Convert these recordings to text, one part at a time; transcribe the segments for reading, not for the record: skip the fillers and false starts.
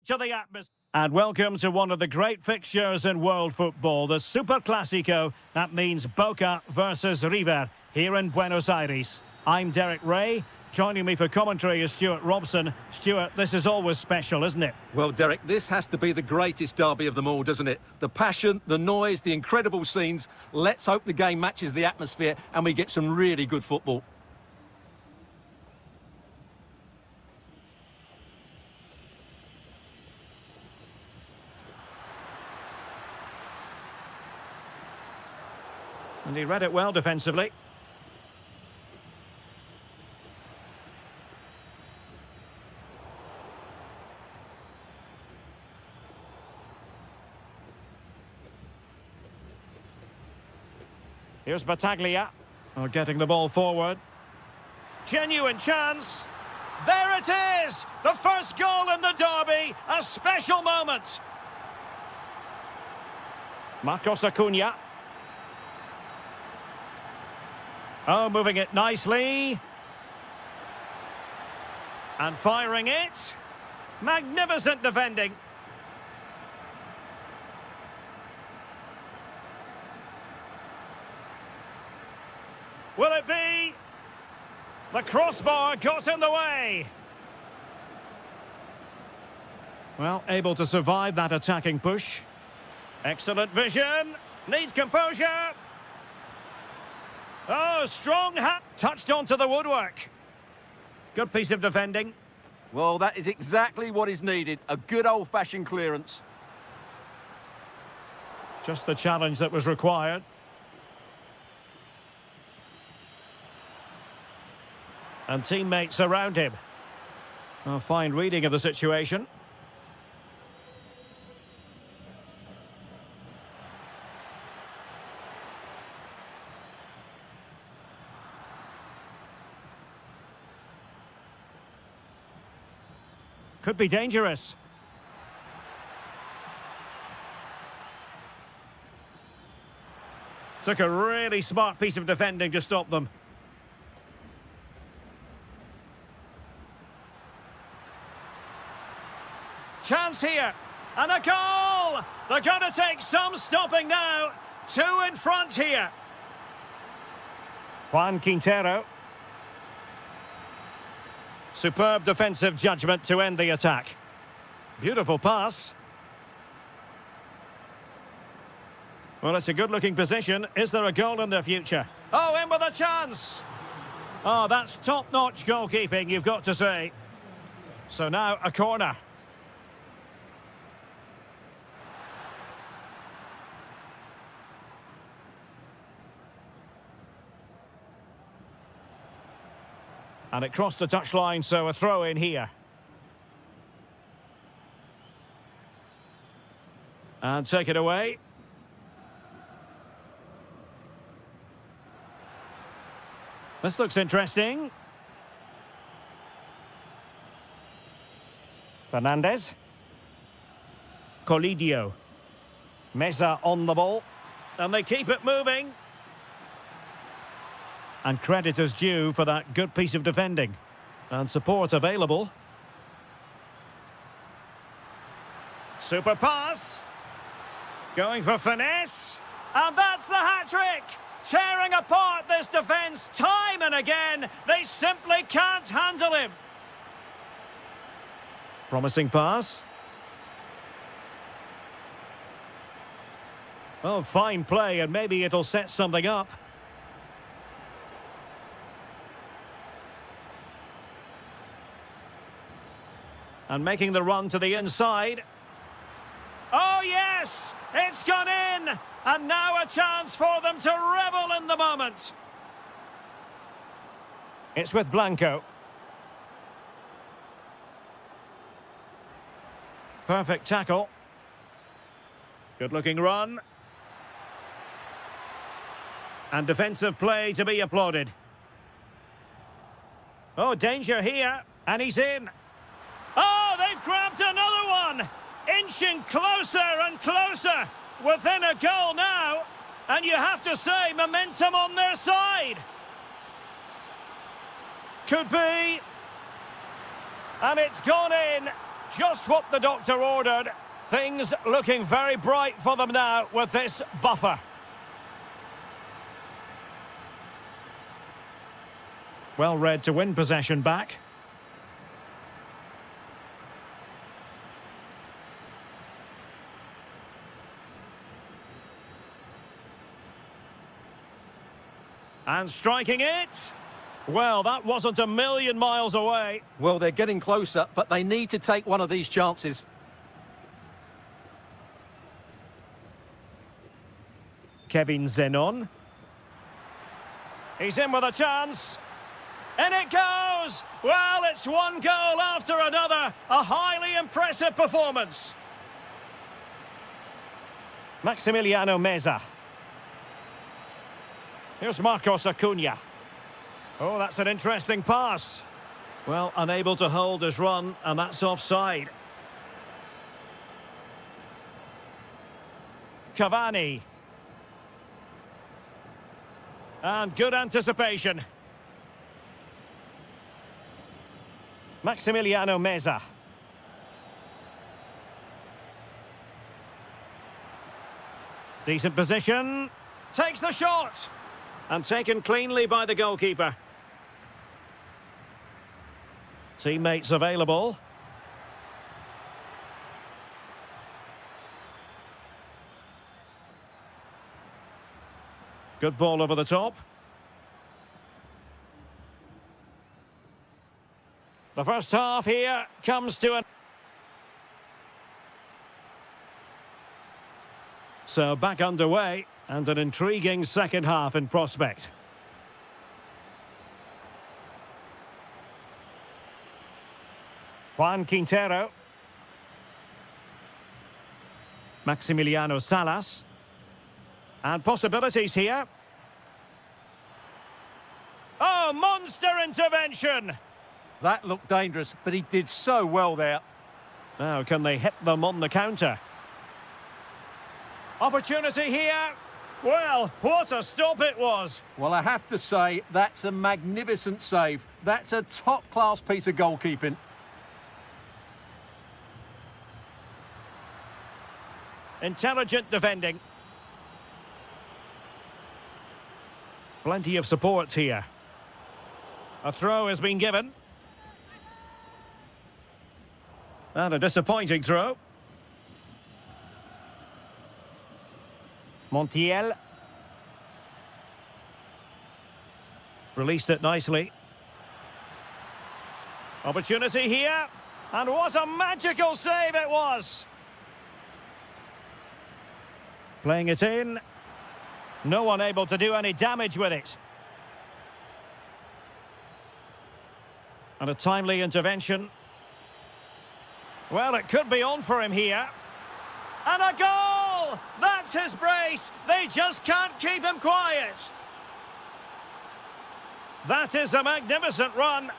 to the atmosphere. And welcome to one of the great fixtures in world football, the Super Clásico. That means Boca versus River here in Buenos Aires. I'm Derek Ray. Joining me for commentary is Stuart Robson. Stuart, this is always special, isn't it? Well, Derek, this has to be the greatest derby of them all, doesn't it? The passion, the noise, the incredible scenes. Let's hope the game matches the atmosphere and we get some really good football. And he read it well defensively. Here's Battaglia. Oh, getting the ball forward. Genuine chance. There it is! The first goal in the derby. A special moment. Marcos Acuna. Oh, moving it nicely. And firing it. Magnificent defending. Will it be? The crossbar got in the way. Well, able to survive that attacking push. Excellent vision. Needs composure. Oh, strong hat. Touched onto the woodwork. Good piece of defending. Well, that is exactly what is needed. A good old-fashioned clearance. Just the challenge that was required. And teammates around him. A fine reading of the situation. Could be dangerous. Took a really smart piece of defending to stop them. Chance here, and a goal! They're going to take some stopping now. 2 in front here. Juan Quintero. Superb defensive judgment to end the attack. Beautiful pass. Well, it's a good-looking position. Is there a goal in their future? Oh, in with a chance! Oh, that's top-notch goalkeeping, you've got to say. So now, a corner. And it crossed the touchline, so a throw in here. And take it away. This looks interesting. Fernandez. Colidio. Mesa on the ball. And they keep it moving. And credit is due for that good piece of defending. And support available. Super pass. Going for finesse. And that's the hat-trick. Tearing apart this defence time and again. They simply can't handle him. Promising pass. Oh, fine play, and maybe it'll set something up. And making the run to the inside. Oh, yes! It's gone in! And now a chance for them to revel in the moment. It's with Blanco. Perfect tackle. Good-looking run. And defensive play to be applauded. Oh, danger here. And he's in. Oh, they've grabbed another one! Inching closer and closer. Within a goal now. And you have to say, momentum on their side. Could be. And it's gone in. Just what the doctor ordered. Things looking very bright for them now with this buffer. Well read to win possession back. And striking it. Well, that wasn't a million miles away. Well, they're getting closer, but they need to take one of these chances. Kevin Zenon. He's in with a chance. And it goes! Well, it's one goal after another. A highly impressive performance. Maximiliano Meza. Here's Marcos Acuna. Oh, that's an interesting pass. Well, unable to hold his run, and that's offside. Cavani. And good anticipation. Maximiliano Meza. Decent position. Takes the shot. And taken cleanly by the goalkeeper. Teammates available. Good ball over the top. The first half here comes to an... So back underway, and an intriguing second half in prospect. Juan Quintero. Maximiliano Salas. And possibilities here. Oh, monster intervention! That looked dangerous, but he did so well there. Now, can they hit them on the counter? Opportunity here. Well, what a stop it was. Well, I have to say, that's a magnificent save. That's a top-class piece of goalkeeping. Intelligent defending. Plenty of support here. A throw has been given. And a disappointing throw. Montiel. Released it nicely. Opportunity here. And what a magical save it was. Playing it in. No one able to do any damage with it. And a timely intervention. Well, it could be on for him here. And a goal! That's his brace. They just can't keep him quiet. That is a magnificent run.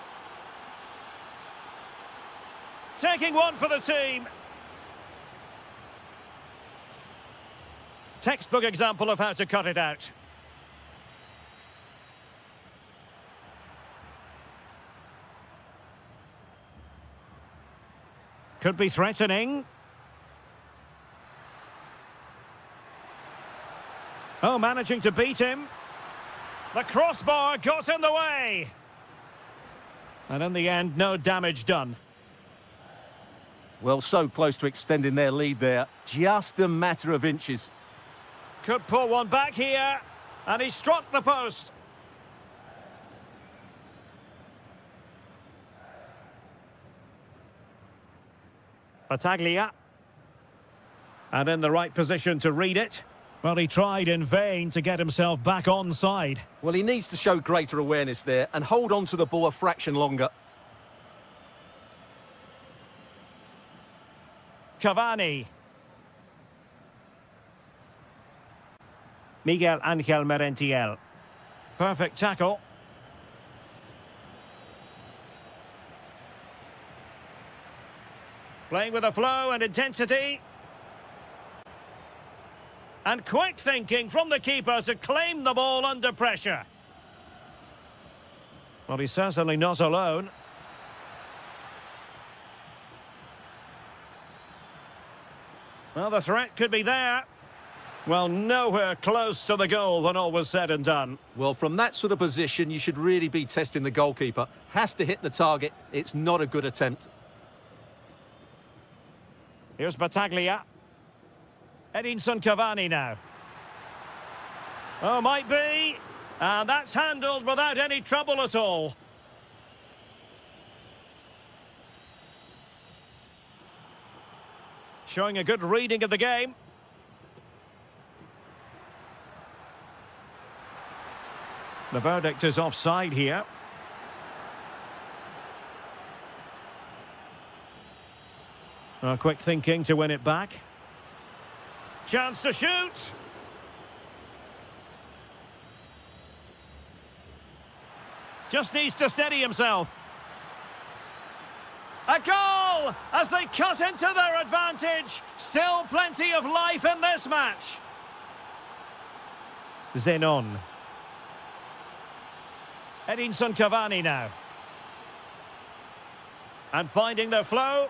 Taking one for the team. Textbook example of how to cut it out. Could be threatening. Oh, managing to beat him. The crossbar got in the way. And in the end, no damage done. Well, so close to extending their lead there. Just a matter of inches. Could pull one back here. And he struck the post. Battaglia. And in the right position to read it. Well, he tried in vain to get himself back onside. Well, he needs to show greater awareness there and hold on to the ball a fraction longer. Cavani. Miguel Angel Merentiel. Perfect tackle. Playing with a flow and intensity. And quick thinking from the keeper to claim the ball under pressure. Well, he's certainly not alone. Well, the threat could be there. Well, nowhere close to the goal when all was said and done. Well, from that sort of position, you should really be testing the goalkeeper. Has to hit the target. It's not a good attempt. Here's Battaglia. Edinson Cavani now. Oh, might be. And that's handled without any trouble at all. Showing a good reading of the game. The verdict is offside here. Quick thinking to win it back. Chance to shoot. Just needs to steady himself. A goal as they cut into their advantage. Still plenty of life in this match. Zenon. Edinson Cavani now. And finding their flow.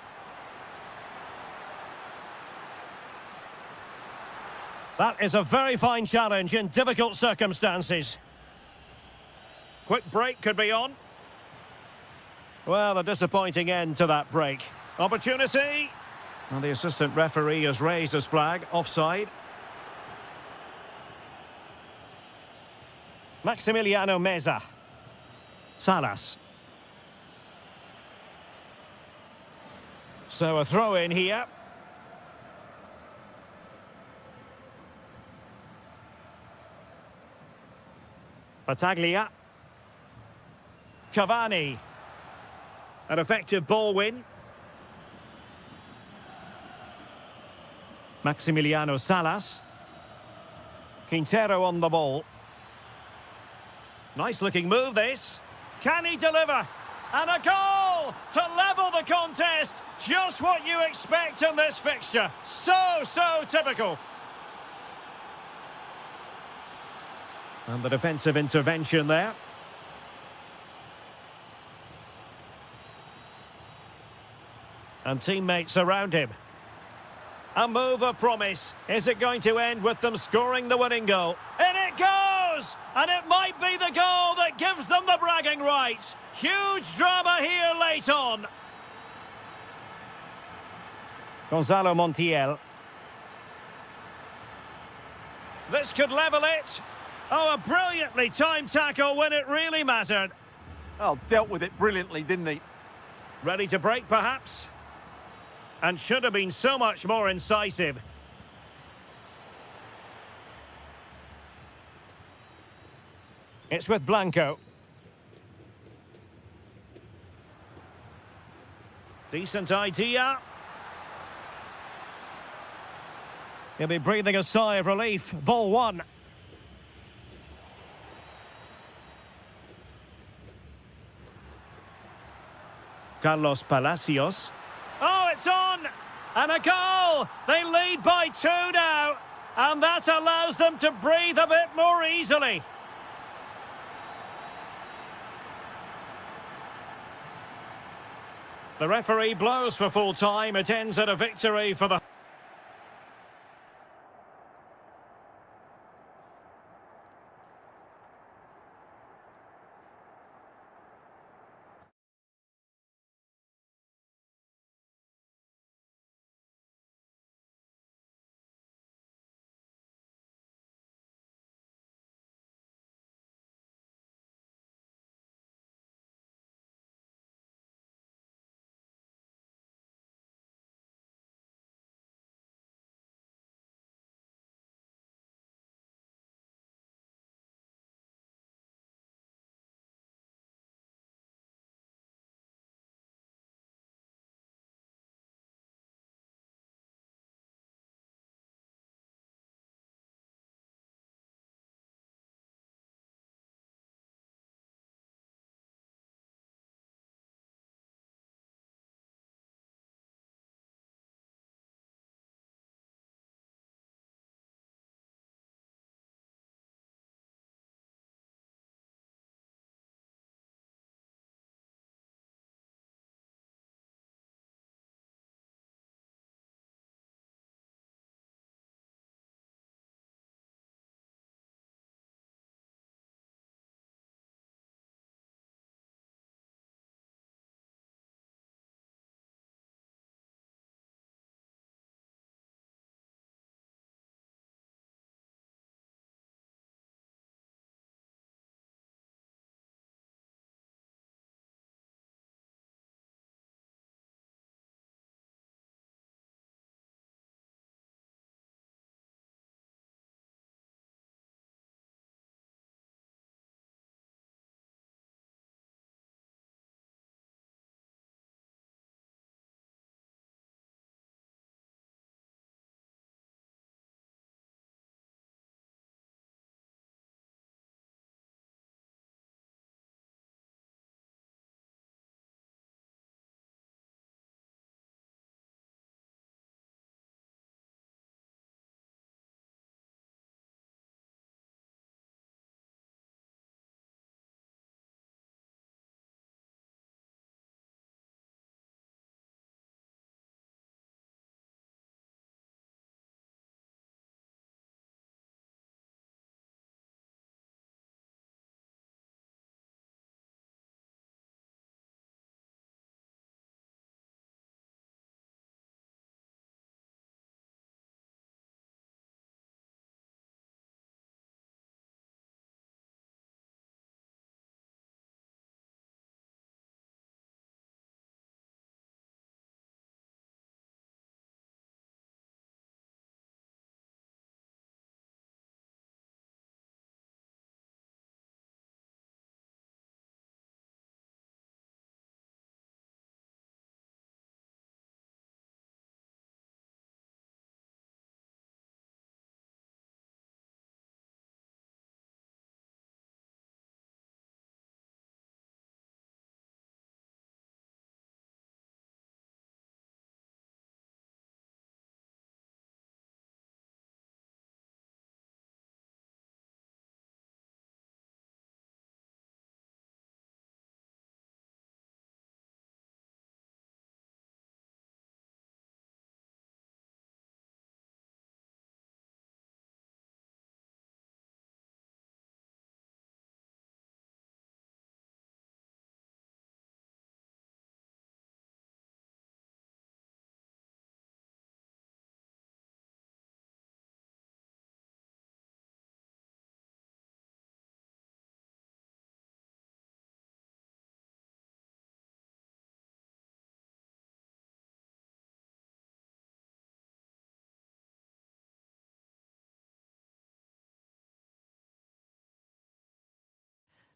That is a very fine challenge in difficult circumstances. Quick break could be on. Well, a disappointing end to that break. Opportunity. And the assistant referee has raised his flag. Offside. Maximiliano Meza. Salas. So a throw in here. Battaglia. Cavani. An effective ball win. Maximiliano Salas. Quintero on the ball. Nice looking move this. Can he deliver? And a goal to level the contest. Just what you expect in this fixture. So typical. And the defensive intervention there. And teammates around him. A move of promise. Is it going to end with them scoring the winning goal? And it goes! And it might be the goal that gives them the bragging rights. Huge drama here late on. Gonzalo Montiel. This could level it. Oh, a brilliantly timed tackle when it really mattered. Oh, dealt with it brilliantly, didn't he? Ready to break, perhaps? And should have been so much more incisive. It's with Blanco. Decent idea. He'll be breathing a sigh of relief. Ball one. Carlos Palacios. Oh, it's on! And a goal! They lead by 2 now. And that allows them to breathe a bit more easily. The referee blows for full time. It ends at a victory for the...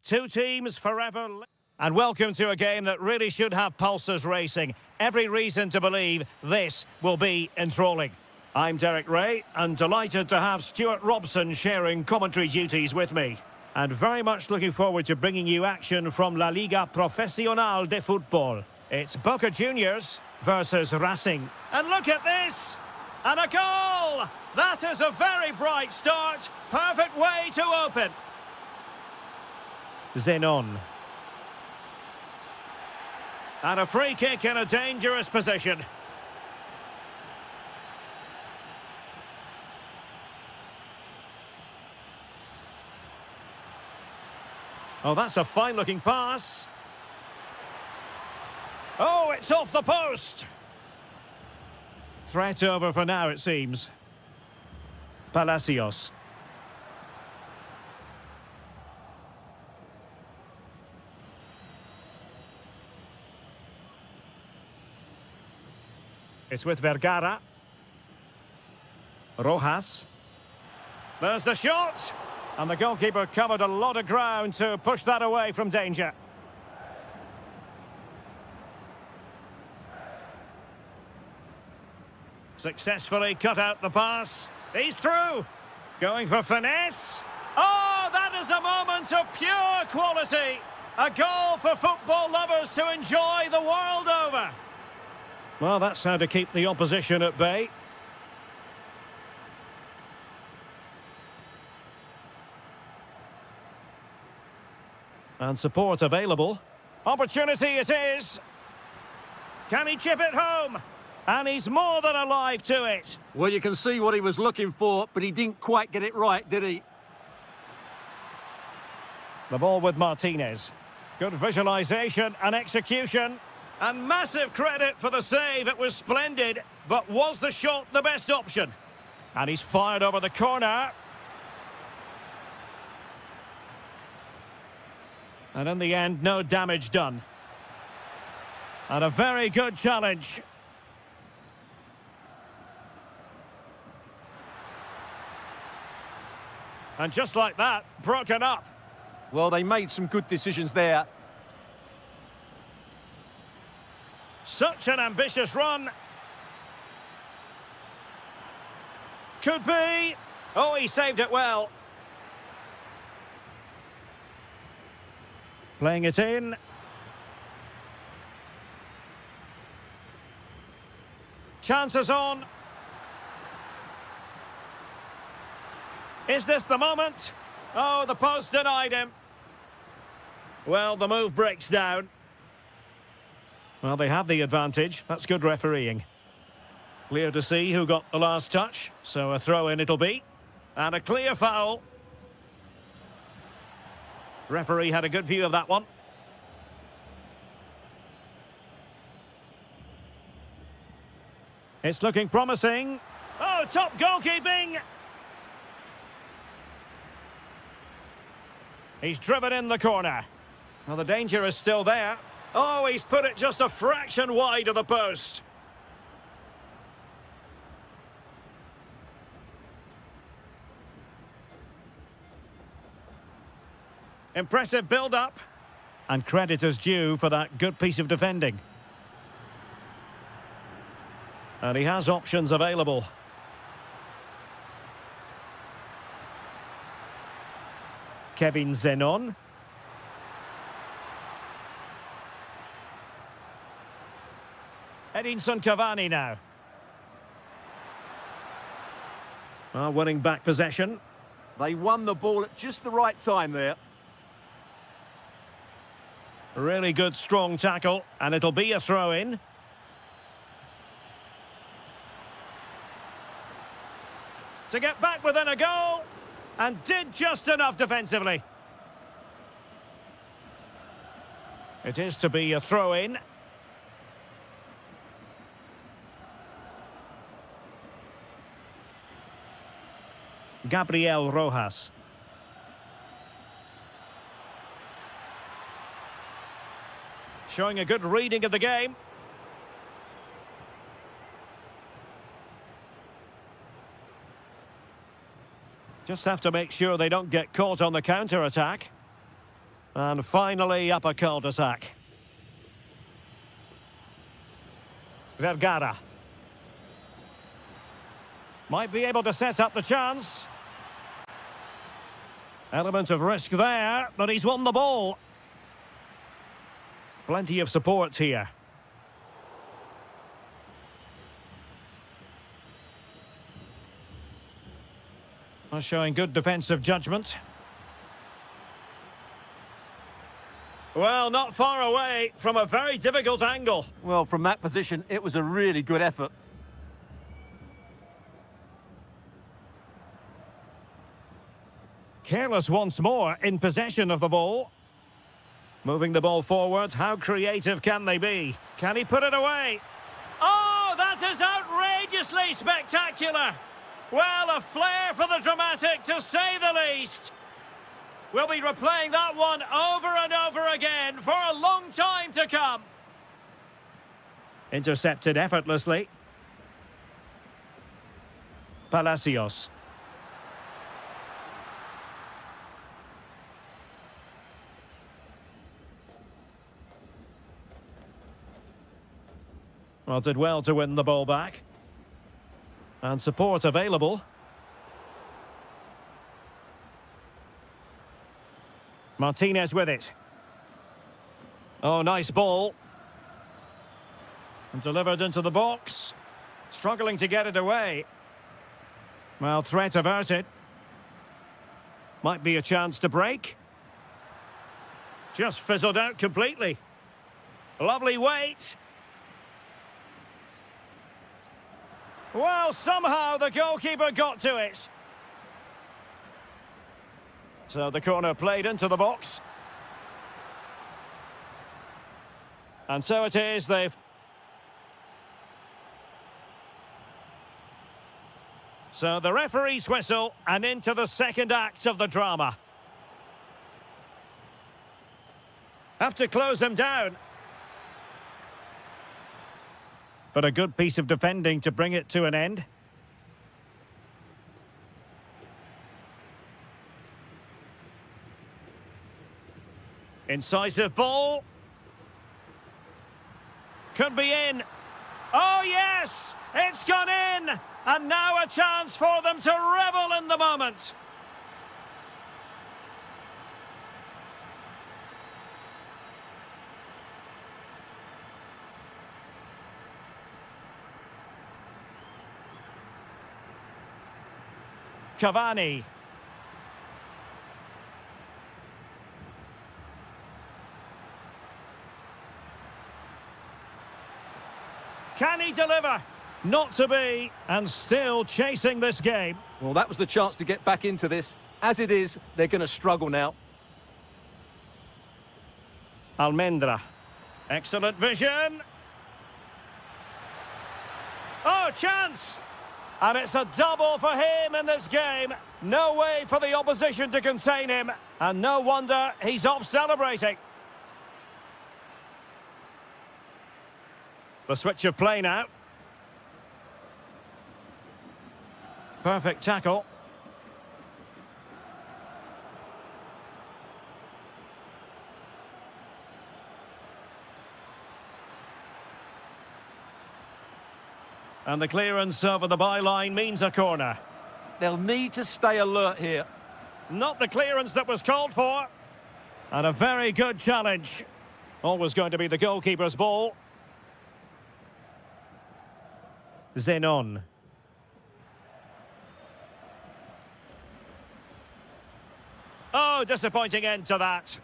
Two teams forever. And welcome to a game that really should have pulses racing. Every reason to believe this will be enthralling. I'm Derek Ray, and delighted to have Stuart Robson sharing commentary duties with me. And very much looking forward to bringing you action from La Liga Profesional de Fútbol. It's Boca Juniors versus Racing. And look at this! And a goal! That is a very bright start. Perfect way to open. Zenon. And a free kick in a dangerous position. Oh, that's a fine-looking pass. Oh, it's off the post. Threat over for now, it seems. Palacios. It's with Vergara. Rojas. There's the shot. And the goalkeeper covered a lot of ground to push that away from danger. Successfully cut out the pass. He's through. Going for finesse. Oh, that is a moment of pure quality. A goal for football lovers to enjoy the world over. Well, that's how to keep the opposition at bay. And support available. Opportunity it is. Can he chip it home? And he's more than alive to it. Well, you can see what he was looking for, but he didn't quite get it right, did he? The ball with Martinez. Good visualisation and execution. And massive credit for the save. It was splendid. But was the shot the best option? And he's fired over the corner. And in the end, no damage done. And a very good challenge. And just like that, broken up. Well, they made some good decisions there. Such an ambitious run. Could be. Oh, he saved it well. Playing it in. Chances on. Is this the moment? Oh, the post denied him. Well, the move breaks down. Well, they have the advantage. That's good refereeing. Clear to see who got the last touch. So a throw-in it'll be. And a clear foul. Referee had a good view of that one. It's looking promising. Oh, top goalkeeping! He's driven in the corner. Well, the danger is still there. Oh, he's put it just a fraction wide of the post. Impressive build-up. And credit is due for that good piece of defending. And he has options available. Kevin Zenon. Edinson Cavani now. Well, winning back possession. They won the ball at just the right time there. Really good, strong tackle, and it'll be a throw-in. To get back within a goal, and did just enough defensively. It is to be a throw-in. Gabriel Rojas. Showing a good reading of the game. Just have to make sure they don't get caught on the counter-attack. And finally up a cul-de-sac. Vergara. Might be able to set up the chance. Element of risk there, but he's won the ball. Plenty of support here. Showing good defensive judgment. Well, not far away from a very difficult angle. Well, from that position, it was a really good effort. Careless once more in possession of the ball. Moving the ball forward, how creative can they be? Can he put it away? Oh, that is outrageously spectacular! Well, a flair for the dramatic, to say the least. We'll be replaying that one over and over again for a long time to come. Intercepted effortlessly. Palacios. Well, did well to win the ball back. And support available. Martinez with it. Oh, nice ball. And delivered into the box. Struggling to get it away. Well, threat averted. Might be a chance to break. Just fizzled out completely. Lovely weight. Well, somehow the goalkeeper got to it. So the corner played into the box. And so it is, So the referee's whistle, and into the second act of the drama. Have to close them down. But a good piece of defending to bring it to an end. Incisive ball. Could be in. Oh, yes! It's gone in! And now a chance for them to revel in the moment. Cavani. Can he deliver? Not to be, and still chasing this game. Well, that was the chance to get back into this. As it is, they're going to struggle now. Almendra. Excellent vision. Oh, chance! And it's a double for him in this game. No way for the opposition to contain him. And no wonder he's off celebrating. The switch of play now. Perfect tackle. And the clearance over the byline means a corner. They'll need to stay alert here. Not the clearance that was called for. And a very good challenge. Always going to be the goalkeeper's ball. Zenon. Oh, disappointing end to that.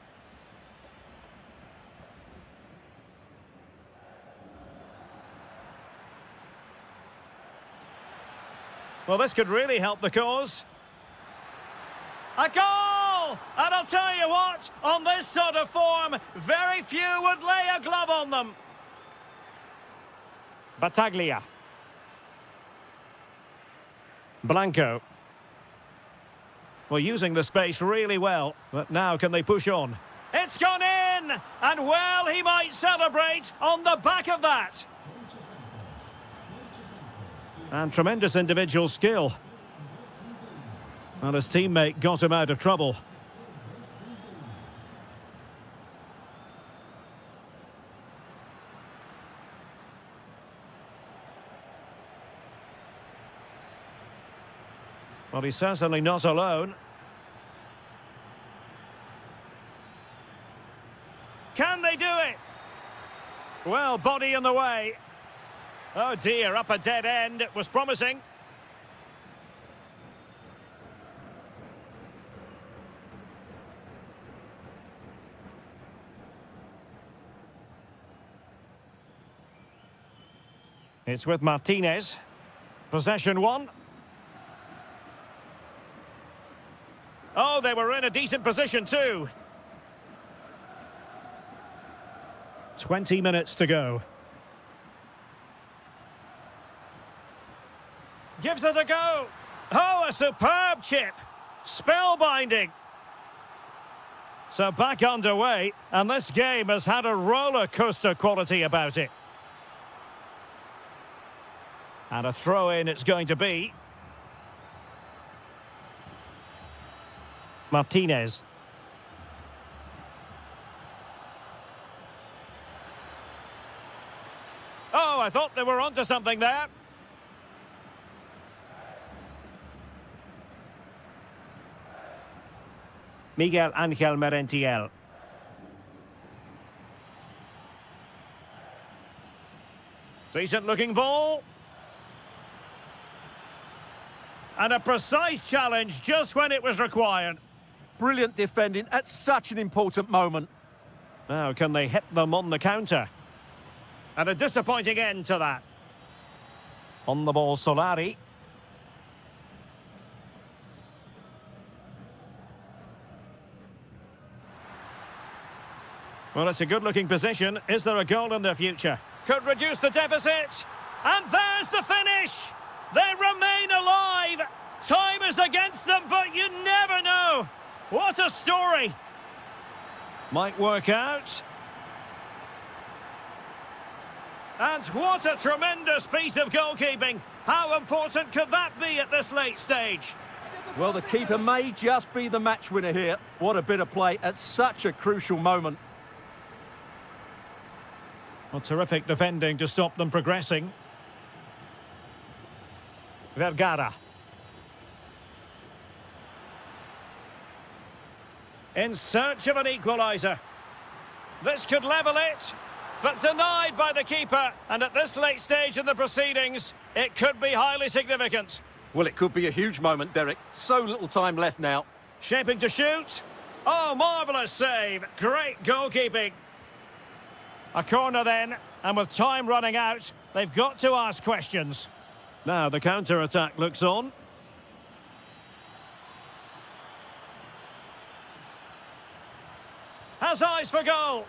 Well, this could really help the cause. A goal! And I'll tell you what, on this sort of form, very few would lay a glove on them. Battaglia. Blanco. Well, using the space really well, but now can they push on? It's gone in! And well, he might celebrate on the back of that. And tremendous individual skill. And his teammate got him out of trouble. Well, he's certainly not alone. Can they do it? Well, body in the way. Oh dear, up a dead end. It was promising. It's with Martinez. Possession one. Oh, they were in a decent position too. 20 minutes to go. Gives it a go. Oh, a superb chip. Spellbinding. So back underway, and this game has had a roller coaster quality about it. And a throw-in it's going to be. Martinez. Oh, I thought they were onto something there. Miguel Angel Merentiel. Decent-looking ball. And a precise challenge just when it was required. Brilliant defending at such an important moment. Now, can they hit them on the counter? And a disappointing end to that. On the ball, Solari. Well, it's a good-looking position. Is there a goal in their future? Could reduce the deficit. And there's the finish! They remain alive! Time is against them, but you never know! What a story! Might work out. And what a tremendous piece of goalkeeping! How important could that be at this late stage? Well, the keeper may just be the match winner here. What a bit of play at such a crucial moment. Well, terrific defending to stop them progressing. Vergara. In search of an equaliser. This could level it, but denied by the keeper. And at this late stage in the proceedings, it could be highly significant. Well, it could be a huge moment, Derek. So little time left now. Shaping to shoot. Oh, marvellous save. Great goalkeeping. A corner then, and with time running out, they've got to ask questions. Now the counter-attack looks on. Has eyes for goal.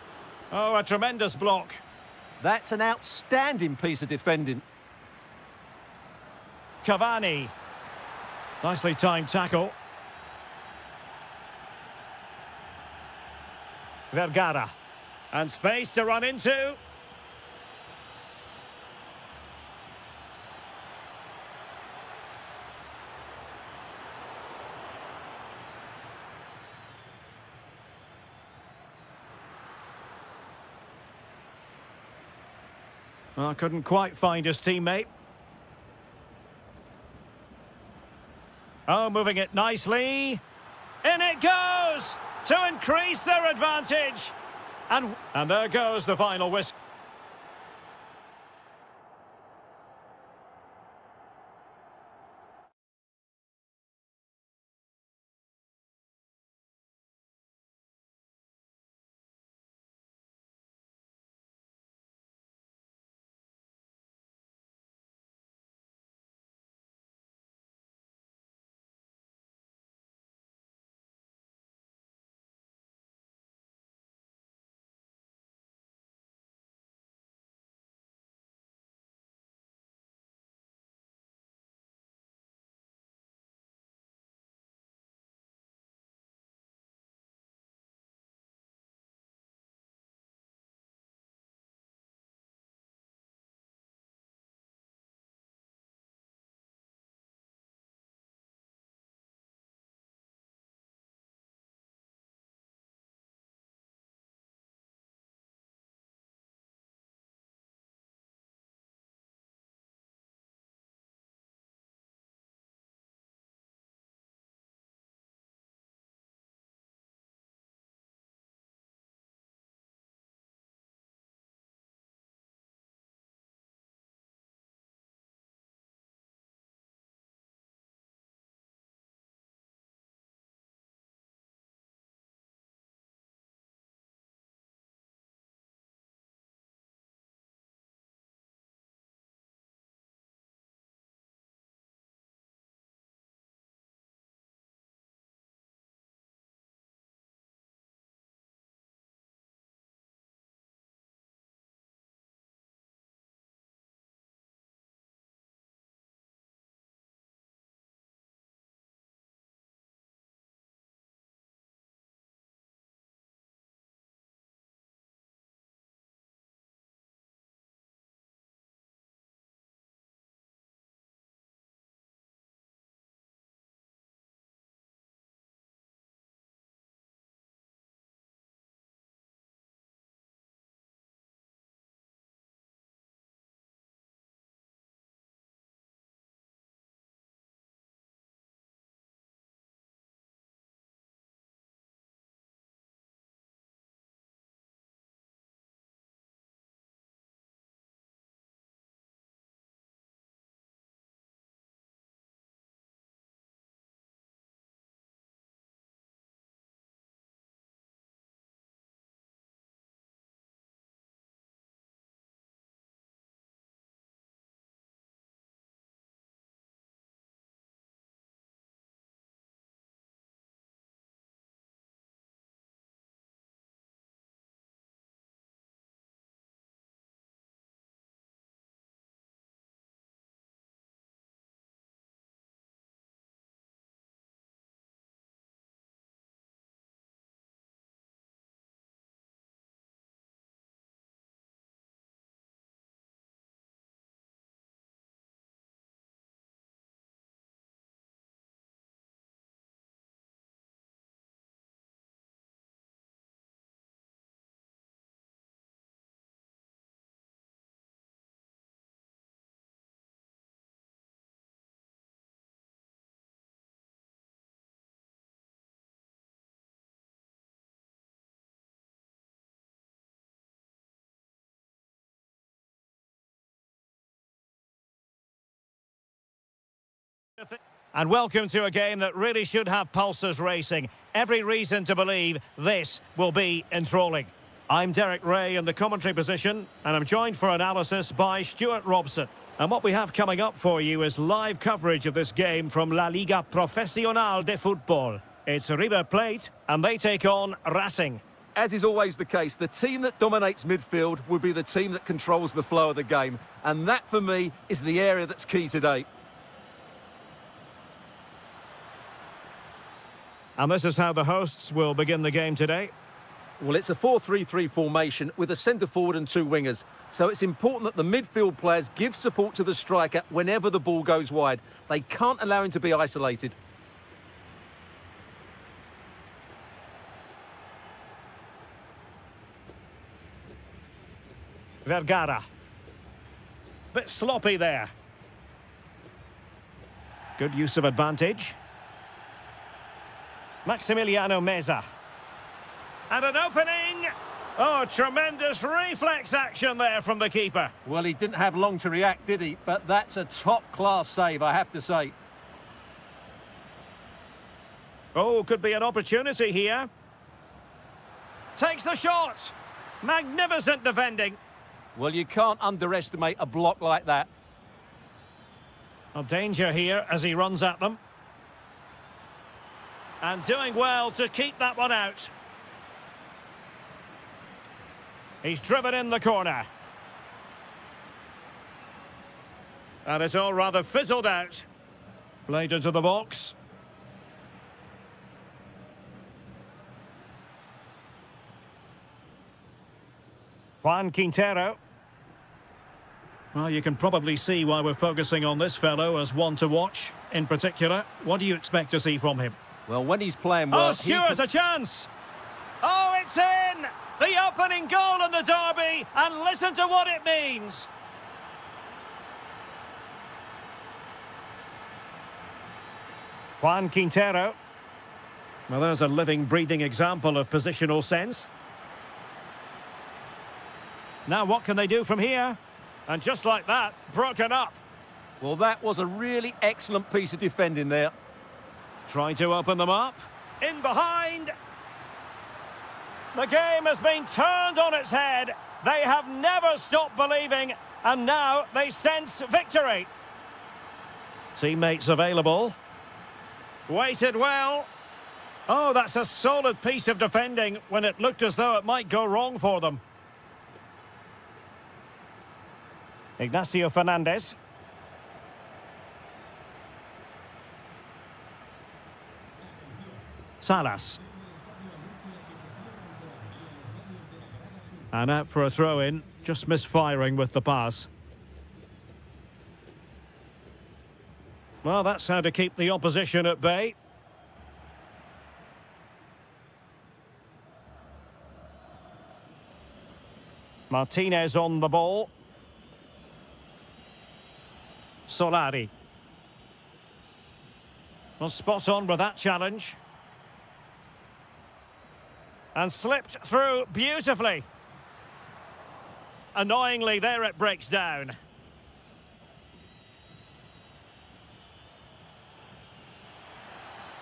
Oh, a tremendous block. That's an outstanding piece of defending. Cavani. Nicely timed tackle. Vergara. And space to run into. Well, couldn't quite find his teammate. Oh, moving it nicely. In it goes to increase their advantage. And there goes the final whistle. And welcome to a game that really should have pulses racing. Every reason to believe this will be enthralling. I'm Derek Ray in the commentary position, and I'm joined for analysis by Stuart Robson. And what we have coming up for you is live coverage of this game from La Liga Profesional de Fútbol. It's River Plate, and they take on Racing. As is always the case, the team that dominates midfield will be the team that controls the flow of the game. And that, for me, is the area that's key today. And this is how the hosts will begin the game today. Well, it's a 4-3-3 formation with a centre forward and two wingers. So it's important that the midfield players give support to the striker whenever the ball goes wide. They can't allow him to be isolated. Vergara. Bit sloppy there. Good use of advantage. Maximiliano Meza. And an opening. Oh, tremendous reflex action there from the keeper. Well, he didn't have long to react, did he? But that's a top-class save, I have to say. Oh, could be an opportunity here. Takes the shot. Magnificent defending. Well, you can't underestimate a block like that. A danger here as he runs at them. And doing well to keep that one out. He's driven in the corner. And it's all rather fizzled out. Played into the box. Juan Quintero. Well, you can probably see why we're focusing on this fellow as one to watch. In particular, what do you expect to see from him? Well, when he's playing well... Oh, Stewart's a chance! Oh, it's in! The opening goal in the derby, and listen to what it means! Juan Quintero. Well, there's a living, breathing example of positional sense. Now, what can they do from here? And just like that, broken up. Well, that was a really excellent piece of defending there. Trying to open them up. In behind. The game has been turned on its head. They have never stopped believing, and now they sense victory. Teammates available. Waited well. Oh, that's a solid piece of defending when it looked as though it might go wrong for them. Ignacio Fernandez. Salas. And out for a throw-in, just misfiring with the pass. Well, that's how to keep the opposition at bay. Martinez on the ball. Solari. Well, spot on with that challenge. And slipped through beautifully. Annoyingly, there it breaks down.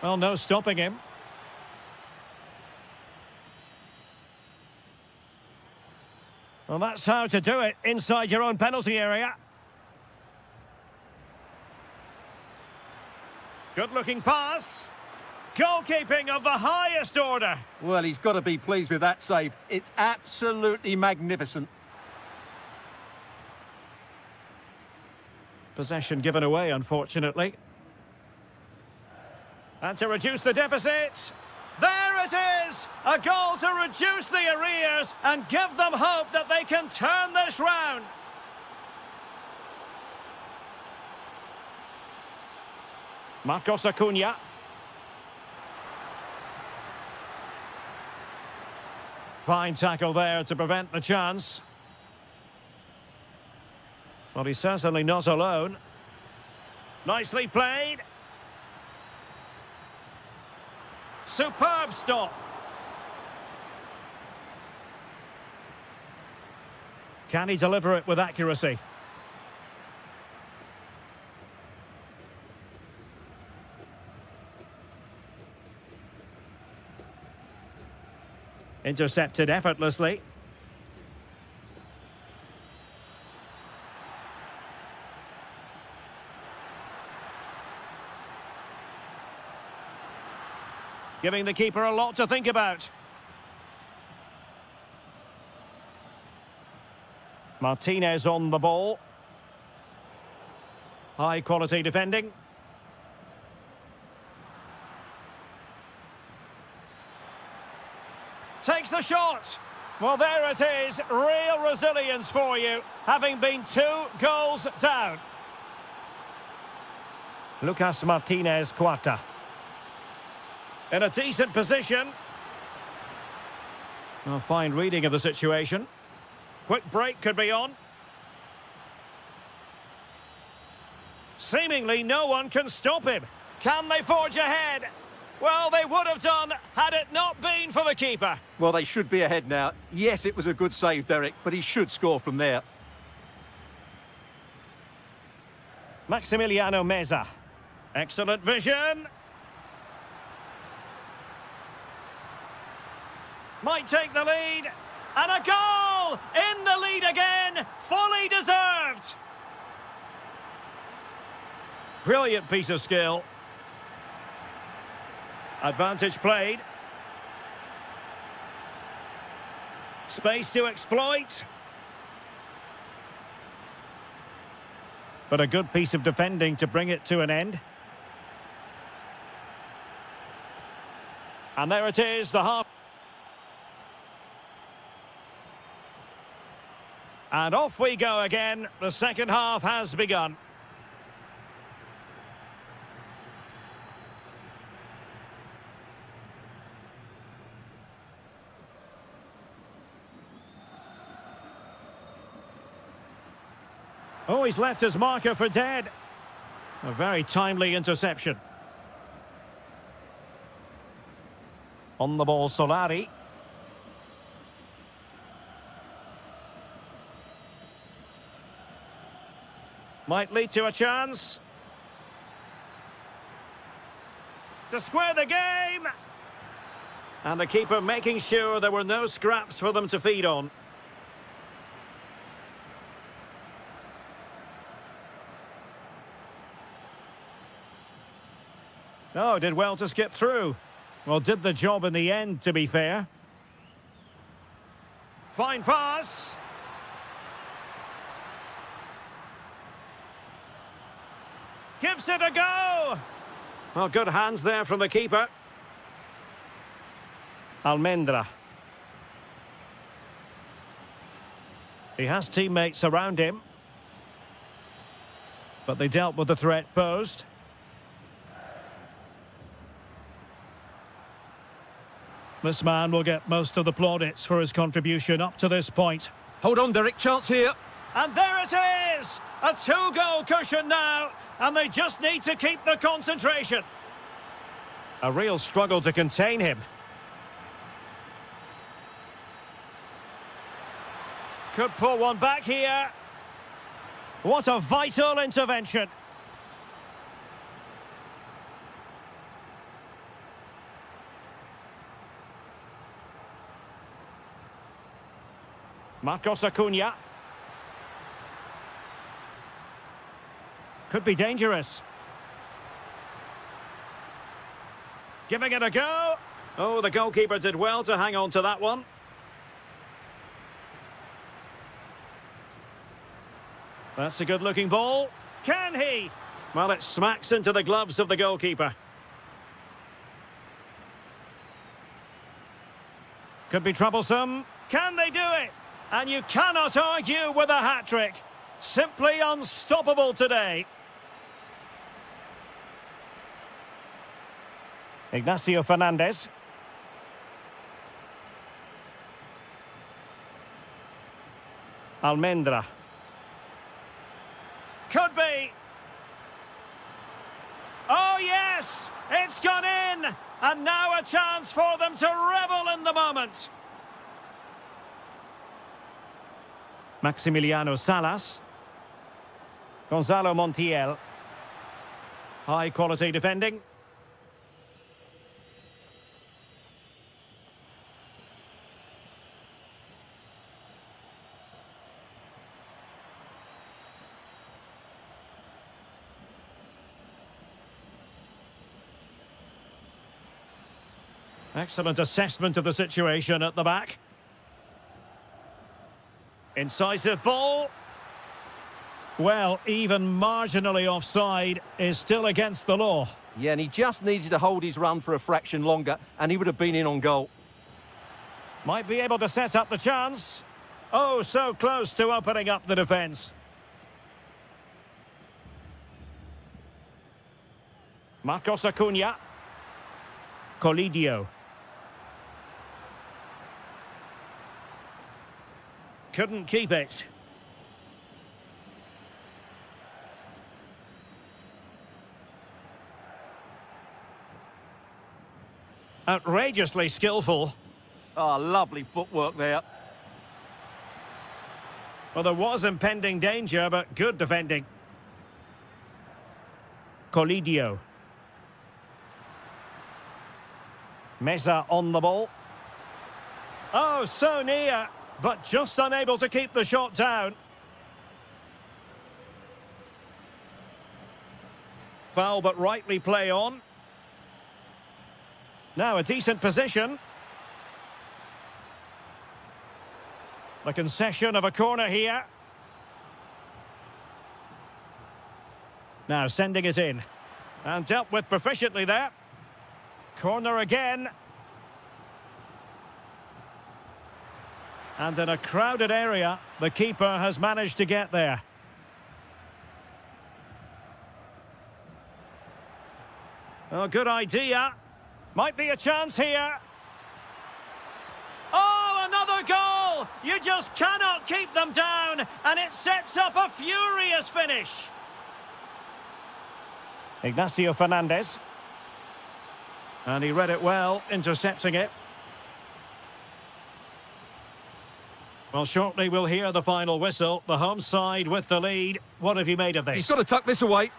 Well, no stopping him. Well, that's how to do it inside your own penalty area. Good-looking pass. Goalkeeping of the highest order. Well, he's got to be pleased with that save. It's absolutely magnificent. Possession given away, unfortunately. And to reduce the deficit. There it is! A goal to reduce the arrears and give them hope that they can turn this round. Marcos Acuna. Fine tackle there to prevent the chance. Well, he's certainly not alone. Nicely played. Superb stop. Can he deliver it with accuracy? Intercepted effortlessly. Giving the keeper a lot to think about. Martinez on the ball. High quality defending. Takes the shot. Well, there it is. Real resilience for you, having been 2 goals down. Lucas Martinez Cuarta. In a decent position. A fine reading of the situation. Quick break could be on. Seemingly no one can stop him. Can they forge ahead? Well, they would have done had it not been for the keeper. Well, they should be ahead now. Yes, it was a good save, Derek, but he should score from there. Maximiliano Meza. Excellent vision. Might take the lead. And a goal! In the lead again! Fully deserved! Brilliant piece of skill. Advantage played. Space to exploit. But a good piece of defending to bring it to an end. And there it is, the half. And off we go again. The second half has begun. Oh, he's left his marker for dead. A very timely interception. On the ball, Solari. Might lead to a chance. To square the game. And the keeper making sure there were no scraps for them to feed on. Oh, did well to skip through. Well, did the job in the end, to be fair. Fine pass. Gives it a go. Well, good hands there from the keeper. Almendra. He has teammates around him. But they dealt with the threat posed. This man will get most of the plaudits for his contribution up to this point. Hold on, Derek, chance here. And there it is! A 2-goal cushion now, and they just need to keep the concentration. A real struggle to contain him. Could pull one back here. What a vital intervention. Marcos Acuna. Could be dangerous. Giving it a go. Oh, the goalkeeper did well to hang on to that one. That's a good-looking ball. Can he? Well, it smacks into the gloves of the goalkeeper. Could be troublesome. Can they do it? And you cannot argue with a hat-trick. Simply unstoppable today. Ignacio Fernandez. Almendra. Could be. Oh, yes! It's gone in! And now a chance for them to revel in the moment. Maximiliano Salas. Gonzalo Montiel. High quality defending. Excellent assessment of the situation at the back. Incisive ball. Well, even marginally offside is still against the law. Yeah, and he just needed to hold his run for a fraction longer, and he would have been in on goal. Might be able to set up the chance. Oh, so close to opening up the defence. Marcos Acuna. Colidio. Couldn't keep it. Outrageously skillful. Oh, lovely footwork there. Well, there was impending danger, but good defending. Colidio. Mesa on the ball. Oh, so near, but just unable to keep the shot down. Foul, but rightly play on. Now a decent position. The concession of a corner here. Now sending it in. And dealt with proficiently there. Corner again. And in a crowded area, the keeper has managed to get there. Oh, good idea. Might be a chance here. Oh, another goal! You just cannot keep them down, and it sets up a furious finish. Ignacio Fernandez. And he read it well, intercepting it. Well, shortly we'll hear the final whistle. The home side with the lead. What have you made of this? He's got to tuck this away.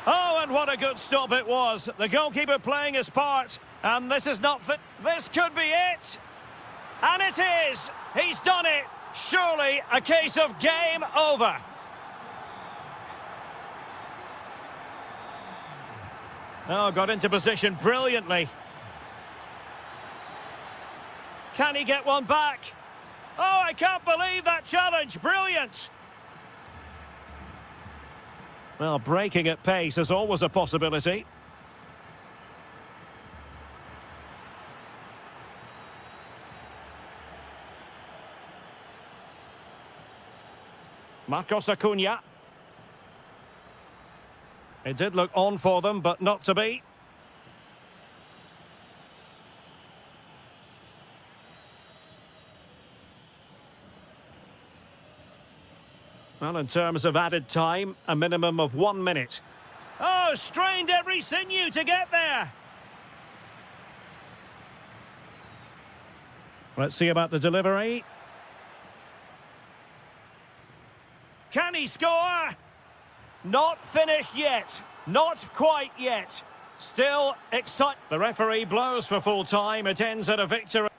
Oh, and what a good stop it was. The goalkeeper playing his part. And this is not fit. This could be it. And it is. He's done it. Surely a case of game over. Oh, got into position brilliantly. Can he get one back? Oh, I can't believe that challenge. Brilliant. Well, breaking at pace is always a possibility. Marcos Acuna. It did look on for them, but not to be. Well, in terms of added time, a minimum of 1 minute. Oh, strained every sinew to get there. Let's see about the delivery. Can he score? Not finished yet. Not quite yet. Still exciting. The referee blows for full time. It ends at a victory.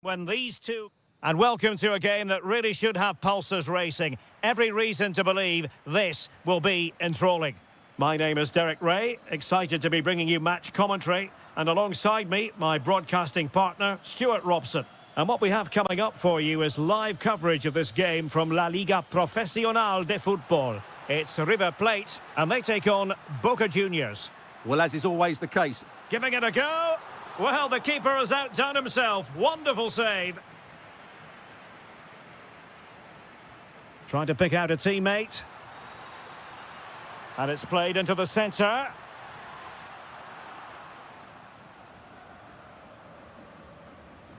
When these two... And welcome to a game that really should have pulses racing. Every reason to believe this will be enthralling. My name is Derek Ray, excited to be bringing you match commentary. And alongside me, my broadcasting partner, Stuart Robson. And what we have coming up for you is live coverage of this game from La Liga Profesional de Fútbol. It's River Plate, and they take on Boca Juniors. Well, as is always the case. Giving it a go. Well, the keeper has outdone himself. Wonderful save. Trying to pick out a teammate. And it's played into the centre.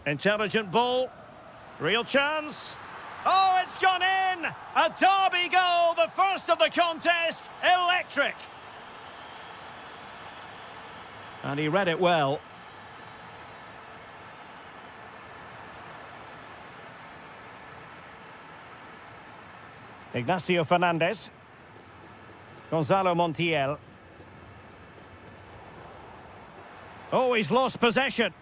Intelligent ball. Real chance. Oh, it's gone in! A derby goal, the first of the contest. Electric. And he read it well. Ignacio Fernandez. Gonzalo Montiel. Oh, he's lost possession.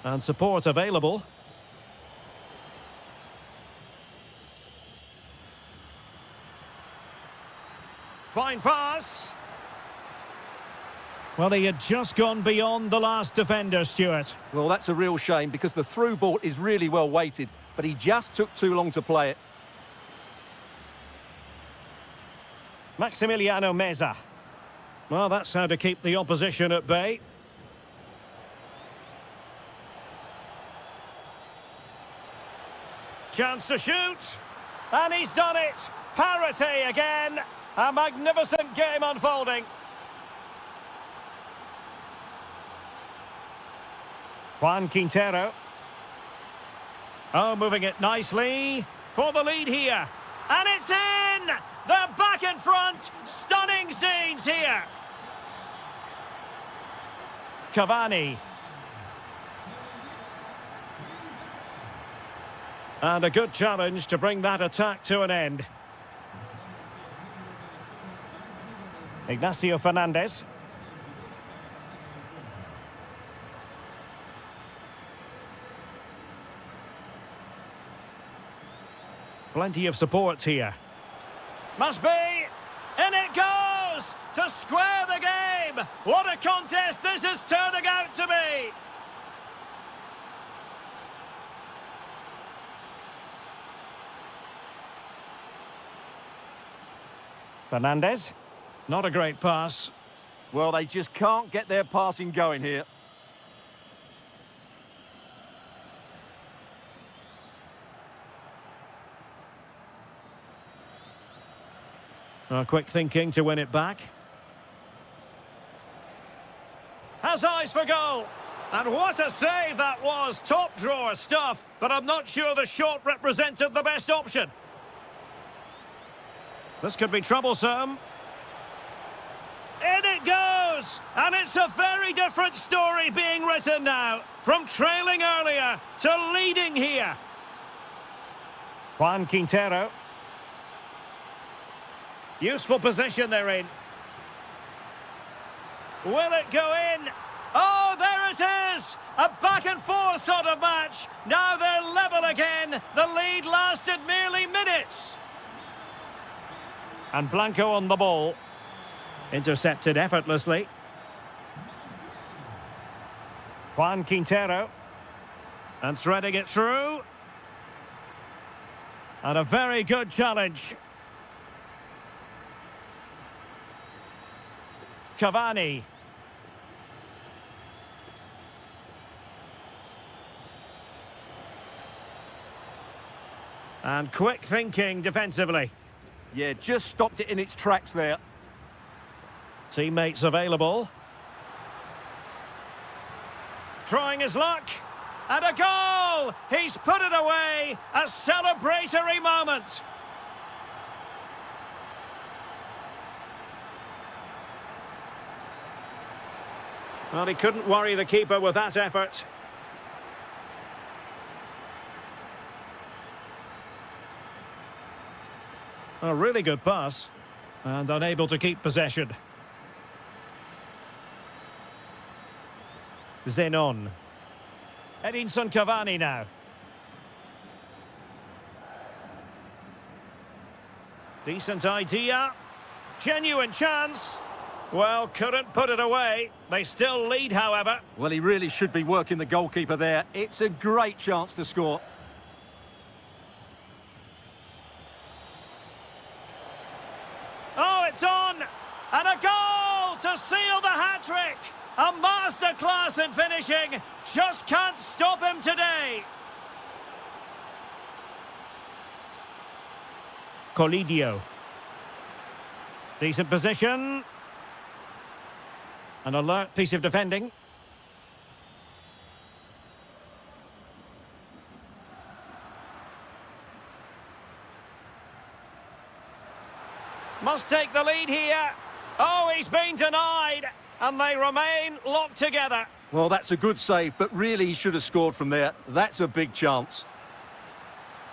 And support available. Fine pass. Well, he had just gone beyond the last defender, Stuart. Well, that's a real shame because the through ball is really well weighted, but he just took too long to play it. Maximiliano Meza. Well, that's how to keep the opposition at bay. Chance to shoot. And he's done it. Parity again. A magnificent game unfolding. Juan Quintero. Oh, moving it nicely for the lead here. And it's in! They're back in front. Stunning scenes here. Cavani. And a good challenge to bring that attack to an end. Ignacio Fernandez. Plenty of support here. Must be! In it goes! To square the game! What a contest this is turning out to be! Fernandez. Not a great pass. Well, they just can't get their passing going here. Quick thinking to win it back. Has eyes for goal. And what a save that was. Top drawer stuff. But I'm not sure the shot represented the best option. This could be troublesome. In it goes! And it's a very different story being written now. From trailing earlier to leading here. Juan Quintero. Useful position they're in. Will it go in? Oh, there it is! A back and forth sort of match. Now they're level again. The lead lasted merely minutes. And Blanco on the ball. Intercepted effortlessly. Juan Quintero. And threading it through. And a very good challenge. Cavani. And quick thinking defensively. Yeah, just stopped it in its tracks there. Teammates available. Trying his luck. And a goal! He's put it away. A celebratory moment. Well, he couldn't worry the keeper with that effort. A really good pass. And unable to keep possession. Zenon. Edinson Cavani now. Decent idea. Genuine chance. Well, couldn't put it away. They still lead, however. Well, he really should be working the goalkeeper there. It's a great chance to score. Oh, it's on! And a goal to seal the hat-trick! A masterclass in finishing. Just can't stop him today. Colidio. Decent position. An alert piece of defending. Must take the lead here. Oh, he's been denied. And they remain locked together. Well, that's a good save, but really he should have scored from there. That's a big chance.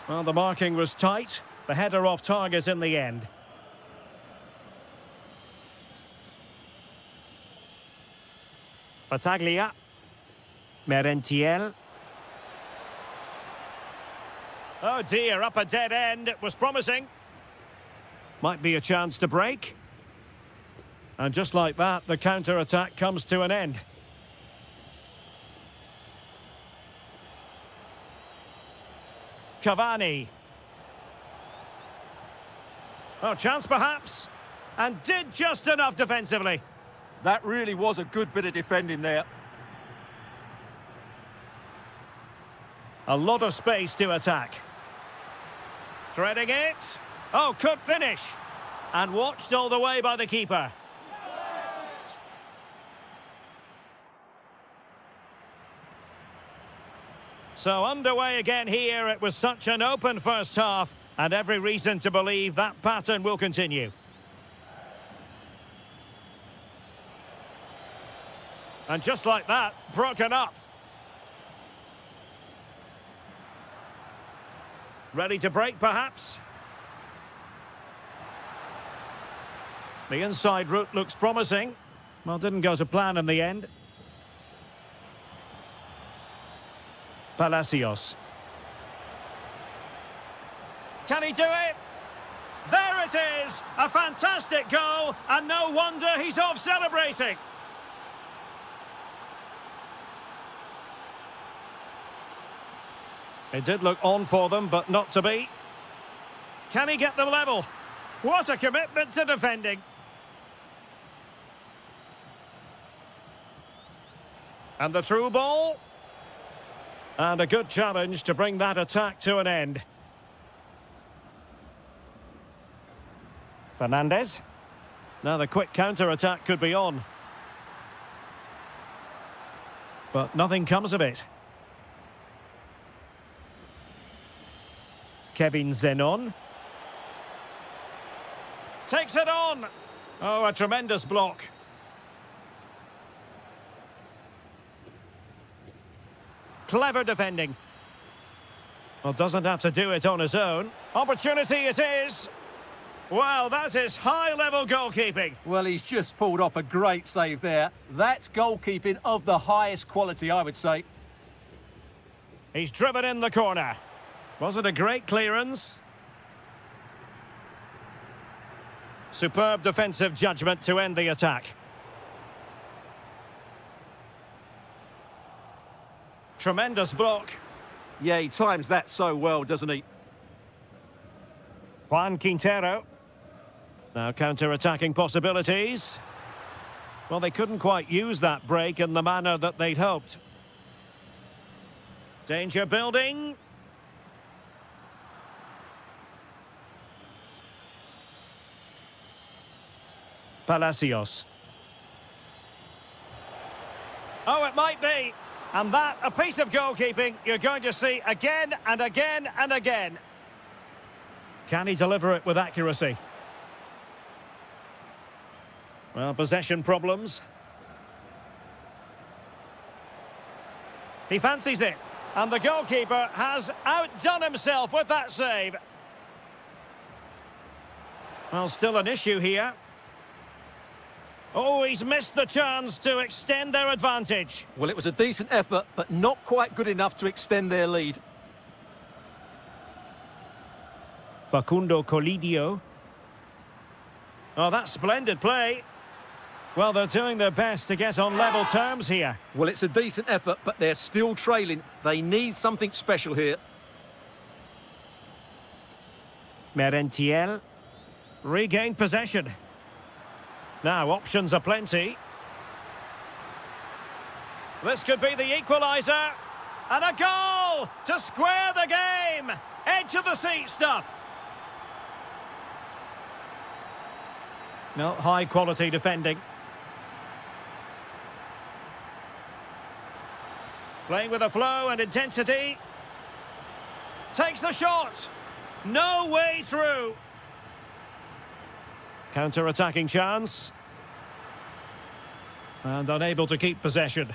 Well, the marking was tight. The header off target in the end. Battaglia. Merentiel. Oh dear, up a dead end. It was promising. Might be a chance to break. And just like that, the counter-attack comes to an end. Cavani. Oh, chance perhaps. And did just enough defensively. That really was a good bit of defending there. A lot of space to attack. Threading it. Oh, could finish. And watched all the way by the keeper. So underway again here. It was such an open first half, and every reason to believe that pattern will continue. And just like that, broken up. Ready to break, perhaps? The inside route looks promising. Well, didn't go to plan in the end. Palacios. Can he do it? There it is! A fantastic goal, and no wonder he's off celebrating. It did look on for them, but not to be. Can he get them level? What a commitment to defending. And the through ball. And a good challenge to bring that attack to an end. Fernandez. Now the quick counter-attack could be on. But nothing comes of it. Kevin Zenon. Takes it on. Oh, a tremendous block. Clever defending. Well, doesn't have to do it on his own. Opportunity it is. Well, that is high-level goalkeeping. Well, he's just pulled off a great save there. That's goalkeeping of the highest quality, I would say. He's driven in the corner. Was it a great clearance? Superb defensive judgment to end the attack. Tremendous block. Yeah, he times that so well, doesn't he? Juan Quintero. Now counter-attacking possibilities. Well, they couldn't quite use that break in the manner that they'd hoped. Danger building. Palacios. Oh, it might be. And that, a piece of goalkeeping you're going to see again and again and again. Can he deliver it with accuracy? Well, possession problems. He fancies it. And the goalkeeper has outdone himself with that save. Well, still an issue here. Oh, he's missed the chance to extend their advantage. Well, it was a decent effort, but not quite good enough to extend their lead. Facundo Colidio. Oh, that's splendid play. Well, they're doing their best to get on level terms here. Well, it's a decent effort, but they're still trailing. They need something special here. Merentiel. Regained possession. Now, options are plenty. This could be the equaliser. And a goal to square the game. Edge of the seat stuff. No, high quality defending. Playing with a flow and intensity. Takes the shot. No way through. Counter-attacking chance. And unable to keep possession.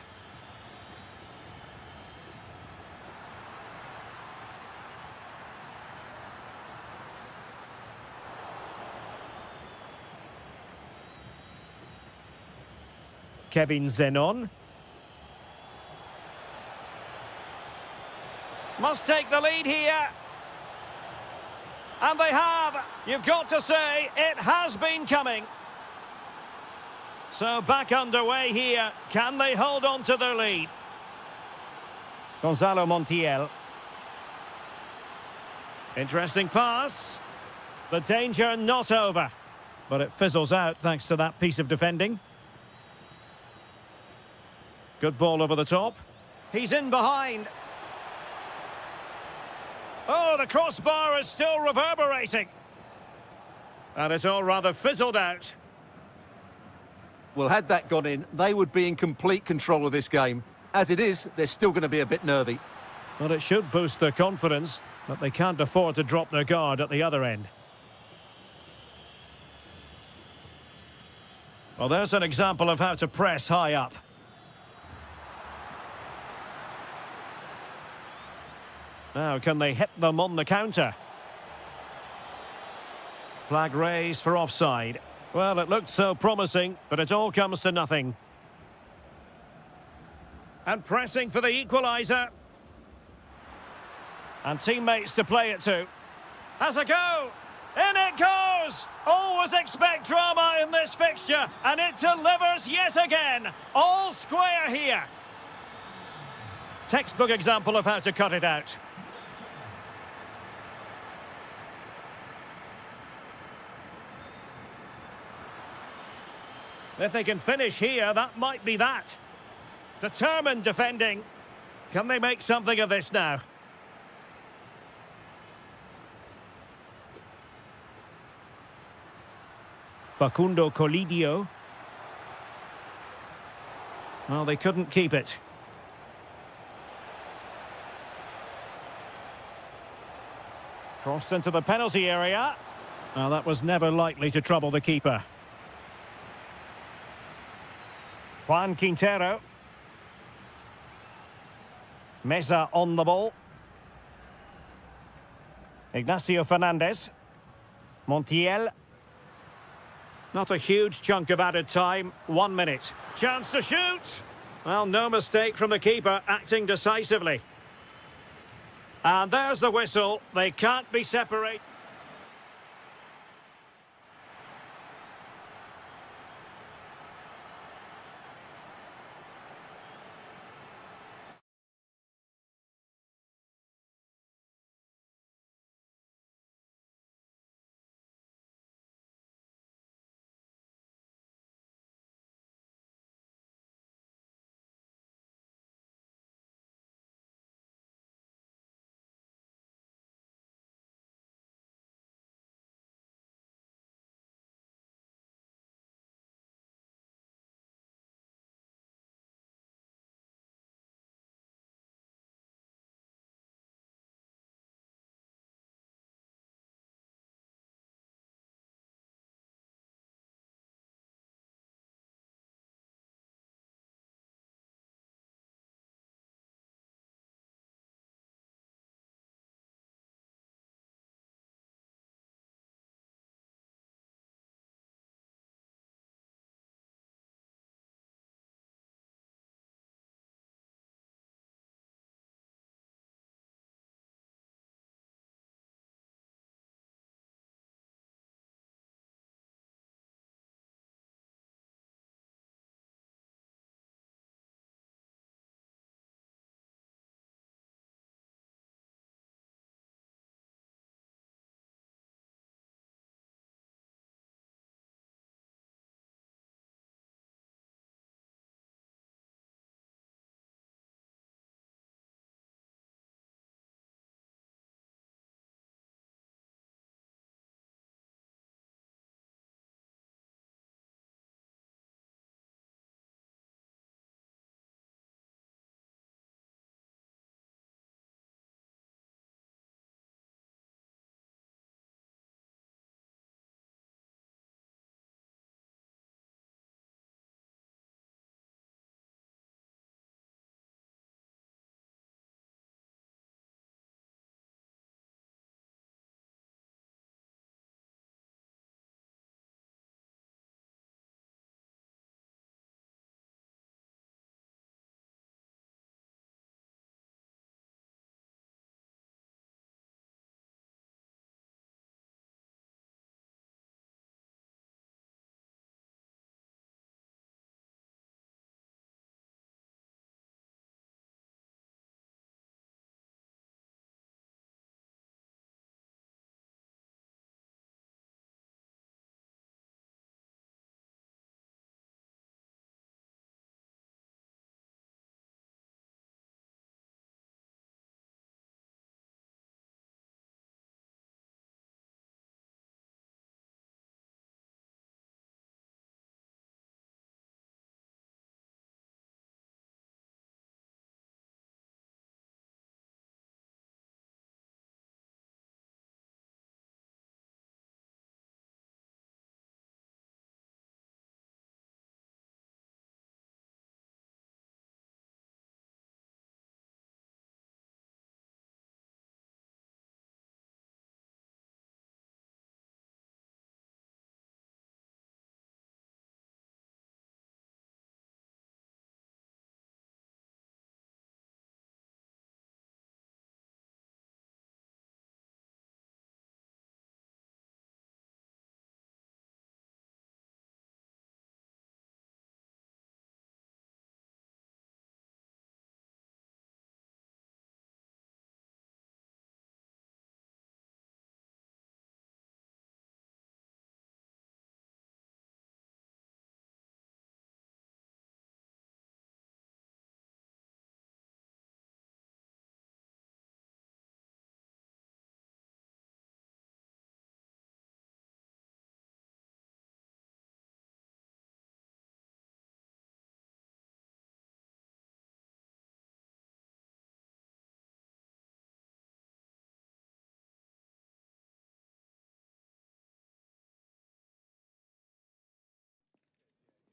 Kevin Zenon. Must take the lead here. And they have. You've got to say, it has been coming. So back underway here. Can they hold on to their lead? Gonzalo Montiel. Interesting pass. The danger not over. But it fizzles out thanks to that piece of defending. Good ball over the top. He's in behind. Oh, the crossbar is still reverberating. And it's all rather fizzled out. Well, had that gone in, they would be in complete control of this game. As it is, they're still going to be a bit nervy. Well, it should boost their confidence, but they can't afford to drop their guard at the other end. Well, there's an example of how to press high up. Now, can they hit them on the counter? Flag raised for offside. Well, it looked so promising, but it all comes to nothing. And pressing for the equaliser. And teammates to play it to. Has a go! In it goes! Always expect drama in this fixture, and it delivers yet again. All square here. Textbook example of how to cut it out. If they can finish here, that might be that. Determined defending. Can they make something of this now? Facundo Colidio. Well, they couldn't keep it. Crossed into the penalty area. Well, that was never likely to trouble the keeper. Juan Quintero. Meza on the ball. Ignacio Fernandez. Montiel. Not a huge chunk of added time. 1 minute. Chance to shoot. Well, no mistake from the keeper, acting decisively. And there's the whistle. They can't be separated.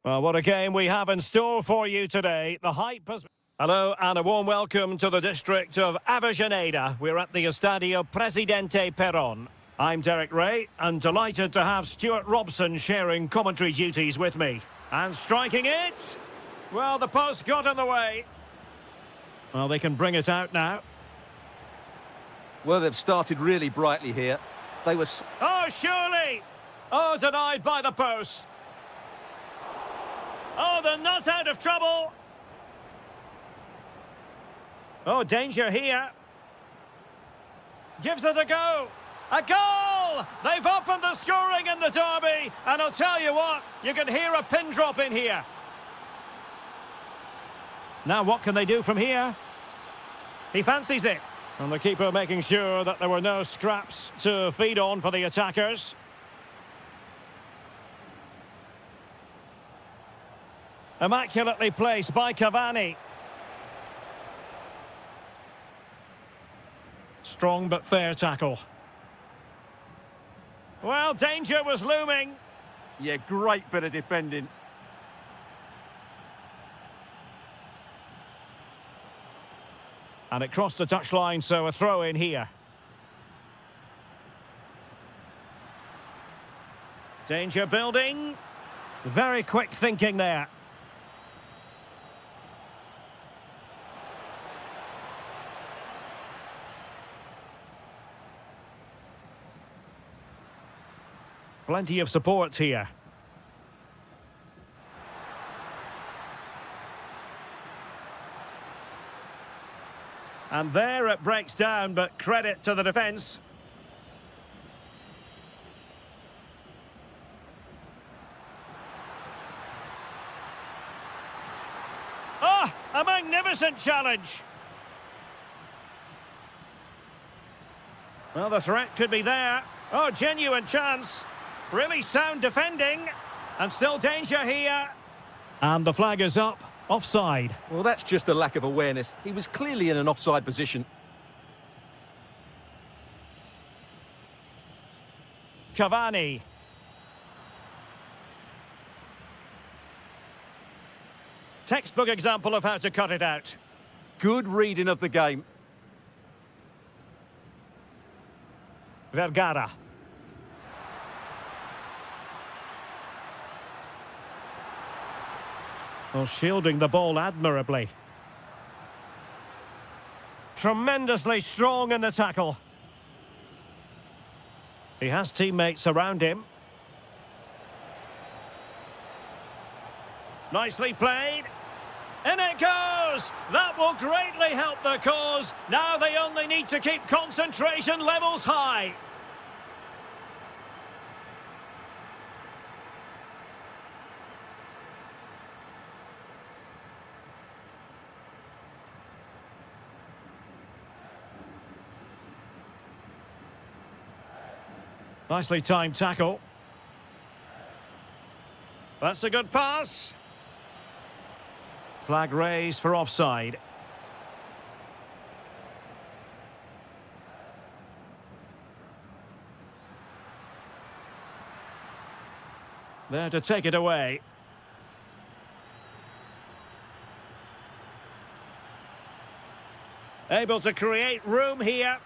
Well, what a game we have in store for you today. The hype has... Hello and a warm welcome to the district of Avellaneda. We're at the Estadio Presidente Perón. I'm Derek Ray and delighted to have Stuart Robson sharing commentary duties with me. And striking it! Well, the post got in the way. Well, they can bring it out now. Well, they've started really brightly here. They were... Oh, surely! Oh, denied by the post. Oh, they're not out of trouble. Oh, danger here. Gives it a go. A goal! They've opened the scoring in the derby. And I'll tell you what, you can hear a pin drop in here. Now what can they do from here? He fancies it. And the keeper making sure that there were no scraps to feed on for the attackers. Immaculately placed by Cavani. Strong but fair tackle. Well, danger was looming. Yeah, great bit of defending. And it crossed the touchline, so a throw in here. Danger building. Very quick thinking there. Plenty of support here. And there it breaks down, but credit to the defence. Ah, a magnificent challenge. Well, the threat could be there. Oh, genuine chance. Really sound defending. And still danger here. And the flag is up. Offside. Well, that's just a lack of awareness. He was clearly in an offside position. Cavani. Textbook example of how to cut it out. Good reading of the game. Vergara. Well, shielding the ball admirably. Tremendously strong in the tackle. He has teammates around him. Nicely played. In it goes! That will greatly help the cause. Now they only need to keep concentration levels high. Nicely timed tackle. That's a good pass. Flag raised for offside. There to take it away. Able to create room here.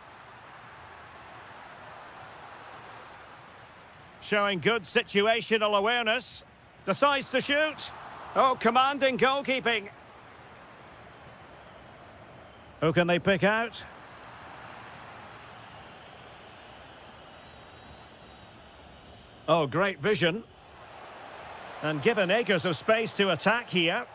Showing good situational awareness. Decides to shoot. Oh, commanding goalkeeping. Who can they pick out? Oh, great vision. And given acres of space to attack here.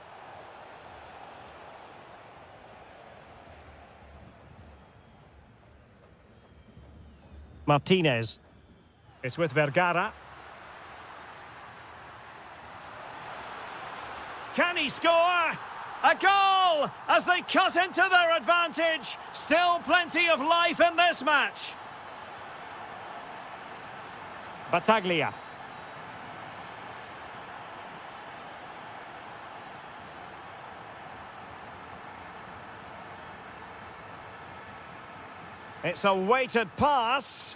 Martinez. It's with Vergara. Can he score? A goal as they cut into their advantage. Still plenty of life in this match. Battaglia. It's a weighted pass.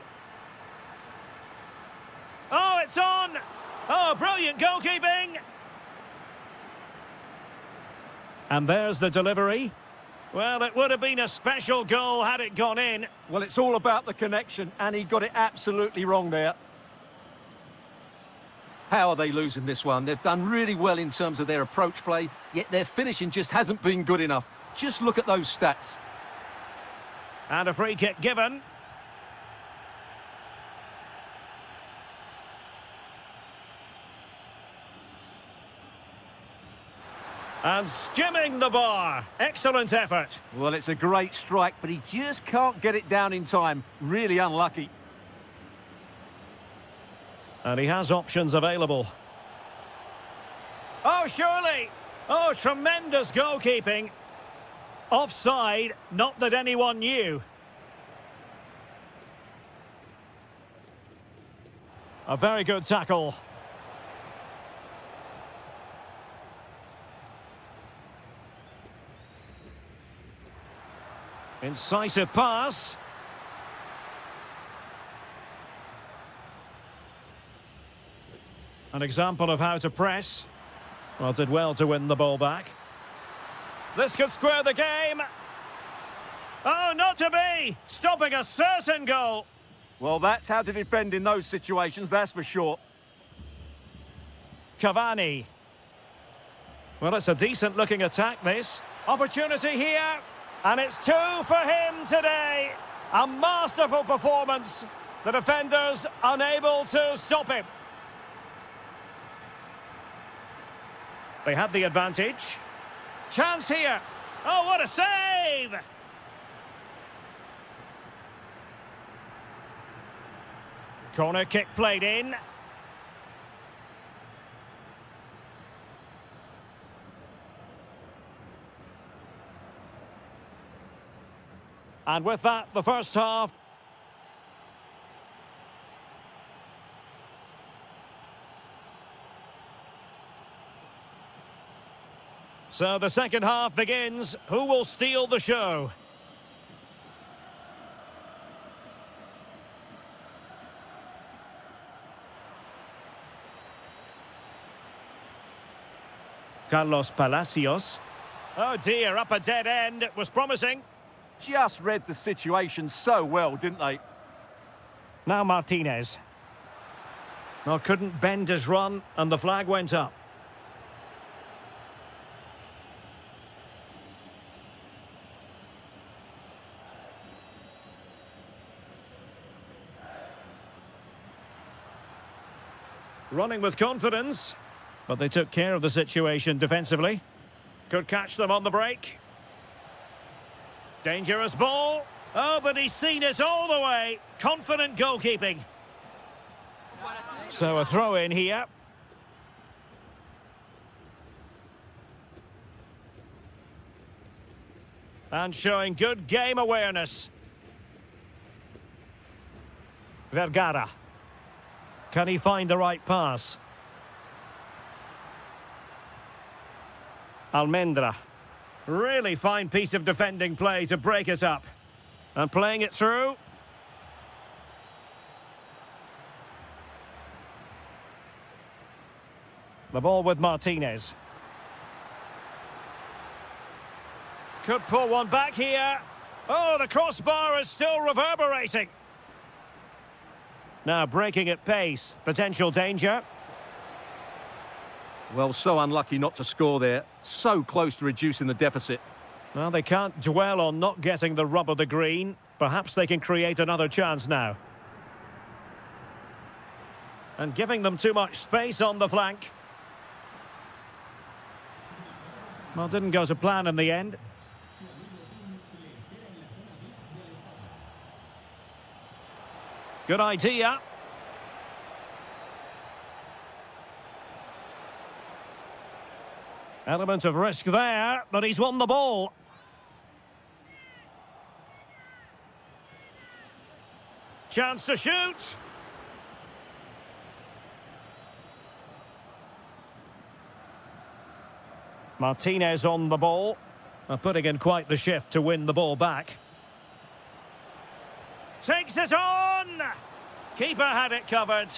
Oh, it's on! Oh, brilliant goalkeeping! And there's the delivery. Well, it would have been a special goal had it gone in. Well, it's all about the connection, and he got it absolutely wrong there. How are they losing this one? They've done really well in terms of their approach play, yet their finishing just hasn't been good enough. Just look at those stats. And a free kick given. And skimming the bar. Excellent effort. Well, it's a great strike, but he just can't get it down in time. Really unlucky. And he has options available. Oh, surely! Oh, tremendous goalkeeping. Offside, not that anyone knew. A very good tackle. Incisive pass. An example of how to press. Well, did well to win the ball back. This could square the game. Oh, not to be! Stopping a certain goal. Well, that's how to defend in those situations, that's for sure. Cavani. Well, it's a decent-looking attack, this. Opportunity here. And it's 2 for him today. A masterful performance. The defenders unable to stop him. They had the advantage. Chance here. Oh, what a save! Corner kick played in. And with that, the first half. So the second half begins. Who will steal the show? Carlos Palacios. Oh dear, up a dead end. It was promising. Just read the situation so well, didn't they? Now Martinez. Well, couldn't bend his run, and the flag went up. Running with confidence, but they took care of the situation defensively. Could catch them on the break. Dangerous ball. Oh, but he's seen it all the way. Confident goalkeeping. So a throw in here. And showing good game awareness. Vergara. Can he find the right pass? Almendra. Really fine piece of defending play to break it up. And playing it through. The ball with Martinez. Could pull one back here. Oh, the crossbar is still reverberating. Now breaking at pace. Potential danger. Well, so unlucky not to score there. So close to reducing the deficit. Well, they can't dwell on not getting the rub of the green. Perhaps they can create another chance now. And giving them too much space on the flank. Well, didn't go to plan in the end. Good idea. Element of risk there, but he's won the ball. Chance to shoot. Martinez on the ball. Putting in quite the shift to win the ball back. Takes it on! Keeper had it covered.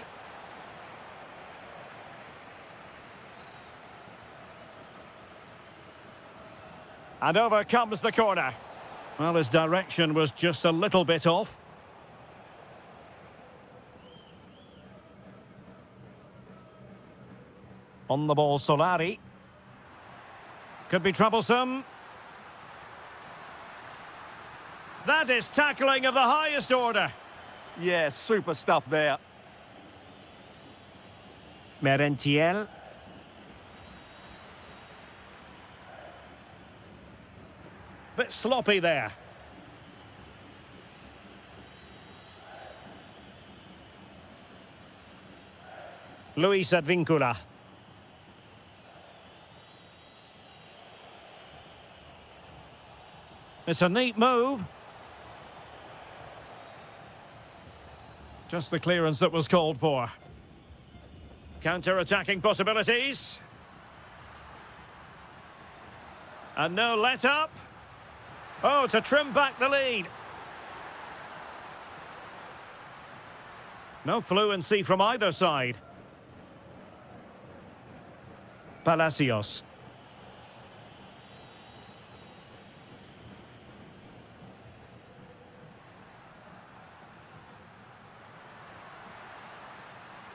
And over comes the corner. Well, his direction was just a little bit off. On the ball, Solari. Could be troublesome. That is tackling of the highest order. Yeah, super stuff there. Merentiel. Bit sloppy there. Luis Advíncula. It's a neat move. Just the clearance that was called for. Counter-attacking possibilities. And no let-up. Oh, to trim back the lead. No fluency from either side. Palacios.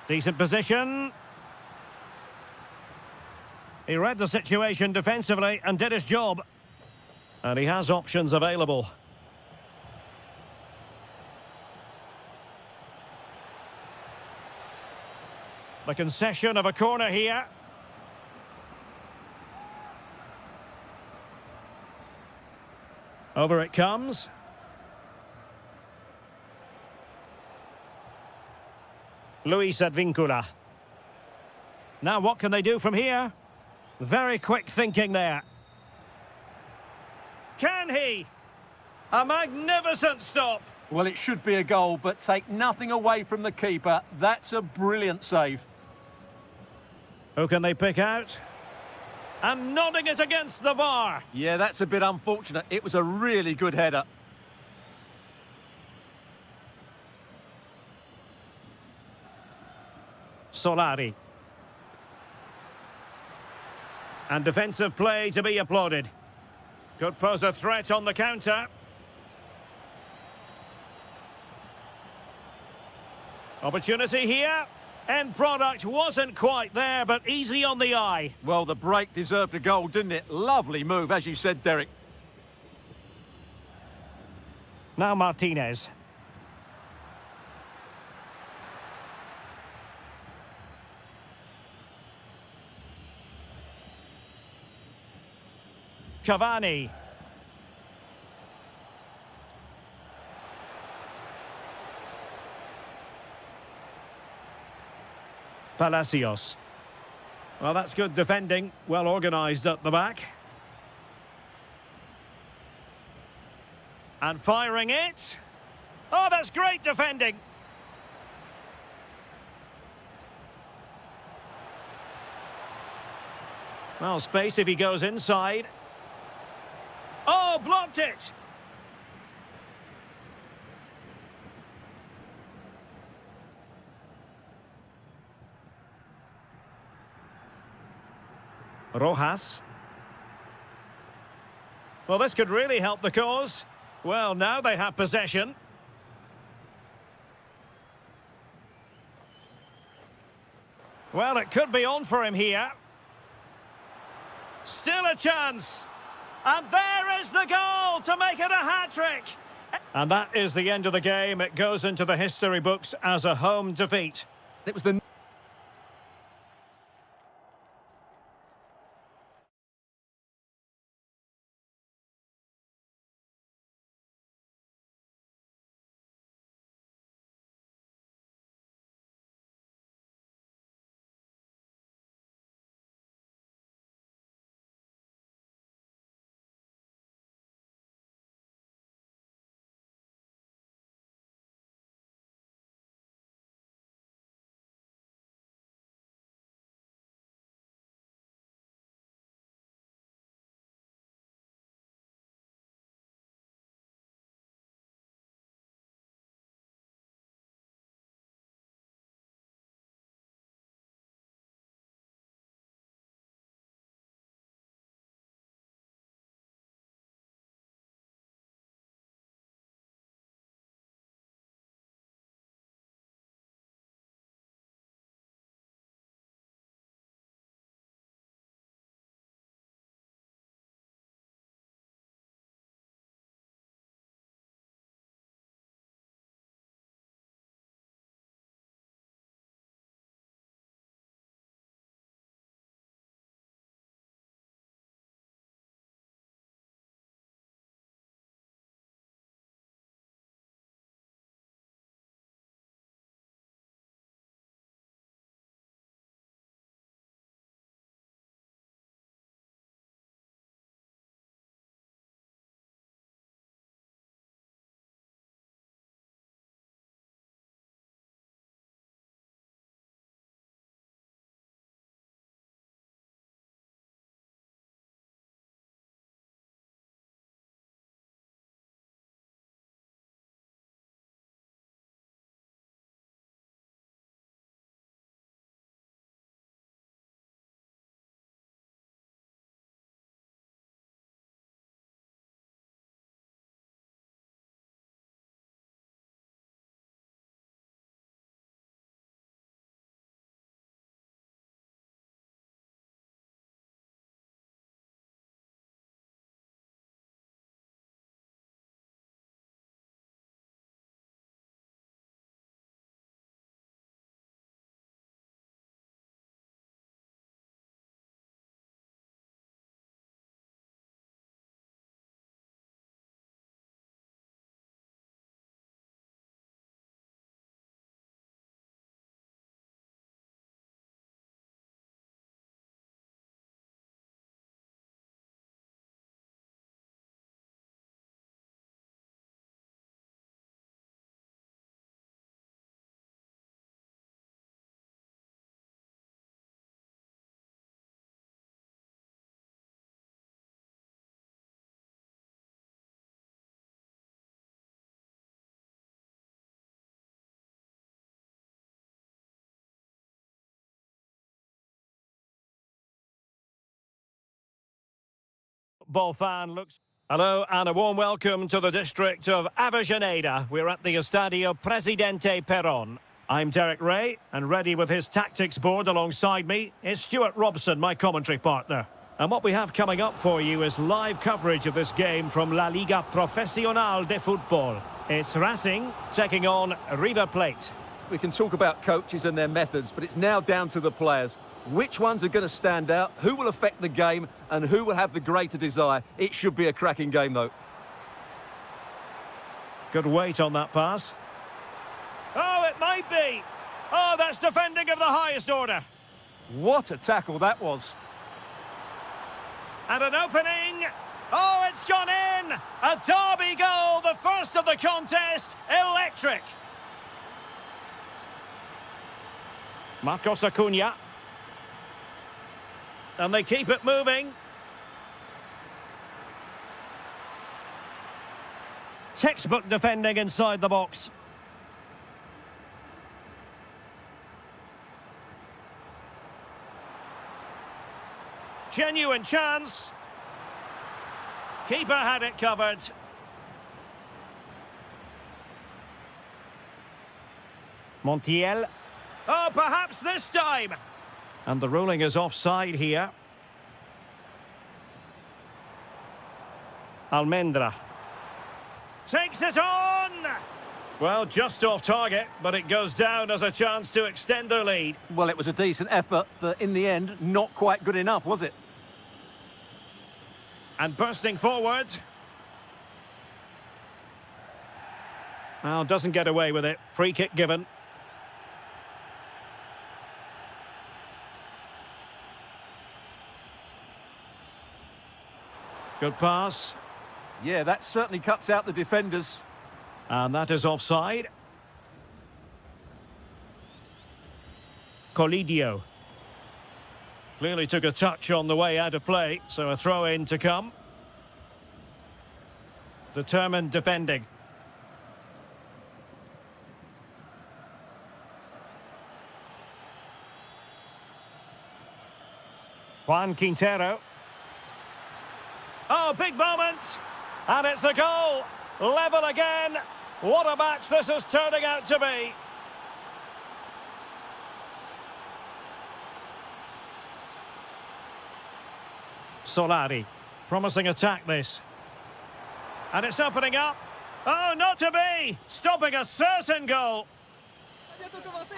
Decent position. He read the situation defensively and did his job. And he has options available. The concession of a corner here. Over it comes. Luis Advíncula. Now what can they do from here? Very quick thinking there. Can he? A magnificent stop. Well, it should be a goal, but take nothing away from the keeper. That's a brilliant save. Who can they pick out? And nodding it against the bar. Yeah, that's a bit unfortunate. It was a really good header. Solari. And defensive play to be applauded. Could pose a threat on the counter. Opportunity here. End product wasn't quite there, but easy on the eye. Well, the break deserved a goal, didn't it? Lovely move, as you said, Derek. Now Martinez. Cavani. Palacios. Well, that's good defending. Well organised at the back. And firing it. Oh, that's great defending. Well, space if he goes inside. Oh, blocked it. Rojas. Well, this could really help the cause. Well, now they have possession. Well, it could be on for him here. Still a chance. And there is the goal to make it a hat-trick. And that is the end of the game. It goes into the history books as a home defeat. It was the football fan looks... Hello and a warm welcome to the district of Avellaneda. We're at the Estadio Presidente Perón. I'm Derek Ray, and ready with his tactics board alongside me is Stuart Robson, my commentary partner. And what we have coming up for you is live coverage of this game from La Liga Profesional de Fútbol. It's Racing taking on River Plate. We can talk about coaches and their methods, but it's now down to the players. Which ones are going to stand out, who will affect the game, and who will have the greater desire? It should be a cracking game, though. Good weight on that pass. Oh, it might be. Oh, that's defending of the highest order. What a tackle that was. And an opening. Oh, it's gone in. A derby goal, the first of the contest. Electric. Marcos Acuna. And they keep it moving. Textbook defending inside the box. Genuine chance. Keeper had it covered. Montiel. Oh, perhaps this time. And the ruling is offside here. Almendra. Takes it on! Well, just off target, but it goes down as a chance to extend their lead. Well, it was a decent effort, but in the end, not quite good enough, was it? And bursting forward. Well, doesn't get away with it. Free kick given. Good pass. Yeah, that certainly cuts out the defenders. And that is offside. Colidio. Clearly took a touch on the way out of play, so a throw-in to come. Determined defending. Juan Quintero. Oh, big moment! And it's a goal! Level again! What a match this is turning out to be! Solari. Promising attack this. And it's opening up. Oh, not to be! Stopping a certain goal!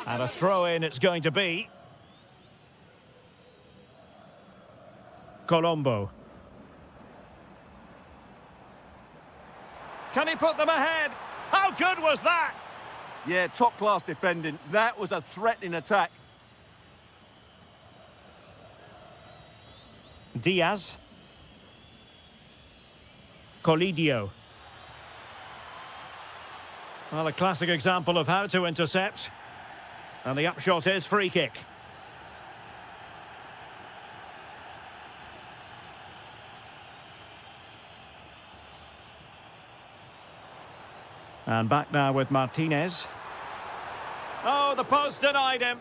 And a throw-in it's going to be. Colombo. Can he put them ahead? How good was that? Yeah, top-class defending. That was a threatening attack. Diaz. Colidio. Well, a classic example of how to intercept. And the upshot is free kick. And back now with Martinez. Oh, the post denied him.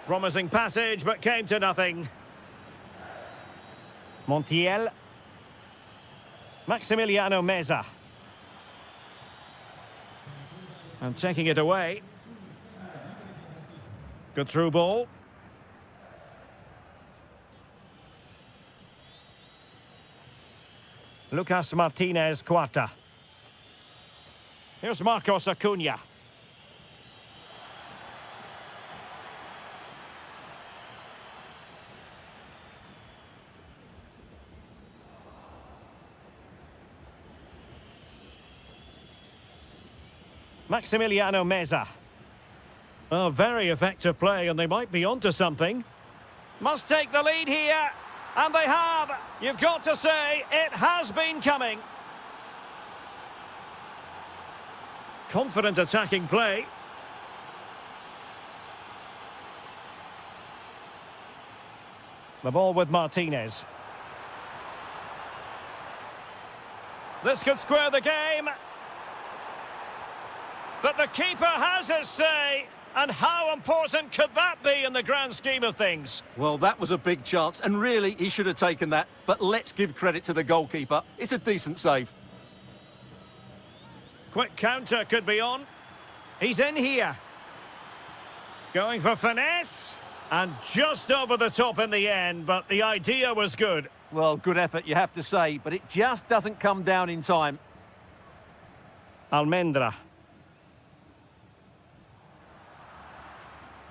Promising passage, but came to nothing. Montiel. Maximiliano Meza. And taking it away. Good through ball. Lucas Martinez Cuarta. Here's Marcos Acuna. Maximiliano Meza. Oh, very effective play, and they might be onto something. Must take the lead here, and they have. You've got to say, it has been coming. Confident attacking play. The ball with Martinez. This could square the game. But the keeper has his say, And how important could that be in the grand scheme of things? Well, that was a big chance, and really, he should have taken that. But let's give credit to the goalkeeper. It's a decent save. Quick counter could be on. He's in here. Going for finesse. And just over the top in the end, but the idea was good. Well, good effort, you have to say, but it just doesn't come down in time. Almendra.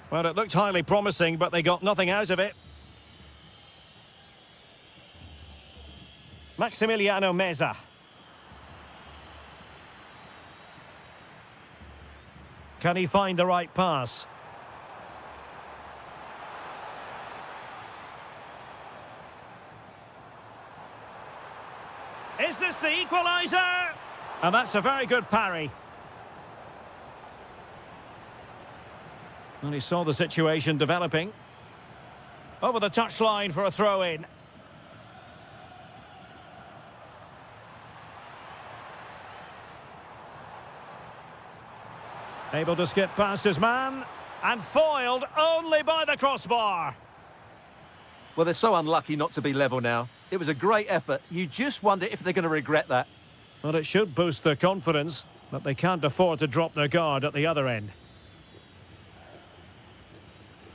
Well, it looked highly promising, but they got nothing out of it. Maximiliano Meza. Can he find the right pass? Is this the equaliser? And that's a very good parry. And he saw the situation developing. Over the touchline for a throw-in. Able to skip past his man. And foiled only by the crossbar. Well, they're so unlucky not to be level now. It was a great effort. You just wonder if they're going to regret that. Well, it should boost their confidence, but they can't afford to drop their guard at the other end.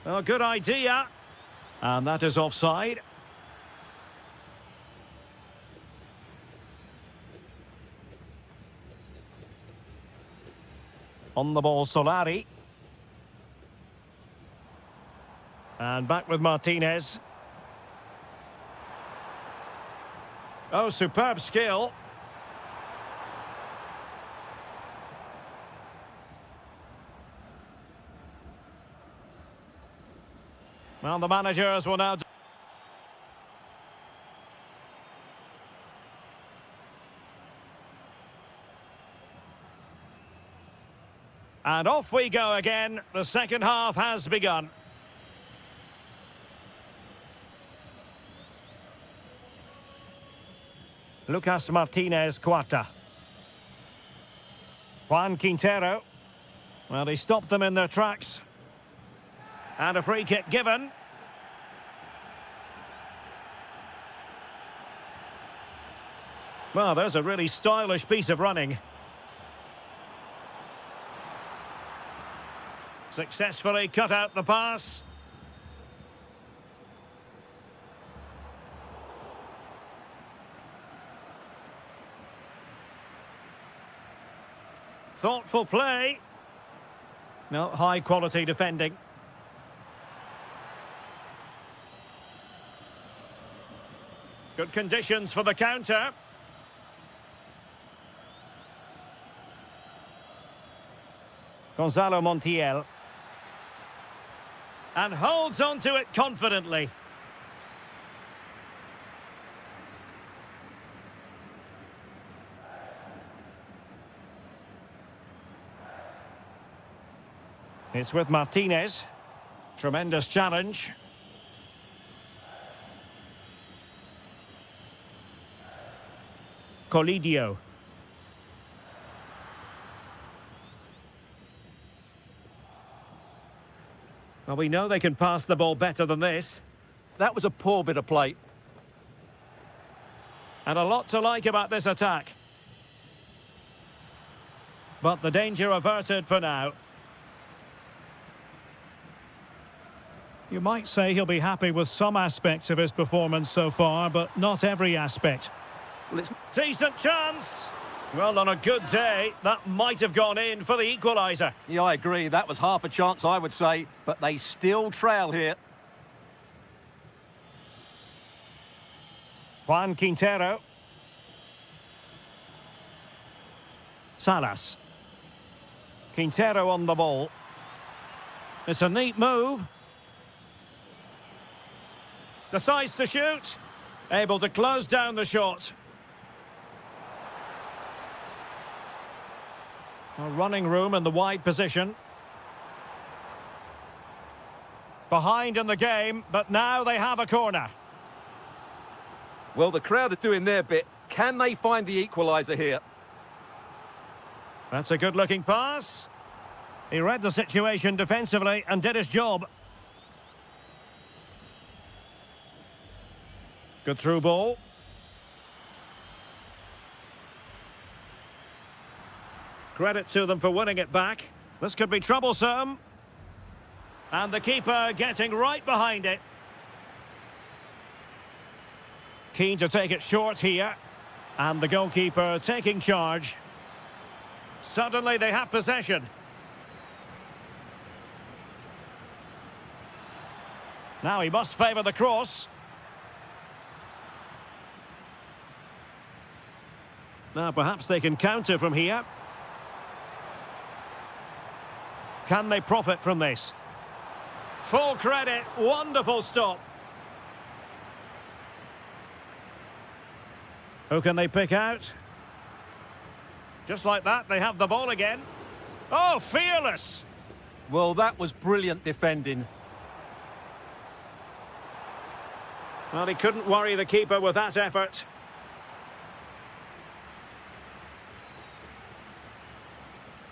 Oh, good idea. And that is offside. On the ball, Solari. And back with Martinez. Oh, superb skill. Well, the managers will now... And off we go again. The second half has begun. Lucas Martinez Cuarta. Juan Quintero. Well, he stopped them in their tracks. And a free kick given. Well, there's a really stylish piece of running. Successfully cut out the pass. Thoughtful play. No, high quality defending. Good conditions for the counter. Gonzalo Montiel. And holds on to it confidently. It's with Martinez. Tremendous challenge. Colidio. Well, we know they can pass the ball better than this. That was a poor bit of play. And a lot to like about this attack. But the danger averted for now. You might say he'll be happy with some aspects of his performance so far, but not every aspect. Well, decent chance. Well, on a good day, that might have gone in for the equaliser. Yeah, I agree. That was half a chance, I would say. But they still trail here. Juan Quintero. Salas. Quintero on the ball. It's a neat move. Decides to shoot. Able to close down the shot. A running room in the wide position. Behind in the game, but now they have a corner. Well, the crowd are doing their bit. Can they find the equaliser here? That's a good-looking pass. He read the situation defensively and did his job. Good through ball. Credit to them for winning it back. This could be troublesome. And the keeper getting right behind it. Keen to take it short here. And the goalkeeper taking charge. Suddenly they have possession. Now he must favour the cross. Now perhaps they can counter from here. Can they profit from this? Full credit, wonderful stop. Who can they pick out? Just like that, they have the ball again. Oh, fearless! Well, that was brilliant defending. Well, he couldn't worry the keeper with that effort.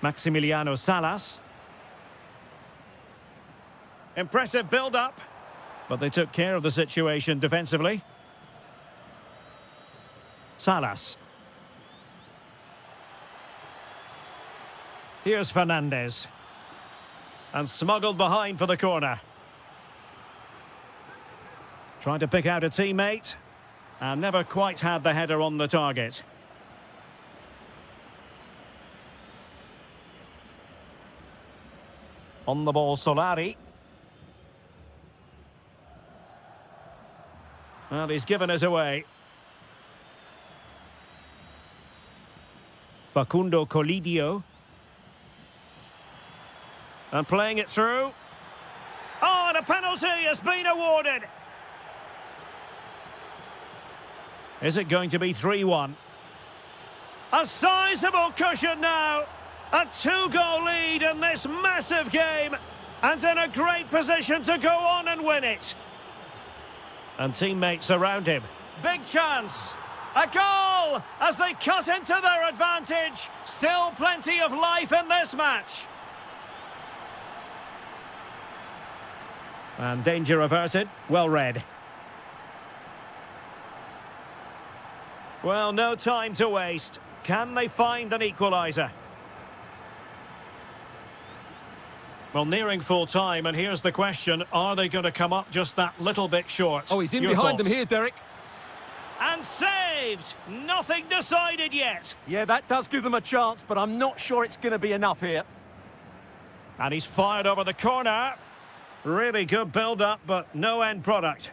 Maximiliano Salas. Impressive build-up, but they took care of the situation defensively. Salas. Here's Fernandez. And smuggled behind for the corner. Trying to pick out a teammate. And never quite had the header on the target. On the ball, Solari. Well, he's given us away. Facundo Colidio. And playing it through. Oh, and a penalty has been awarded. Is it going to be 3-1? A sizable cushion now. A 2-goal lead in this massive game. And in a great position to go on and win it. And teammates around him. Big chance. A goal as they cut into their advantage. Still plenty of life in this match. And danger averted. Well read. Well, no time to waste. Can they find an equaliser? Well, nearing full time, and here's the question. Are they going to come up just that little bit short? Oh, he's in Your behind thoughts? them here, Derek. And saved! Nothing decided yet. Yeah, that does give them a chance, but I'm not sure it's going to be enough here. And he's fired over the corner. Really good build-up, but no end product.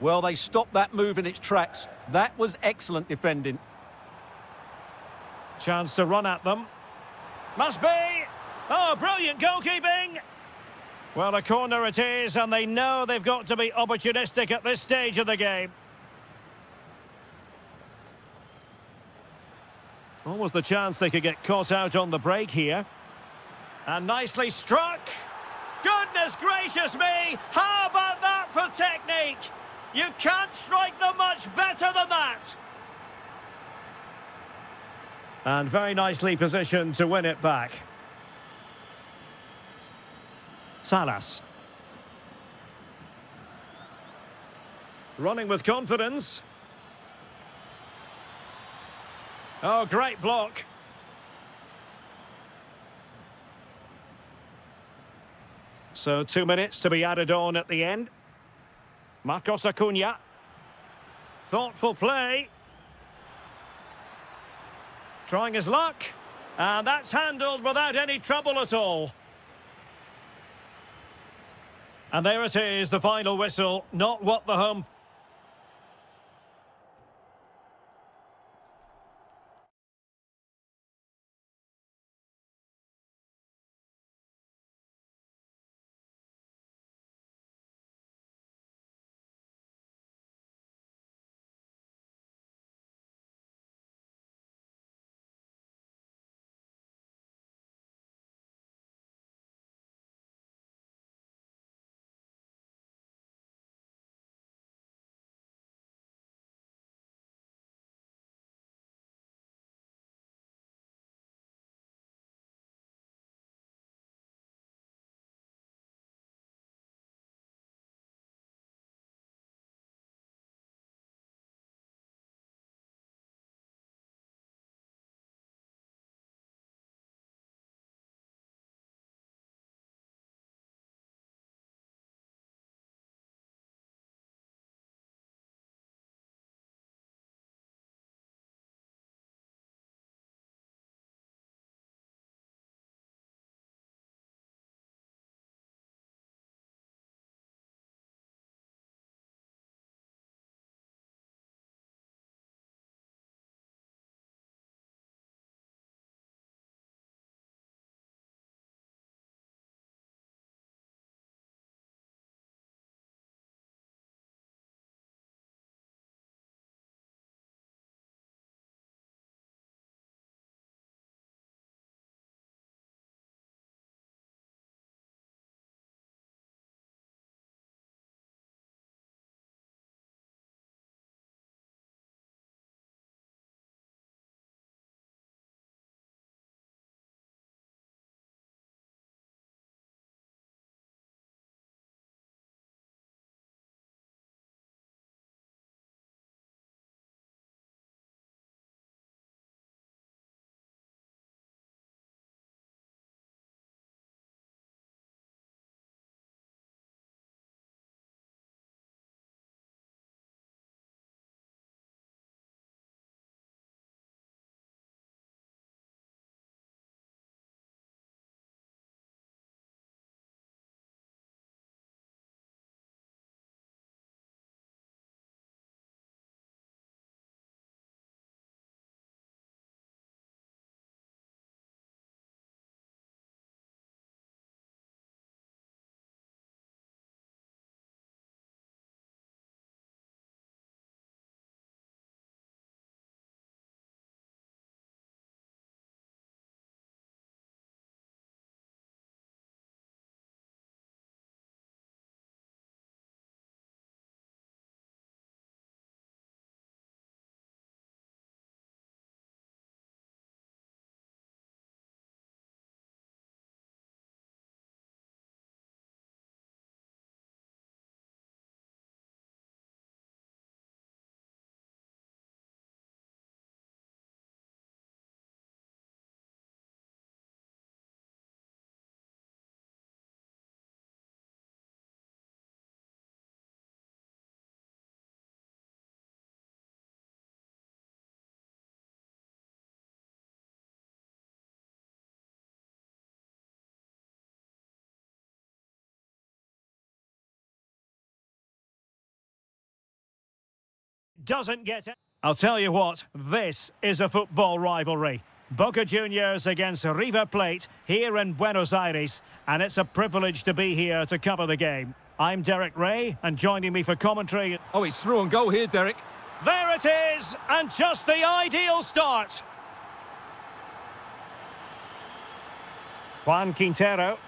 Well, they stopped that move in its tracks. That was excellent defending. Chance to run at them. Must be! Oh, brilliant goalkeeping! Well, a corner it is, and they know they've got to be opportunistic at this stage of the game. Almost the chance they could get caught out on the break here. And nicely struck. Goodness gracious me! How about that for technique? You can't strike them much better than that. And very nicely positioned to win it back. Salas. Running with confidence. Oh, great block. So 2 minutes to be added on at the end. Marcos Acuna. Thoughtful play. Trying his luck. And that's handled without any trouble at all. And there it is, the final whistle. Not what the home... doesn't get it. I'll tell you what, this is a football rivalry. Boca Juniors against River Plate here in Buenos Aires, and it's a privilege to be here to cover the game. I'm Derek Ray, and joining me for commentary... Oh, he's through on goal here, Derek. There it is, and just the ideal start. Juan Quintero.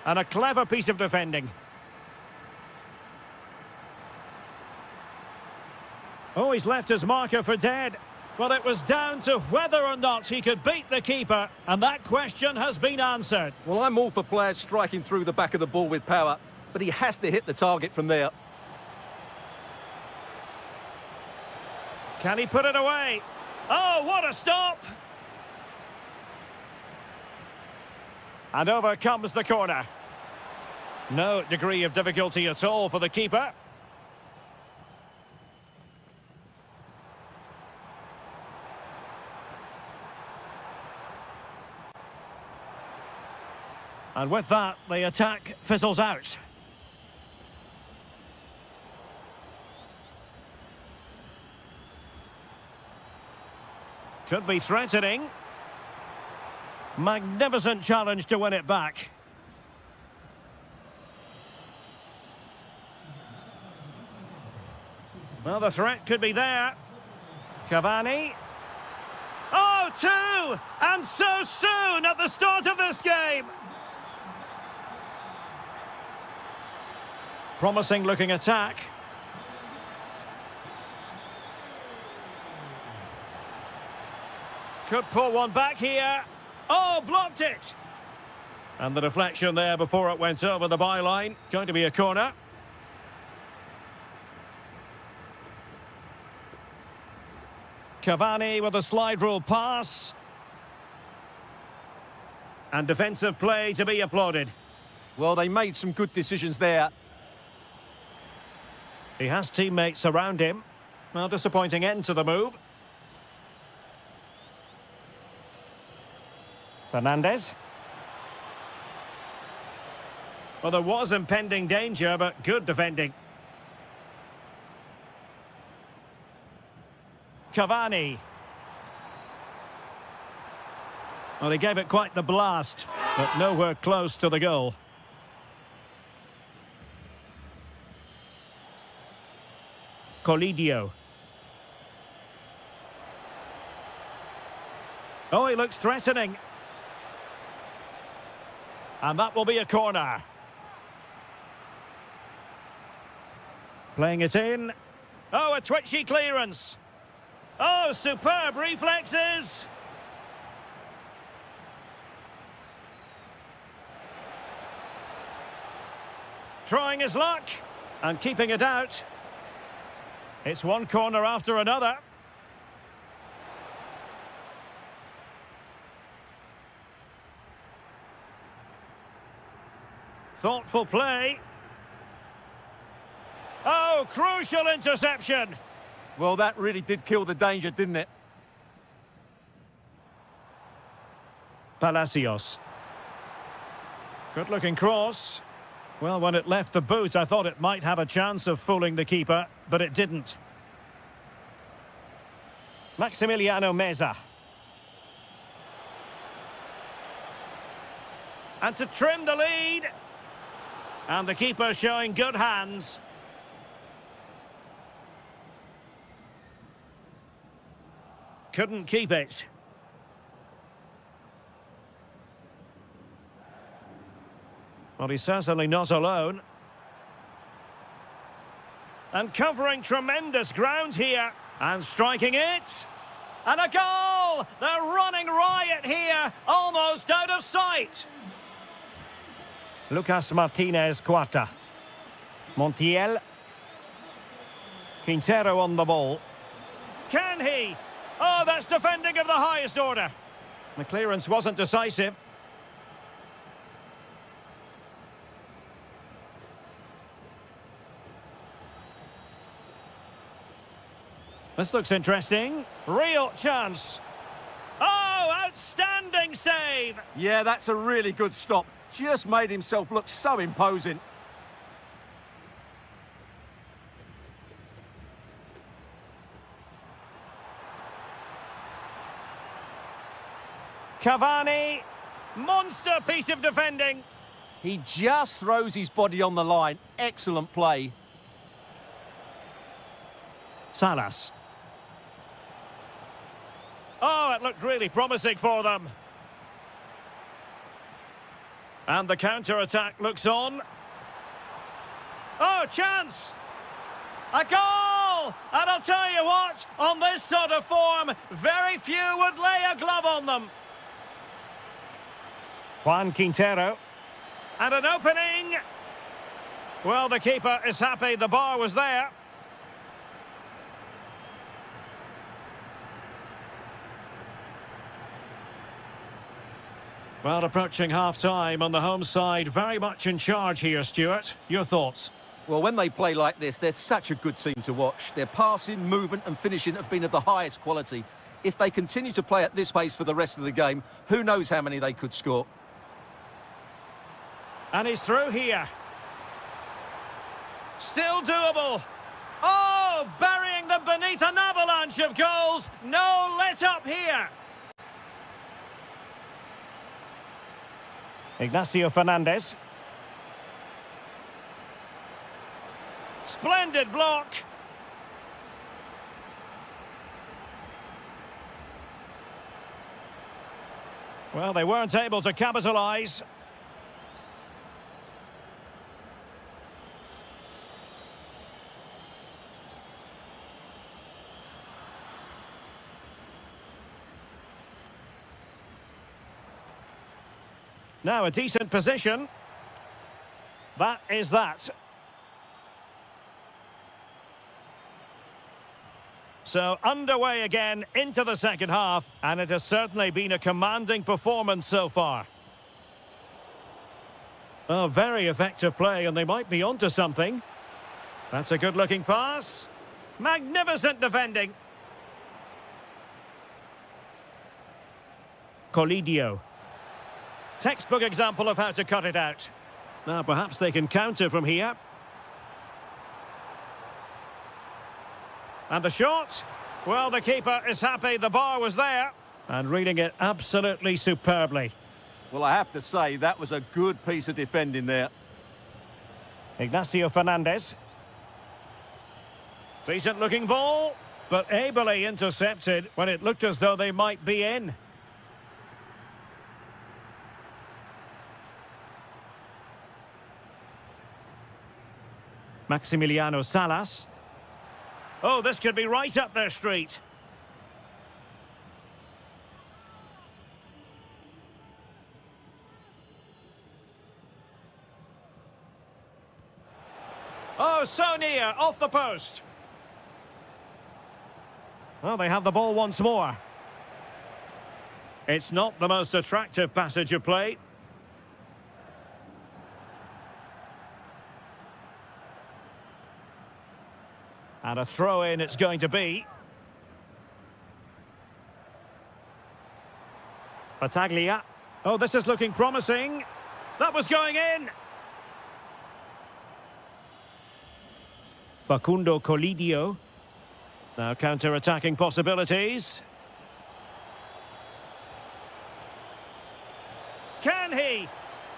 And a clever piece of defending. Oh, he's left his marker for dead. Well, it was down to whether or not he could beat the keeper, and that question has been answered. Well, I'm all for players striking through the back of the ball with power, but he has to hit the target from there. Can he put it away? Oh, what a stop! And over comes the corner. No degree of difficulty at all for the keeper. And with that, the attack fizzles out. Could be threatening. Magnificent challenge to win it back. Well, the threat could be there. Cavani. Oh, two! And so soon at the start of this game! Promising looking attack. Could pull one back here. Oh, blocked it! And the deflection there before it went over the byline. Going to be a corner. Cavani with a slide rule pass. And defensive play to be applauded. Well, they made some good decisions there. He has teammates around him. Well, disappointing end to the move. Fernandez. Well, there was impending danger, but good defending. Cavani. Well, he gave it quite the blast, but nowhere close to the goal. Colidio. Oh, he looks threatening. And that will be a corner. Playing it in. Oh, a twitchy clearance. Oh, superb reflexes. Trying his luck and keeping it out. It's one corner after another. Thoughtful play. Oh, crucial interception. Well, that really did kill the danger, didn't it? Palacios. Good-looking cross. Well, when it left the boot, I thought it might have a chance of fooling the keeper, but it didn't. Maximiliano Meza. And to trim the lead. And the keeper showing good hands. Couldn't keep it. Well, he's certainly not alone. And covering tremendous ground here. And striking it. And a goal! They're running riot here, almost out of sight. Lucas Martinez Cuarta. Montiel. Quintero on the ball. Can he? Oh, that's defending of the highest order. The clearance wasn't decisive. This looks interesting. Real chance. Oh, outstanding save! Yeah, that's a really good stop. Just made himself look so imposing. Cavani. Monster piece of defending. He just throws his body on the line. Excellent play. Salas. Oh, it looked really promising for them. And the counter-attack looks on. Oh, chance! A goal! And I'll tell you what, on this sort of form, very few would lay a glove on them. Juan Quintero. And an opening! Well, the keeper is happy the bar was there. Well, approaching half-time on the home side, very much in charge here, Stuart. Your thoughts? Well, when they play like this, they're such a good team to watch. Their passing, movement and finishing have been of the highest quality. If they continue to play at this pace for the rest of the game, who knows how many they could score. And he's through here. Still doable. Oh, burying them beneath an avalanche of goals. No let up here. Ignacio Fernandez. Splendid block. Well, they weren't able to capitalise. Now a decent position. That is that. So underway again into the second half, and it has certainly been a commanding performance so far. Oh, very effective play, and they might be onto something. That's a good-looking pass. Magnificent defending. Colidio. Textbook example of how to cut it out. Now perhaps they can counter from here. And the shot. Well, the keeper is happy the bar was there. And reading it absolutely superbly. Well, I have to say, that was a good piece of defending there. Ignacio Fernandez. Decent looking ball, but ably intercepted when it looked as though they might be in. Maximiliano Salas. Oh, this could be right up their street. Oh, so near, off the post. Well, they have the ball once more. It's not the most attractive passage of play. And a throw-in it's going to be. Battaglia. Oh, this is looking promising. That was going in. Facundo Colidio. Now counter-attacking possibilities. Can he?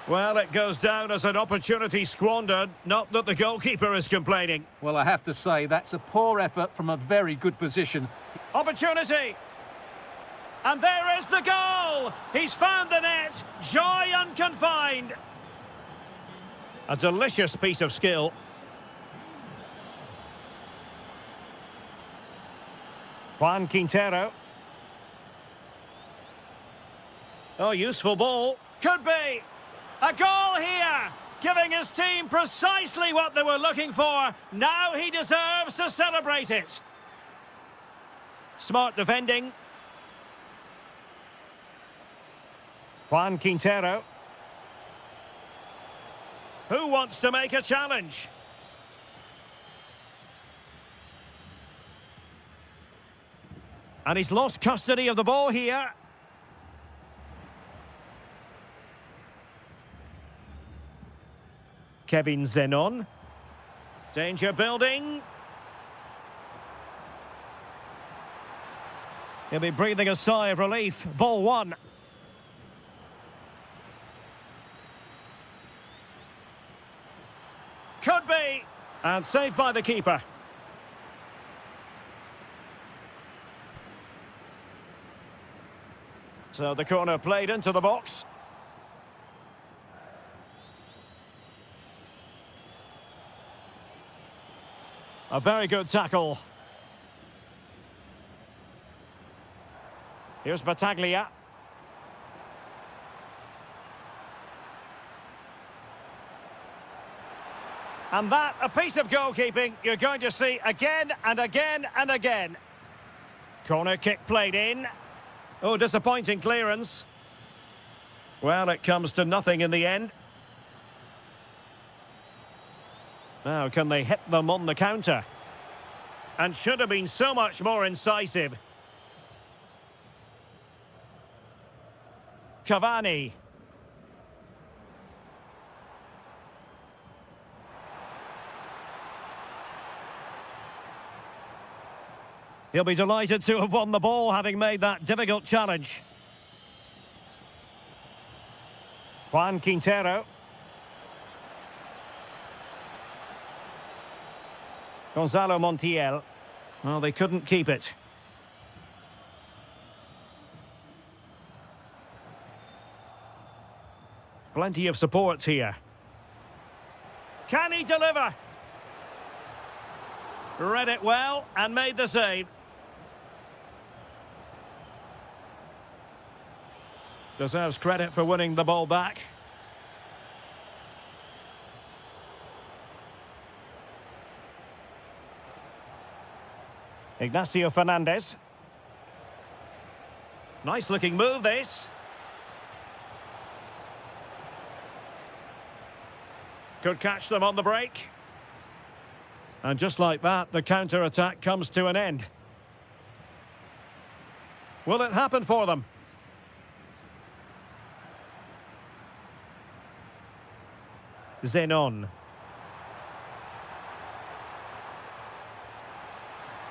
Well, it goes down as an opportunity squandered. Not that the goalkeeper is complaining. Well, I have to say, that's a poor effort from a very good position. Opportunity. And there is the goal. He's found the net. Joy unconfined. A delicious piece of skill. Juan Quintero. Oh, useful ball. Could be. A goal here, giving his team precisely what they were looking for. Now he deserves to celebrate it. Smart defending. Juan Quintero. Who wants to make a challenge? And he's lost custody of the ball here. Kevin Zenon. Danger building. He'll be breathing a sigh of relief. Ball one. And saved by the keeper. So the corner played into the box. A very good tackle. Here's Battaglia. And that, a piece of goalkeeping you're going to see again and again and again. Corner kick played in. Oh, disappointing clearance. Well, it comes to nothing in the end. Now, can they hit them on the counter? And should have been so much more incisive. Cavani. He'll be delighted to have won the ball, having made that difficult challenge. Juan Quintero. Gonzalo Montiel. Well, they couldn't keep it. Plenty of support here. Can he deliver? Read it well and made the save. Deserves credit for winning the ball back. Ignacio Fernandez. Nice looking move, this. Could catch them on the break. And just like that, the counter-attack comes to an end. Will it happen for them? Zenon.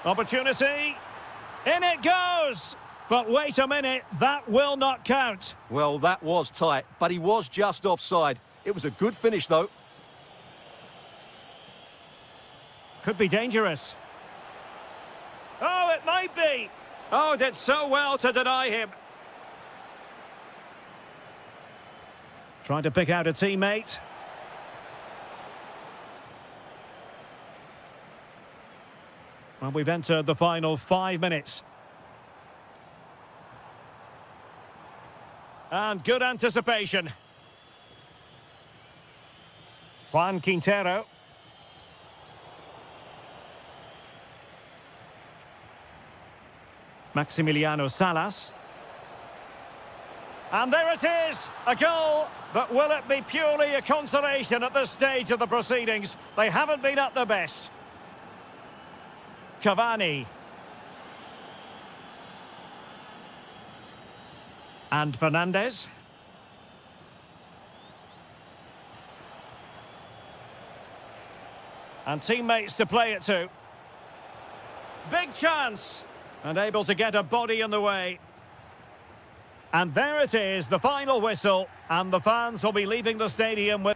Opportunity. In it goes! But wait a minute, that will not count. Well, that was tight, but he was just offside. It was a good finish, though. Could be dangerous. Oh, it might be. Oh, did so well to deny him. Trying to pick out a teammate. Well, we've entered the final 5 minutes. And good anticipation. Juan Quintero. Maximiliano Salas. And there it is, a goal. But will it be purely a consolation at this stage of the proceedings? They haven't been at their best. Cavani. And Fernandez. And teammates to play it to. Big chance. And able to get a body in the way. And there it is, the final whistle. And the fans will be leaving the stadium with...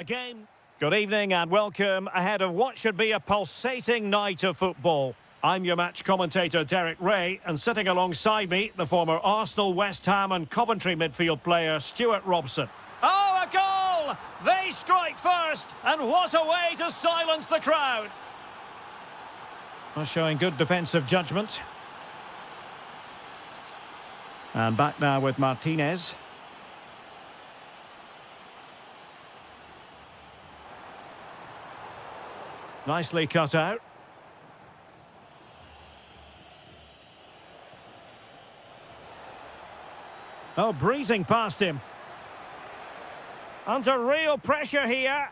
A game. Good evening and welcome ahead of what should be a pulsating night of football. I'm your match commentator Derek Ray, and sitting alongside me, the former Arsenal, West Ham and Coventry midfield player Stuart Robson. Oh, a goal! They strike first, and what a way to silence the crowd! Well, showing good defensive judgment. And back now with Martinez. Nicely cut out. Oh, breezing past him. Under real pressure here.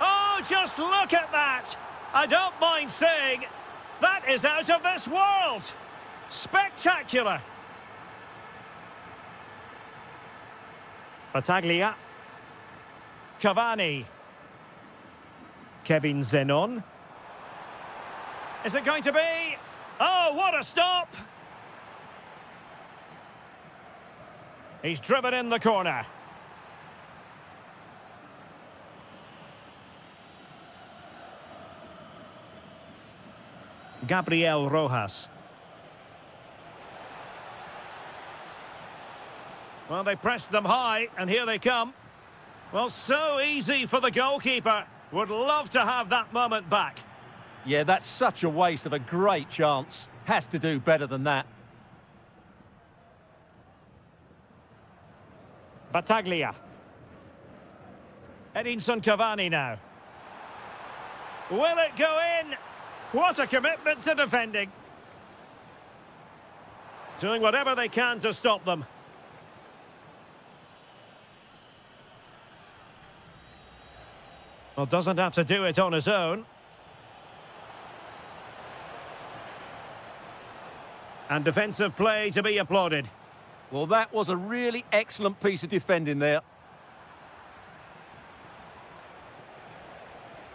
Oh, just look at that! I don't mind saying, that is out of this world! Spectacular! Battaglia. Cavani. Kevin Zenon. Is it going to be? Oh, what a stop! He's driven in the corner. Gabriel Rojas. Well, they pressed them high, and here they come. Well, so easy for the goalkeeper. Would love to have that moment back. Yeah, that's such a waste of a great chance. Has to do better than that. Battaglia. Edinson Cavani now. Will it go in? What a commitment to defending. Doing whatever they can to stop them. Well, doesn't have to do it on his own. And defensive play to be applauded. Well, that was a really excellent piece of defending there.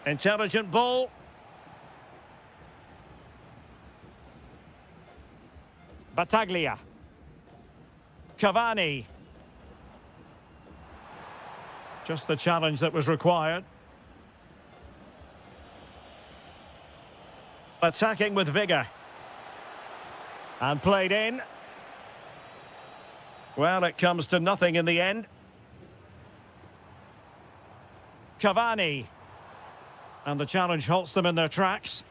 Intelligent ball. Battaglia. Cavani. Just the challenge that was required. Attacking with vigour. And played in. Well, it comes to nothing in the end. Cavani. And the challenge halts them in their tracks.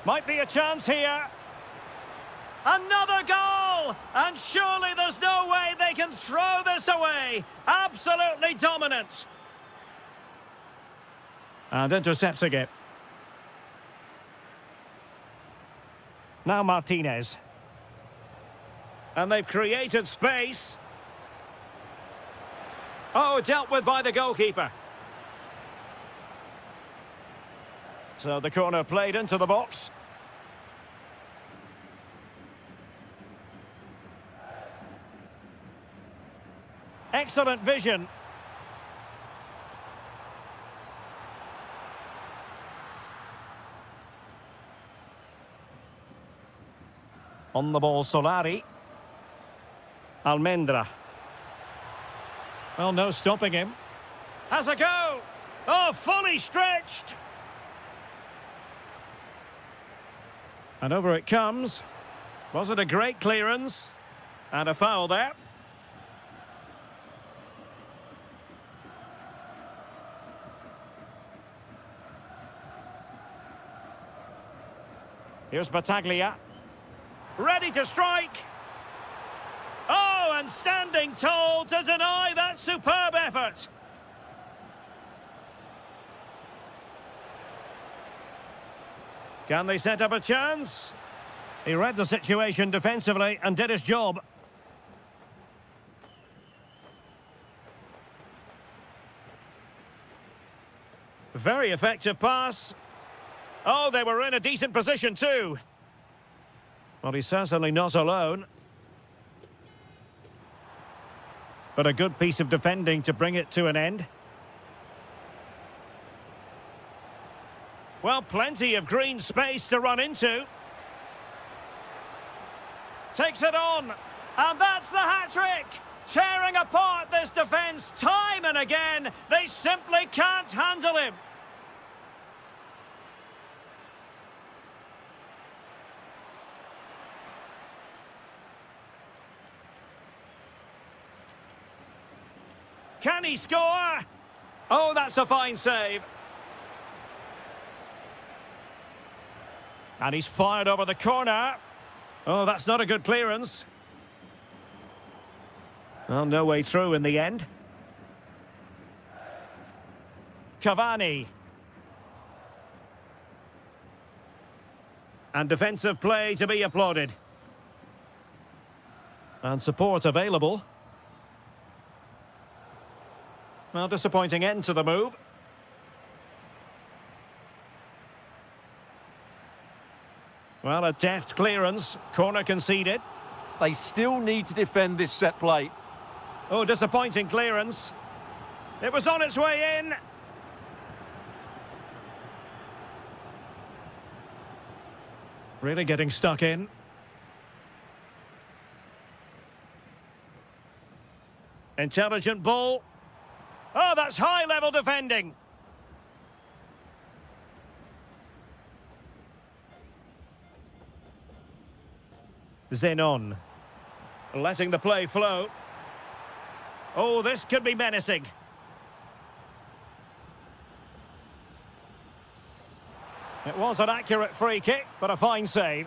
Might be a chance here. Another goal! And surely there's no way they can throw this away. Absolutely dominant. And intercepting it. Now Martinez. And they've created space. Oh, dealt with by the goalkeeper. So the corner played into the box. Excellent vision. On the ball, Solari. Almendra. Well, no stopping him. Has a go! Oh, fully stretched! And over it comes. Was it a great clearance? And a foul there. Here's Battaglia. Ready to strike. Oh, and standing tall to deny that superb effort. Can they set up a chance? He read the situation defensively and did his job. Very effective pass. Oh, they were in a decent position too. Well, he's certainly not alone. But a good piece of defending to bring it to an end. Well, plenty of green space to run into. Takes it on. And that's the hat-trick. tearing apart this defence time and again. They simply can't handle him. Can he score? Oh, that's a fine save. And he's fired over the corner. Oh, that's not a good clearance. Well, no way through in the end. Cavani. And defensive play to be applauded. And support available. Well, disappointing end to the move. Well, a deft clearance. Corner conceded. They still need to defend this set play. Oh, disappointing clearance. It was on its way in. Really getting stuck in. Intelligent ball. Oh, that's high-level defending. Zenon. Letting the play flow. Oh, this could be menacing. It was an accurate free kick, but a fine save.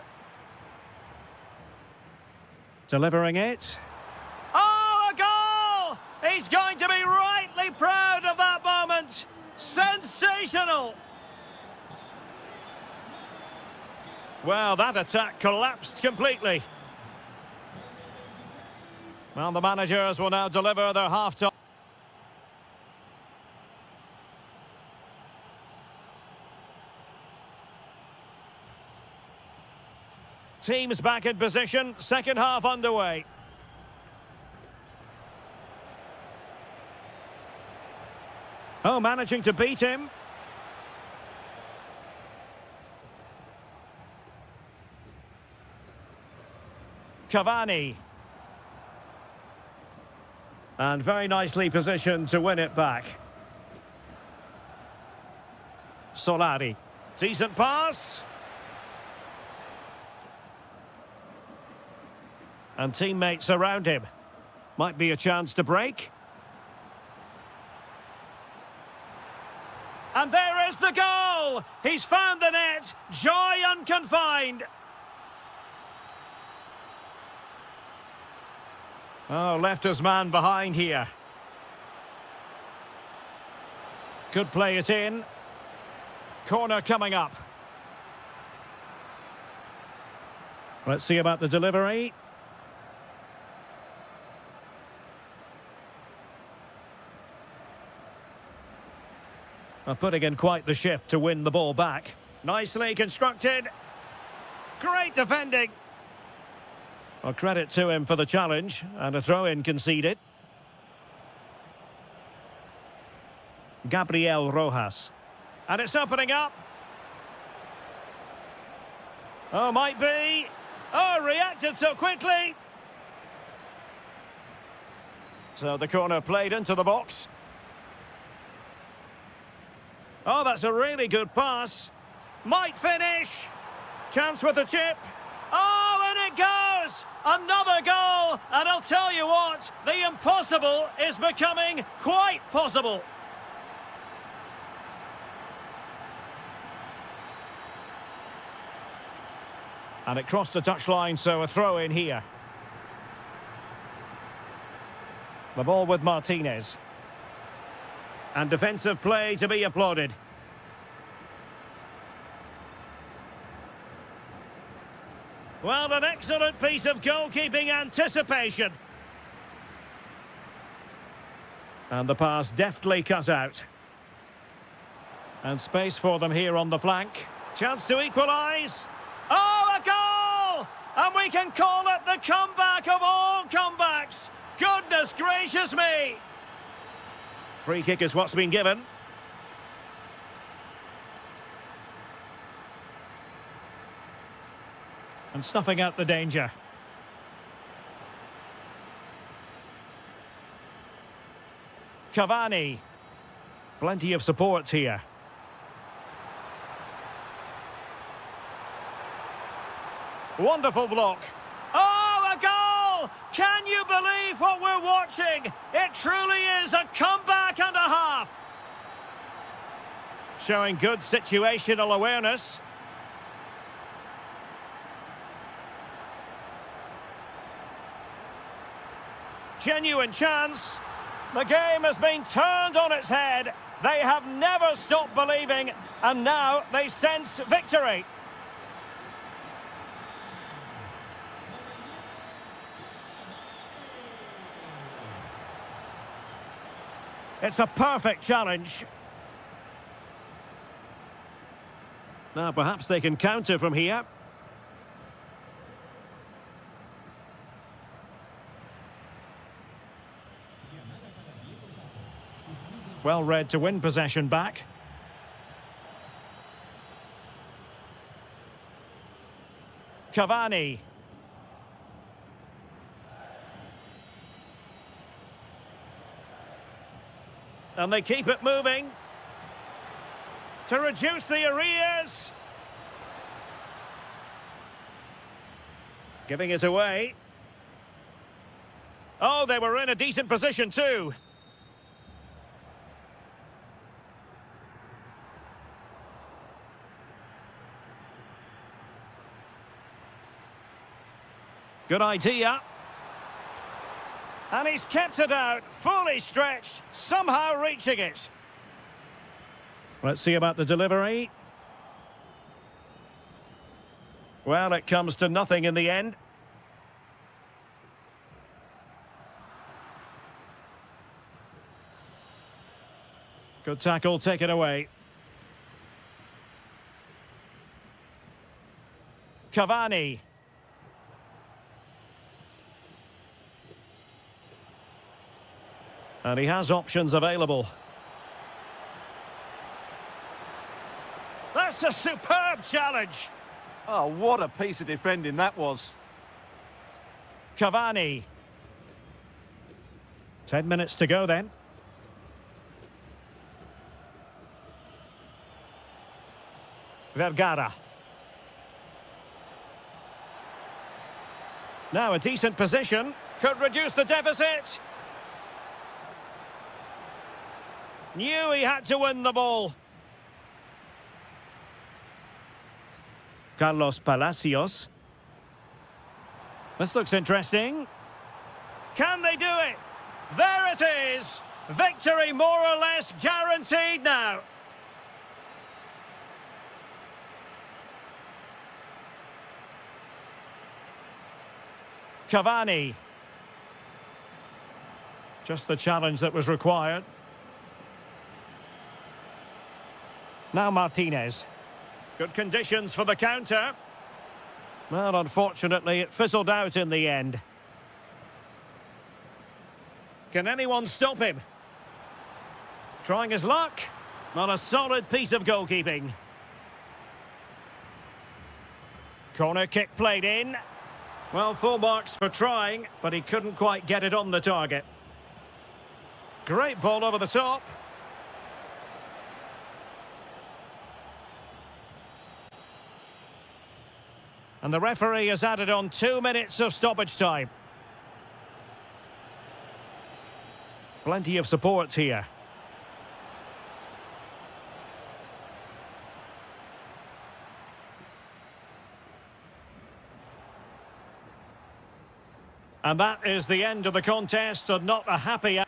Delivering it. Oh, a goal! He's going to be rightly proud of that moment. Sensational! Well, that attack collapsed completely. Well, the managers will now deliver their half-time. Teams back in position, second half underway. Oh, managing to beat him. Cavani. And very nicely positioned to win it back. Solari. Decent pass. And teammates around him. Might be a chance to break. And there is the goal! He's found the net. Joy unconfined. Oh, left his man behind here. Could play it in. Corner coming up. Let's see about the delivery. Putting in quite the shift to win the ball back. Nicely constructed. Great defending. Well, credit to him for the challenge, and a throw-in conceded. Gabriel Rojas. And it's opening up. Oh, might be. Oh, reacted so quickly. So the corner played into the box. Oh, that's a really good pass. Might finish. Chance with the chip. Oh, and it goes! Another goal! And I'll tell you what, the impossible is becoming quite possible. And it crossed the touchline, so a throw in here. The ball with Martinez. And defensive play to be applauded. Well, an excellent piece of goalkeeping anticipation. And the pass deftly cut out. And space for them here on the flank. Chance to equalise. Oh, a goal! And we can call it the comeback of all comebacks. Goodness gracious me! Free kick is what's been given. And snuffing out the danger. Cavani. Plenty of support here. Wonderful block. Oh, a goal! Can you believe what we're watching? It truly is a comeback and a half. Showing good situational awareness. Genuine chance. The game has been turned on its head. They have never stopped believing, and now they sense victory. It's a perfect challenge. Now perhaps they can counter from here. Well read to win possession back. Cavani. And they keep it moving. To reduce the arrears. Giving it away. Oh, they were in a decent position too. Good idea. And he's kept it out, fully stretched, somehow reaching it. Let's see about the delivery. Well, it comes to nothing in the end. Good tackle, take it away. Cavani. And he has options available. That's a superb challenge. Oh, what a piece of defending that was. Cavani. 10 minutes to go then. Vergara. Now a decent position. Could reduce the deficit. Knew he had to win the ball. Carlos Palacios. This looks interesting. Can they do it? There it is. Victory more or less guaranteed now. Cavani. Just the challenge that was required. Now Martinez. Good conditions for the counter. Well, unfortunately, it fizzled out in the end. Can anyone stop him? Trying his luck. Not a solid piece of goalkeeping. Corner kick played in. Well, full marks for trying, but he couldn't quite get it on the target. Great ball over the top. And the referee has added on 2 minutes of stoppage time. Plenty of support here. And that is the end of the contest, and not a happy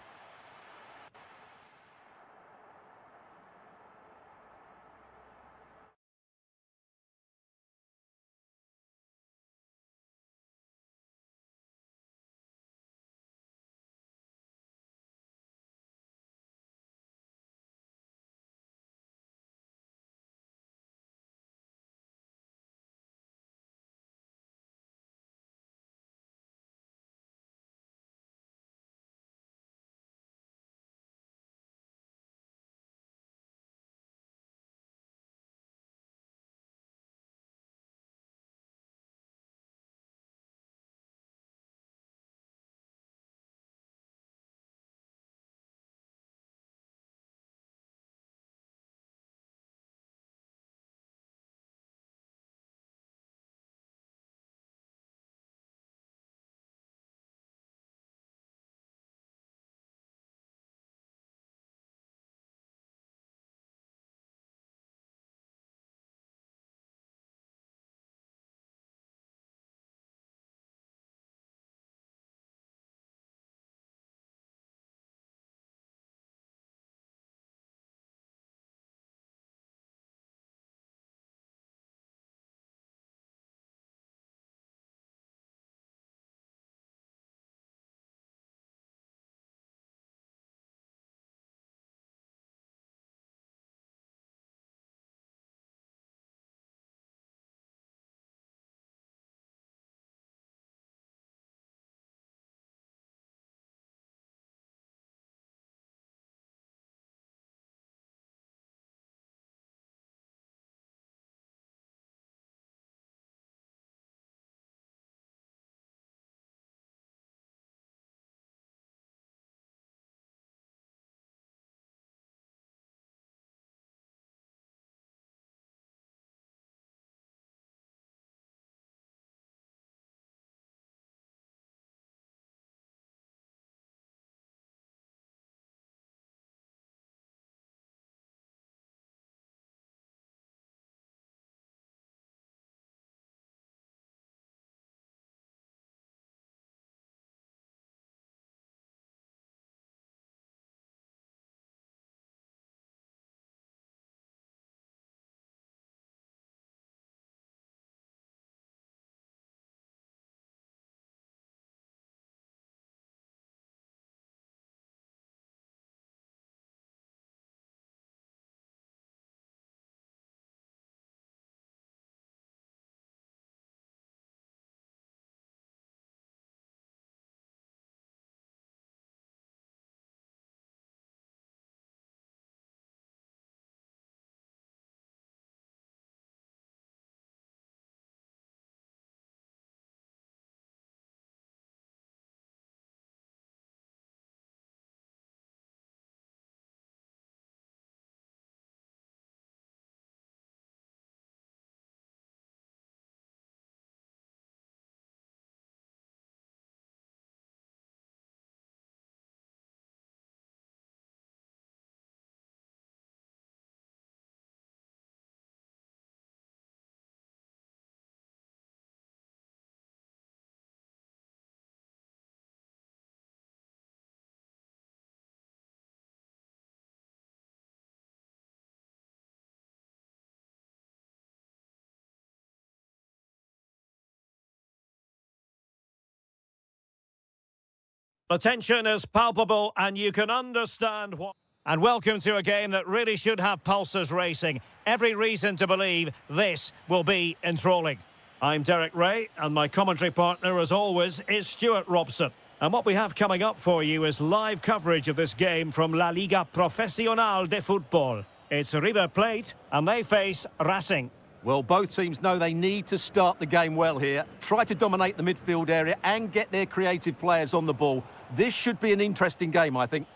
The tension is palpable and you can understand what... And welcome to a game that really should have pulses racing. Every reason to believe this will be enthralling. I'm Derek Ray, and my commentary partner, as always, is Stuart Robson. And what we have coming up for you is live coverage of this game from La Liga Profesional de Fútbol. It's River Plate, and they face Racing. Well, both teams know they need to start the game well here, try to dominate the midfield area and get their creative players on the ball. This should be an interesting game, I think.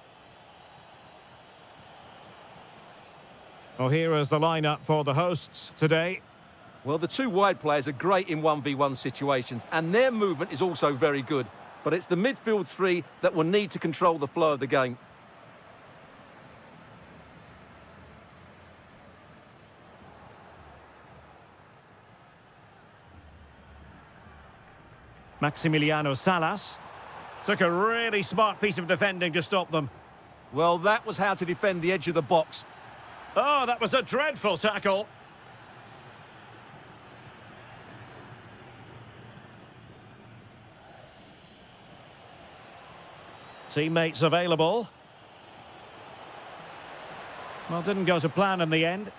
Well, here is the lineup for the hosts today. Well, the two wide players are great in 1v1 situations, and their movement is also very good. But it's the midfield three that will need to control the flow of the game. Maximiliano Salas took a really smart piece of defending to stop them. Well, that was how to defend the edge of the box. Oh, that was a dreadful tackle. Teammates available. Well, didn't go to plan in the end.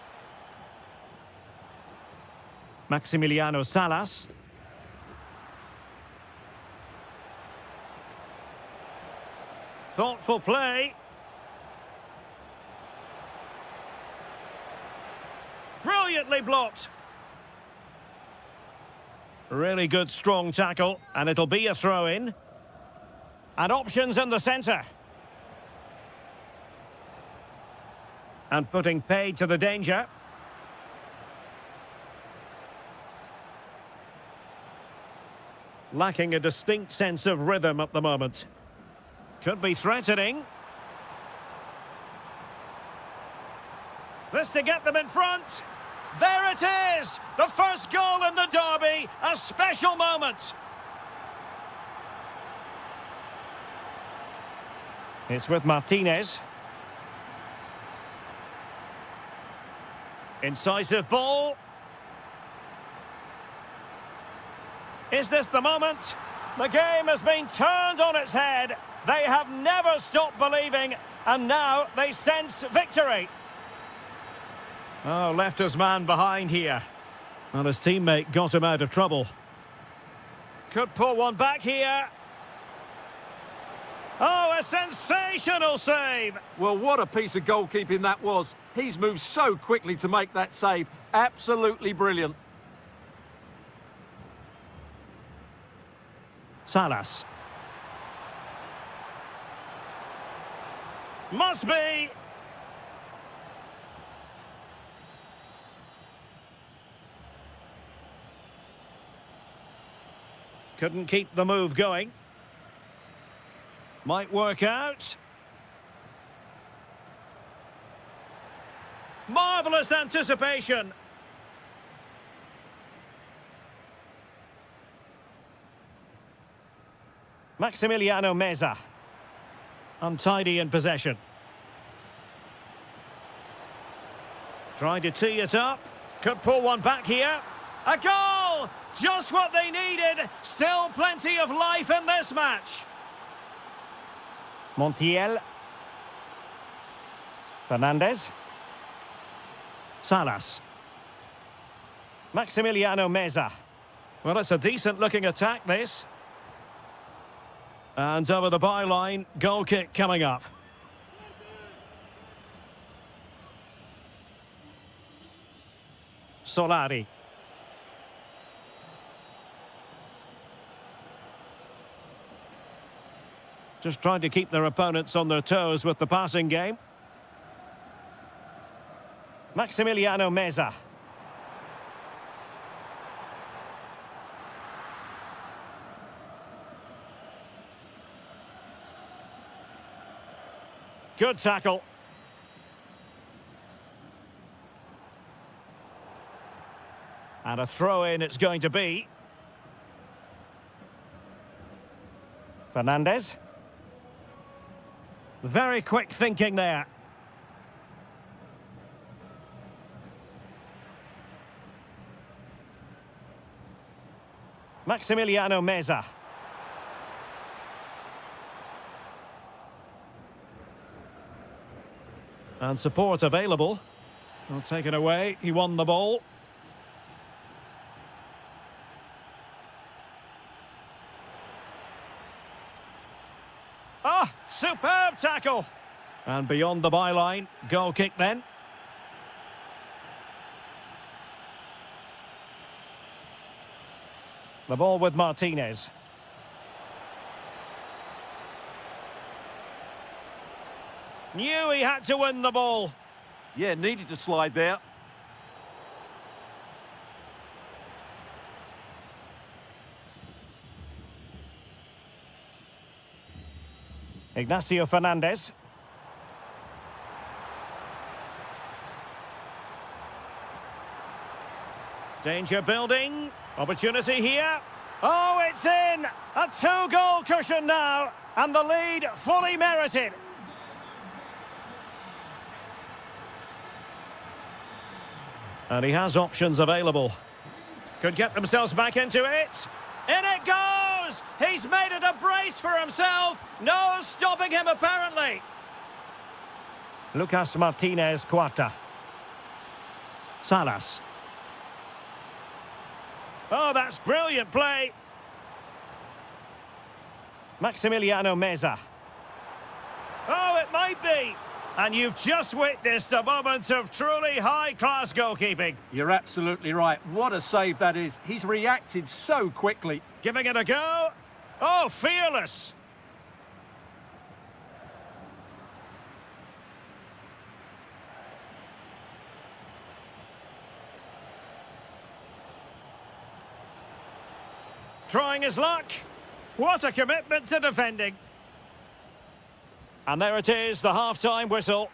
Maximiliano Salas. Thoughtful play. Brilliantly blocked. Really good, strong tackle, and it'll be a throw-in. And options in the centre. And putting paid to the danger. Lacking a distinct sense of rhythm at the moment. Could be threatening. This to get them in front. There it is! The first goal in the derby. A special moment. It's with Martinez. Incisive ball. Is this the moment? The game has been turned on its head. They have never stopped believing, and now they sense victory. Oh, left his man behind here. Well, his teammate got him out of trouble. Could pull one back here. Oh, a sensational save! Well, what a piece of goalkeeping that was. He's moved so quickly to make that save. Absolutely brilliant. Salas. Must be! Couldn't keep the move going. Might work out. Marvellous anticipation. Maximiliano Meza. Untidy in possession. Trying to tee it up. Could pull one back here. A goal! Just what they needed. Still plenty of life in this match. Montiel. Fernandez. Salas. Maximiliano Meza. Well, it's a decent-looking attack, this. And over the byline, goal kick coming up. Solari. Just trying to keep their opponents on their toes with the passing game. Maximiliano Meza. Good tackle. And a throw-in it's going to be. Fernandez. Very quick thinking there. Maximiliano Meza. And support available. Well, taken away. He won the ball. Ah, superb tackle. And beyond the byline. Goal kick then. The ball with Martinez. Knew he had to win the ball. Yeah, needed to slide there. Ignacio Fernandez. Danger building. Opportunity here. Oh, it's in! A two-goal cushion now. And the lead fully merited. And he has options available. Could get themselves back into it. In it goes! He's made it a brace for himself. No stopping him, apparently. Lucas Martinez Cuarta. Salas. Oh, that's brilliant play. Maximiliano Meza. Oh, it might be. And you've just witnessed a moment of truly high-class goalkeeping. You're absolutely right. What a save that is. He's reacted so quickly. Giving it a go. Oh, fearless. Trying his luck. What a commitment to defending. And there it is, the half-time whistle.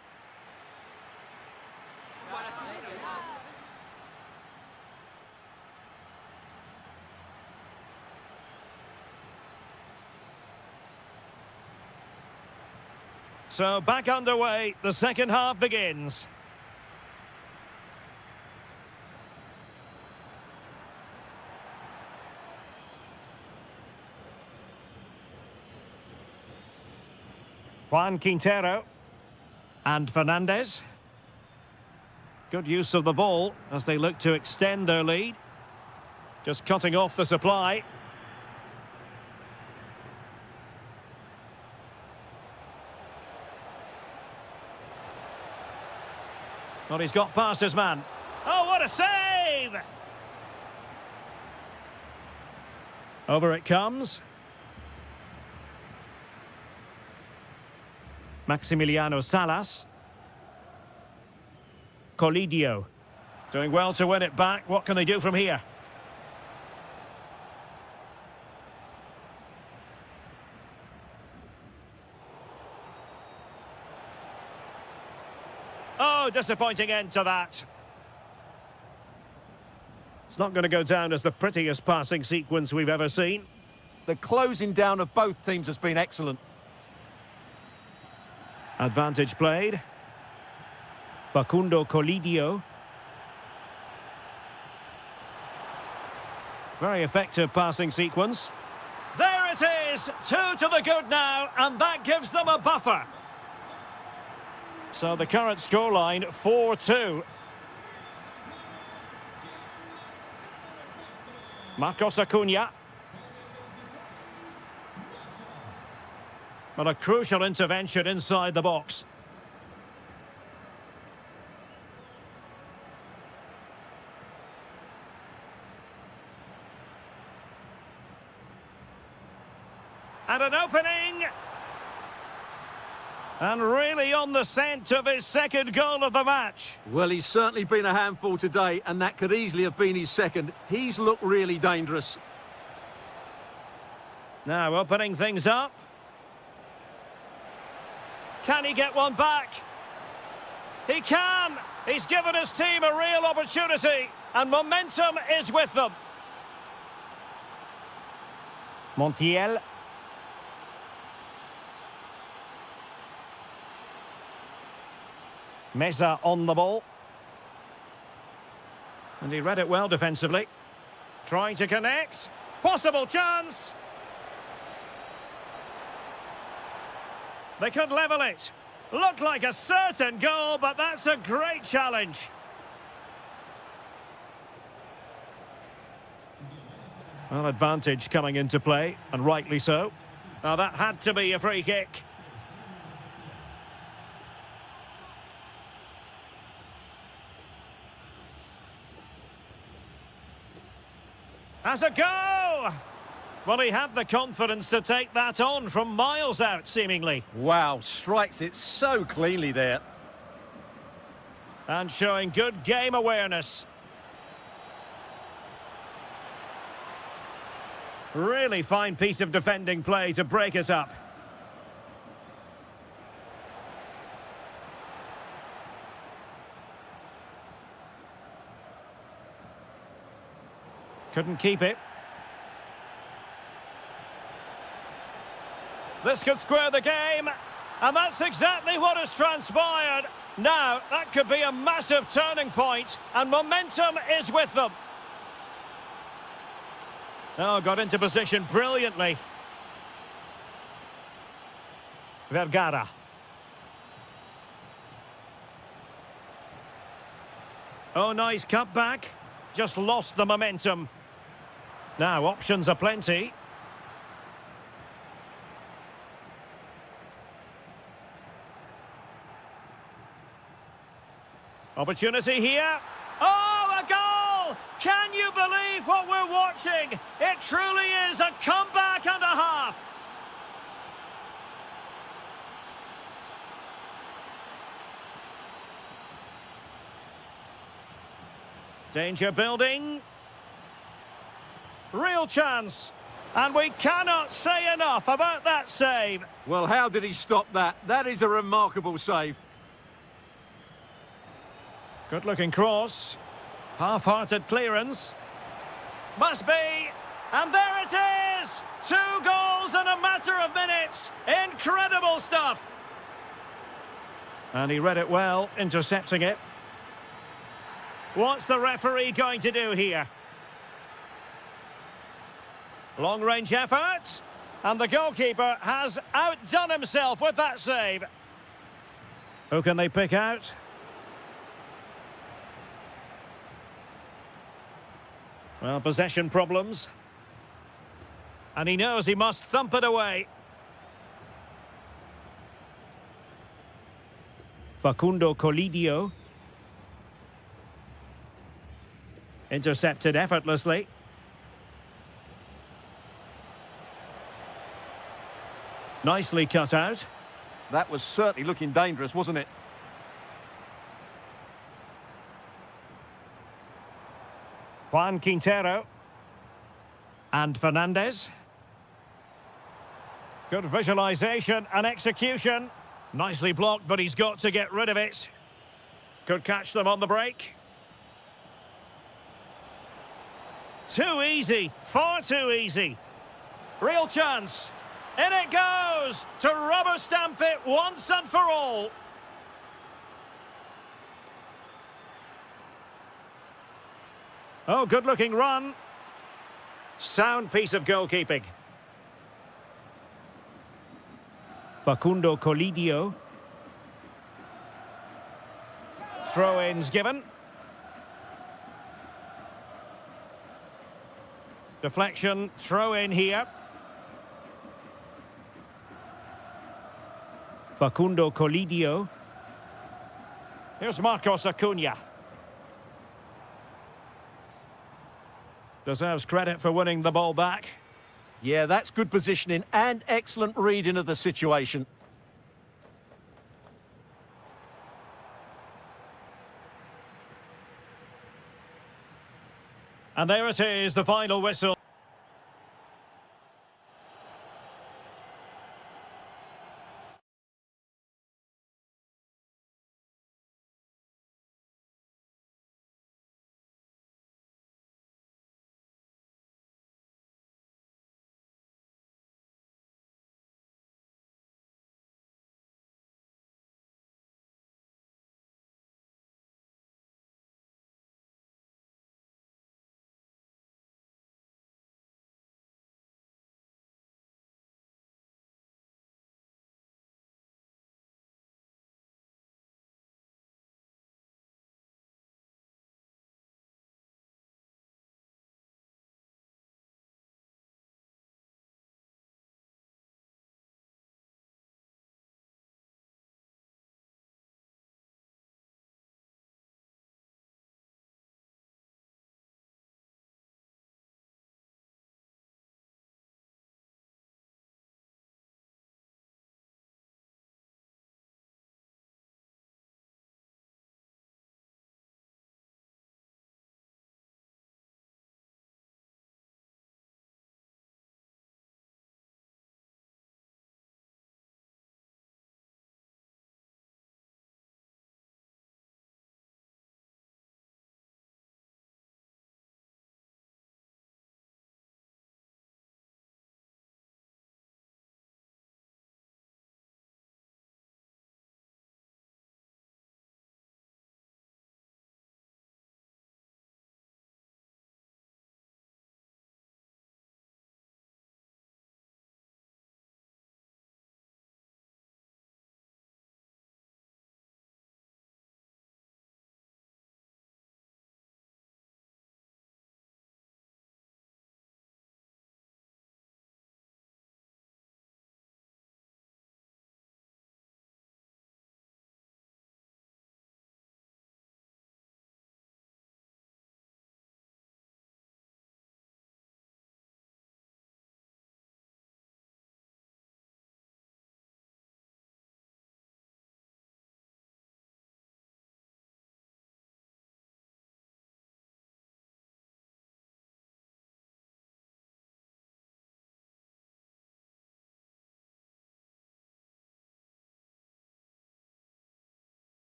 So back underway, the second half begins. Juan Quintero and Fernandez. Good use of the ball as they look to extend their lead. Just cutting off the supply. Well, he's got past his man. Oh, what a save! Over it comes. Maximiliano Salas. Colidio. Doing well to win it back. What can they do from here? Oh, disappointing end to that. It's not going to go down as the prettiest passing sequence we've ever seen. The closing down of both teams has been excellent. Advantage played. Facundo Colidio. Very effective passing sequence. There it is! 2 to the good now, and that gives them a buffer. So the current scoreline, 4-2. Marcos Acuna. But a crucial intervention inside the box. And an opening. And really on the scent of his second goal of the match. Well, he's certainly been a handful today, and that could easily have been his second. He's looked really dangerous. Now opening things up. Can he get one back? He can! He's given his team a real opportunity, and momentum is with them. Montiel. Meza on the ball. And he read it well defensively. Trying to connect. Possible chance. They could level it. Looked like a certain goal, but that's a great challenge. Well, advantage coming into play, and rightly so. Now, that had to be a free kick. Has a go! Well, he had the confidence to take that on from miles out, seemingly. Wow, strikes it so cleanly there. And showing good game awareness. Really fine piece of defending play to break us up. Couldn't keep it. This could square the game, and that's exactly what has transpired. Now, that could be a massive turning point, and momentum is with them. Oh, got into position brilliantly. Vergara. Oh, nice cutback. Just lost the momentum. Now, options are plenty. Opportunity here. Oh, a goal! Can you believe what we're watching? It truly is a comeback and a half. Danger building. Real chance. And we cannot say enough about that save. Well, how did he stop that? That is a remarkable save. Good-looking cross. Half-hearted clearance. Must be. And there it is! 2 goals in a matter of minutes. Incredible stuff. And he read it well, intercepting it. What's the referee going to do here? Long-range effort. And the goalkeeper has outdone himself with that save. Who can they pick out? Well, possession problems. And he knows he must thump it away. Facundo Colidio. Intercepted effortlessly. Nicely cut out. That was certainly looking dangerous, wasn't it? Juan Quintero. And Fernandez. Good visualization and execution. Nicely blocked, but he's got to get rid of it. Could catch them on the break. Too easy. Far too easy. Real chance. In it goes to rubber stamp it once and for all. Oh, good-looking run. Sound piece of goalkeeping. Facundo Colidio. Throw-ins given. Deflection, throw-in here. Facundo Colidio. Here's Marcos Acuna. Deserves credit for winning the ball back. Yeah, that's good positioning and excellent reading of the situation. And there it is, the final whistle.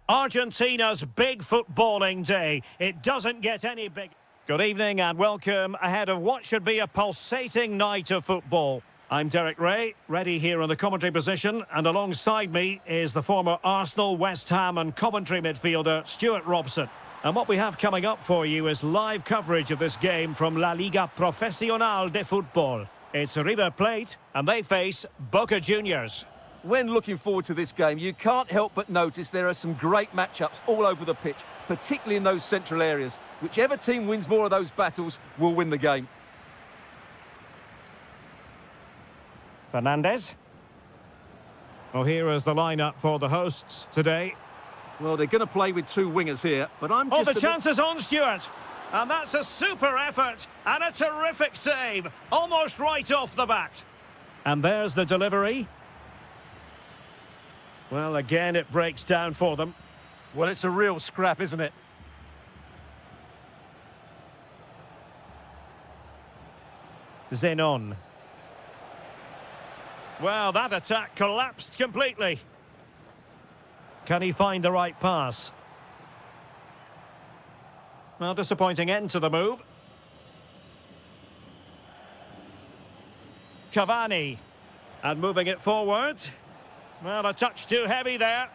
Argentina's big footballing day. It doesn't get any bigger. Good evening and welcome ahead of what should be a pulsating night of football. I'm Derek Ray, ready here in the commentary position, and alongside me is the former Arsenal, West Ham and Coventry midfielder Stuart Robson. And what we have coming up for you is live coverage of this game from La Liga Profesional de Fútbol. It's River Plate and they face Boca Juniors. When looking forward to this game, you can't help but notice there are some great matchups all over the pitch, particularly in those central areas. Whichever team wins more of those battles will win the game. Fernandez. Well, here is the lineup for the hosts today. Well, they're going to play with two wingers here, but I'm just... Oh, the chance is on, Stuart. And that's a super effort and a terrific save, almost right off the bat. And there's the delivery. Well, again, it breaks down for them. Well, it's a real scrap, isn't it? Zenon. Well, that attack collapsed completely. Can he find the right pass? Well, disappointing end to the move. Cavani. And moving it forward. Well, a touch too heavy there.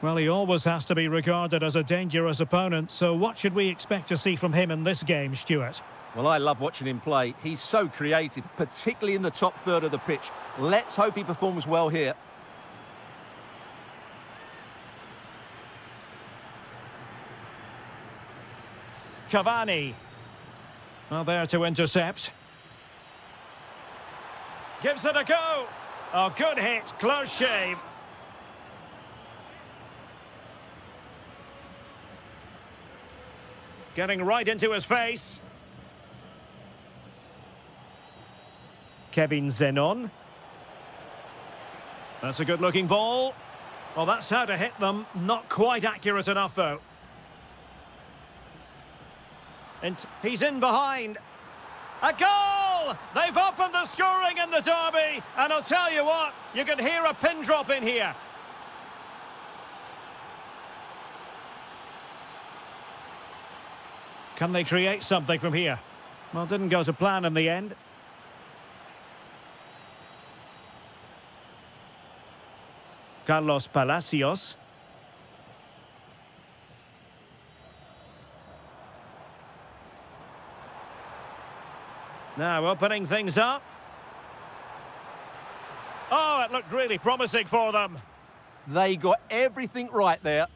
Well, he always has to be regarded as a dangerous opponent, so what should we expect to see from him in this game, Stuart? Well, I love watching him play. He's so creative, particularly in the top third of the pitch. Let's hope he performs well here. Cavani. Well, there to intercept. Gives it a go. Oh, good hit. Close shave. Getting right into his face. Kevin Zenon. That's a good-looking ball. Well, that's how to hit them. Not quite accurate enough, though. And he's in behind. A goal! They've opened the scoring in the derby. And I'll tell you what, you can hear a pin drop in here. Can they create something from here? Well, didn't go to plan in the end. Carlos Palacios. Now opening things up. Oh, it looked really promising for them. They got everything right there.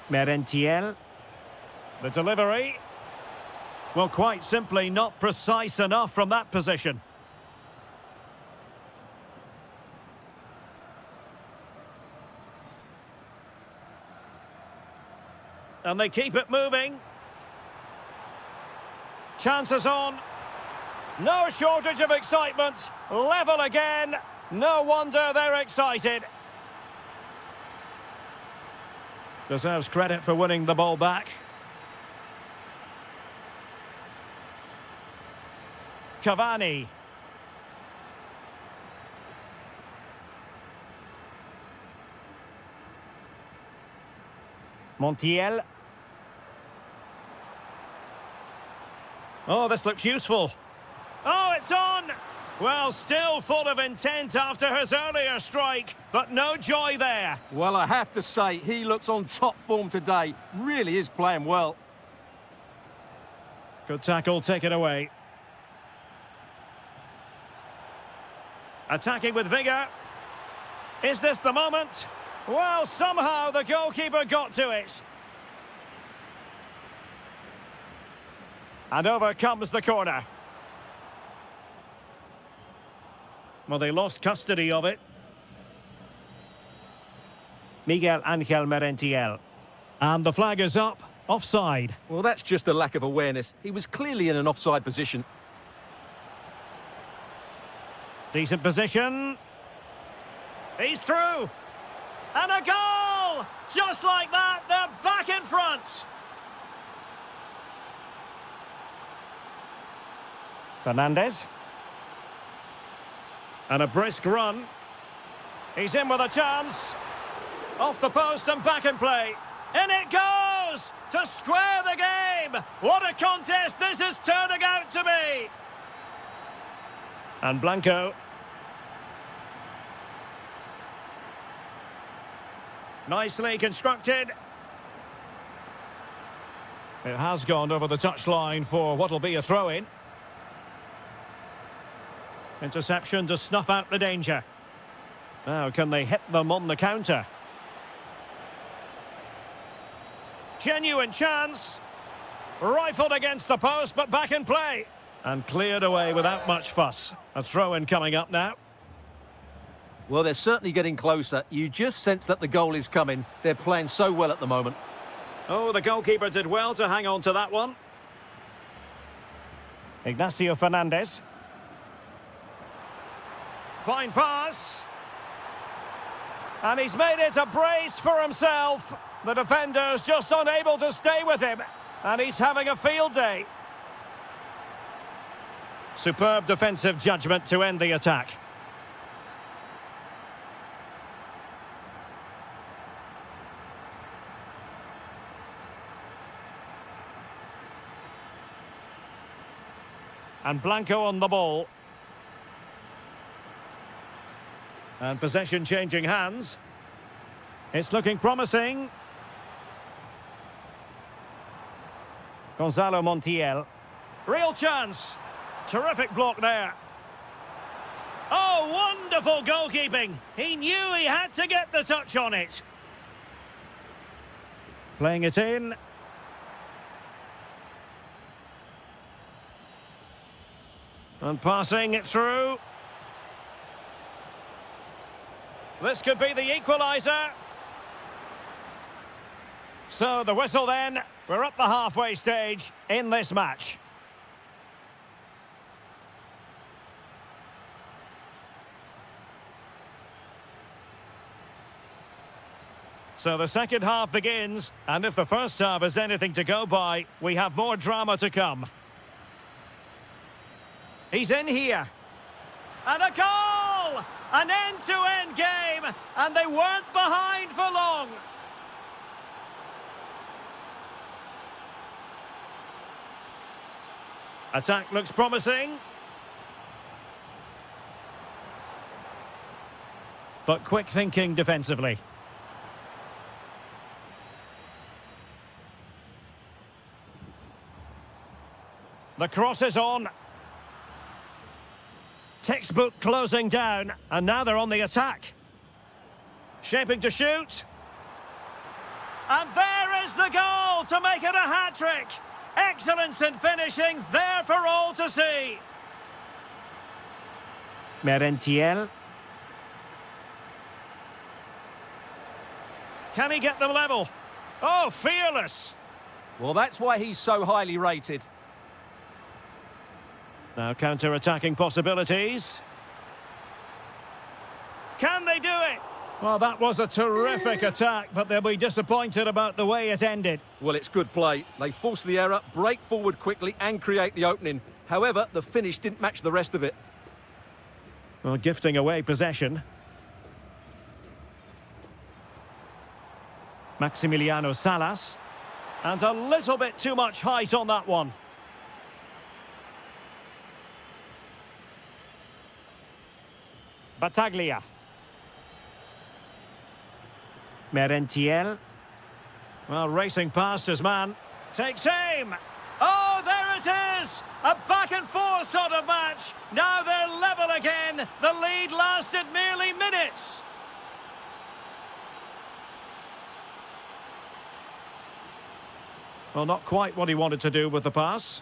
Merentiel. The delivery. Well, quite simply not precise enough from that position. And they keep it moving. Chances on. No shortage of excitement. Level again. No wonder they're excited. Deserves credit for winning the ball back. Cavani. Montiel. Oh, this looks useful. Oh, it's on! Well, still full of intent after his earlier strike, but no joy there. Well, I have to say, he looks on top form today. Really is playing well. Good tackle, take it away. Attacking with vigour. Is this the moment? Well, somehow the goalkeeper got to it. And over comes the corner. Well, they lost custody of it. Miguel Angel Merentiel. And the flag is up. Offside. Well, that's just a lack of awareness. He was clearly in an offside position. Decent position. He's through. And a goal! Just like that, they're back in front. Fernandez. And a brisk run. He's in with a chance. Off the post and back in play. In it goes! To square the game! What a contest this is turning out to be! And Blanco. Nicely constructed. It has gone over the touchline for what'll be a throw-in. Interception to snuff out the danger. Now, can they hit them on the counter? Genuine chance. Rifled against the post, but back in play. And cleared away without much fuss. A throw-in coming up now. Well, they're certainly getting closer. You just sense that the goal is coming. They're playing so well at the moment. Oh, the goalkeeper did well to hang on to that one. Ignacio Fernandez. Fine pass. And he's made it a brace for himself. The defender's just unable to stay with him. And he's having a field day. Superb defensive judgment to end the attack. And Blanco on the ball. And possession changing hands. It's looking promising. Gonzalo Montiel. Real chance. Terrific block there. Oh, wonderful goalkeeping. He knew he had to get the touch on it. Playing it in. And passing it through. This could be the equaliser. So the whistle then. We're up the halfway stage in this match. So the second half begins, and if the first half is anything to go by, we have more drama to come. He's in here. And a goal! An end-to-end game, and they weren't behind for long. Attack looks promising. But quick thinking defensively. The cross is on. Textbook closing down, and now they're on the attack. Shaping to shoot. And there is the goal to make it a hat-trick. Excellence in finishing, there for all to see. Merentiel. Can he get them level? Oh, fearless. Well, that's why he's so highly rated. Now counter-attacking possibilities. Can they do it? Well, that was a terrific attack, but they'll be disappointed about the way it ended. Well, it's good play. They force the error, break forward quickly and create the opening. However, the finish didn't match the rest of it. Well, gifting away possession. Maximiliano Salas. And a little bit too much height on that one. Battaglia. Merentiel. Well, racing past his man. Takes aim. Oh, there it is! A back-and-forth sort of match. Now they're level again. The lead lasted merely minutes. Well, not quite what he wanted to do with the pass.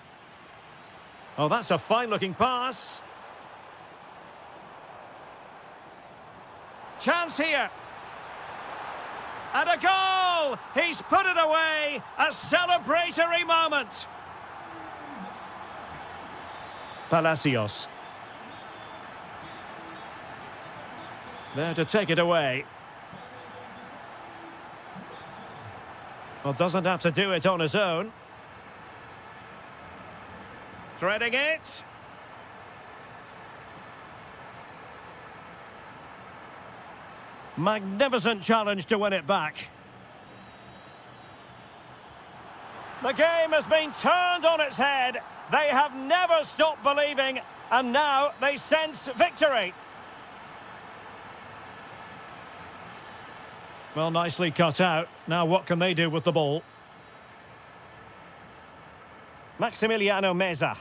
Oh, that's a fine-looking pass. Chance here. And a goal! He's put it away. A celebratory moment. Palacios. There to take it away. Well, doesn't have to do it on his own. Threading it. Magnificent challenge to win it back. The game has been turned on its head. They have never stopped believing, and now they sense victory. Well, nicely cut out. Now what can they do with the ball? Maximiliano Meza.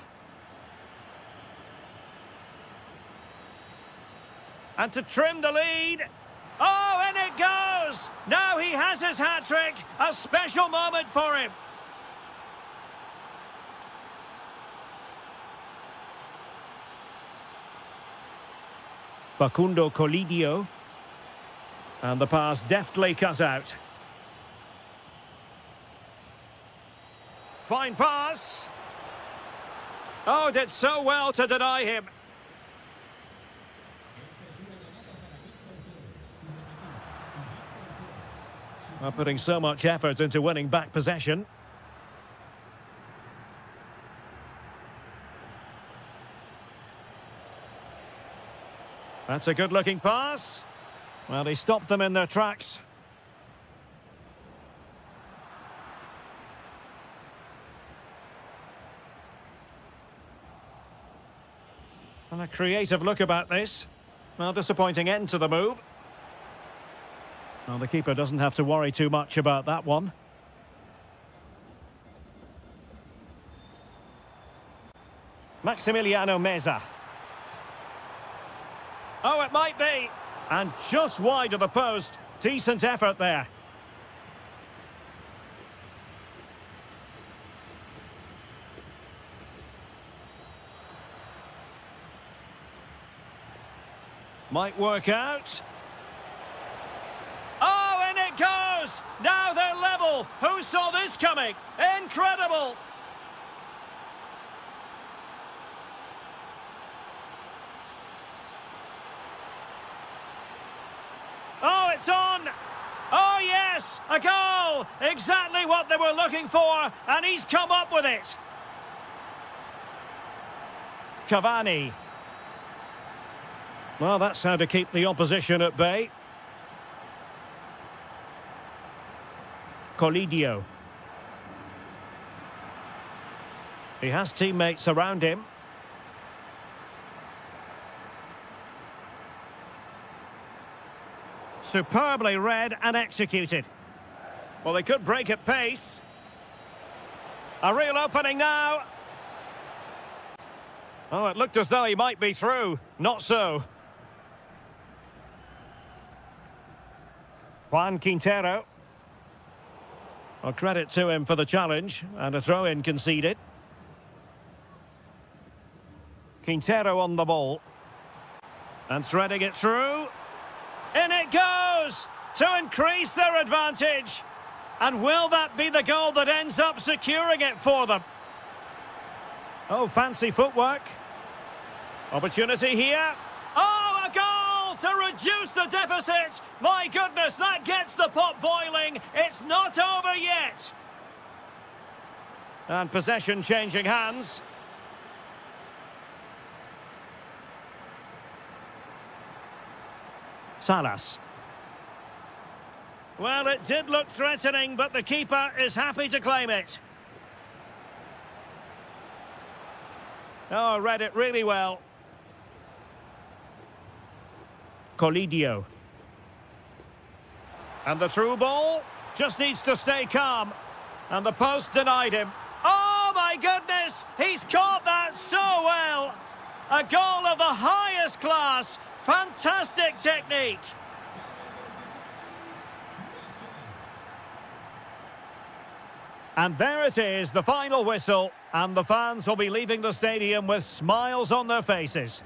And to trim the lead. Oh, and it goes! Now he has his hat-trick. A special moment for him. Facundo Colidio. And the pass deftly cut out. Fine pass. Oh, did so well to deny him. Well, putting so much effort into winning back possession. That's a good-looking pass. Well, he stopped them in their tracks. And a creative look about this. Well, disappointing end to the move. Well, the keeper doesn't have to worry too much about that one. Maximiliano Meza. Oh, it might be. And just wide of the post. Decent effort there. Might work out. Oh, and it goes! Now they're level. Who saw this coming? Incredible! Oh, it's on! Oh, yes! A goal! Exactly what they were looking for, and he's come up with it. Cavani. Well, that's how to keep the opposition at bay. Colidio. He has teammates around him. Superbly read and executed. Well, they could break at pace. A real opening now. Oh, it looked as though he might be through. Not so. Juan Quintero. Well, credit to him for the challenge, and a throw-in conceded. Quintero on the ball. And threading it through. In it goes! To increase their advantage. And will that be the goal that ends up securing it for them? Oh, fancy footwork. Opportunity here. Oh, a goal to reduce the deficit. My goodness, that gets the pot boiling. It's not over yet. And possession changing hands. Salas. Well, it did look threatening, but the keeper is happy to claim it. Oh, read it really well. Colidio. And the through ball just needs to stay calm. And the post denied him. Oh, my goodness! He's caught that so well! A goal of the highest class. Fantastic technique. And there it is, the final whistle. And the fans will be leaving the stadium with smiles on their faces.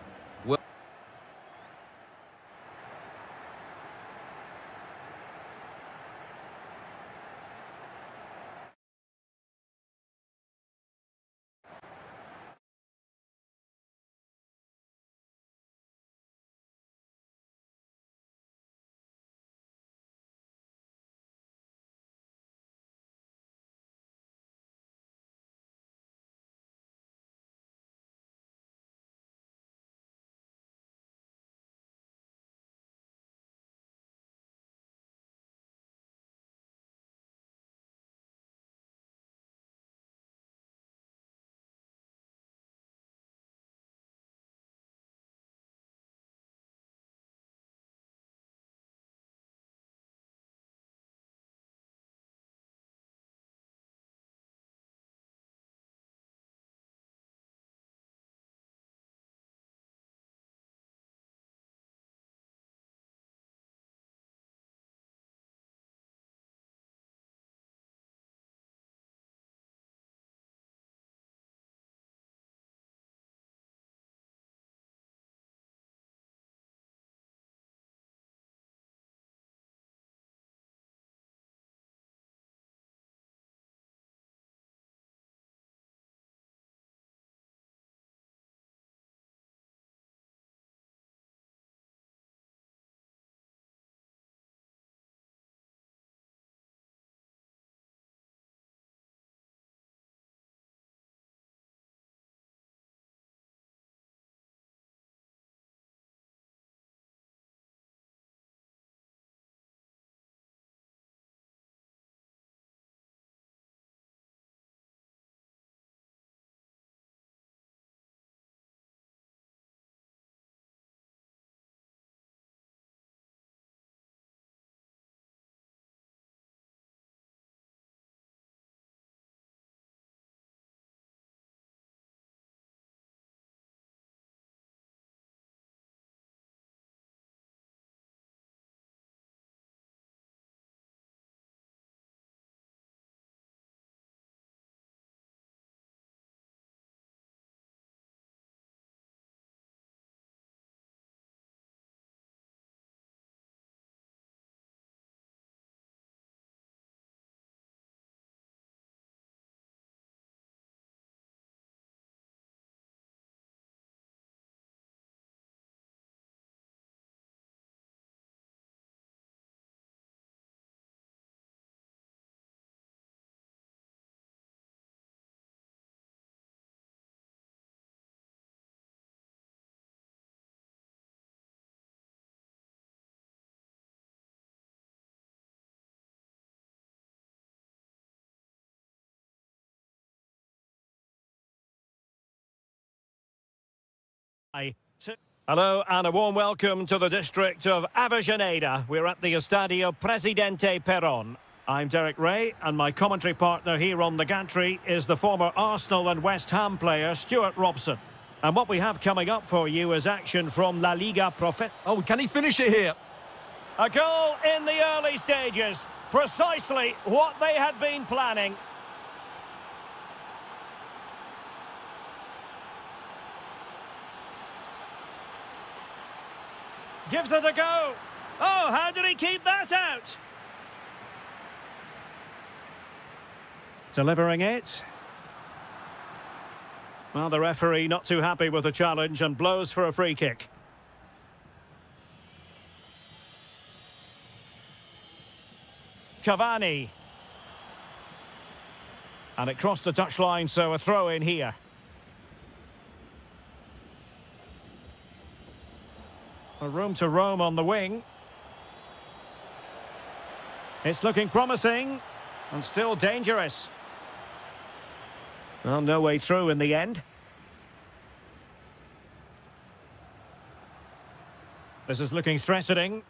Hello and a warm welcome to the district of Avellaneda. We're at the Estadio Presidente Perón. I'm Derek Ray, and my commentary partner here on the gantry is the former Arsenal and West Ham player Stuart Robson. And what we have coming up for you is action from La Liga Professional. Oh, can he finish it here? A goal in the early stages. Precisely what they had been planning. Gives it a go. Oh, how did he keep that out? Delivering it. Well, the referee not too happy with the challenge and blows for a free kick. Cavani. And it crossed the touchline, so a throw in here. A room to roam on the wing. It's looking promising and still dangerous. Well, no way through in the end. This is looking threatening.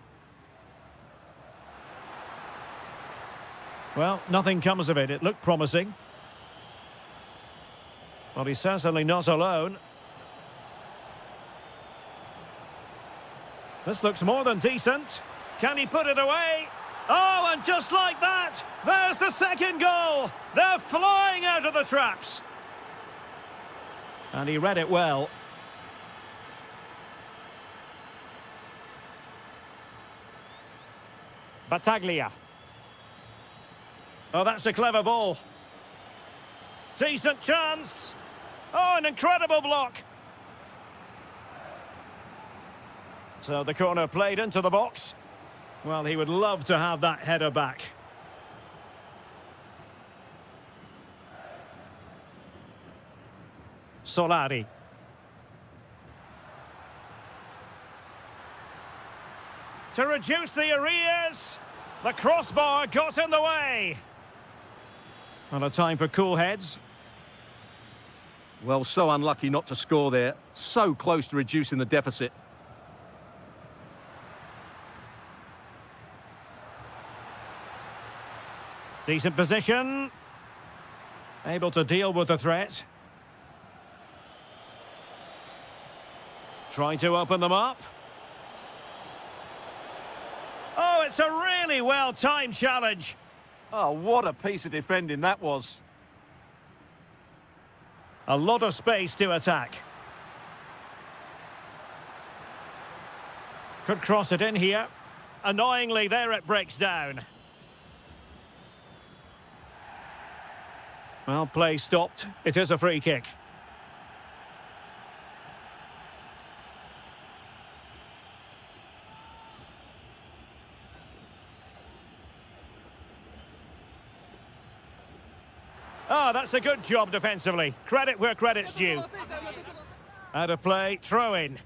Well, nothing comes of it. It looked promising. But he's certainly not alone. This looks more than decent. Can he put it away? Oh, and just like that, there's the second goal. They're flying out of the traps. And he read it well. Battaglia. Oh, that's a clever ball. Decent chance. Oh, an incredible block. So the corner played into the box. Well, he would love to have that header back. Solari. To reduce the arrears, the crossbar got in the way. And a time for cool heads. Well, so unlucky not to score there. So close to reducing the deficit. Decent position. Able to deal with the threat. Trying to open them up. Oh, it's a really well-timed challenge. Oh, what a piece of defending that was. A lot of space to attack. Could cross it in here. Annoyingly, there it breaks down. Well, play stopped. It is a free kick. Oh, that's a good job defensively. Credit where credit's due. Out of play, throw in.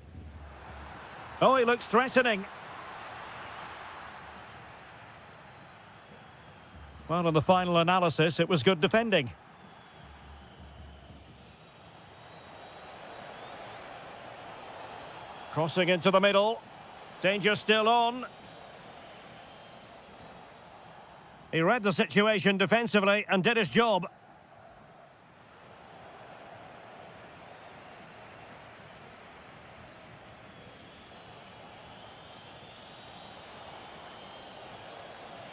Oh, he looks threatening. Well, in the final analysis, it was good defending. Crossing into the middle. Danger still on. He read the situation defensively and did his job.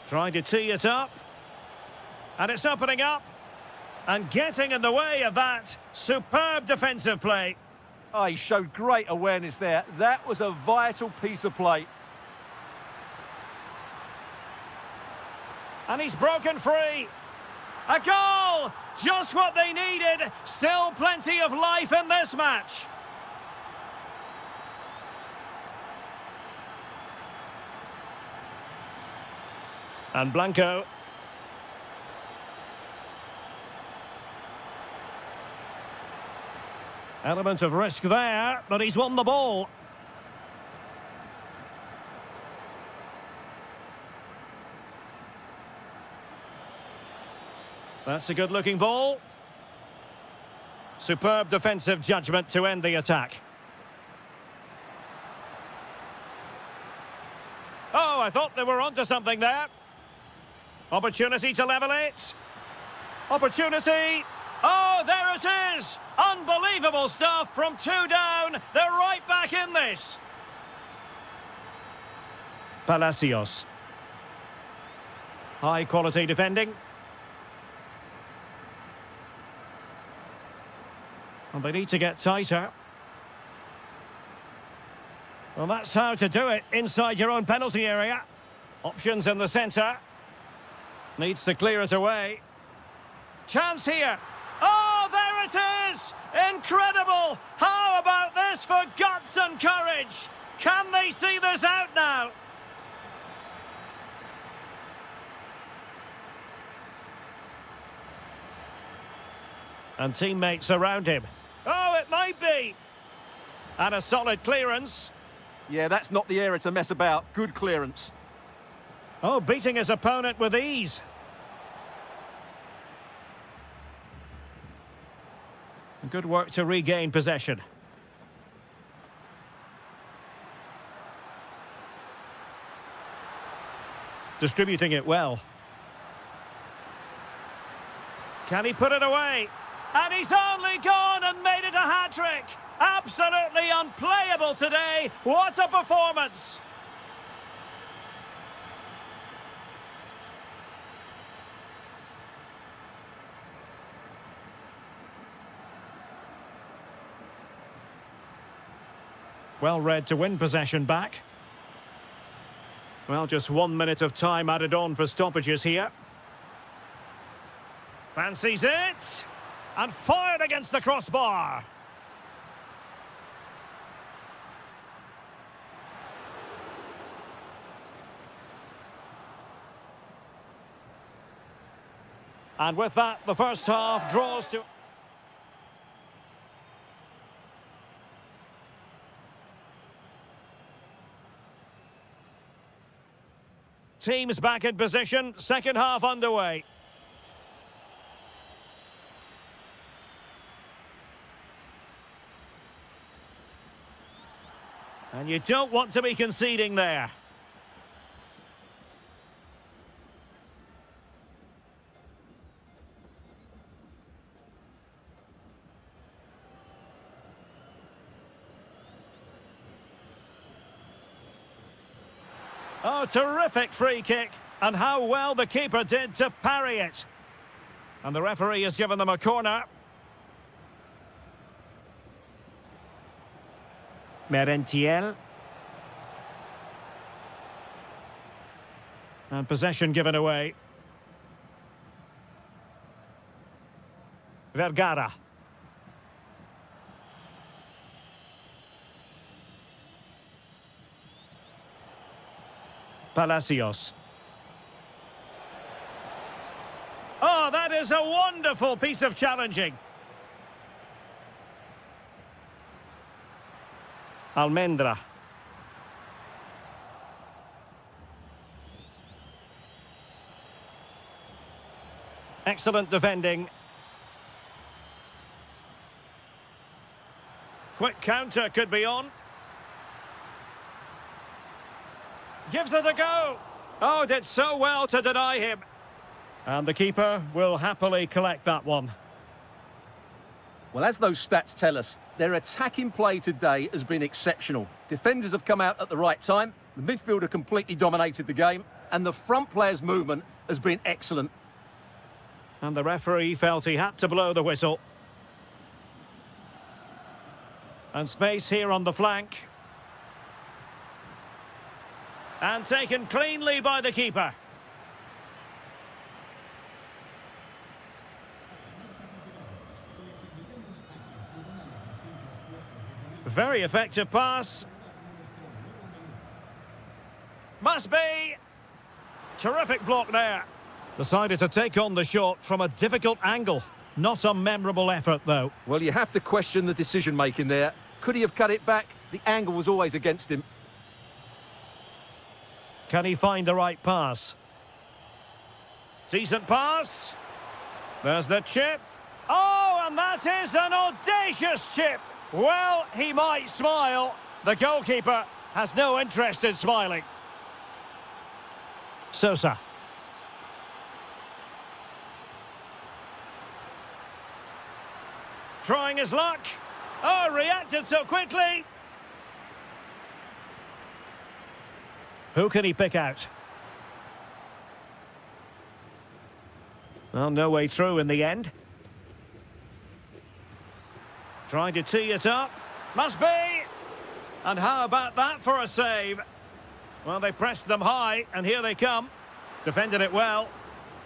Trying to tee it up. And it's opening up. And getting in the way of that. Superb defensive play. Oh, he showed great awareness there. That was a vital piece of play. And he's broken free. A goal! Just what they needed. Still plenty of life in this match. And Blanco. Element of risk there, but he's won the ball. That's a good-looking ball. Superb defensive judgment to end the attack. Oh, I thought they were onto something there. Opportunity to level it. Opportunity. Oh, there it is! Unbelievable stuff from 2 down. They're right back in this. Palacios. High quality defending. And they need to get tighter. Well, that's how to do it inside your own penalty area. Options in the centre. Needs to clear it away. Chance here. Oh, there it is! Incredible! How about this for guts and courage? Can they see this out now? And teammates around him. Oh, it might be! And a solid clearance. Yeah, that's not the area to mess about. Good clearance. Oh, beating his opponent with ease. Good work to regain possession. Distributing it well. Can he put it away? And he's only gone and made it a hat-trick. Absolutely unplayable today. What a performance. Well read to win possession back. Well, just 1 minute of time added on for stoppages here. Fancies it. And fired against the crossbar. And with that, the first half draws to... Teams back in position, second half underway. And you don't want to be conceding there. Oh, terrific free kick. And how well the keeper did to parry it. And the referee has given them a corner. Merentiel. And possession given away. Vergara. Palacios. Oh, that is a wonderful piece of challenging. Almendra. Excellent defending. Quick counter could be on. Gives it a go. Oh, did so well to deny him. And the keeper will happily collect that one. Well, as those stats tell us, their attacking play today has been exceptional. Defenders have come out at the right time, the midfielder completely dominated the game, and the front player's movement has been excellent. And the referee felt he had to blow the whistle. And space here on the flank. And taken cleanly by the keeper. Very effective pass. Must be. Terrific block there. Decided to take on the shot from a difficult angle. Not a memorable effort, though. Well, you have to question the decision-making there. Could he have cut it back? The angle was always against him. Can he find the right pass? Decent pass. There's the chip. Oh, and that is an audacious chip. Well, he might smile. The goalkeeper has no interest in smiling. Sosa. Trying his luck. Oh, reacted so quickly. Who can he pick out? Well, no way through in the end. Trying to tee it up. Must be! And how about that for a save? Well, they pressed them high, and here they come. Defended it well.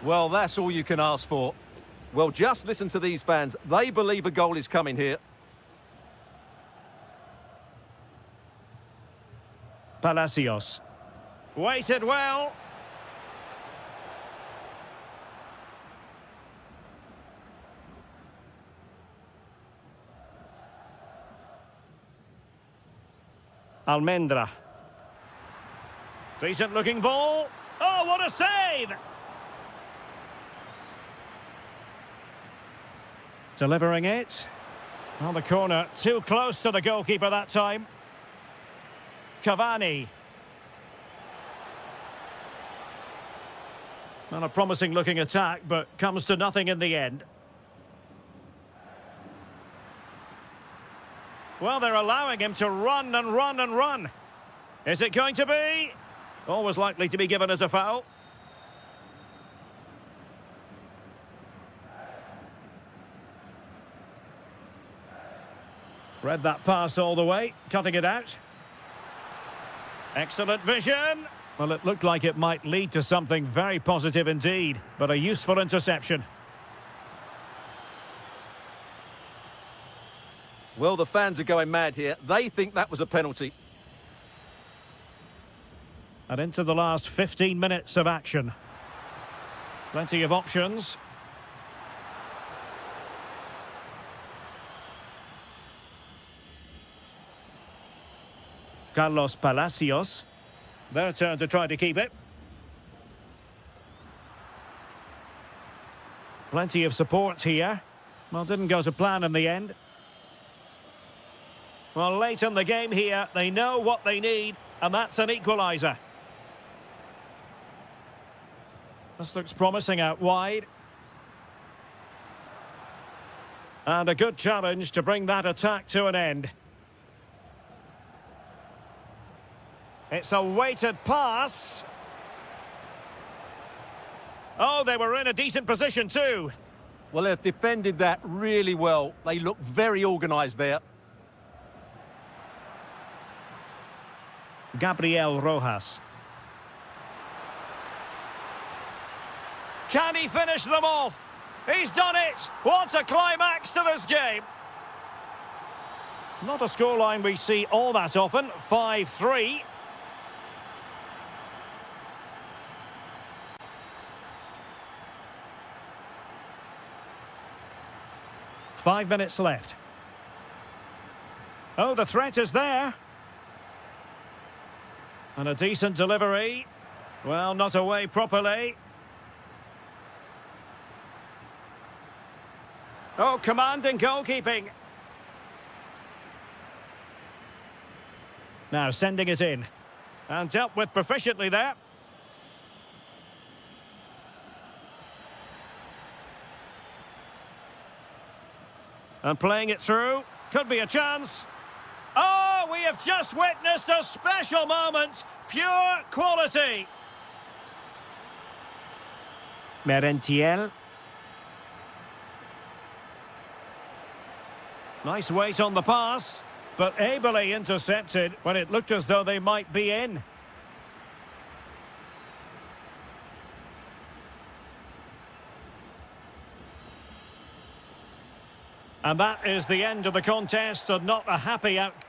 Well, that's all you can ask for. Well, just listen to these fans. They believe a goal is coming here. Palacios. Waited well. Almendra. Decent looking ball. Oh, what a save! Delivering it. On the corner, too close to the goalkeeper that time. Cavani. Well, a promising looking attack, but comes to nothing in the end. Well, they're allowing him to run and run and run. Is it going to be? Always likely to be given as a foul. Read that pass all the way, cutting it out. Excellent vision. Well, it looked like it might lead to something very positive indeed, but a useful interception. Well, the fans are going mad here. They think that was a penalty. And into the last 15 minutes of action. Plenty of options. Carlos Palacios. Their turn to try to keep it. Plenty of support here. Well, didn't go to plan in the end. Well, late in the game here, they know what they need, and that's an equaliser. This looks promising out wide. And a good challenge to bring that attack to an end. It's a weighted pass. Oh, they were in a decent position too. Well, they've defended that really well. They look very organised there. Gabriel Rojas. Can he finish them off? He's done it! What a climax to this game! Not a scoreline we see all that often. 5-3. Five minutes left. Oh, the threat is there. And a decent delivery. Well, not away properly. Oh, commanding goalkeeping. Now sending it in. And dealt with proficiently there. And playing it through. Could be a chance. Oh, we have just witnessed a special moment. Pure quality. Merentiel. Nice weight on the pass, but ably intercepted when it looked as though they might be in. And that is the end of the contest, and not a happy outcome.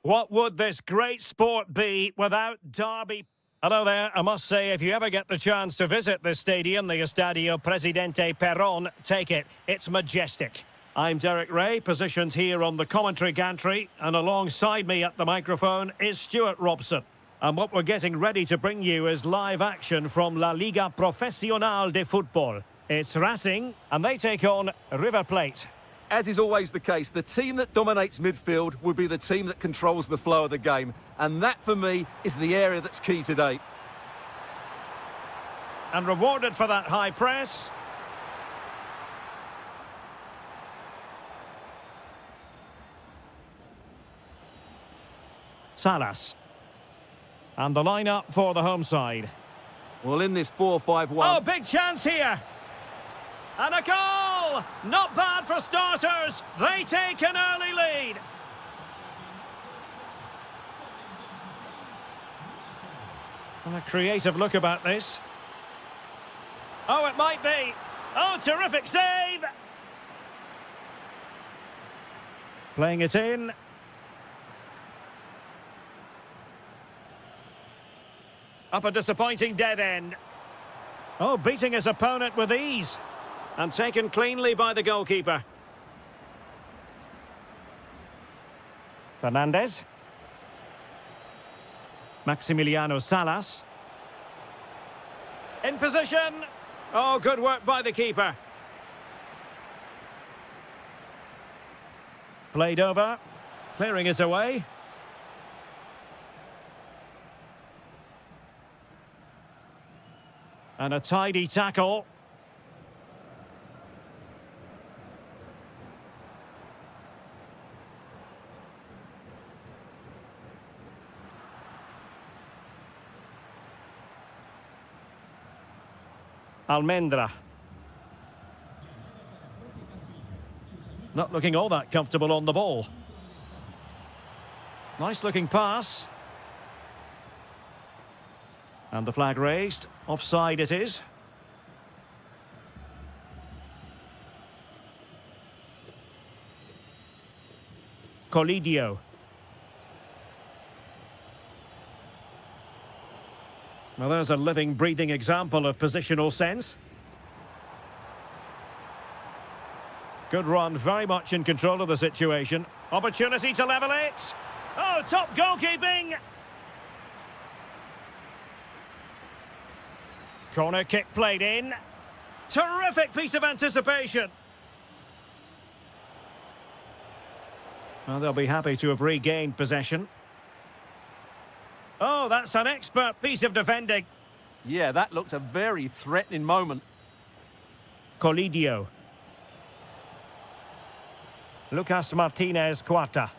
What would this great sport be without derby? Hello there. I must say, if you ever get the chance to visit this stadium, the Estadio Presidente Perón, take it. It's majestic. I'm Derek Ray, positioned here on the commentary gantry, and alongside me at the microphone is Stuart Robson. And what we're getting ready to bring you is live action from La Liga Profesional de Fútbol. It's Racing, and they take on River Plate. As is always the case, the team that dominates midfield will be the team that controls the flow of the game. And that, for me, is the area that's key today. And rewarded for that high press. Salas. And the lineup for the home side. Well, in this 4-5-1... Oh, big chance here! And a goal! Not bad for starters. They take an early lead. And a creative look about this. Oh, it might be. Oh, terrific save! Playing it in. Up a disappointing dead end. Oh, beating his opponent with ease. And taken cleanly by the goalkeeper. Fernandez. Maximiliano Salas. In position. Oh, good work by the keeper. Played over. Clearing it away. And a tidy tackle. Almendra. Not looking all that comfortable on the ball. Nice looking pass. And the flag raised. Offside it is. Colidio. Well, there's a living, breathing example of positional sense. Good run, very much in control of the situation. Opportunity to level it. Oh, top goalkeeping. Corner kick played in. Terrific piece of anticipation. Well, they'll be happy to have regained possession. Oh, that's an expert piece of defending. Yeah, that looked a very threatening moment. Colidio. Lucas Martinez Cuarta.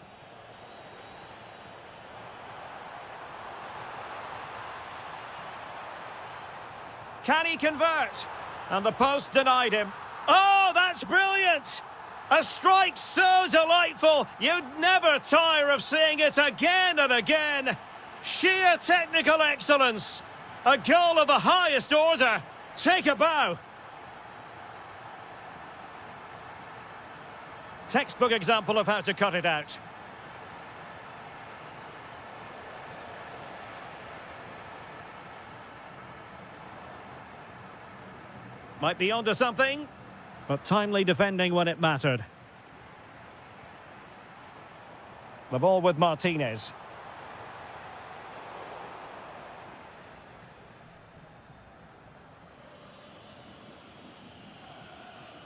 Can he convert? And the post denied him. Oh, that's brilliant! A strike so delightful, you'd never tire of seeing it again and again. Sheer technical excellence. A goal of the highest order. Take a bow. Textbook example of how to cut it out. Might be onto something, but timely defending when it mattered. The ball with Martinez.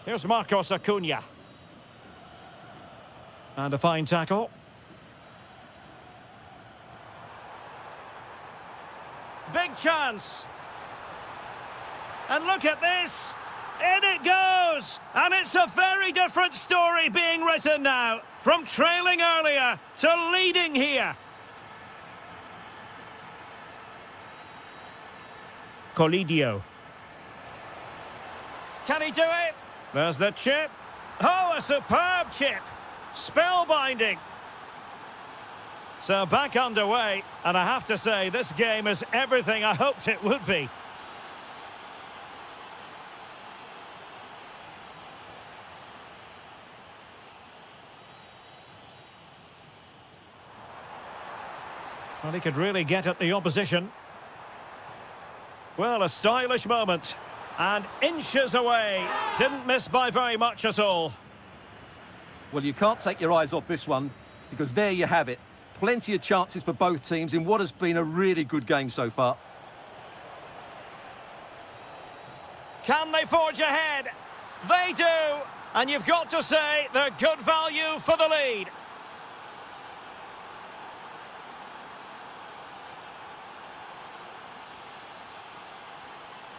Here's Marcos Acuna. And a fine tackle. Big chance. And look at this. In it goes. And it's a very different story being written now. From trailing earlier to leading here. Colidio. Can he do it? There's the chip. Oh, a superb chip. Spellbinding. So back underway, and I have to say, this game is everything I hoped it would be. Well, he could really get at the opposition. Well, a stylish moment. And inches away. Didn't miss by very much at all. Well, you can't take your eyes off this one, because there you have it. Plenty of chances for both teams in what has been a really good game so far. Can they forge ahead? They do! And you've got to say they're good value for the lead.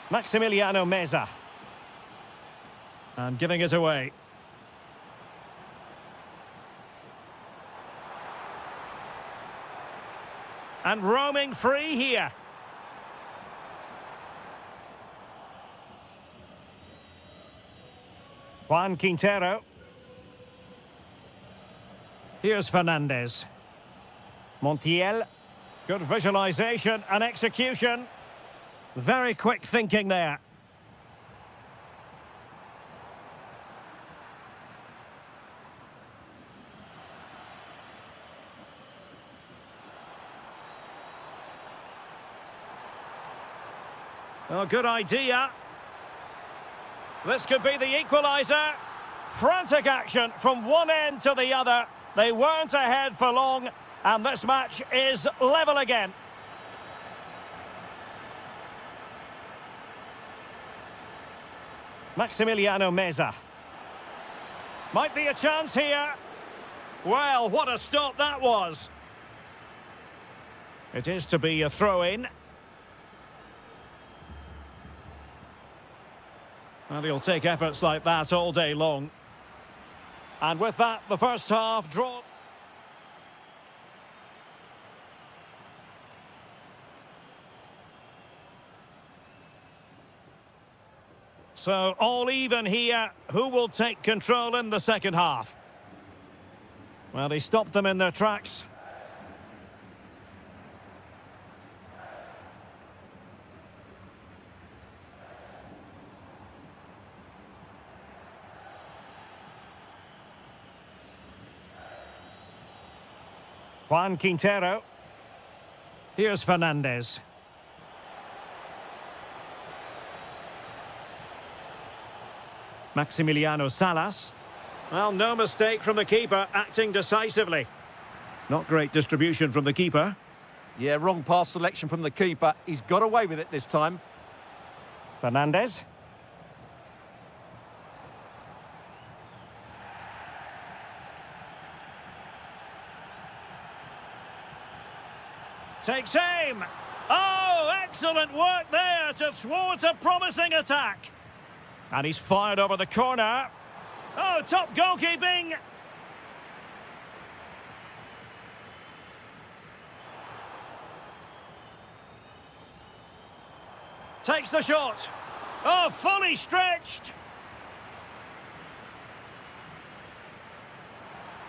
Maximiliano Meza. And giving it away. And roaming free here. Juan Quintero. Here's Fernandez. Montiel. Good visualization and execution. Very quick thinking there. Oh, good idea. This could be the equaliser. Frantic action from one end to the other. They weren't ahead for long, and this match is level again. Maximiliano Meza. Might be a chance here. Well, what a stop that was. It is to be a throw-in. And he'll take efforts like that all day long. And with that, the first half drawn. So, all even here. Who will take control in the second half? Well, he stopped them in their tracks. Juan Quintero. Here's Fernandez. Maximiliano Salas. Well, no mistake from the keeper, acting decisively. Not great distribution from the keeper. Yeah, wrong pass selection from the keeper. He's got away with it this time. Fernandez. Takes aim. Oh, excellent work there to thwart a promising attack. And he's fired over the corner. Oh, top goalkeeping. Takes the shot. Oh, fully stretched.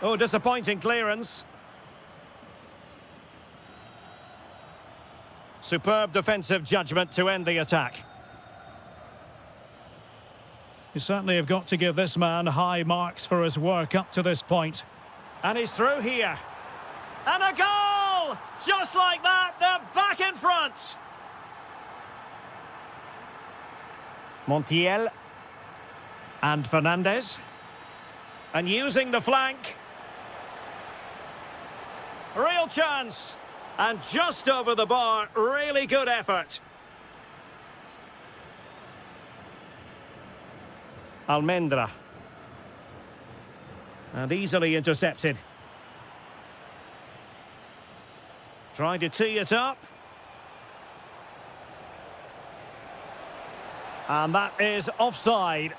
Oh, disappointing clearance. Superb defensive judgment to end the attack. You certainly have got to give this man high marks for his work up to this point. And he's through here. And a goal! Just like that, they're back in front. Montiel. And Fernandez. And using the flank. Real chance. And just over the bar, really good effort. Almendra. And easily intercepted. Trying to tee it up. And that is offside.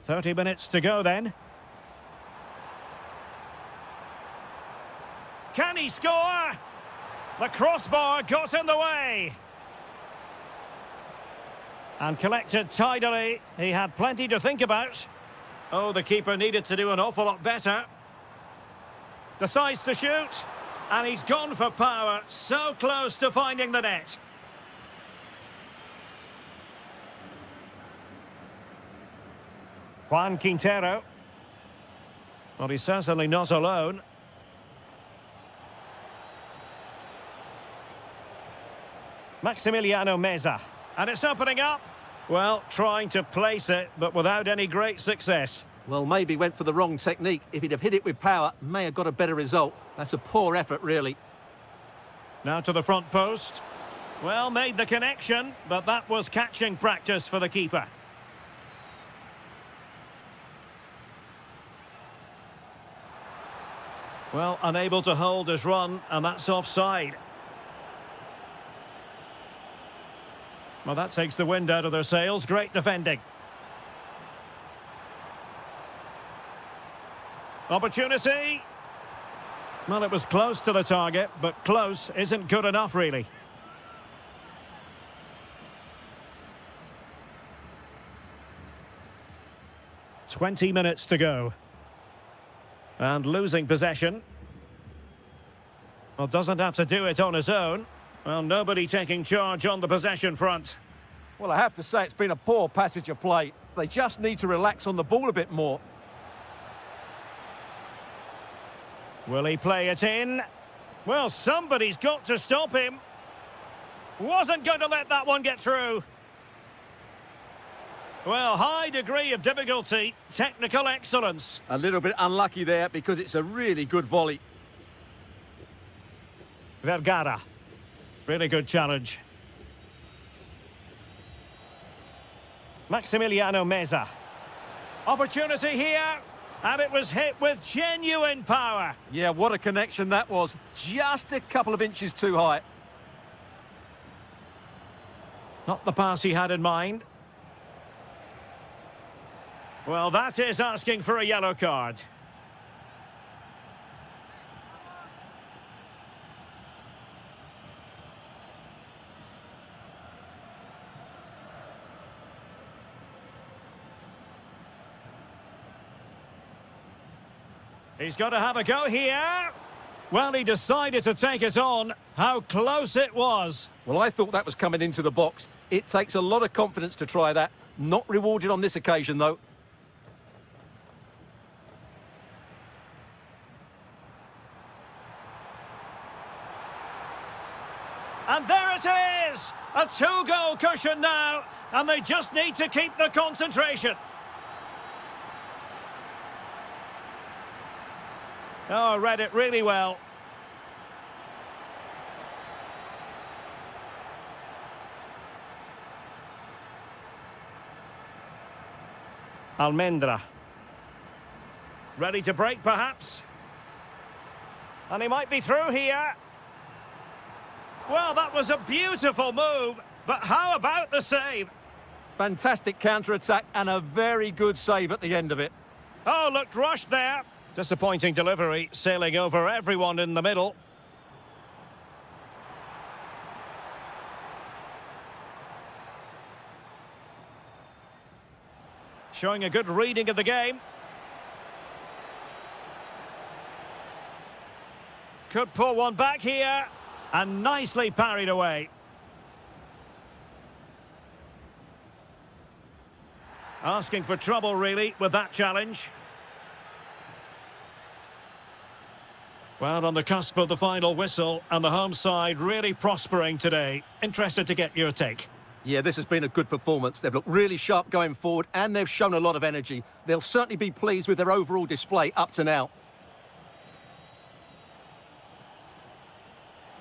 "30 minutes to go then. Can he score? The crossbar got in the way. And collected tidily. He had plenty to think about. Oh, the keeper needed to do an awful lot better. Decides to shoot. And he's gone for power. So close to finding the net. Juan Quintero. Well, he's certainly not alone. Maximiliano Meza. And it's opening up. Well, trying to place it, but without any great success. Well, maybe went for the wrong technique. If he'd have hit it with power, may have got a better result. That's a poor effort, really. Now to the front post. Well, made the connection, but that was catching practice for the keeper. Well, unable to hold his run, and that's offside. Well, that takes the wind out of their sails. Great defending. Opportunity. Well, it was close to the target, but close isn't good enough, really. "20 minutes to go. And losing possession. Well, doesn't have to do it on his own. Well, nobody taking charge on the possession front. Well, I have to say it's been a poor passage of play. They just need to relax on the ball a bit more. Will he play it in? Well, somebody's got to stop him. Wasn't going to let that one get through. Well, high degree of difficulty, technical excellence. A little bit unlucky there because it's a really good volley. Vergara. Really good challenge. Maximiliano Meza. Opportunity here. And it was hit with genuine power. Yeah, what a connection that was. Just a couple of inches too high. Not the pass he had in mind. Well, that is asking for a yellow card. He's got to have a go here. Well, he decided to take it on. How close it was. Well, I thought that was coming into the box. It takes a lot of confidence to try that. Not rewarded on this occasion, though. And there it is! A two-goal cushion now, and they just need to keep the concentration. Oh, read it really well. Almendra. Ready to break, perhaps? And he might be through here. Well, that was a beautiful move, but how about the save? Fantastic counter-attack and a very good save at the end of it. Oh, looked rushed there. Disappointing delivery, sailing over everyone in the middle. Showing a good reading of the game. Could pull one back here. And nicely parried away. Asking for trouble, really, with that challenge. Well, on the cusp of the final whistle, and the home side really prospering today. Interested to get your take. Yeah, this has been a good performance. They've looked really sharp going forward, and they've shown a lot of energy. They'll certainly be pleased with their overall display up to now.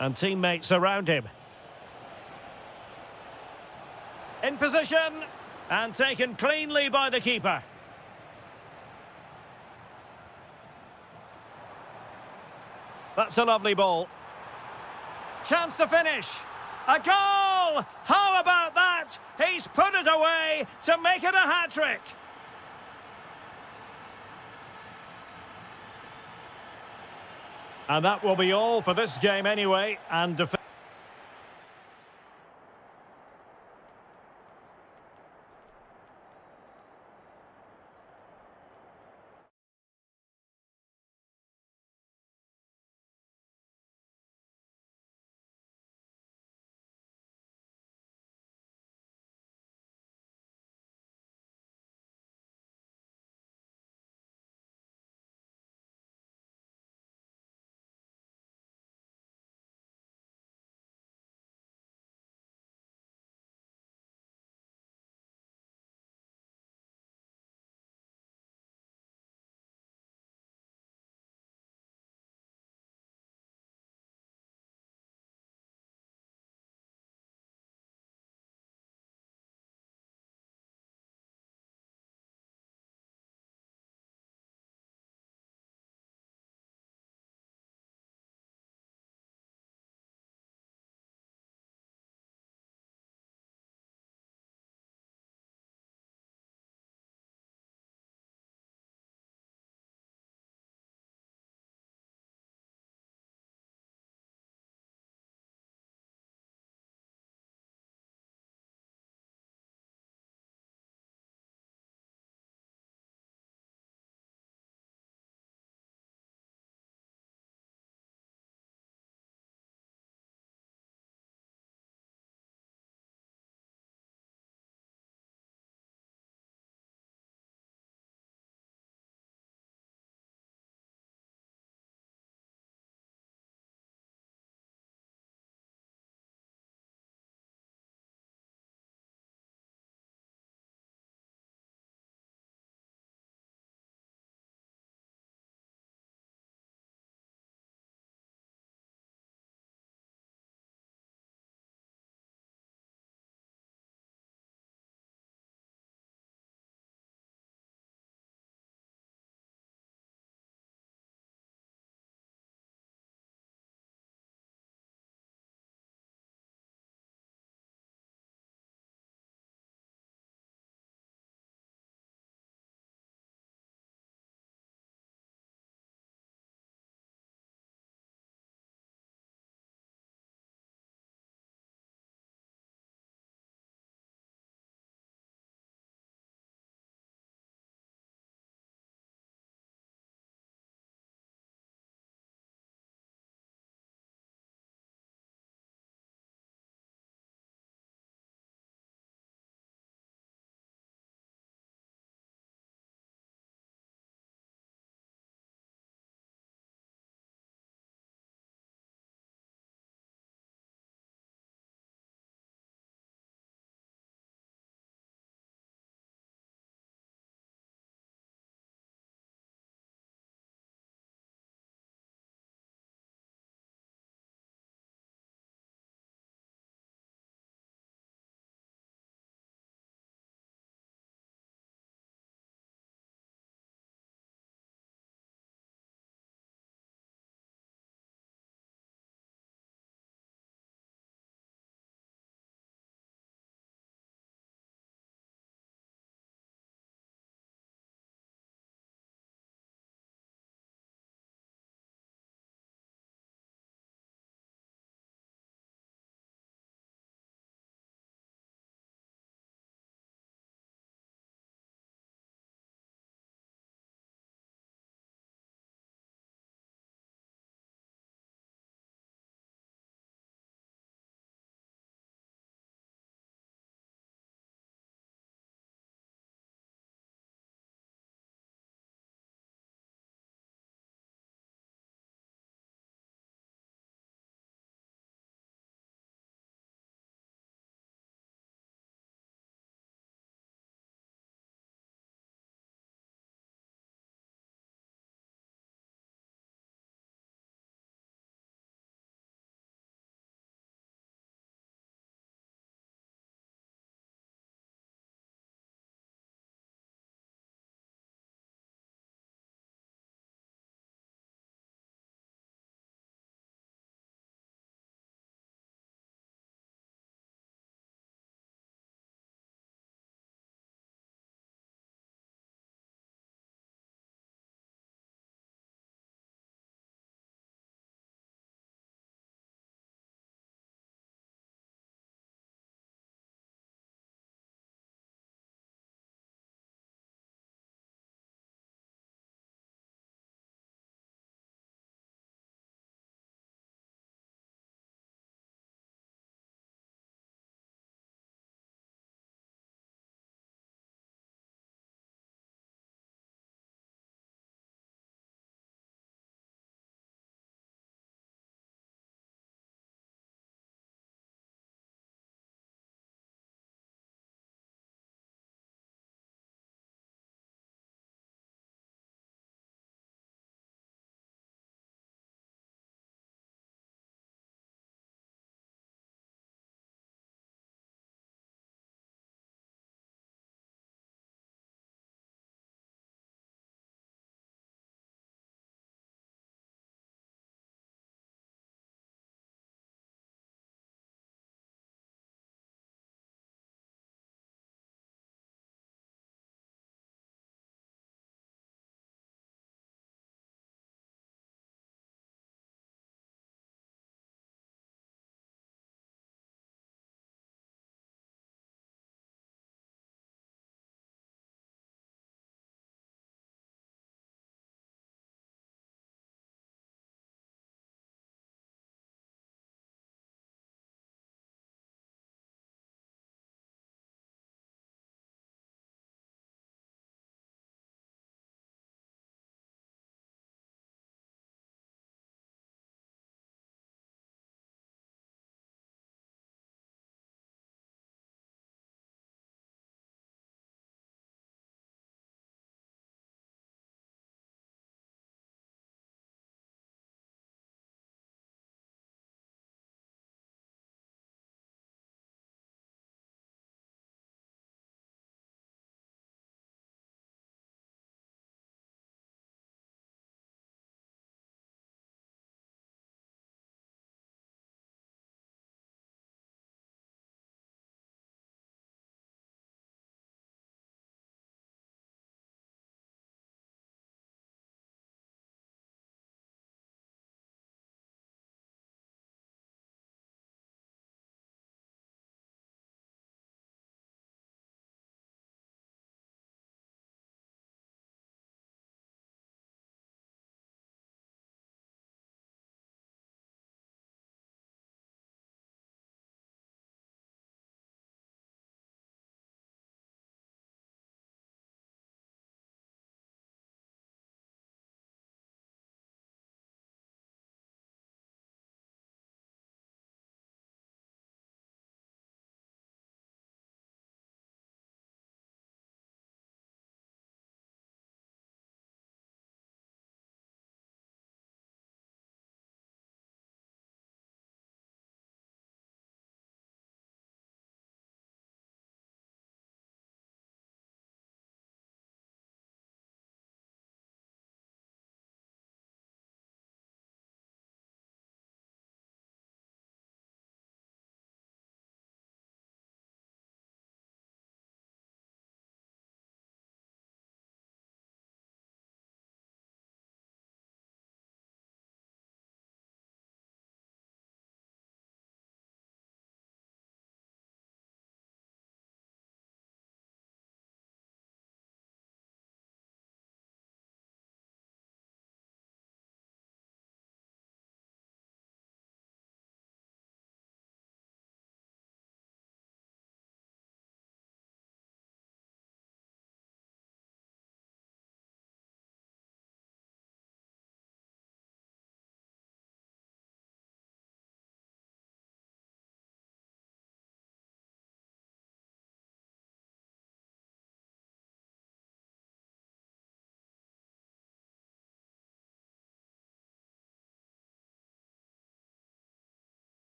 And teammates around him. In position, and taken cleanly by the keeper. That's a lovely ball. Chance to finish. A goal! How about that? He's put it away to make it a hat-trick. And that will be all for this game anyway. And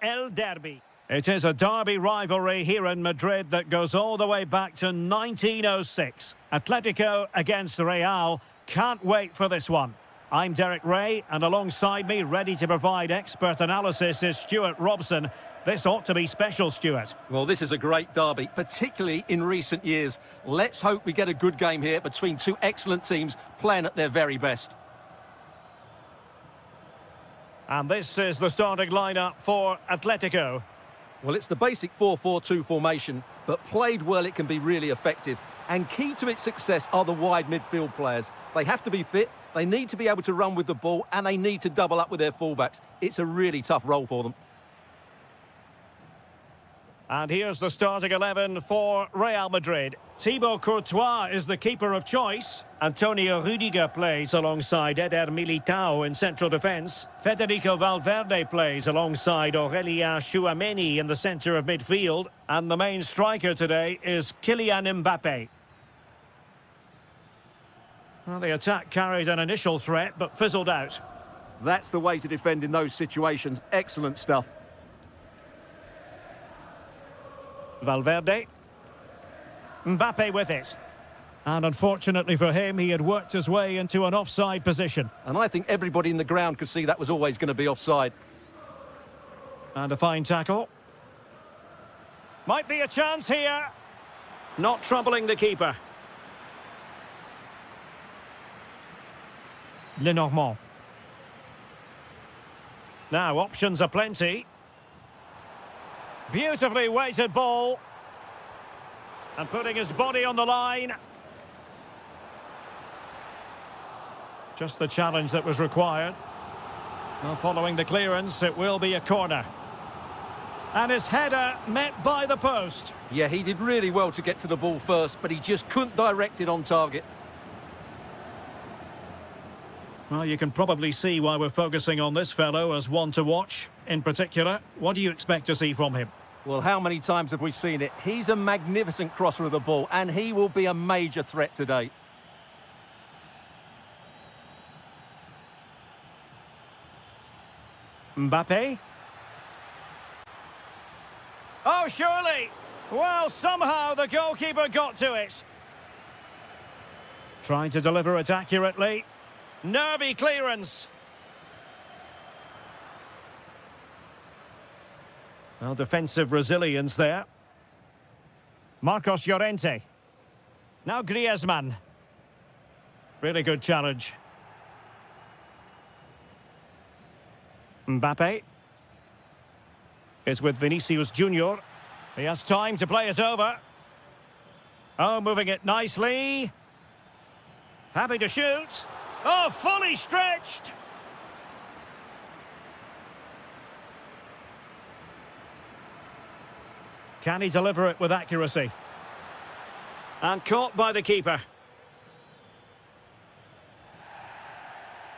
El Derby. It is a derby rivalry here in Madrid that goes all the way back to 1906. Atletico against Real. Can't wait for this one. I'm Derek Ray, and alongside me, ready to provide expert analysis, is Stuart Robson. This ought to be special, Stuart. Well, this is a great derby, particularly in recent years. Let's hope we get a good game here between two excellent teams playing at their very best. And this is the starting lineup for Atletico. Well, it's the basic 4-4-2 formation, but played well it can be really effective. And key to its success are the wide midfield players. They have to be fit, they need to be able to run with the ball, and they need to double up with their fullbacks. It's a really tough role for them. And here's the starting 11 for Real Madrid. Thibaut Courtois is the keeper of choice. Antonio Rüdiger plays alongside Eder Militao in central defence. Federico Valverde plays alongside Aurélien Tchouaméni in the centre of midfield. And the main striker today is Kylian Mbappé. Well, the attack carried an initial threat, but fizzled out. That's the way to defend in those situations. Excellent stuff. Valverde. Mbappé with it. And unfortunately for him, he had worked his way into an offside position. And I think everybody in the ground could see that was always going to be offside. And a fine tackle. Might be a chance here. Not troubling the keeper. Lenormand. Now, options are plenty. Beautifully weighted ball. And putting his body on the line. Just the challenge that was required. Well, following the clearance, it will be a corner. And his header met by the post. Yeah, he did really well to get to the ball first, but he just couldn't direct it on target. Well, you can probably see why we're focusing on this fellow as one to watch. In particular, what do you expect to see from him? Well, how many times have we seen it? He's a magnificent crosser of the ball, and he will be a major threat today. Mbappé. Oh, surely! Well, somehow the goalkeeper got to it. Trying to deliver it accurately. Nervy clearance. Well, defensive resilience there. Marcos Llorente. Now Griezmann. Really good challenge. Mbappé is with Vinicius Junior. He has time to play it over. Oh, moving it nicely. Happy to shoot. Oh, fully stretched. Can he deliver it with accuracy? And caught by the keeper.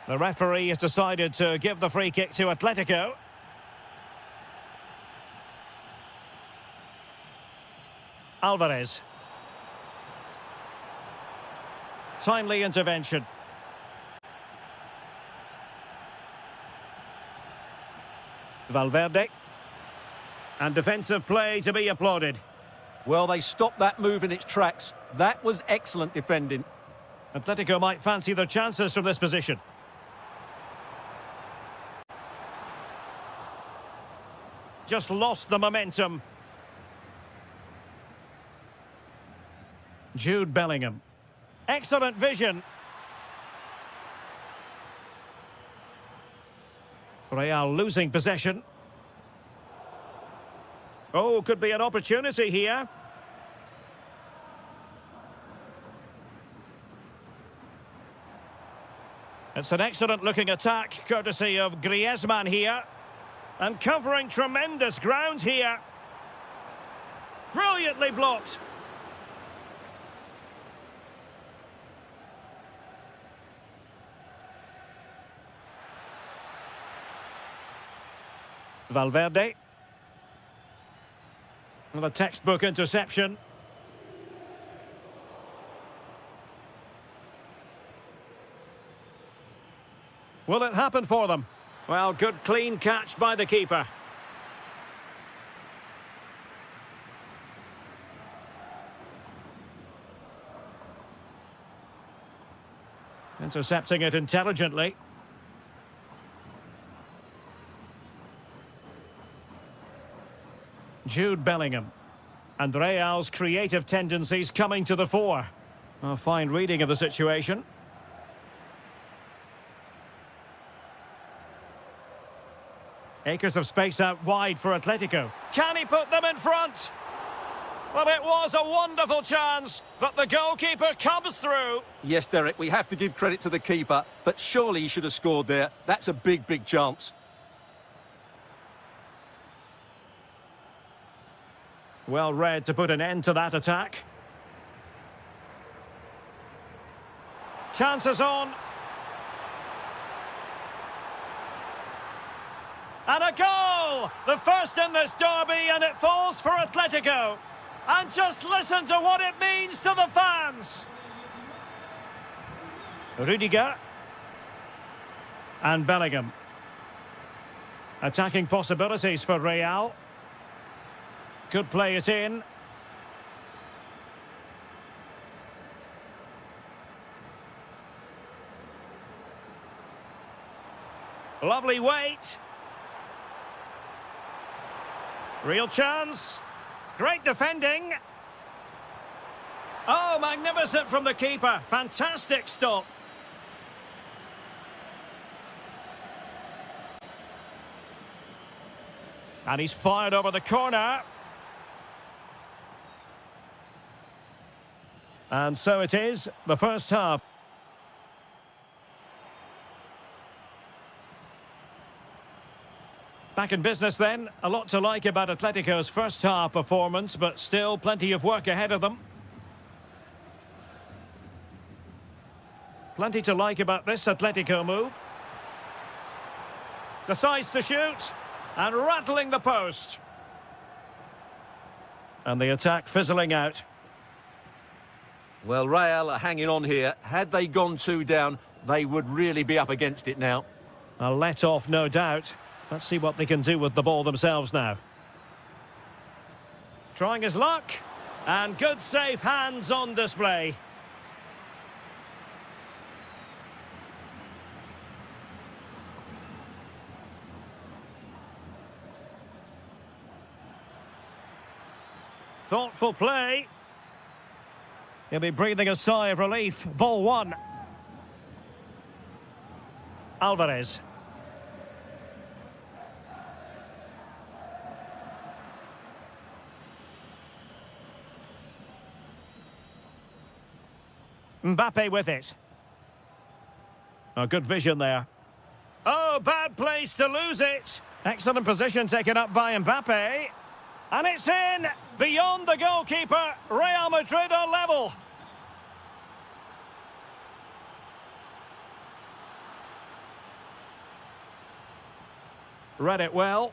The referee has decided to give the free kick to Atletico. Alvarez. Timely intervention. Valverde. And defensive play to be applauded. Well, they stopped that move in its tracks. That was excellent defending. Atletico might fancy their chances from this position. Just lost the momentum. Jude Bellingham. Excellent vision. Real losing possession. Oh, could be an opportunity here. It's an excellent looking attack, courtesy of Griezmann here. And covering tremendous ground here. Brilliantly blocked. Valverde. Well, a textbook interception. Will it happen for them? Well, good clean catch by the keeper. Intercepting it intelligently. Jude Bellingham. And Real's creative tendencies coming to the fore. A fine reading of the situation. Acres of space out wide for Atletico. Can he put them in front? Well, it was a wonderful chance, but the goalkeeper comes through. Yes, Derek, we have to give credit to the keeper, but surely he should have scored there. That's a big, big chance. Well read to put an end to that attack. Chances on. And a goal! The first in this derby, and it falls for Atletico. And just listen to what it means to the fans. Rudiger. And Bellingham. Attacking possibilities for Real. Could play it in. Lovely weight. Real chance. Great defending. Oh, magnificent from the keeper. Fantastic stop. And he's fired over the corner. And so it is, the first half. Back in business then. A lot to like about Atletico's first half performance, but still plenty of work ahead of them. Plenty to like about this Atletico move. Decides to shoot, and rattling the post. And the attack fizzling out. Well, Real are hanging on here. Had they gone 2 down, they would really be up against it now. A let-off, no doubt. Let's see what they can do with the ball themselves now. Trying his luck. And good safe hands on display. Thoughtful play. He'll be breathing a sigh of relief. Ball one. Alvarez. Mbappe with it. Oh, good vision there. Oh, bad place to lose it. Excellent position taken up by Mbappe. And it's in! Beyond the goalkeeper, Real Madrid are level. Read it well.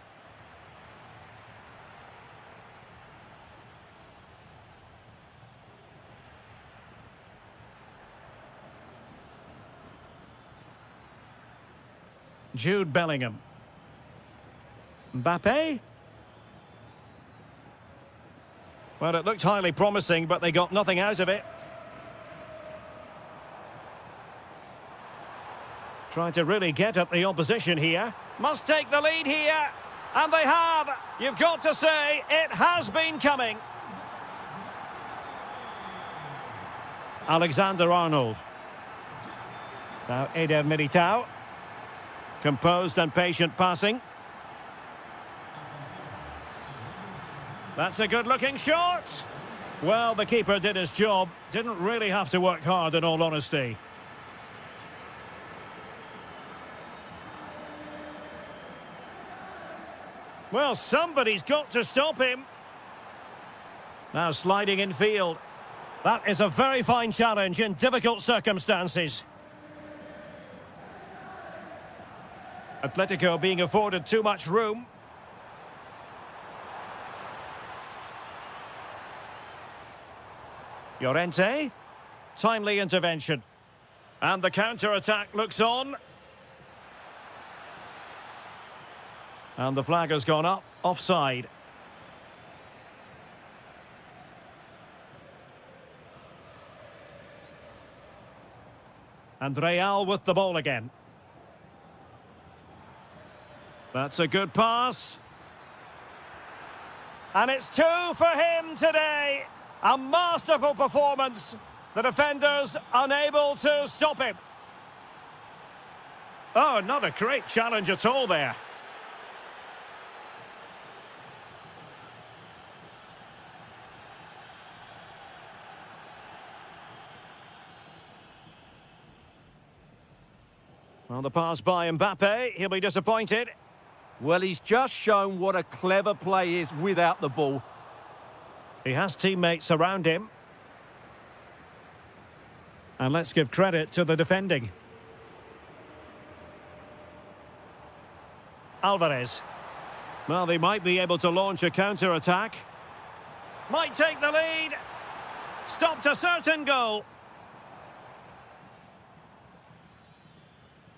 Jude Bellingham. Mbappe. Well, it looked highly promising, but they got nothing out of it. Trying to really get at the opposition here. Must take the lead here. And they have. You've got to say, it has been coming. Alexander-Arnold. Now Eder Militao. Composed and patient passing. That's a good-looking shot. Well, the keeper did his job. Didn't really have to work hard, in all honesty. Well, somebody's got to stop him. Now sliding in field. That is a very fine challenge in difficult circumstances. Atletico being afforded too much room. Llorente. Timely intervention. And the counter-attack looks on. And the flag has gone up. Offside. And Real with the ball again. That's a good pass. And it's 2 for him today. A masterful performance. The defenders unable to stop him. Oh, not a great challenge at all there. Well, the pass by Mbappe, he'll be disappointed. Well, he's just shown what a clever play is without the ball. He has teammates around him. And let's give credit to the defending. Alvarez. Well, they might be able to launch a counter-attack. Might take the lead. Stopped a certain goal.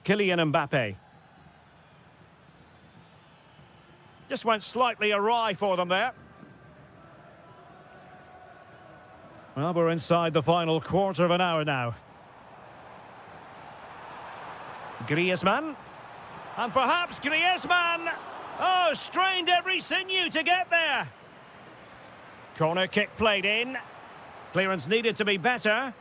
Kylian Mbappe. Just went slightly awry for them there. Well, we're inside the final quarter of an hour now. Griezmann. And perhaps Griezmann. Oh, strained every sinew to get there. Corner kick played in. Clearance needed to be better.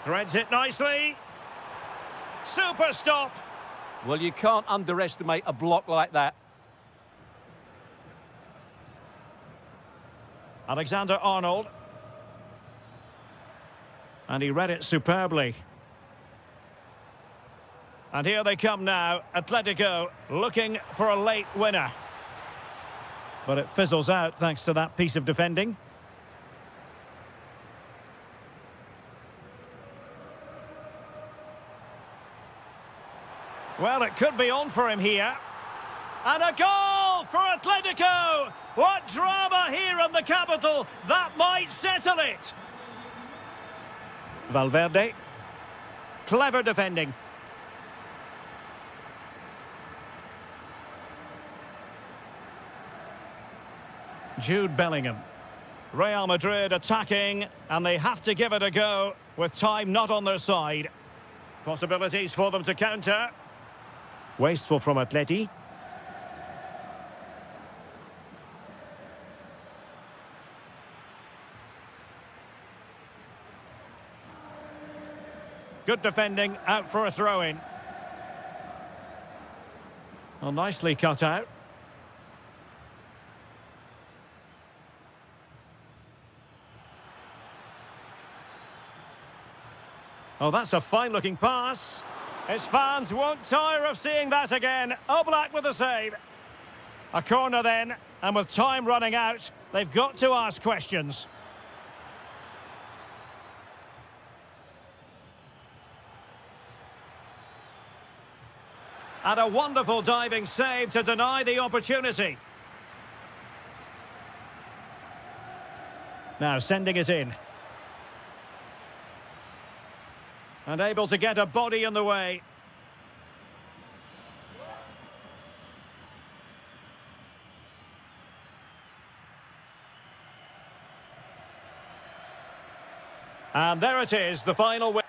Threads it nicely. Super stop. Well, you can't underestimate a block like that. Alexander-Arnold. And he read it superbly. And here they come now. Atletico looking for a late winner. But it fizzles out thanks to that piece of defending. Well, it could be on for him here. And a goal for Atletico! What drama here in the capital! That might settle it! Valverde. Clever defending. Jude Bellingham. Real Madrid attacking, and they have to give it a go with time not on their side. Possibilities for them to counter. Wasteful from Atleti. Good defending, out for a throw-in. Well, nicely cut out. Oh, that's a fine-looking pass. His fans won't tire of seeing that again. Oblak with the save. A corner then, and with time running out, they've got to ask questions. And a wonderful diving save to deny the opportunity. Now sending it in. And able to get a body in the way. And there it is, the final win.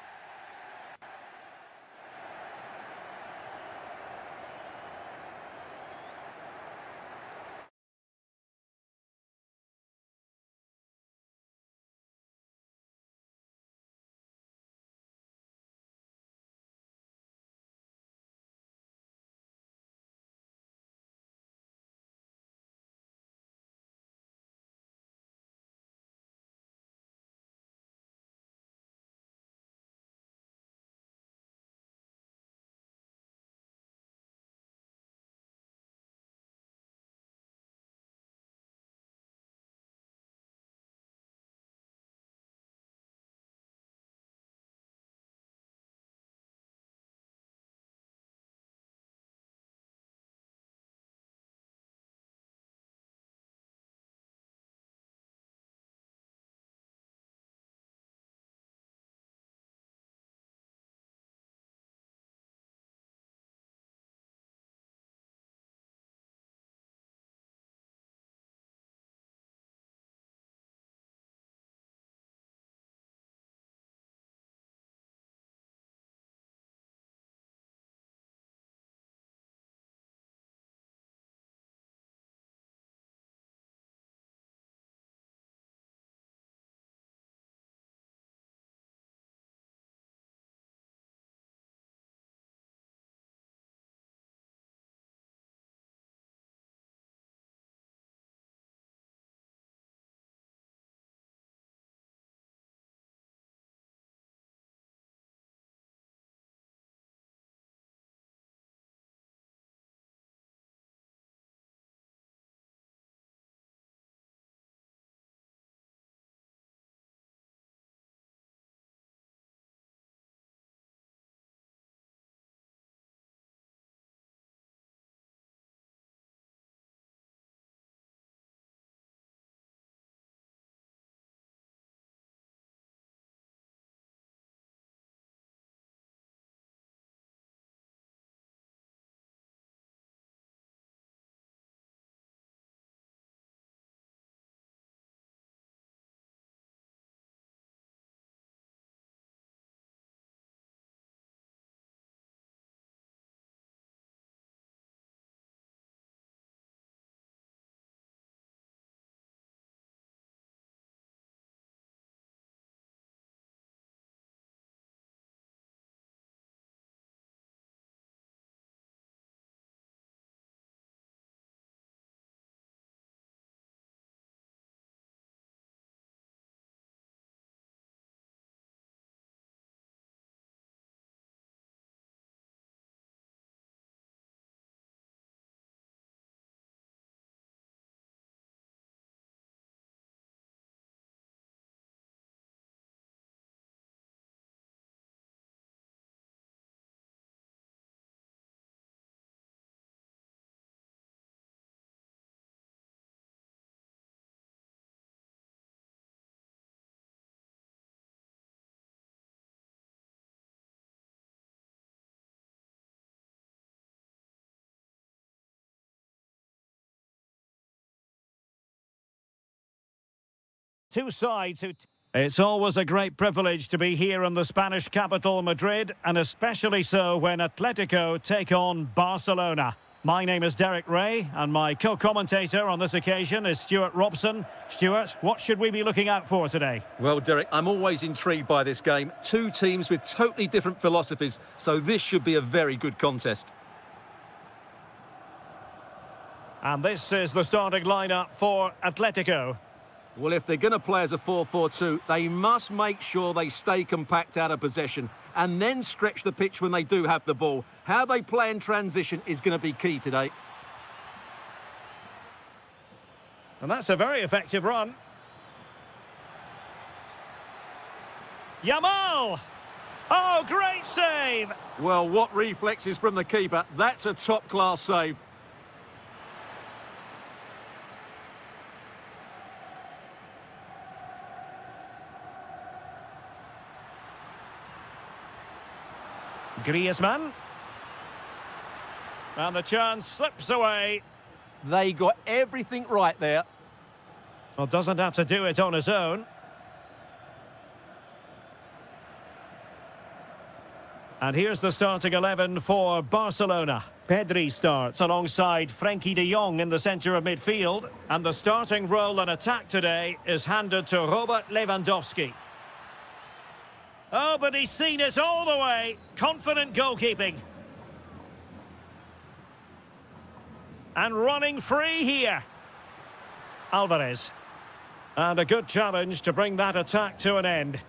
Two sides who... It's always a great privilege to be here in the Spanish capital, Madrid, and especially so when Atletico take on Barcelona. My name is Derek Ray, and my co-commentator on this occasion is Stuart Robson. Stuart, what should we be looking out for today? Well, Derek, I'm always intrigued by this game. Two teams with totally different philosophies, so this should be a very good contest. And this is the starting lineup for Atletico. Well, if they're going to play as a 4-4-2, they must make sure they stay compact out of possession and then stretch the pitch when they do have the ball. How they play in transition is going to be key today. And that's a very effective run. Yamal! Oh, great save! Well, what reflexes from the keeper. That's a top-class save. Griezmann. And the chance slips away. They got everything right there. Well, doesn't have to do it on his own. And here's the starting 11 for Barcelona. Pedri starts alongside Frenkie de Jong in the centre of midfield. And the starting role in attack today is handed to Robert Lewandowski. Oh, but he's seen it all the way. Confident goalkeeping. And running free here. Alvarez. And a good challenge to bring that attack to an end.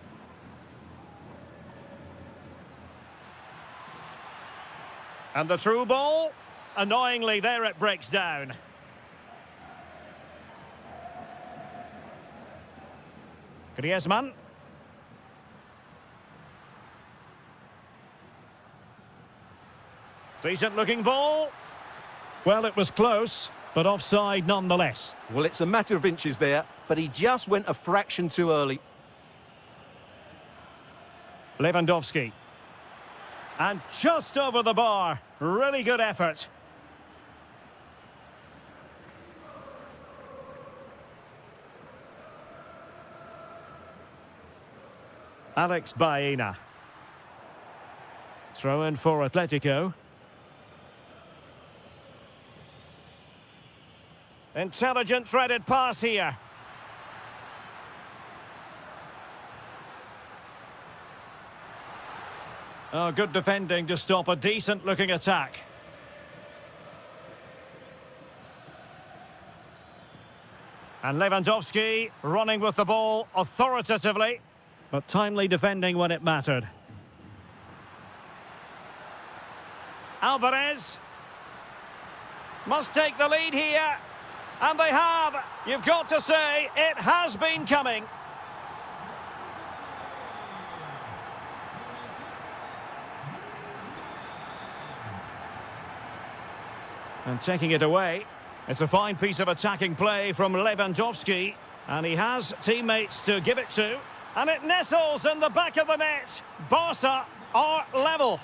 And the through ball. Annoyingly, there it breaks down. Griezmann. Decent looking ball. Well, it was close, but offside nonetheless. Well, it's a matter of inches there, but he just went a fraction too early. Lewandowski. And just over the bar. Really good effort. Alex Baena. Throw in for Atletico. Intelligent threaded pass here. Oh, good defending to stop a decent-looking attack. And Lewandowski running with the ball authoritatively, but timely defending when it mattered. Alvarez must take the lead here. And they have. You've got to say, it has been coming. And taking it away. It's a fine piece of attacking play from Lewandowski. And he has teammates to give it to. And it nestles in the back of the net. Barca are level.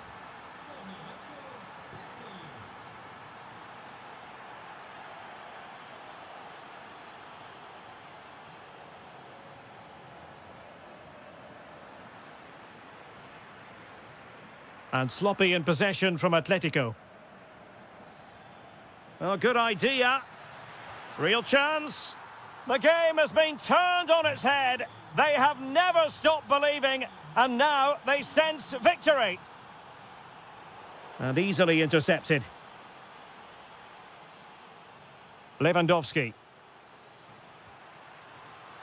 And sloppy in possession from Atletico. Oh, good idea. Real chance. The game has been turned on its head. They have never stopped believing, and now they sense victory. And easily intercepted. Lewandowski.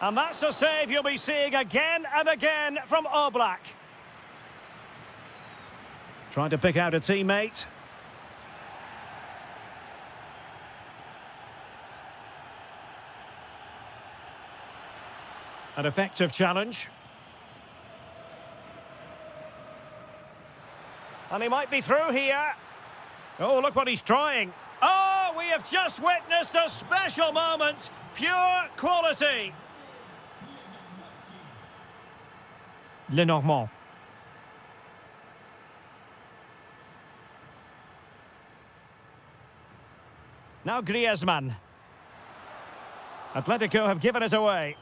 And that's a save you'll be seeing again and again from Oblak. Trying to pick out a teammate. An effective challenge. And he might be through here. Oh, look what he's trying. Oh, we have just witnessed a special moment. Pure quality. Lenormand. Now Griezmann. Atletico have given it away.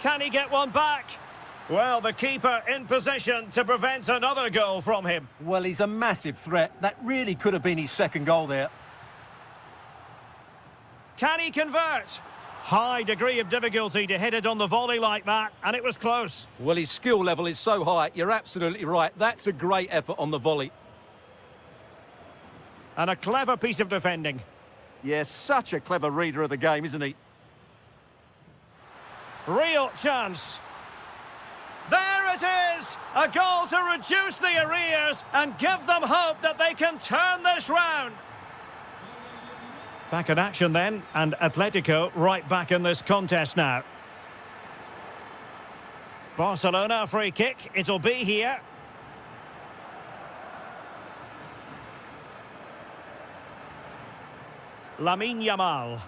Can he get one back? Well, the keeper in position to prevent another goal from him. Well, he's a massive threat. That really could have been his second goal there. Can he convert? High degree of difficulty to hit it on the volley like that, and it was close. Well, his skill level is so high. You're absolutely right. That's a great effort on the volley. And a clever piece of defending. Yeah, such a clever reader of the game, isn't he? Real chance. There it is! A goal to reduce the arrears and give them hope that they can turn this round. Back in action then, and Atletico right back in this contest now. Barcelona free kick, it'll be here. Lamine Yamal.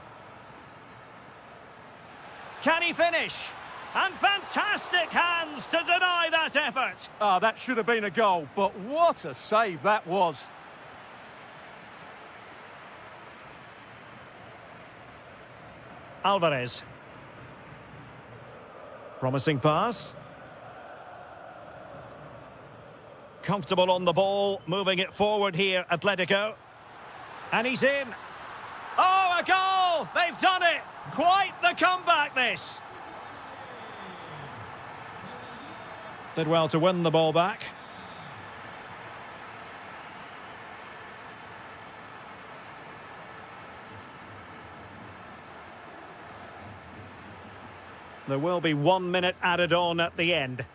Can he finish? And fantastic hands to deny that effort. Ah, that should have been a goal, but what a save that was. Alvarez. Promising pass. Comfortable on the ball, moving it forward here, Atletico. And he's in. Oh, a goal! They've done it! Quite the comeback, this. Did well to win the ball back. There will be 1 minute added on at the end.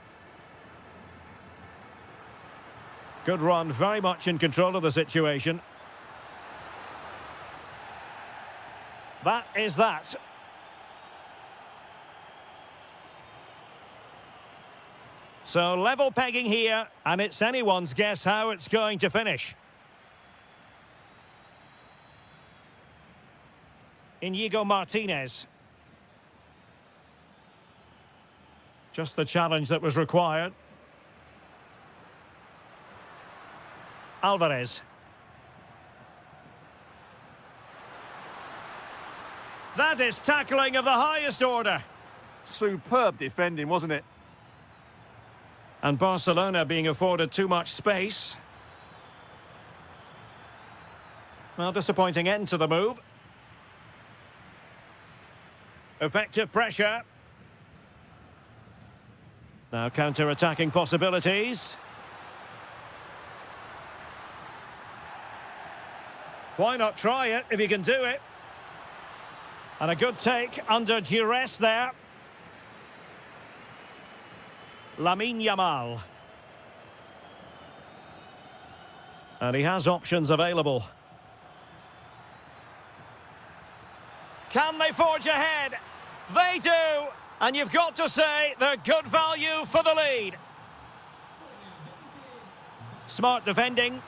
Good run, very much in control of the situation. That is that. So level pegging here, and it's anyone's guess how it's going to finish. Inigo Martinez. Just the challenge that was required. Alvarez. That is tackling of the highest order. Superb defending, wasn't it? And Barcelona being afforded too much space. Well, disappointing end to the move. Effective pressure. Now counter-attacking possibilities. Why not try it if you can do it? And a good take under duress there. Lamine Yamal. And he has options available. Can they forge ahead? They do! And you've got to say they're good value for the lead. Smart defending.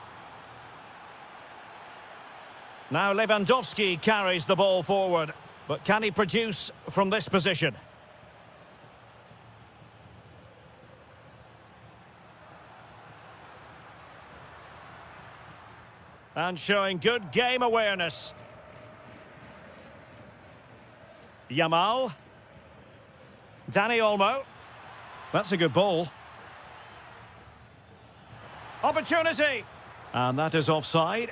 Now Lewandowski carries the ball forward. But can he produce from this position? And showing good game awareness. Yamal. Dani Olmo. That's a good ball. Opportunity. And that is offside.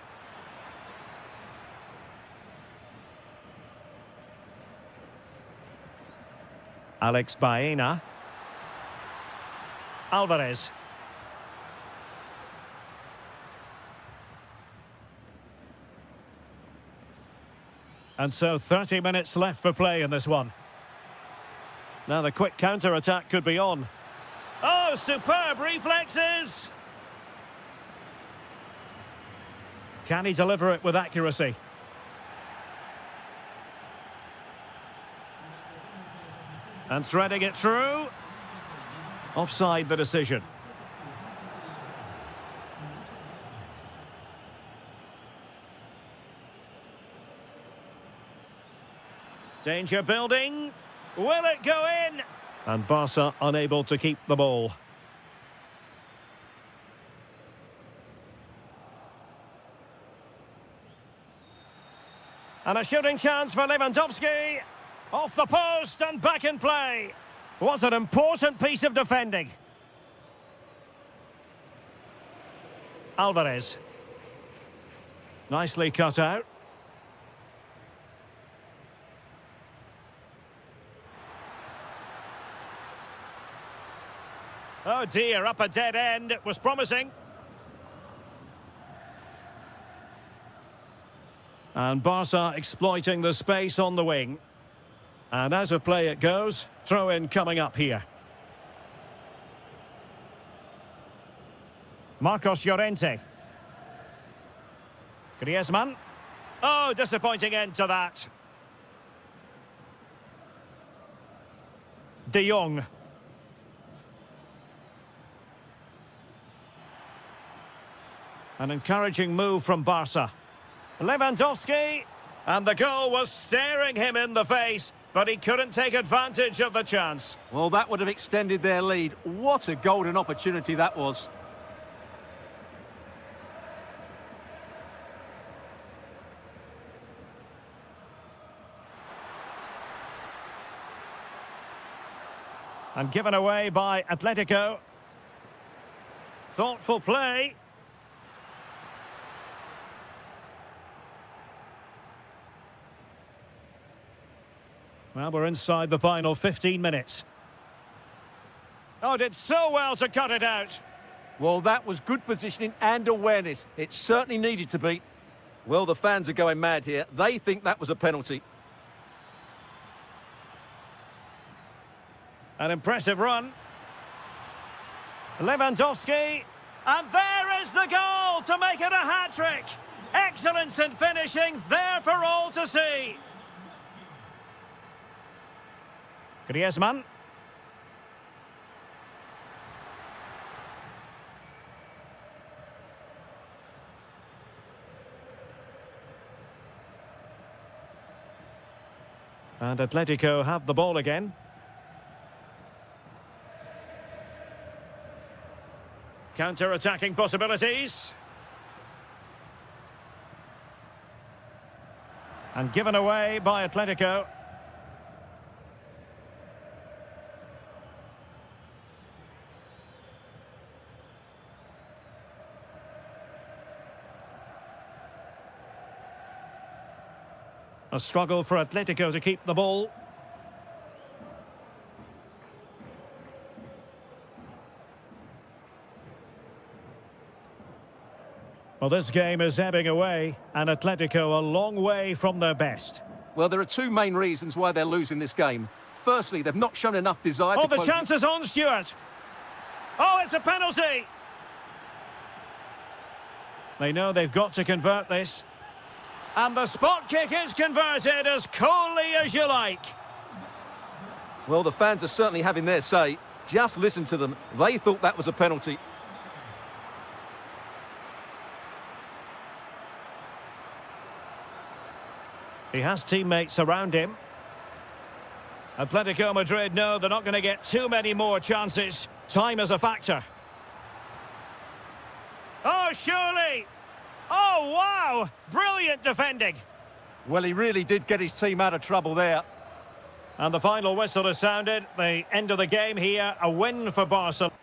Alex Baena. Alvarez. And so 30 minutes left for play in this one. Now the quick counter-attack could be on. Oh, superb reflexes! Can he deliver it with accuracy? And threading it through. Offside the decision. Danger building. Will it go in? And Barca unable to keep the ball. And a shooting chance for Lewandowski. Off the post and back in play. Was an important piece of defending. Alvarez. Nicely cut out. Oh dear, up a dead end. It was promising. And Barca exploiting the space on the wing. And as of play it goes, throw in coming up here. Marcos Llorente. Griezmann. Oh, disappointing end to that. De Jong. An encouraging move from Barca. Lewandowski. And the goal was staring him in the face, but he couldn't take advantage of the chance. Well, that would have extended their lead. What a golden opportunity that was. And given away by Atletico. Thoughtful play. Well, we're inside the final 15 minutes. Oh, did so well to cut it out. Well, that was good positioning and awareness. It certainly needed to be. Well, the fans are going mad here. They think that was a penalty. An impressive run. Lewandowski. And there is the goal to make it a hat-trick. Excellence in finishing, there for all to see. Griezmann. And Atletico have the ball again. Counter-attacking possibilities. And given away by Atletico. A struggle for Atletico to keep the ball. Well, this game is ebbing away, and Atletico a long way from their best. Well, there are two main reasons why they're losing this game. Firstly, they've not shown enough desire to Oh, the close... chance is on, Stuart. Oh, it's a penalty. They know they've got to convert this. And the spot kick is converted as coolly as you like. Well, the fans are certainly having their say. Just listen to them. They thought that was a penalty. He has teammates around him. Atletico Madrid know they're not going to get too many more chances. Time is a factor. Oh, surely! Oh, wow! Brilliant defending. Well, he really did get his team out of trouble there. And the final whistle has sounded. The end of the game here, a win for Barcelona.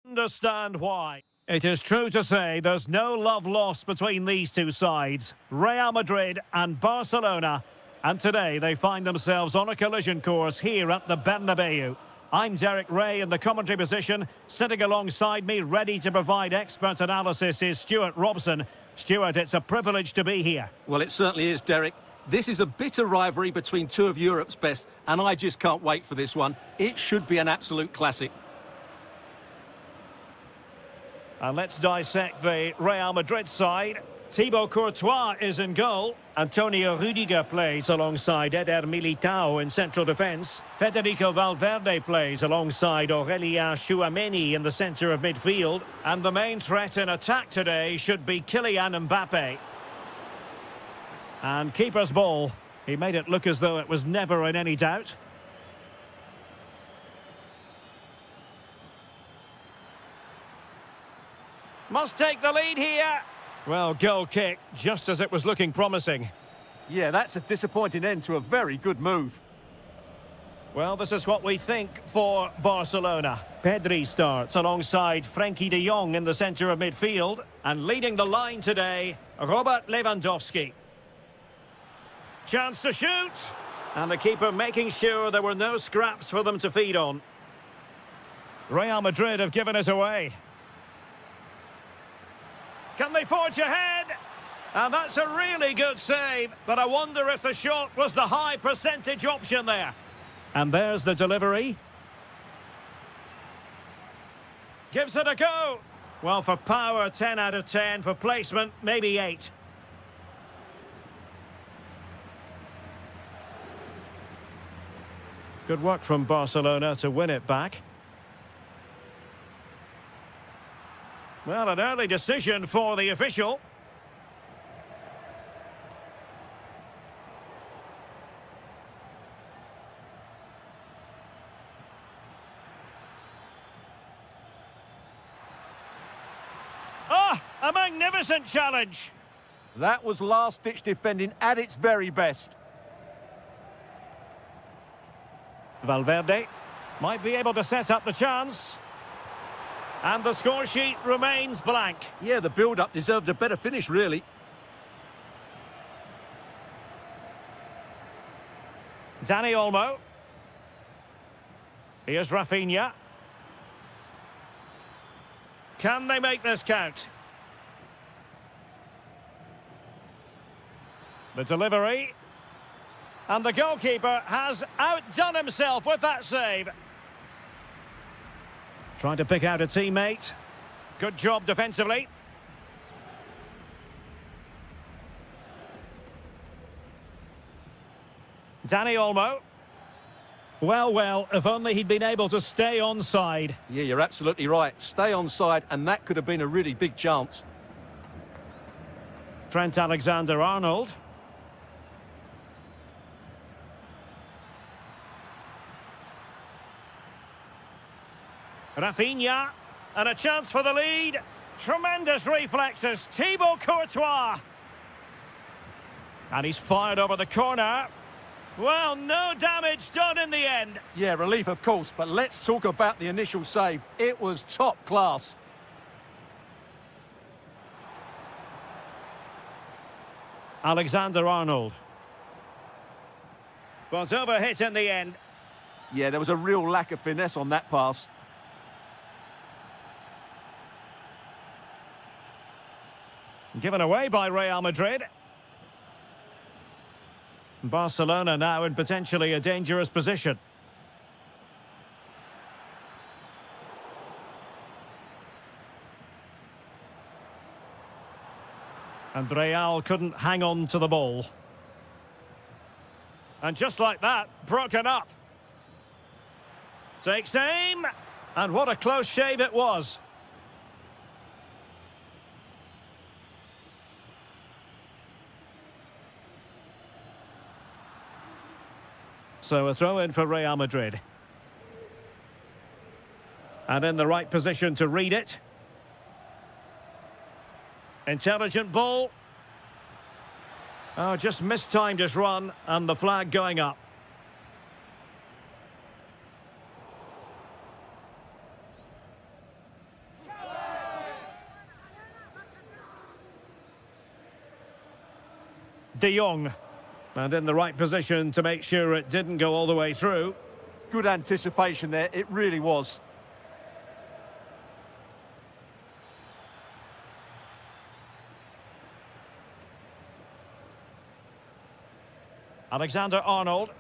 Understand why. It is true to say there's no love lost between these two sides, Real Madrid and Barcelona, and today they find themselves on a collision course here at the Bernabeu. I'm Derek Ray in the commentary position. Sitting alongside me, ready to provide expert analysis, is Stuart Robson. Stuart, it's a privilege to be here. Well, it certainly is, Derek. This is a bitter rivalry between two of Europe's best, and I just can't wait for this one. It should be an absolute classic. And let's dissect the Real Madrid side. Thibaut Courtois is in goal. Antonio Rüdiger plays alongside Eder Militao in central defence. Federico Valverde plays alongside Aurélien Tchouaméni in the centre of midfield. And the main threat in attack today should be Kylian Mbappe. And keeper's ball. He made it look as though it was never in any doubt. Must take the lead here. Well, goal kick, just as it was looking promising. Yeah, that's a disappointing end to a very good move. Well, this is what we think for Barcelona. Pedri starts alongside Frenkie de Jong in the centre of midfield. And leading the line today, Robert Lewandowski. Chance to shoot. And the keeper making sure there were no scraps for them to feed on. Real Madrid have given us away. Can they forge ahead? And that's a really good save, but I wonder if the shot was the high percentage option there. And there's the delivery. Gives it a go. Well, for power, 10 out of 10. For placement, maybe 8. Good work from Barcelona to win it back. Well, an early decision for the official. Ah, a magnificent challenge. That was last-ditch defending at its very best. Valverde might be able to set up the chance. And the score sheet remains blank. Yeah, the build-up deserved a better finish, really. Dani Olmo. Here's Rafinha. Can they make this count? The delivery. And the goalkeeper has outdone himself with that save. Trying to pick out a teammate. Good job defensively. Dani Olmo. Well, if only he'd been able to stay onside. Yeah, you're absolutely right. Stay onside, and that could have been a really big chance. Trent Alexander-Arnold. Rafinha, and a chance for the lead. Tremendous reflexes, Thibaut Courtois. And he's fired over the corner. Well, no damage done in the end. Yeah, relief, of course, but let's talk about the initial save. It was top class. Alexander-Arnold. But overhit in the end. Yeah, there was a real lack of finesse on that pass. Given away by Real Madrid. Barcelona now in potentially a dangerous position. And Real couldn't hang on to the ball. And just like that, broken up. Takes aim. And what a close shave it was. So a throw in for Real Madrid. And in the right position to read it. Intelligent ball. Oh, just mistimed his run, and the flag going up. De Jong. And in the right position to make sure it didn't go all the way through. Good anticipation there, it really was. Alexander-Arnold.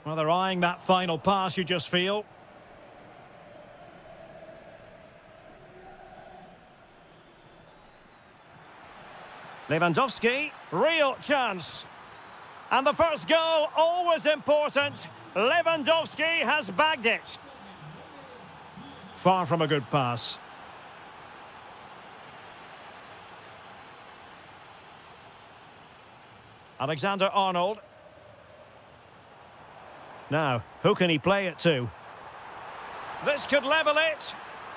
Well, they're eyeing that final pass, you just feel. Lewandowski, real chance. And the first goal, always important. Lewandowski has bagged it. Far from a good pass. Alexander-Arnold. Now, who can he play it to? This could level it.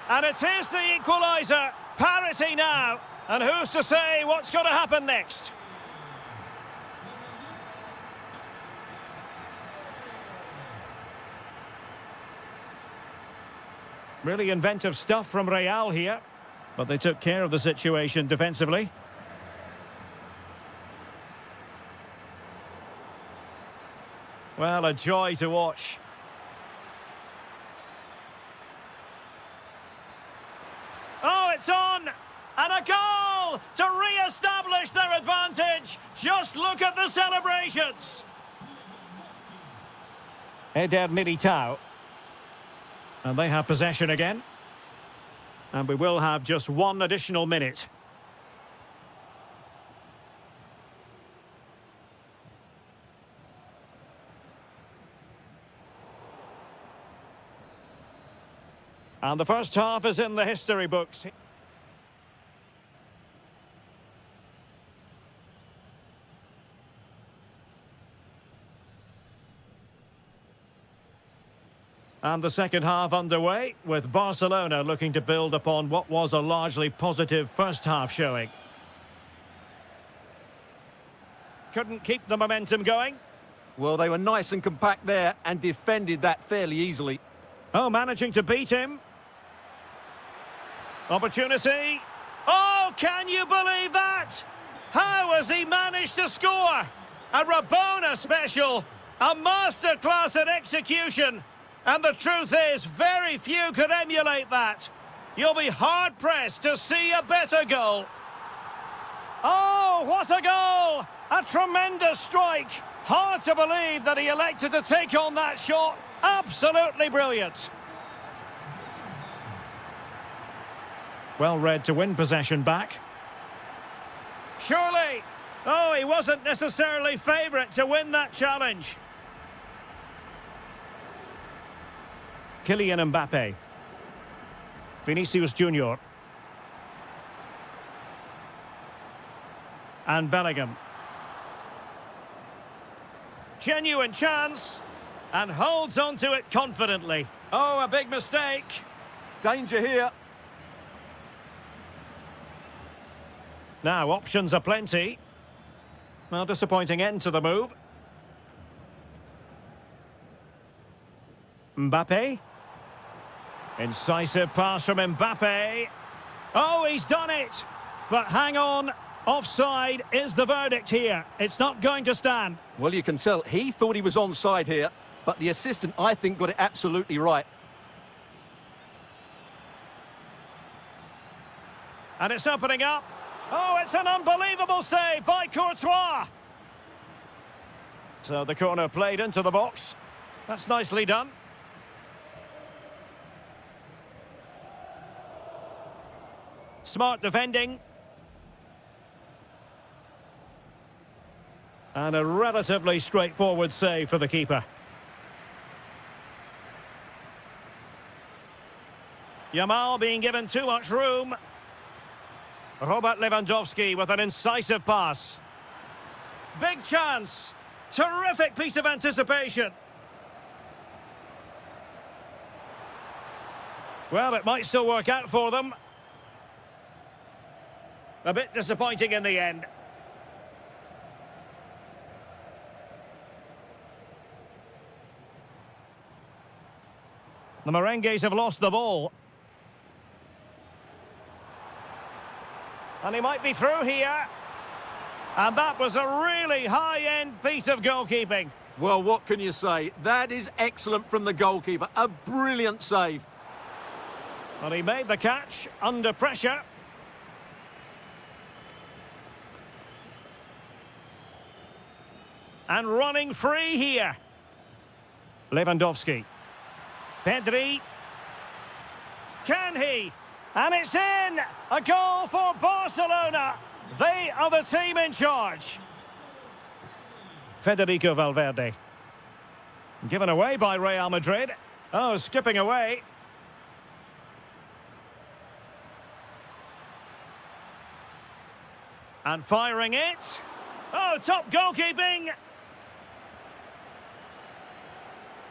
And it is the equaliser. Parity now. And who's to say what's going to happen next? Really inventive stuff from Real here. But they took care of the situation defensively. Well, a joy to watch. Oh, it's on! And a goal to re-establish their advantage. Just look at the celebrations. Eder Militao. And they have possession again. And we will have just one additional minute. And the first half is in the history books. And the second half underway, with Barcelona looking to build upon what was a largely positive first half showing. Couldn't keep the momentum going. Well, they were nice and compact there and defended that fairly easily. Oh, managing to beat him. Opportunity. Oh, can you believe that? How has he managed to score? A Rabona special. A masterclass in execution. And the truth is, very few could emulate that. You'll be hard-pressed to see a better goal. Oh, what a goal! A tremendous strike. Hard to believe that he elected to take on that shot. Absolutely brilliant. Well read to win possession back. Surely. Oh, he wasn't necessarily favourite to win that challenge. Kylian Mbappe. Vinicius Junior. And Bellingham. Genuine chance. And holds on to it confidently. Oh, a big mistake. Danger here. Now, options are plenty. Well, disappointing end to the move. Mbappe. Incisive pass from Mbappe. Oh, he's done it. But hang on. Offside is the verdict here. It's not going to stand. Well, you can tell he thought he was onside here, but the assistant, I think, got it absolutely right. And it's opening up. Oh, it's an unbelievable save by Courtois. So the corner played into the box. That's nicely done. Smart defending. And a relatively straightforward save for the keeper. Yamal being given too much room. Robert Lewandowski with an incisive pass. Big chance. Terrific piece of anticipation. Well, it might still work out for them. A bit disappointing in the end. The Merengues have lost the ball. And he might be through here. And that was a really high-end piece of goalkeeping. Well, what can you say? That is excellent from the goalkeeper. A brilliant save. Well, he made the catch under pressure. And running free here. Lewandowski. Pedri. Can he? And it's in! A goal for Barcelona! They are the team in charge. Federico Valverde. Given away by Real Madrid. Oh, skipping away. And firing it. Oh, top goalkeeping!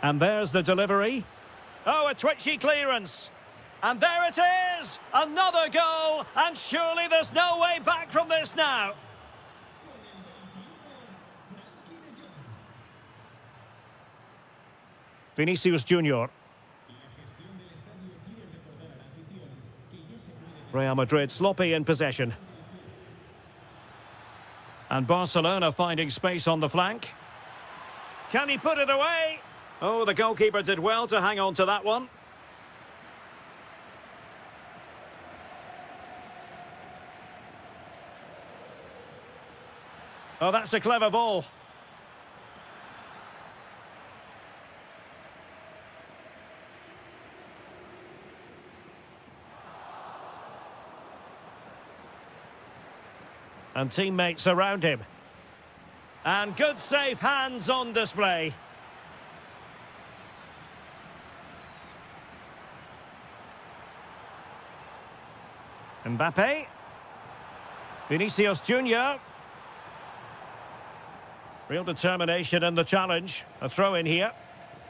And there's the delivery. Oh, a twitchy clearance. And there it is! Another goal! And surely there's no way back from this now. Vinicius Junior. Real Madrid sloppy in possession. And Barcelona finding space on the flank. Can he put it away? Oh, the goalkeeper did well to hang on to that one. Oh, that's a clever ball. And teammates around him. And good safe hands on display. Mbappe. Vinicius Junior. Real determination in the challenge. A throw in here.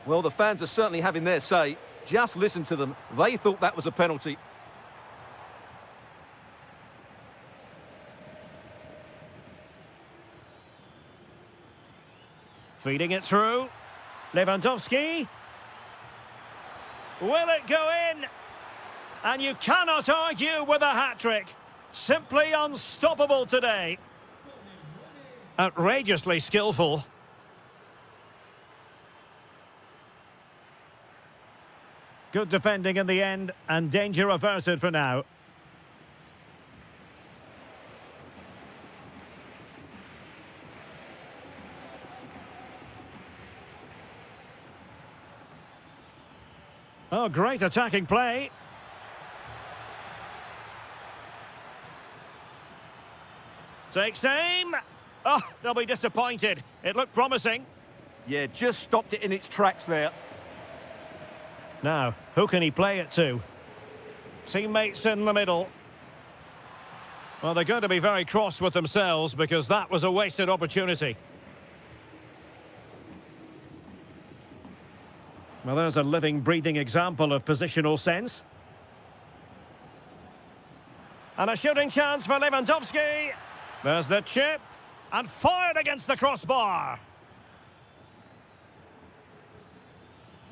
Well, the fans are certainly having their say. Just listen to them. They thought that was a penalty. Feeding it through. Lewandowski. Will it go in? And you cannot argue with a hat-trick. Simply unstoppable today. Outrageously skillful. Good defending in the end, and danger averted for now. Oh, great attacking play. Takes aim. Oh, they'll be disappointed. It looked promising. Yeah, just stopped it in its tracks there. Now, who can he play it to? Teammates in the middle. Well, they're going to be very cross with themselves because that was a wasted opportunity. Well, there's a living, breathing example of positional sense. And a shooting chance for Lewandowski. There's the chip. And fired against the crossbar.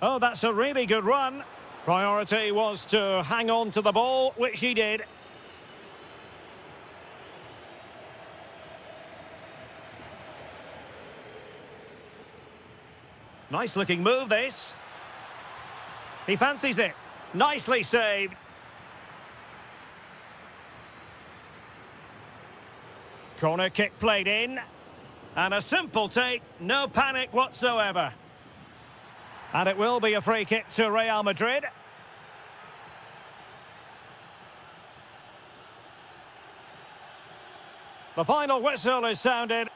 Oh, that's a really good run. Priority was to hang on to the ball, which he did. Nice looking move, this. He fancies it. Nicely saved. Corner kick played in. And a simple take, no panic whatsoever. And it will be a free kick to Real Madrid. The final whistle is sounded.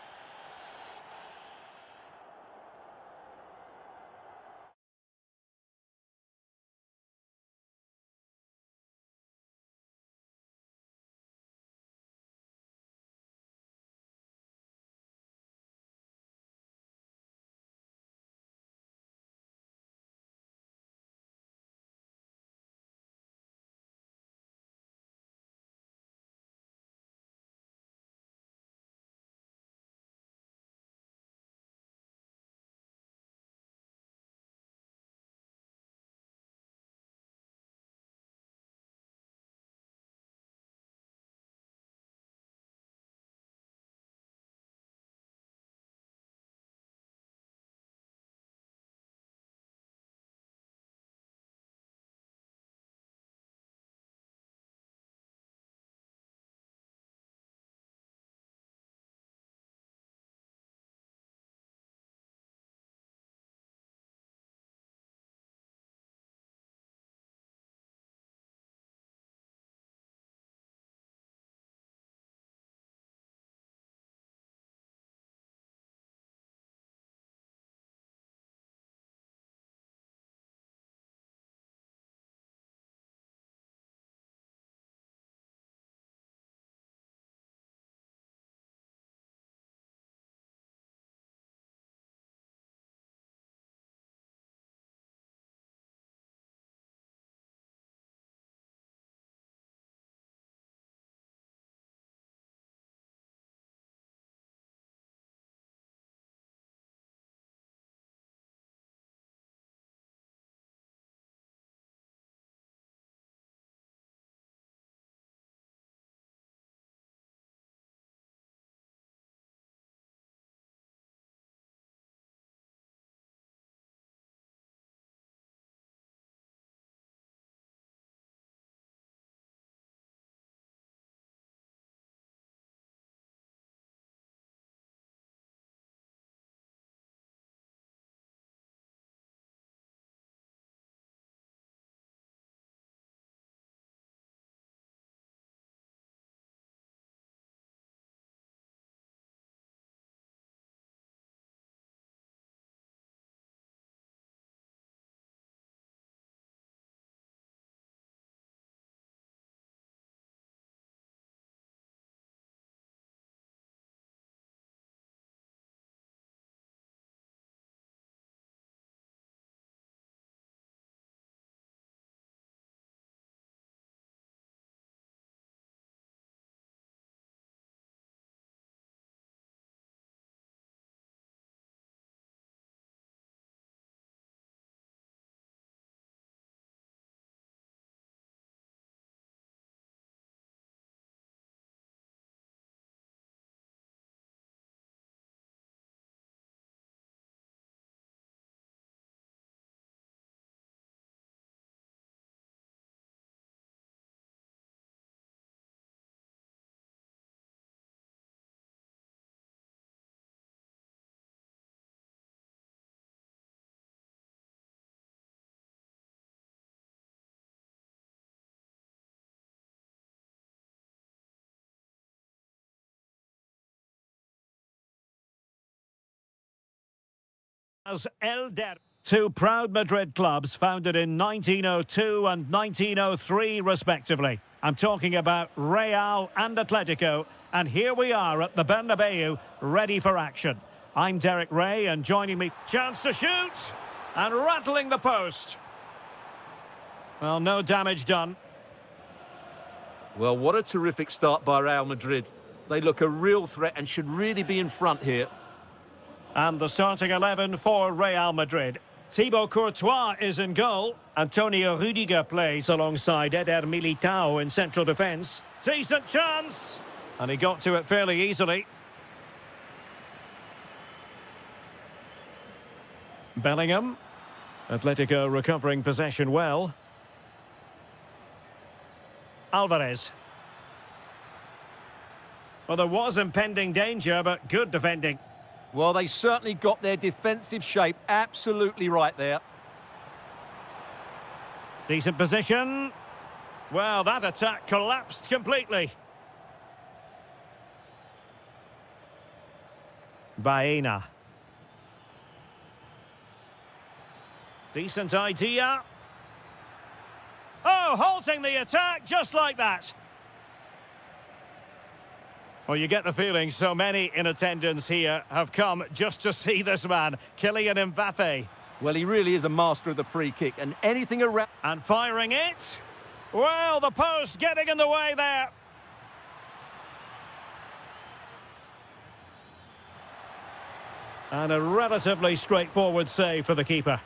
As El Der, two proud Madrid clubs founded in 1902 and 1903 respectively. I'm talking about Real and Atletico, and here we are at the Bernabeu, ready for action. I'm Derek Ray, and joining me, chance to shoot, and rattling the post. Well, no damage done. Well, what a terrific start by Real Madrid. They look a real threat and should really be in front here. And the starting 11 for Real Madrid. Thibaut Courtois is in goal. Antonio Rudiger plays alongside Eder Militao in central defence. Decent chance! And he got to it fairly easily. Bellingham. Atletico recovering possession well. Alvarez. Well, there was impending danger, but good defending. Well, they certainly got their defensive shape absolutely right there. Decent position. Well, that attack collapsed completely. Baena. Decent idea. Oh, halting the attack just like that. Well, you get the feeling so many in attendance here have come just to see this man, Kylian Mbappe. Well, he really is a master of the free kick, and anything around... And firing it. Well, the post getting in the way there. And a relatively straightforward save for the keeper.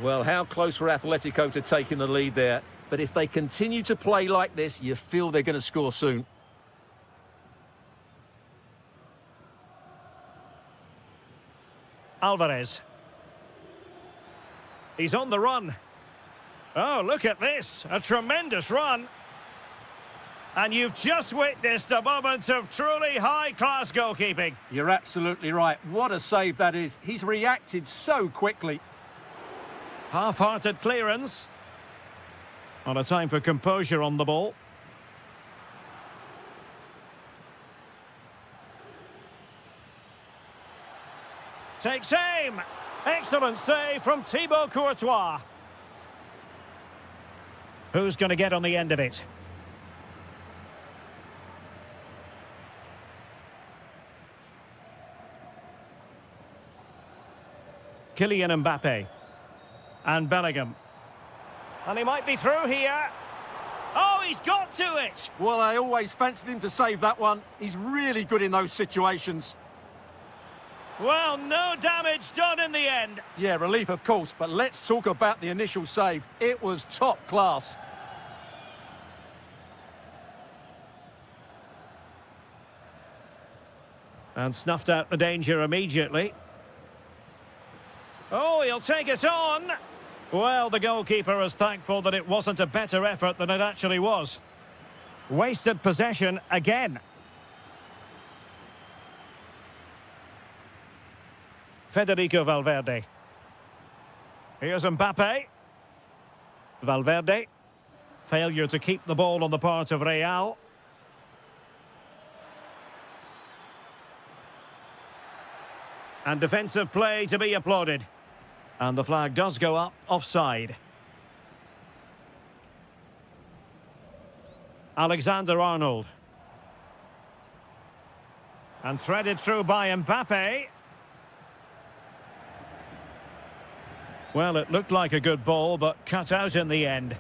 Well, how close were Atletico to taking the lead there? But if they continue to play like this, you feel they're going to score soon. Alvarez. He's on the run. Oh, look at this. A tremendous run. And you've just witnessed a moment of truly high-class goalkeeping. You're absolutely right. What a save that is. He's reacted so quickly. Half-hearted clearance. Not a time for composure on the ball. Takes aim. Excellent save from Thibaut Courtois. Who's going to get on the end of it? Kylian Mbappe. And Bellingham. And he might be through here. Oh, he's got to it! Well, I always fancied him to save that one. He's really good in those situations. Well, no damage done in the end. Yeah, relief, of course, but let's talk about the initial save. It was top class. And snuffed out the danger immediately. Oh, he'll take it on. Well, the goalkeeper is thankful that it wasn't a better effort than it actually was. Wasted possession again. Federico Valverde. Here's Mbappe. Valverde. Failure to keep the ball on the part of Real. And defensive play to be applauded. And the flag does go up, offside. Alexander-Arnold. And threaded through by Mbappe. Well, it looked like a good ball, but cut out in the end.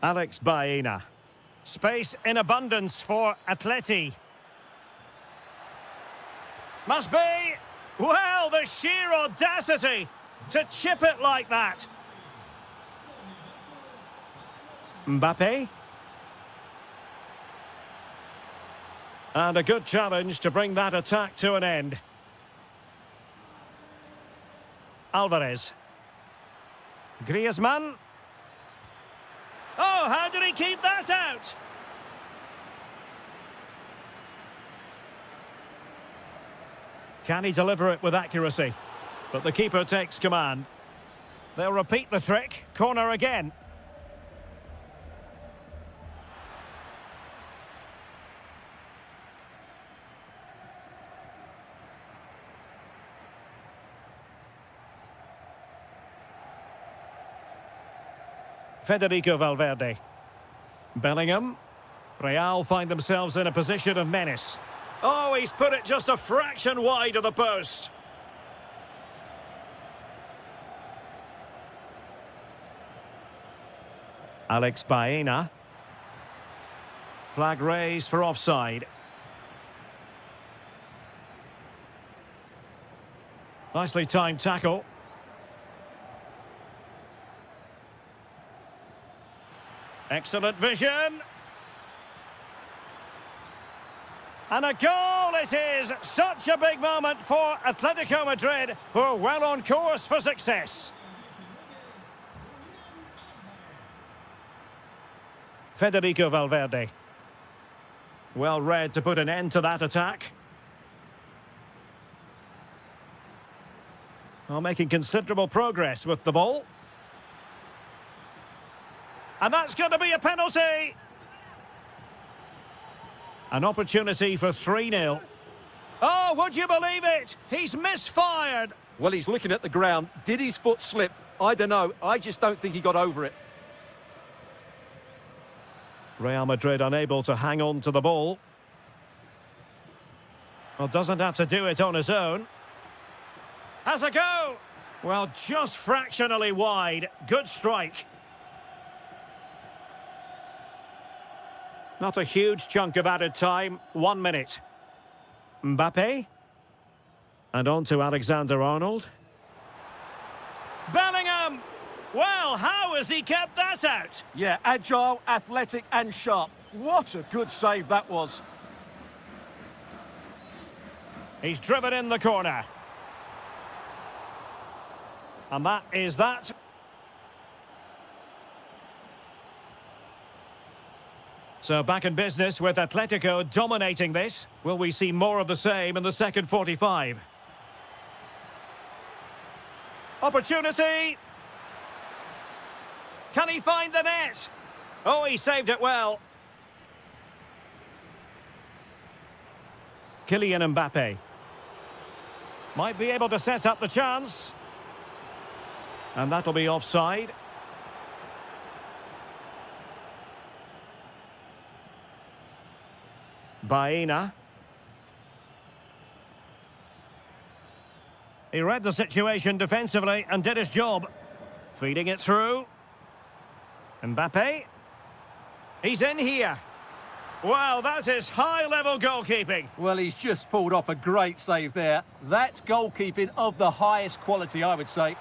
Alex Baena. Space in abundance for Atleti. Must be. Well, the sheer audacity to chip it like that. Mbappe. And a good challenge to bring that attack to an end. Alvarez. Griezmann. Oh, how did he keep that out? Can he deliver it with accuracy? But the keeper takes command. They'll repeat the trick. Corner again. Federico Valverde. Bellingham. Real find themselves in a position of menace. Oh, he's put it just a fraction wide of the post. Alex Baena. Flag raised for offside. Nicely timed tackle. Excellent vision. And a goal it is! Such a big moment for Atletico Madrid, who are well on course for success. Federico Valverde. Well read to put an end to that attack. Well, making considerable progress with the ball. And that's going to be a penalty! An opportunity for 3-0. Oh, would you believe it? He's misfired. Well, he's looking at the ground. Did his foot slip? I don't know. I just don't think he got over it. Real Madrid unable to hang on to the ball. Well, doesn't have to do it on his own. Has a go. Well, just fractionally wide. Good strike. Not a huge chunk of added time. 1 minute. Mbappe. And on to Alexander-Arnold. Bellingham! Well, how has he kept that out? Yeah, agile, athletic and sharp. What a good save that was. He's driven in the corner. And that is that. So back in business with Atletico dominating this. Will we see more of the same in the second 45? Opportunity! Can he find the net? Oh, he saved it well. Kylian Mbappe. Might be able to set up the chance. And that'll be offside. Baena. He read the situation defensively and did his job. Feeding it through. Mbappe. He's in here. Well, that is high-level goalkeeping. Well, he's just pulled off a great save there. That's goalkeeping of the highest quality, I would say.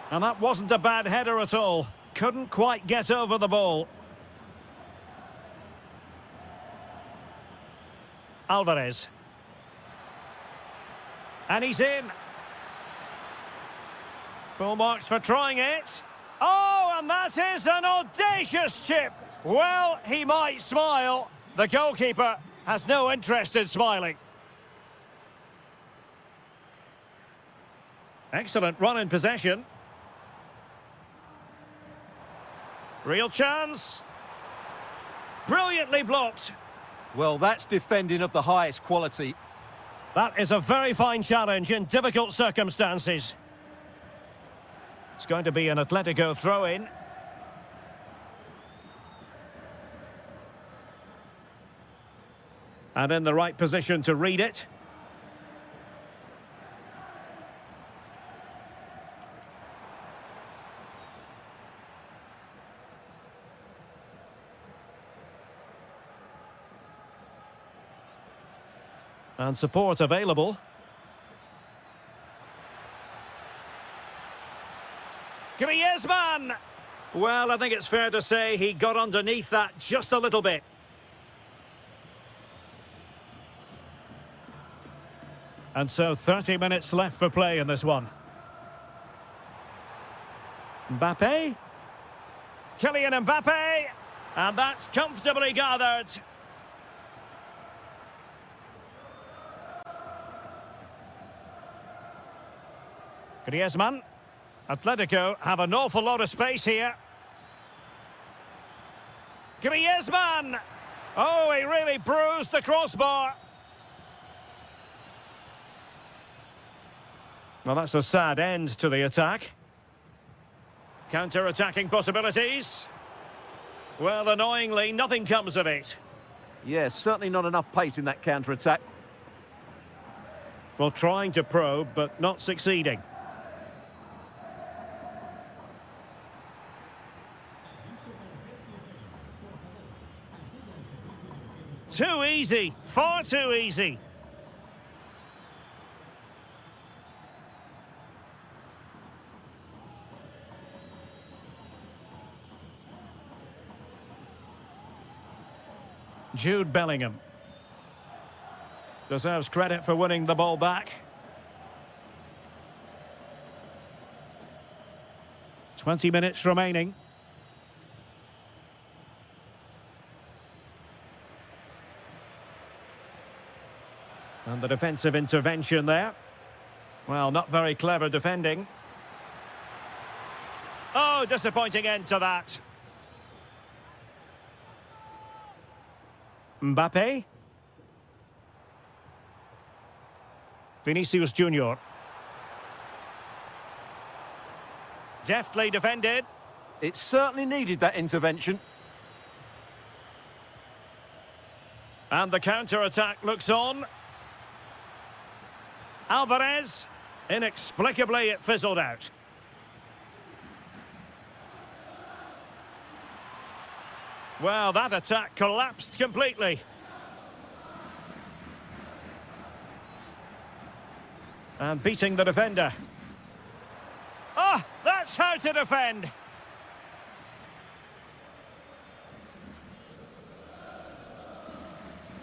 And that wasn't a bad header at all. Couldn't quite get over the ball. Alvarez. And he's in. Full marks for trying it. Oh, and that is an audacious chip. Well, he might smile. The goalkeeper has no interest in smiling. Excellent run in possession. Real chance. Brilliantly blocked. Well, that's defending of the highest quality. That is a very fine challenge in difficult circumstances. It's going to be an Atletico throw-in. And in the right position to read it. And support available. Griezmann! Well, I think it's fair to say he got underneath that just a little bit. And so 30 minutes left for play in this one. Mbappe. Kylian Mbappe. And that's comfortably gathered. Griezmann. Atletico have an awful lot of space here. Griezmann! Oh, he really bruised the crossbar. Well, that's a sad end to the attack. Counter-attacking possibilities. Well, annoyingly, nothing comes of it. Yeah, certainly not enough pace in that counter-attack. Well, trying to probe, but not succeeding. Too easy, far too easy. Jude Bellingham deserves credit for winning the ball back. 20 minutes remaining. And the defensive intervention there. Well, not very clever defending. Oh, disappointing end to that. Mbappe. Vinicius Junior. Deftly defended. It certainly needed that intervention. And the counter-attack looks on. Alvarez. Inexplicably, it fizzled out. Well, that attack collapsed completely. And beating the defender. Ah, that's how to defend.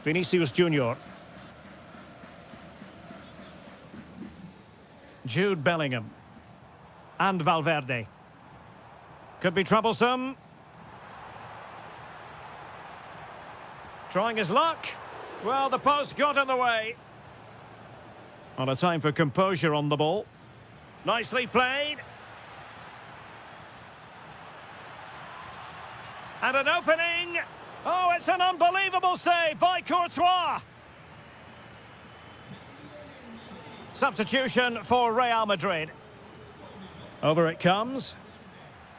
Vinicius Junior. Jude Bellingham. And Valverde. Could be troublesome. Trying his luck. Well, the post got in the way. On a time for composure on the ball. Nicely played. And an opening. Oh, it's an unbelievable save by Courtois. Substitution for Real Madrid. Over it comes.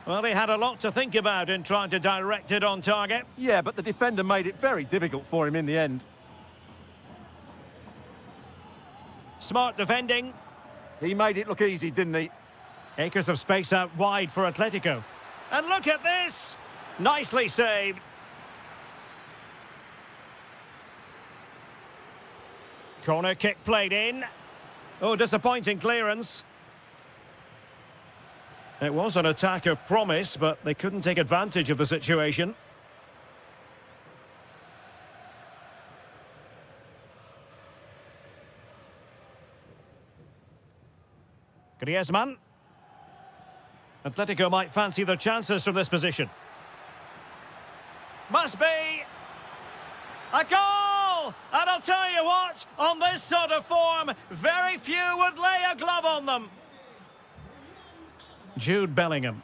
Well, he had a lot to think about in trying to direct it on target. Yeah, but the defender made it very difficult for him in the end. Smart defending. He made it look easy, didn't he? Acres of space out wide for Atletico. And look at this! Nicely saved. Corner kick played in. Oh, disappointing clearance. It was an attack of promise, but they couldn't take advantage of the situation. Griezmann. Atletico might fancy their chances from this position. Must be a goal! And I'll tell you what, on this sort of form, very few would lay a glove on them. Jude Bellingham.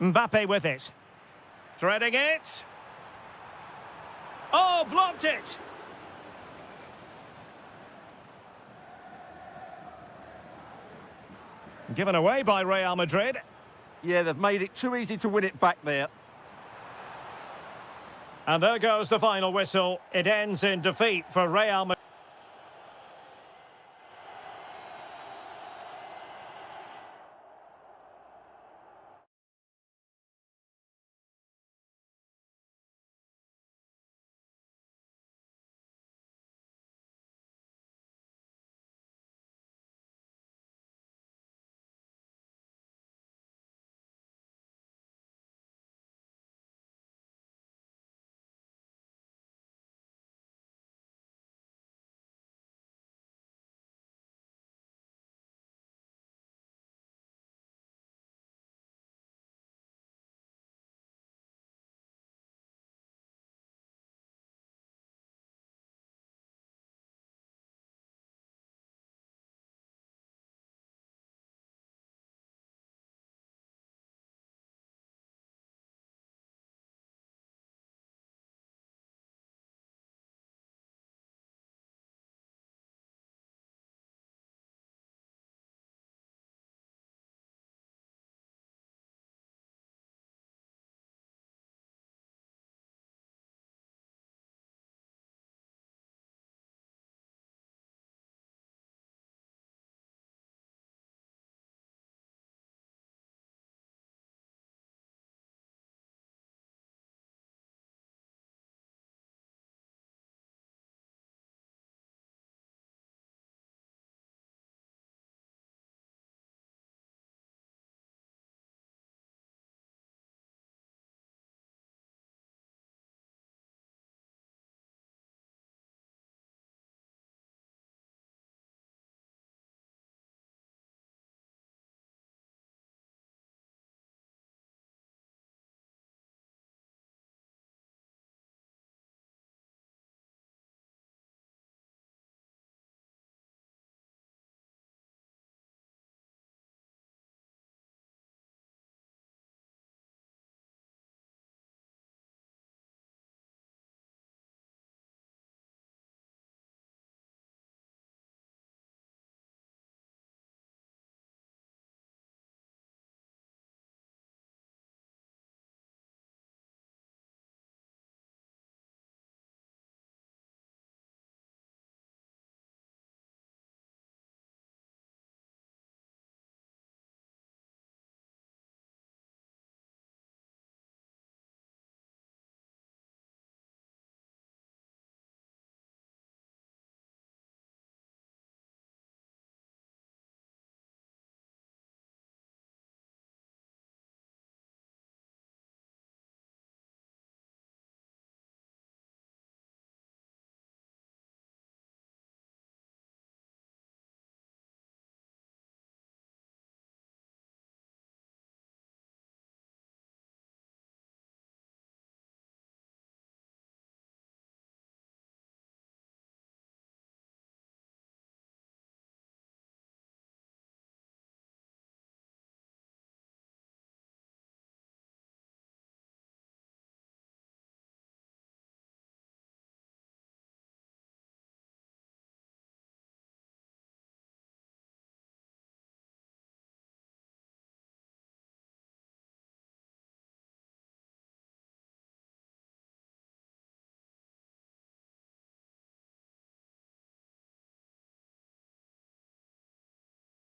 Mbappe with it. Threading it. Oh, blocked it! Given away by Real Madrid. Yeah, they've made it too easy to win it back there. And there goes the final whistle. It ends in defeat for Real Madrid.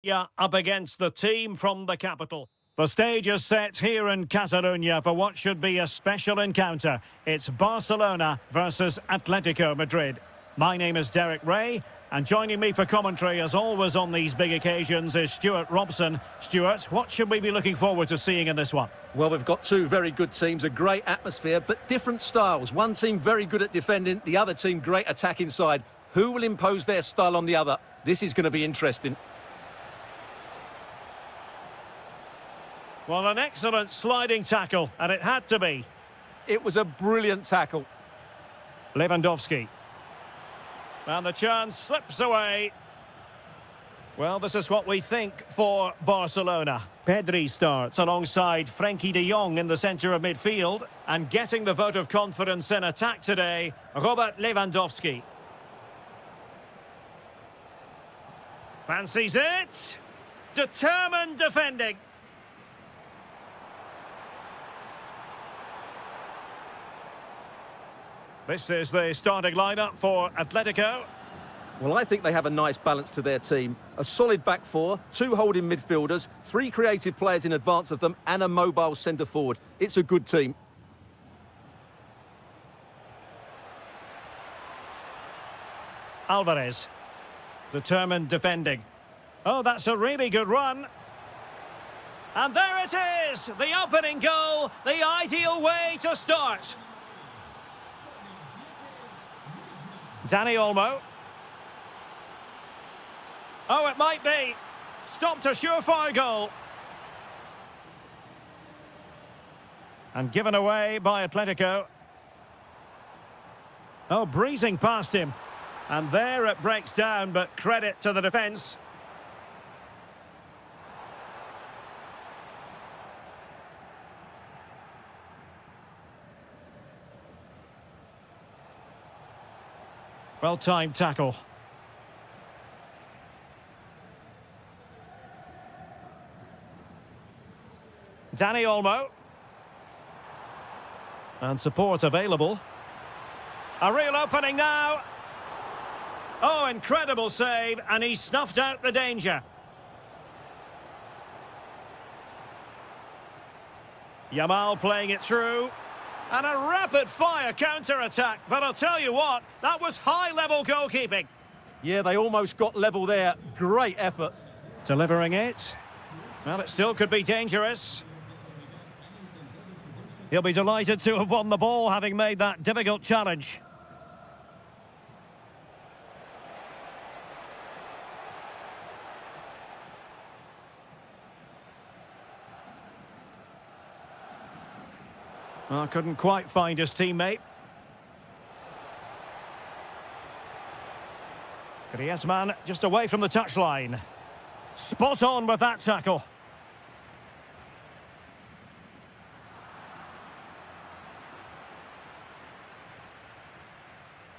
Yeah, up against the team from the capital. The stage is set here in Catalonia for what should be a special encounter. It's Barcelona versus Atletico Madrid. My name is Derek Ray, and joining me for commentary, as always on these big occasions, is Stuart Robson. Stuart, what should we be looking forward to seeing in this one? Well, we've got two very good teams, a great atmosphere, but different styles. One team very good at defending, the other team great attack inside. Who will impose their style on the other? This is going to be interesting. Well, an excellent sliding tackle, and it had to be. It was a brilliant tackle. Lewandowski. And the chance slips away. Well, this is what we think for Barcelona. Pedri starts alongside Frenkie de Jong in the centre of midfield. And getting the vote of confidence in attack today, Robert Lewandowski. Fancies it. Determined defending. This is the starting lineup for Atletico. Well, I think they have a nice balance to their team. A solid back four, two holding midfielders, three creative players in advance of them, and a mobile centre forward. It's a good team. Alvarez. Determined defending. Oh, that's a really good run. And there it is! The opening goal, the ideal way to start. Dani Olmo. Oh, it might be. Stopped a surefire goal. And given away by Atletico. Oh, breezing past him. And there it breaks down, but credit to the defence. Well-timed tackle. Dani Olmo. And support available. A real opening now. Oh, incredible save, and he snuffed out the danger. Yamal playing it through. And a rapid-fire counter-attack. But I'll tell you what, that was high-level goalkeeping. Yeah, they almost got level there. Great effort. Delivering it. Well, it still could be dangerous. He'll be delighted to have won the ball, having made that difficult challenge. Oh, couldn't quite find his teammate. Griezmann just away from the touchline. Spot on with that tackle.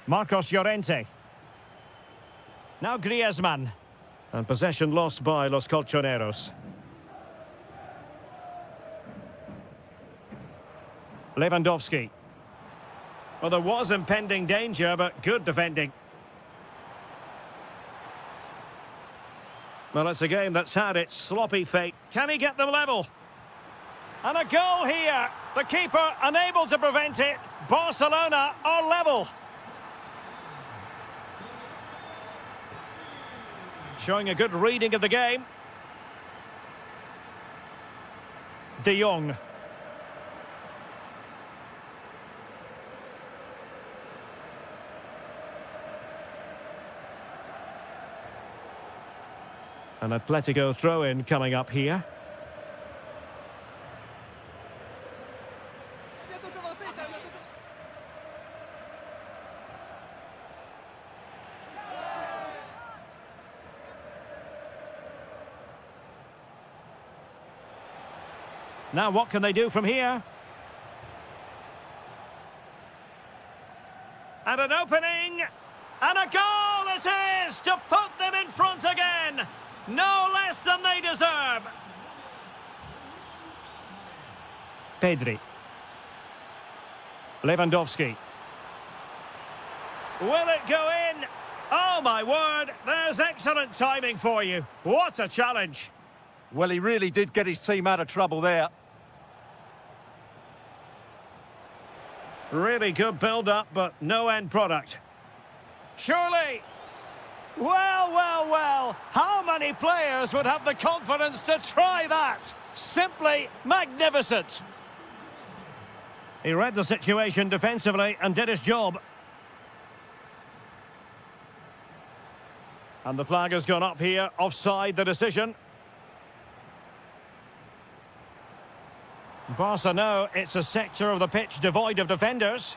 Marcos Llorente. Now Griezmann. And possession lost by Los Colchoneros. Lewandowski. Well, there was impending danger, but good defending. Well, it's a game that's had its sloppy fate. Can he get them level? And a goal here. The keeper unable to prevent it. Barcelona are level. Showing a good reading of the game. De Jong. An Atletico throw-in coming up here. Now what can they do from here? And an opening! And a goal it is to put them in front again! No less than they deserve. Pedri. Lewandowski. Will it go in? Oh, my word, there's excellent timing for you. What a challenge. Well, he really did get his team out of trouble there. Really good build-up, but no end product. Surely. Well, well, well. How many players would have the confidence to try that? Simply magnificent. He read the situation defensively and did his job. And the flag has gone up here, offside the decision. Barca know it's a sector of the pitch devoid of defenders.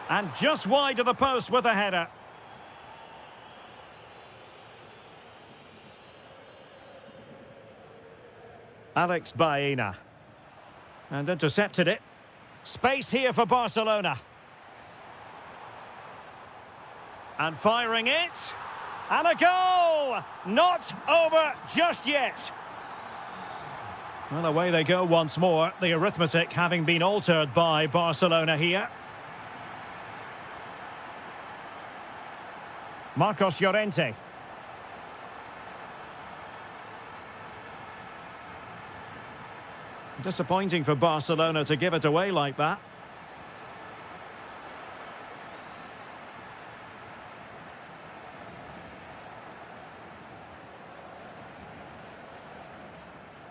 And just wide of the post with a header. Alex Baena. And intercepted it. Space here for Barcelona. And firing it. And a goal! Not over just yet. Well, away they go once more. The arithmetic having been altered by Barcelona here. Marcos Llorente. Disappointing for Barcelona to give it away like that.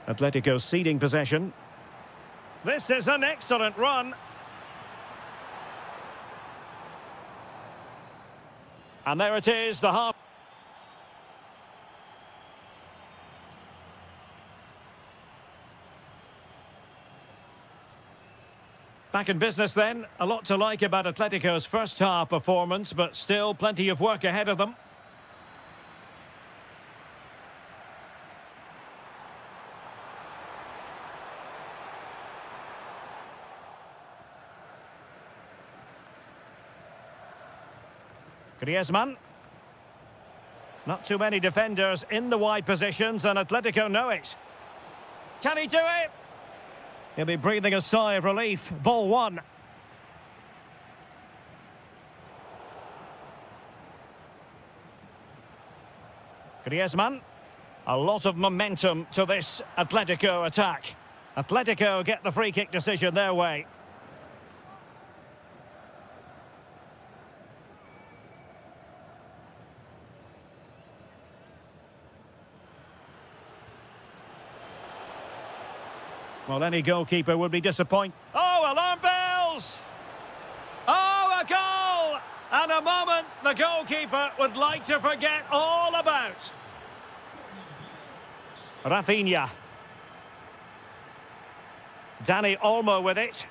Atletico ceding possession. This is an excellent run. And there it is, the half. Back in business then. A lot to like about Atletico's first half performance, but still plenty of work ahead of them. Griezmann. Not too many defenders in the wide positions, and Atletico know it. Can he do it? He'll be breathing a sigh of relief. Ball one. Griezmann. A lot of momentum to this Atletico attack. Atletico get the free kick decision their way. Well, any goalkeeper would be disappointed. Oh, alarm bells! Oh, a goal! And a moment the goalkeeper would like to forget all about. Rafinha. Dani Olmo with it.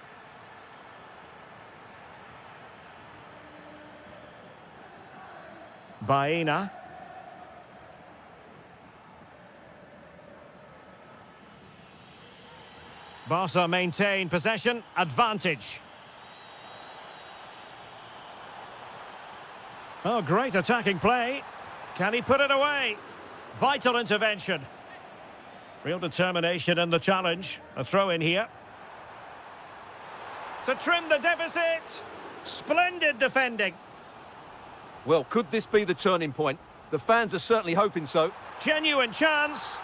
Baena. Barca maintain possession, advantage. Oh, great attacking play. Can he put it away? Vital intervention. Real determination in the challenge. A throw in here. To trim the deficit. Splendid defending. Well, could this be the turning point? The fans are certainly hoping so. Genuine chance.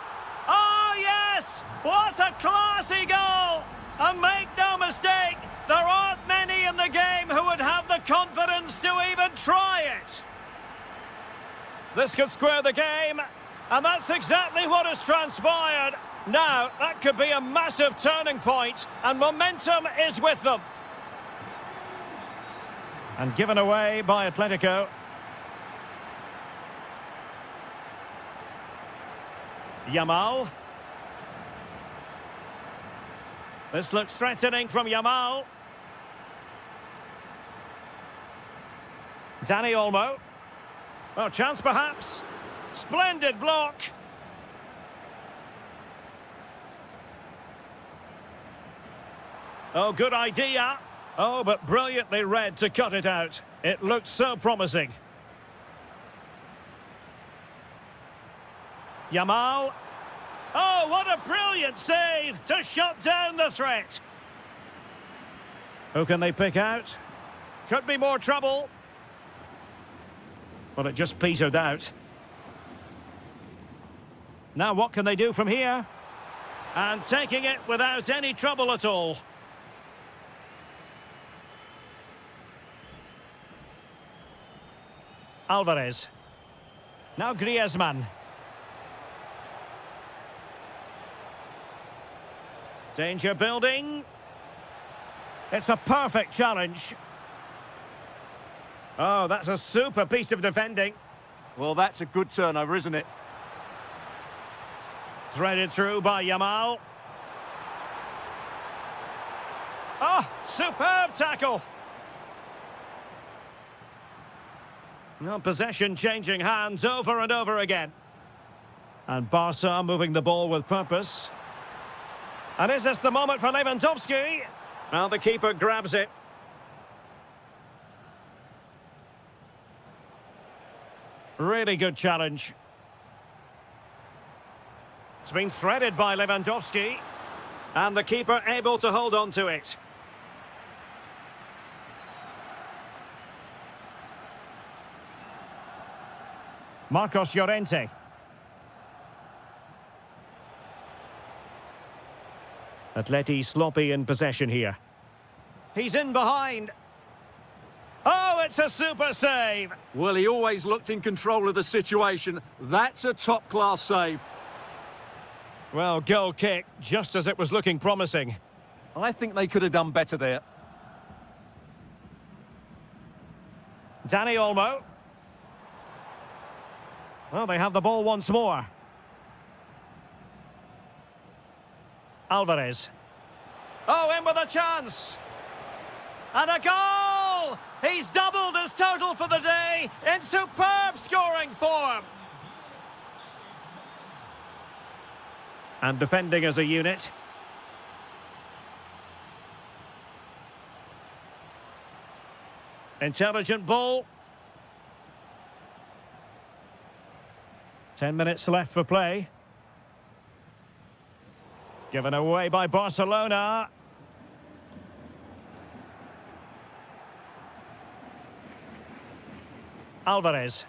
Oh, yes! What a classy goal! And make no mistake, there aren't many in the game who would have the confidence to even try it. This could square the game, and that's exactly what has transpired. Now, that could be a massive turning point, and momentum is with them. And given away by Atletico. Yamal. This looks threatening from Yamal. Dani Olmo. Well, chance perhaps. Splendid block. Oh, good idea. Oh, but brilliantly read to cut it out. It looked so promising. Yamal. Oh, what a brilliant save to shut down the threat. Who can they pick out? Could be more trouble. Well, it just petered out. Now what can they do from here? And taking it without any trouble at all. Alvarez. Now Griezmann. Danger building. It's a perfect challenge. Oh, that's a super piece of defending. Well, that's a good turnover, isn't it? Threaded through by Yamal. Oh, superb tackle. Well, possession changing hands over and over again. And Barca moving the ball with purpose. And is this the moment for Lewandowski? Well, the keeper grabs it. Really good challenge. It's been threaded by Lewandowski. And the keeper able to hold on to it. Marcos Llorente. Atleti sloppy in possession here. He's in behind. Oh, it's a super save. Well, he always looked in control of the situation. That's a top-class save. Well, goal kick, just as it was looking promising. I think they could have done better there. Dani Olmo. Well, they have the ball once more. Alvarez. Oh, in with a chance. And a goal! He's doubled his total for the day in superb scoring form. And defending as a unit. Intelligent ball. 10 minutes left for play. Given away by Barcelona. Alvarez.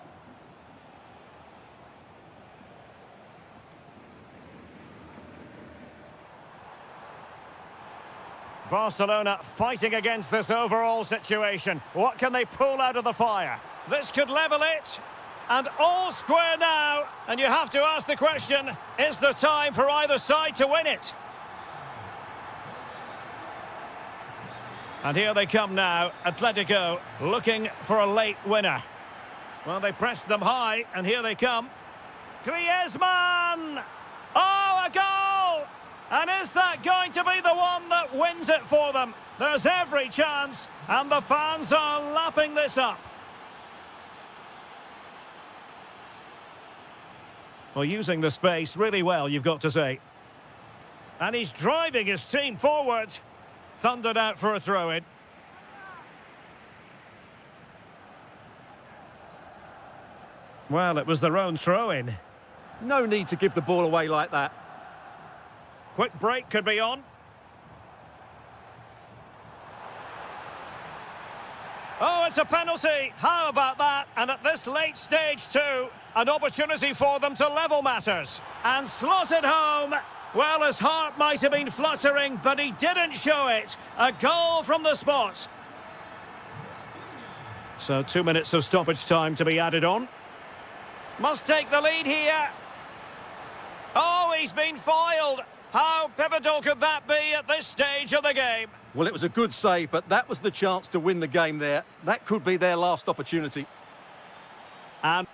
Barcelona fighting against this overall situation. What can they pull out of the fire? This could level it. And all square now. And you have to ask the question, is there time for either side to win it? And here they come now, Atletico looking for a late winner. Well, they pressed them high, and here they come. Griezmann! Oh, a goal! And is that going to be the one that wins it for them? There's every chance, and the fans are lapping this up. Well, using the space really well, you've got to say. And he's driving his team forward. Thundered out for a throw-in. Well, it was their own throw-in. No need to give the ball away like that. Quick break could be on. Oh, it's a penalty. How about that? And at this late stage too, an opportunity for them to level matters. And slot it home. Well, his heart might have been fluttering, but he didn't show it. A goal from the spot. So 2 minutes of stoppage time to be added on. Must take the lead here. Oh, he's been foiled. How pivotal could that be at this stage of the game? Well, it was a good save, but that was the chance to win the game there. That could be their last opportunity. And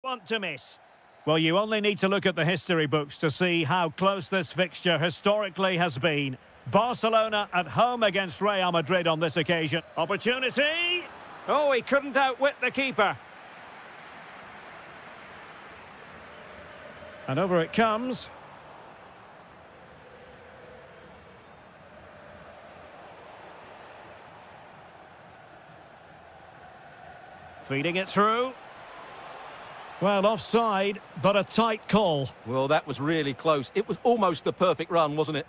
want to miss. Well, you only need to look at the history books to see how close this fixture historically has been. Barcelona at home against Real Madrid on this occasion. Opportunity! Oh, he couldn't outwit the keeper. And over it comes. Feeding it through. Well, offside, but a tight call. Well, that was really close. It was almost the perfect run, wasn't it?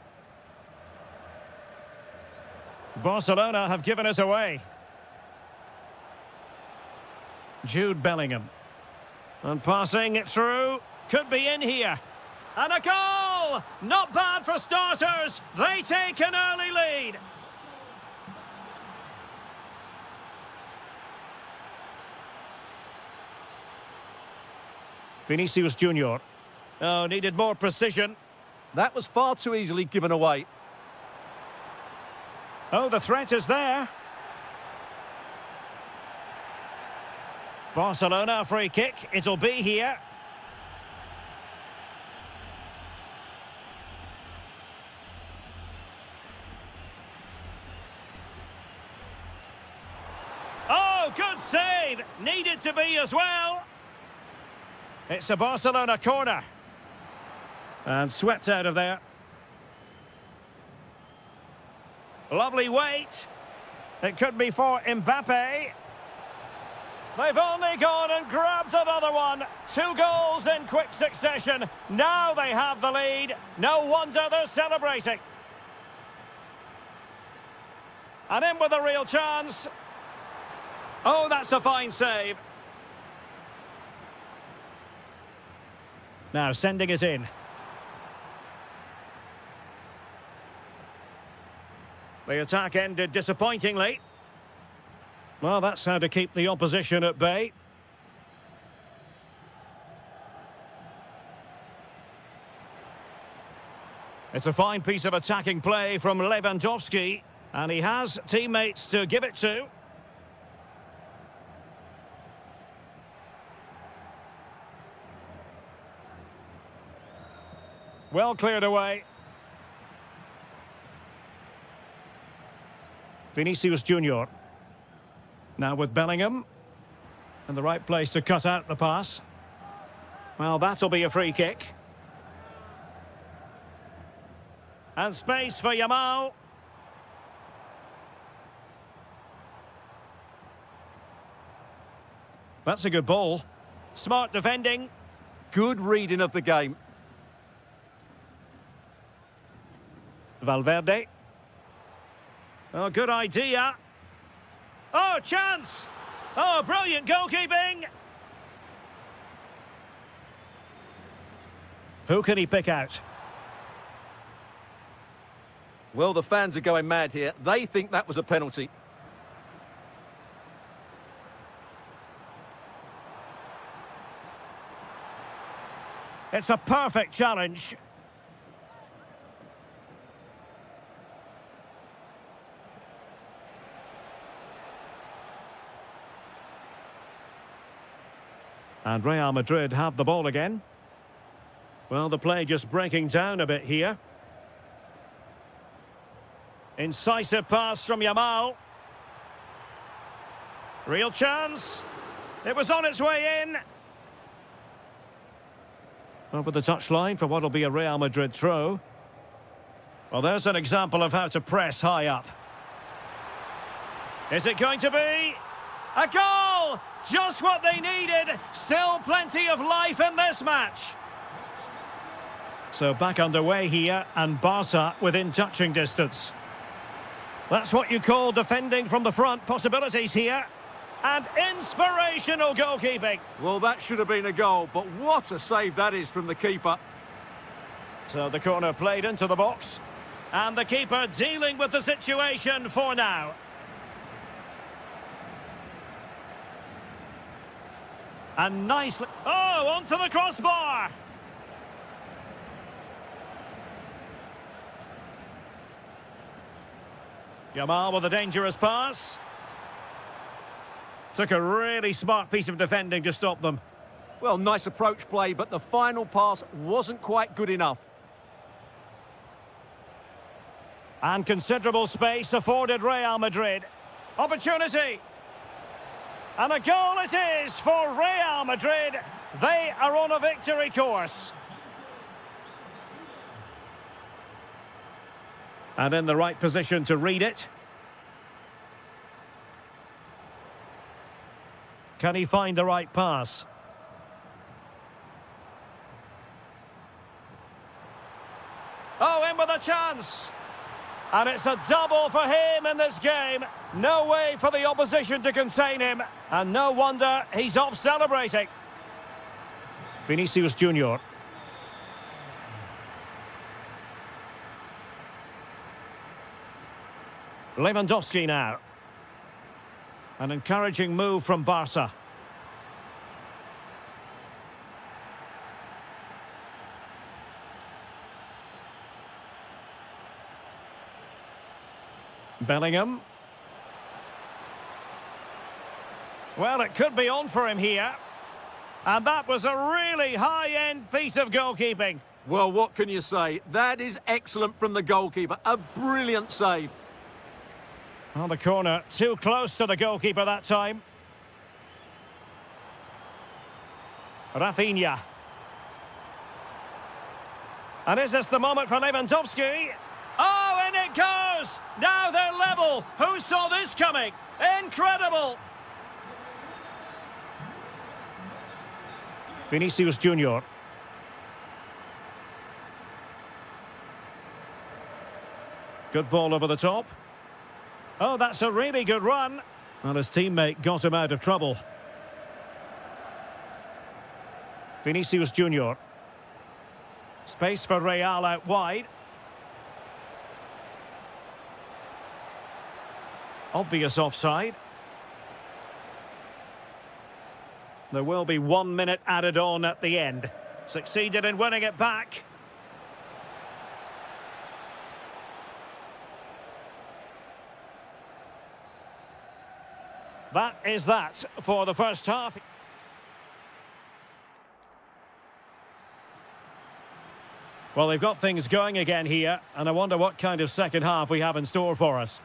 Barcelona have given us away. Jude Bellingham. And passing it through. Could be in here. And a goal! Not bad for starters. They take an early lead. Vinicius Junior. Oh, needed more precision. That was far too easily given away. Oh, the threat is there. Barcelona free kick. It'll be here. Oh, good save. Needed to be as well. It's a Barcelona corner. And swept out of there. Lovely weight. It could be for Mbappe. They've only gone and grabbed another one. 2 goals in quick succession. Now they have the lead. No wonder they're celebrating. And in with a real chance. Oh, that's a fine save. Now sending it in. The attack ended disappointingly. Well, that's how to keep the opposition at bay. It's a fine piece of attacking play from Lewandowski, and he has teammates to give it to. Well cleared away. Vinicius Junior. Now with Bellingham. In the right place to cut out the pass. Well, that'll be a free kick. And space for Yamal. That's a good ball. Smart defending. Good reading of the game. Valverde. Oh, good idea. Oh, chance! Oh, brilliant goalkeeping! Who can he pick out? Well, the fans are going mad here. They think that was a penalty. It's a perfect challenge. And Real Madrid have the ball again. Well, the play just breaking down a bit here. Incisive pass from Yamal. Real chance. It was on its way in. Over the touchline for what will be a Real Madrid throw. Well, there's an example of how to press high up. Is it going to be a goal? Just what they needed. Still plenty of life in this match. So back underway here, and Barca within touching distance. That's what you call defending from the front. Possibilities here. And inspirational goalkeeping. Well, that should have been a goal, but what a save that is from the keeper. So the corner played into the box. And the keeper dealing with the situation for now. And nicely... Oh, onto the crossbar! Yamal with a dangerous pass. Took a really smart piece of defending to stop them. Well, nice approach play, but the final pass wasn't quite good enough. And considerable space afforded Real Madrid. Opportunity. And a goal it is for Real Madrid. They are on a victory course. And in the right position to read it. Can he find the right pass? Oh, in with a chance. And it's a double for him in this game. No way for the opposition to contain him. And no wonder he's off celebrating. Vinicius Junior. Lewandowski now. An encouraging move from Barca. Bellingham. Well, it could be on for him here. And that was a really high-end piece of goalkeeping. Well, what can you say? That is excellent from the goalkeeper. A brilliant save. On the corner, too close to the goalkeeper that time. Rafinha. And is this the moment for Lewandowski? Oh, in it goes! Now they're level. Who saw this coming? Incredible! Vinicius Junior. Good ball over the top. Oh, that's a really good run. And his teammate got him out of trouble. Vinicius Junior. Space for Real out wide. Obvious offside. There will be 1 minute added on at the end. Succeeded in winning it back. That is that for the first half. Well, they've got things going again here, and I wonder what kind of second half we have in store for us.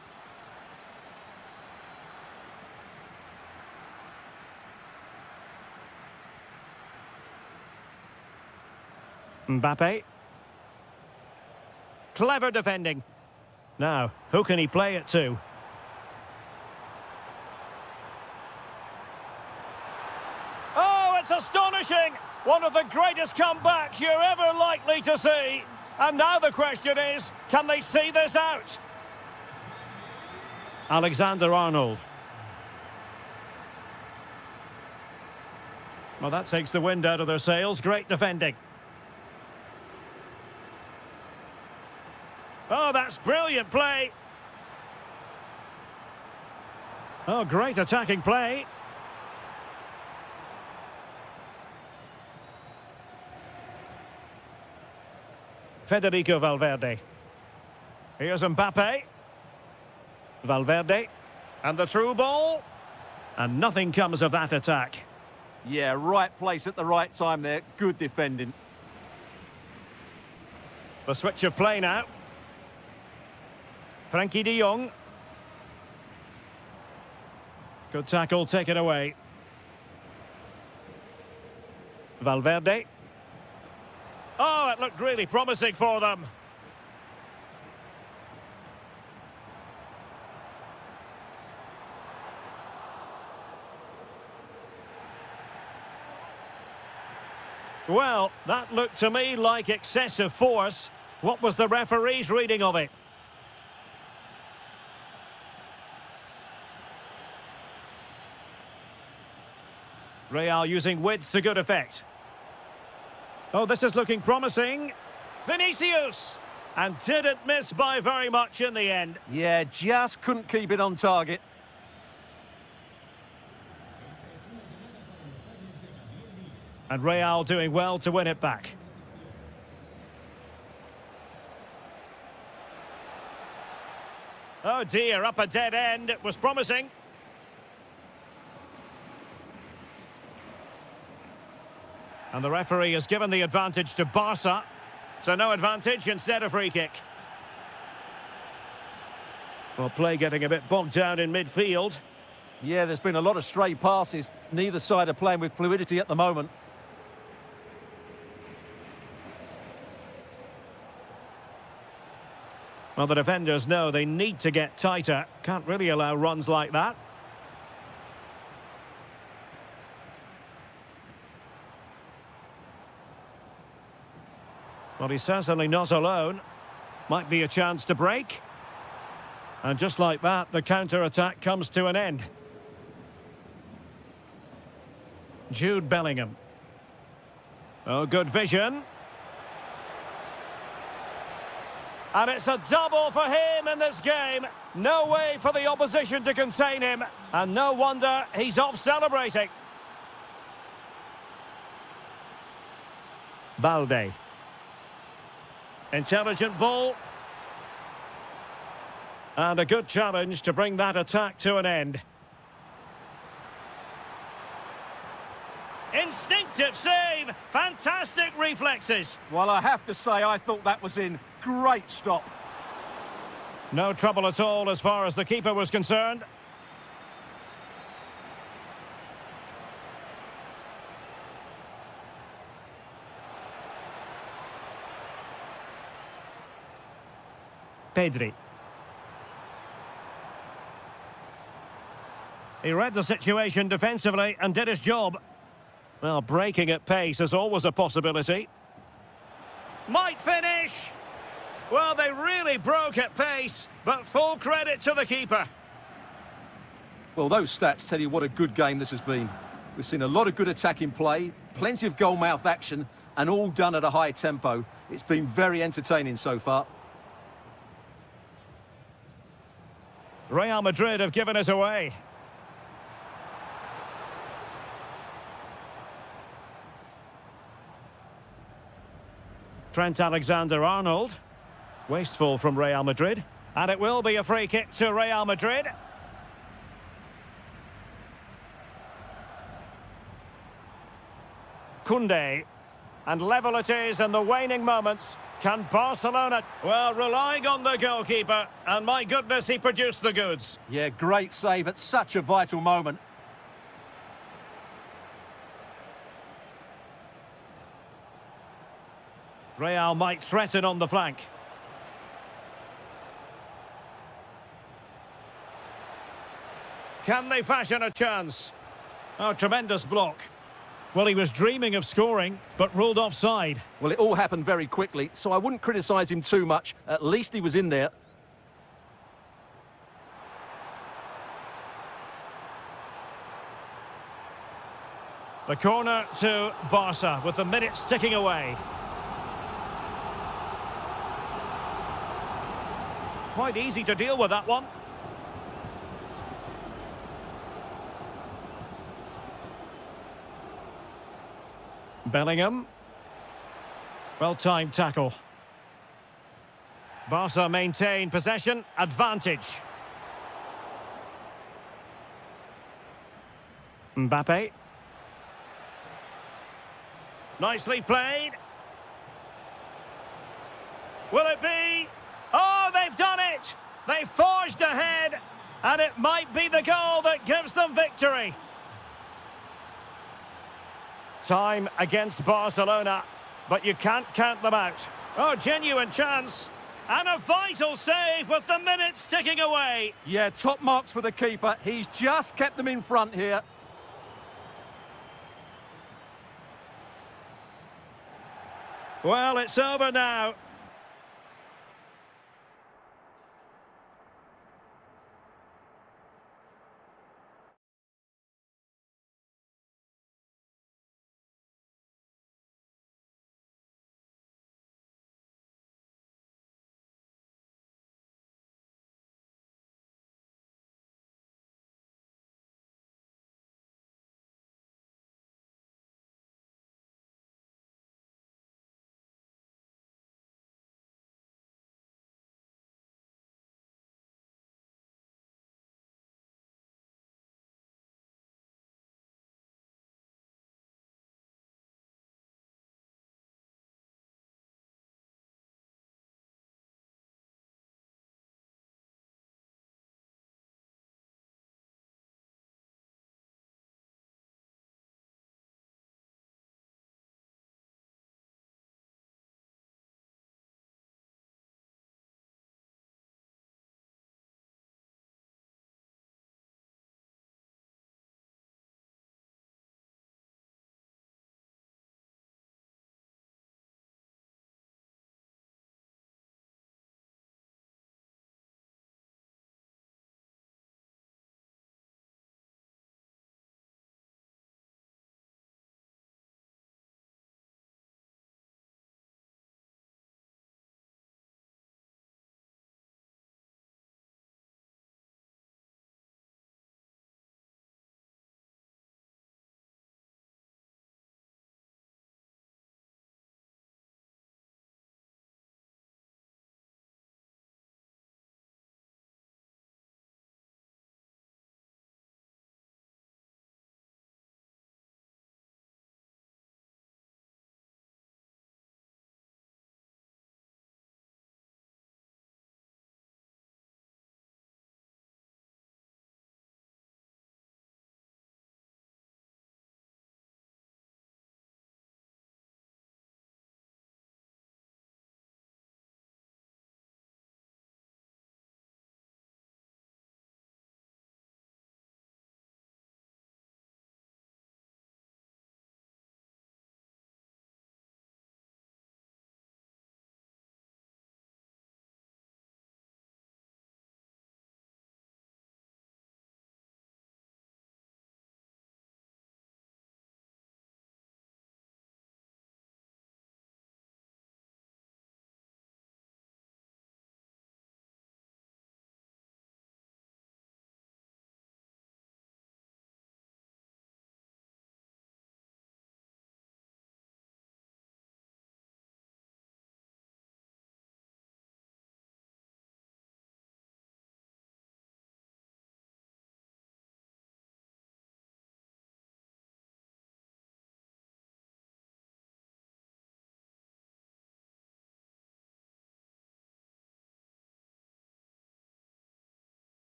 Mbappe. Clever defending. Now, who can he play it to? Oh, it's astonishing! One of the greatest comebacks you're ever likely to see. And now the question is, can they see this out? Alexander-Arnold. Well, that takes the wind out of their sails. Great defending. Oh, that's brilliant play. Oh, great attacking play. Federico Valverde. Here's Mbappe. Valverde. And the through ball. And nothing comes of that attack. Yeah, right place at the right time there. Good defending. The switch of play now. Frankie de Jong. Good tackle, taken away. Valverde. Oh, it looked really promising for them. Well, that looked to me like excessive force. What was the referee's reading of it? Real using width to good effect. Oh, this is looking promising. Vinicius! And didn't miss by very much in the end. Yeah, just couldn't keep it on target. And Real doing well to win it back. Oh dear, up a dead end. It was promising. And the referee has given the advantage to Barca. So no advantage, instead a free kick. Well, play getting a bit bogged down in midfield. Yeah, there's been a lot of stray passes. Neither side are playing with fluidity at the moment. Well, the defenders know they need to get tighter. Can't really allow runs like that. Well, he's certainly not alone. Might be a chance to break. And just like that, the counter-attack comes to an end. Jude Bellingham. Oh, good vision. And it's a double for him in this game. No way for the opposition to contain him. And no wonder he's off celebrating. Balde. Intelligent ball. And a good challenge to bring that attack to an end. Instinctive save. Fantastic reflexes. Well, I have to say, I thought that was in. Great stop. No trouble at all as far as the keeper was concerned. Pedri. He read the situation defensively and did his job. Well, breaking at pace is always a possibility. Might finish. Well, they really broke at pace, but full credit to the keeper. Well, those stats tell you what a good game this has been. We've seen a lot of good attacking play, plenty of goal-mouth action, and all done at a high tempo. It's been very entertaining so far. Real Madrid have given it away. Trent Alexander-Arnold. Wasteful from Real Madrid. And it will be a free kick to Real Madrid. Koundé. And level it is in the waning moments. Can Barcelona... Well, relying on the goalkeeper. And my goodness, he produced the goods. Yeah, great save at such a vital moment. Real might threaten on the flank. Can they fashion a chance? Oh, tremendous block. Well, he was dreaming of scoring, but ruled offside. Well, it all happened very quickly, so I wouldn't criticise him too much. At least he was in there. The corner to Barca with the minutes ticking away. Quite easy to deal with that one. Bellingham. Well-timed tackle. Barca maintain possession, advantage. Mbappe. Nicely played. Will it be? Oh, they've done it! They forged ahead, and it might be the goal that gives them victory. Time against Barcelona, but you can't count them out. Oh, genuine chance. And a vital save with the minutes ticking away. Yeah, top marks for the keeper. He's just kept them in front here. Well, it's over now.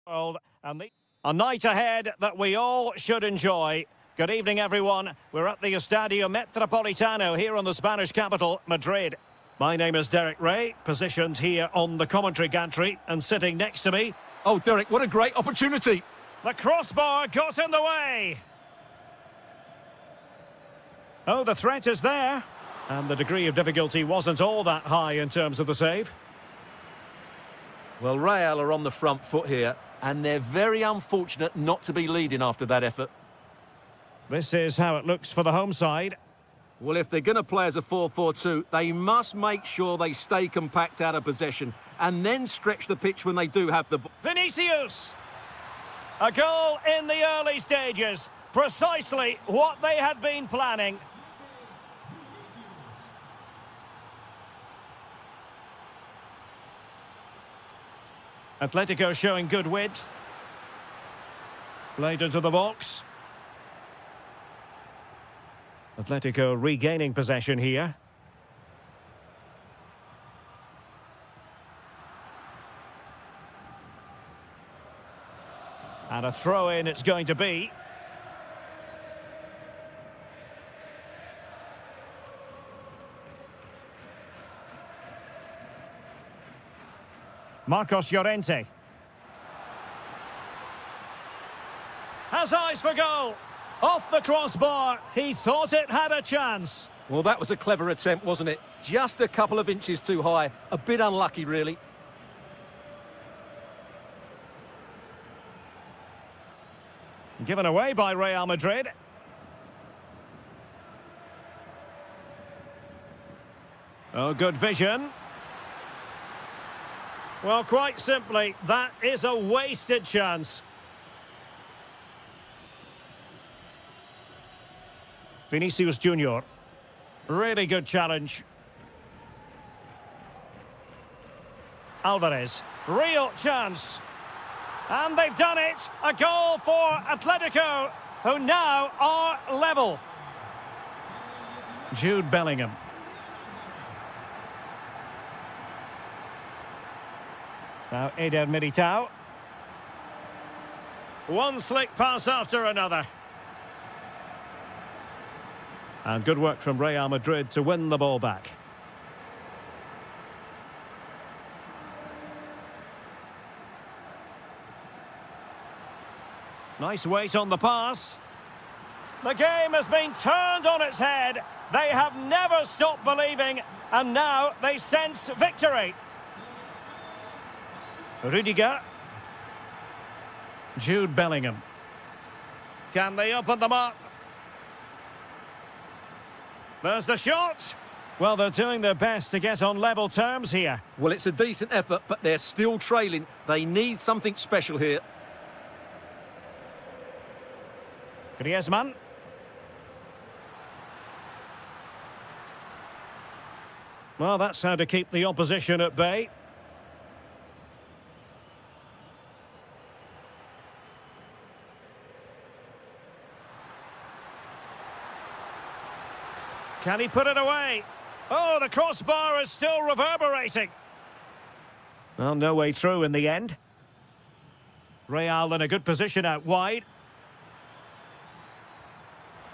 world and a night ahead that we all should enjoy. Good evening, everyone. We're at the Estadio Metropolitano here in the Spanish capital, Madrid. My name is Derek Ray, positioned here on the commentary gantry, and sitting next to me... Oh, Derek, what a great opportunity. The crossbar got in the way. Oh, the threat is there. And the degree of difficulty wasn't all that high in terms of the save. Well, Real are on the front foot here, and they're very unfortunate not to be leading after that effort. This is how it looks for the home side. Well, if they're going to play as a 4-4-2, they must make sure they stay compact out of possession and then stretch the pitch when they do have the... Vinicius! A goal in the early stages. Precisely what they had been planning. Atletico showing good width. Played into the box. Atletico regaining possession here. And a throw-in it's going to be. Marcos Llorente. Has eyes for goal. Off the crossbar. He thought it had a chance. Well, that was a clever attempt, wasn't it? Just a couple of inches too high. A bit unlucky, really. Given away by Real Madrid. Oh, good vision. Well, quite simply, that is a wasted chance. Vinicius Junior. Really good challenge. Alvarez. Real chance. And they've done it. A goal for Atletico, who now are level. Jude Bellingham. Now Eder Militao. One slick pass after another. And good work from Real Madrid to win the ball back. Nice weight on the pass. The game has been turned on its head. They have never stopped believing, and now they sense victory. Rudiger. Jude Bellingham. Can they open them up? There's the shot. Well, they're doing their best to get on level terms here. Well, it's a decent effort, but they're still trailing. They need something special here. Griezmann. Well, that's how to keep the opposition at bay. Can he put it away? Oh, the crossbar is still reverberating. Well, no way through in the end. Real in a good position out wide.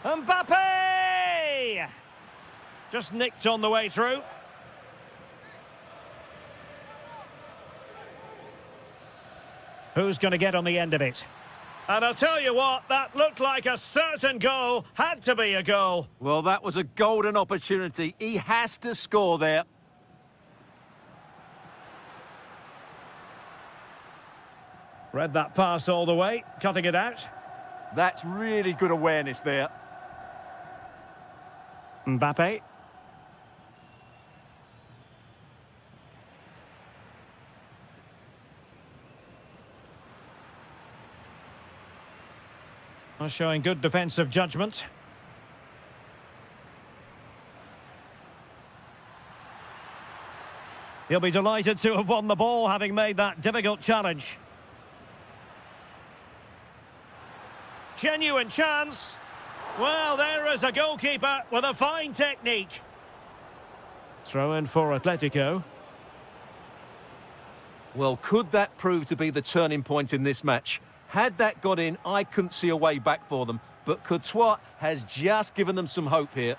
Mbappe! Just nicked on the way through. Who's going to get on the end of it? And I'll tell you what, that looked like a certain goal. Had to be a goal. Well, that was a golden opportunity. He has to score there. Read that pass all the way, cutting it out. That's really good awareness there. Mbappe. Showing good defensive judgment. He'll be delighted to have won the ball, having made that difficult challenge. Genuine chance. Well, there is a goalkeeper with a fine technique. Throw in for Atletico. Well, could that prove to be the turning point in this match? Had that got in, I couldn't see a way back for them. But Courtois has just given them some hope here.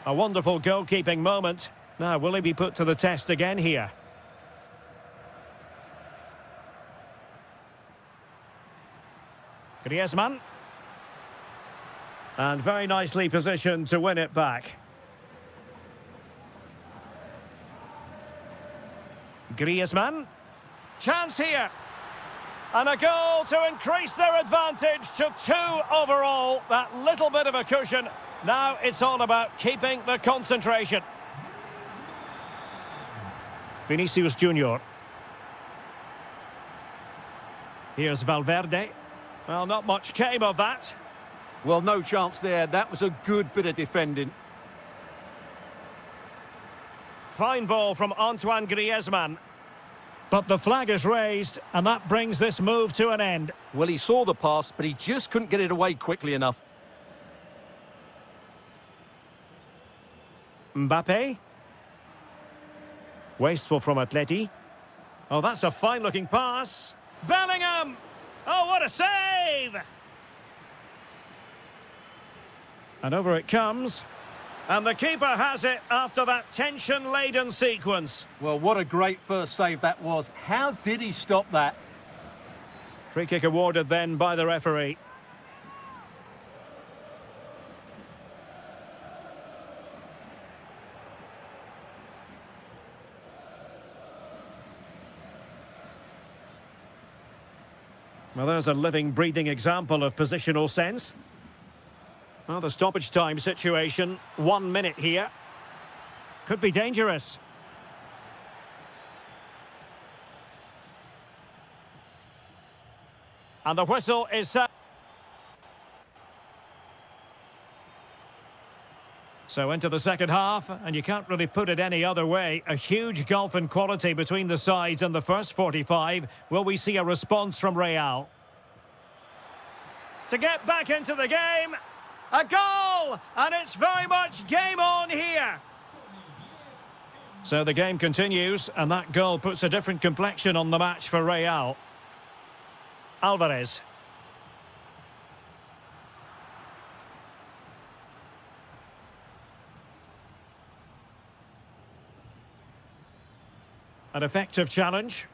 A wonderful goalkeeping moment. Now, will he be put to the test again here? Griezmann. And very nicely positioned to win it back. Griezmann. Chance here. And a goal to increase their advantage to 2 overall. That little bit of a cushion. Now it's all about keeping the concentration. Vinicius Junior. Here's Valverde. Well, not much came of that. Well, no chance there. That was a good bit of defending. Fine ball from Antoine Griezmann. But the flag is raised, and that brings this move to an end. Well, he saw the pass, but he just couldn't get it away quickly enough. Mbappe. Wasteful from Atleti. Oh, that's a fine-looking pass. Bellingham! Oh, what a save! And over it comes. And the keeper has it after that tension-laden sequence. Well, what a great first save that was. How did he stop that? Free kick awarded then by the referee. Well, there's a living, breathing example of positional sense. Well, the stoppage time situation, 1 minute here. Could be dangerous. And the whistle is set. So into the second half, and you can't really put it any other way. A huge gulf in quality between the sides in the first 45. Will we see a response from Real? To get back into the game. A goal! And it's very much game on here. So the game continues, and that goal puts a different complexion on the match for Real. Alvarez. An effective challenge.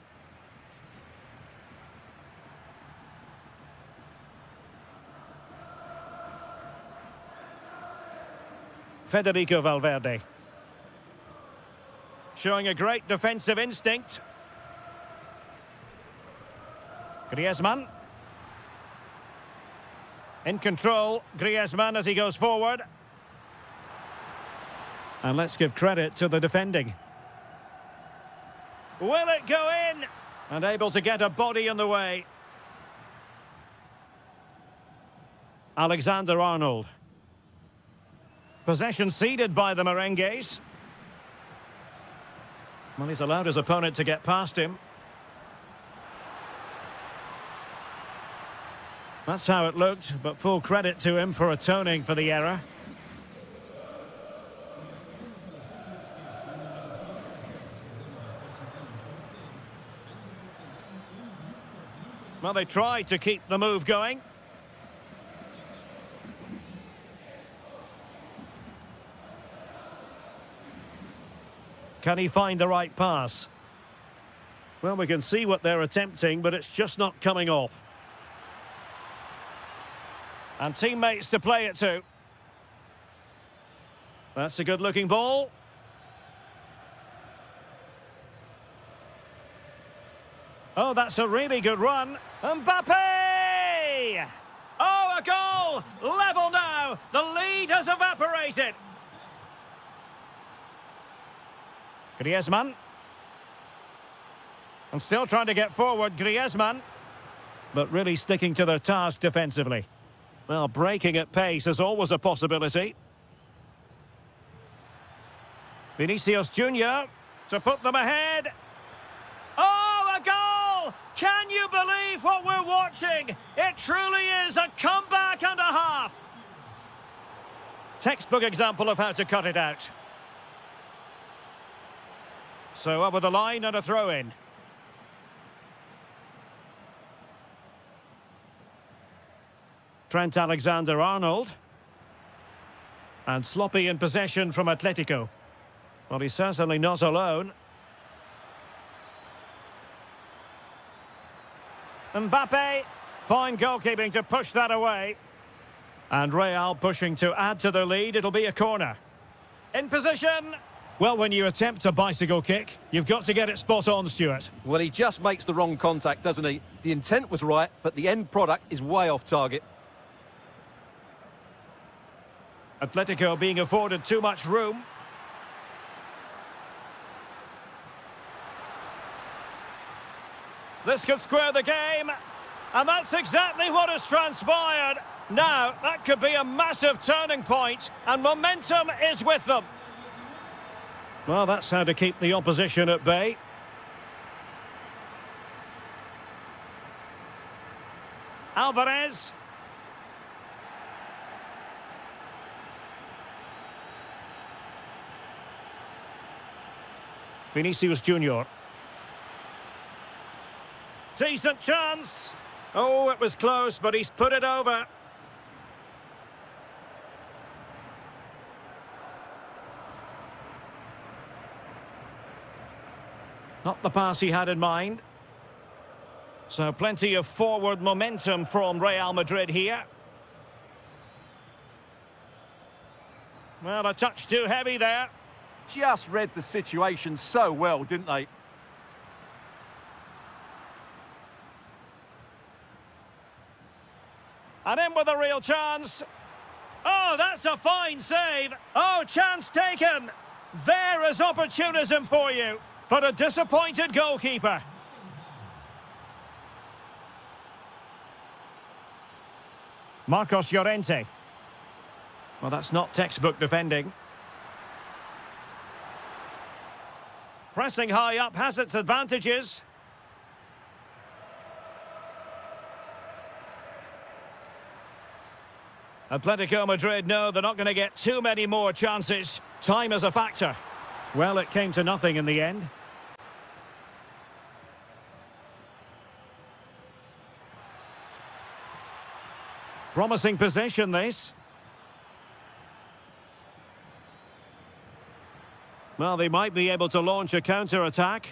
Federico Valverde. Showing a great defensive instinct. Griezmann. In control, Griezmann as he goes forward. And let's give credit to the defending. Will it go in? And able to get a body in the way. Alexander-Arnold. Possession ceded by the Merengues. Well, he's allowed his opponent to get past him. That's how it looked, but full credit to him for atoning for the error. Well, they tried to keep the move going. Can he find the right pass? Well, we can see what they're attempting, but it's just not coming off. And teammates to play it to. That's a good-looking ball. Oh, that's a really good run. Mbappe! Oh, a goal! Level now. The lead has evaporated. Griezmann. And still trying to get forward, Griezmann. But really sticking to their task defensively. Well, breaking at pace is always a possibility. Vinicius Junior to put them ahead. Oh, a goal! Can you believe what we're watching? It truly is a comeback and a half. Textbook example of how to cut it out. So over the line and a throw-in. Trent Alexander-Arnold. And sloppy in possession from Atletico. Well, he's certainly not alone. Mbappe. Fine goalkeeping to push that away. And Real pushing to add to their lead. It'll be a corner. In position. Well, when you attempt a bicycle kick, you've got to get it spot on, Stuart. Well, he just makes the wrong contact, doesn't he? The intent was right, but the end product is way off target. Atletico being afforded too much room. This could square the game. And that's exactly what has transpired. Now, that could be a massive turning point, and momentum is with them. Well, that's how to keep the opposition at bay. Alvarez. Vinicius Junior. Decent chance. Oh, it was close, but he's put it over. Not the pass he had in mind. So plenty of forward momentum from Real Madrid here. Well, a touch too heavy there. Just read the situation so well, didn't they? And in with a real chance. Oh, that's a fine save. Oh, chance taken. There is opportunism for you. But a disappointed goalkeeper. Marcos Llorente. Well, that's not textbook defending. Pressing high up has its advantages. Atletico Madrid know they're not going to get too many more chances. Time is a factor. Well, it came to nothing in the end. Promising possession, this. Well, they might be able to launch a counter-attack.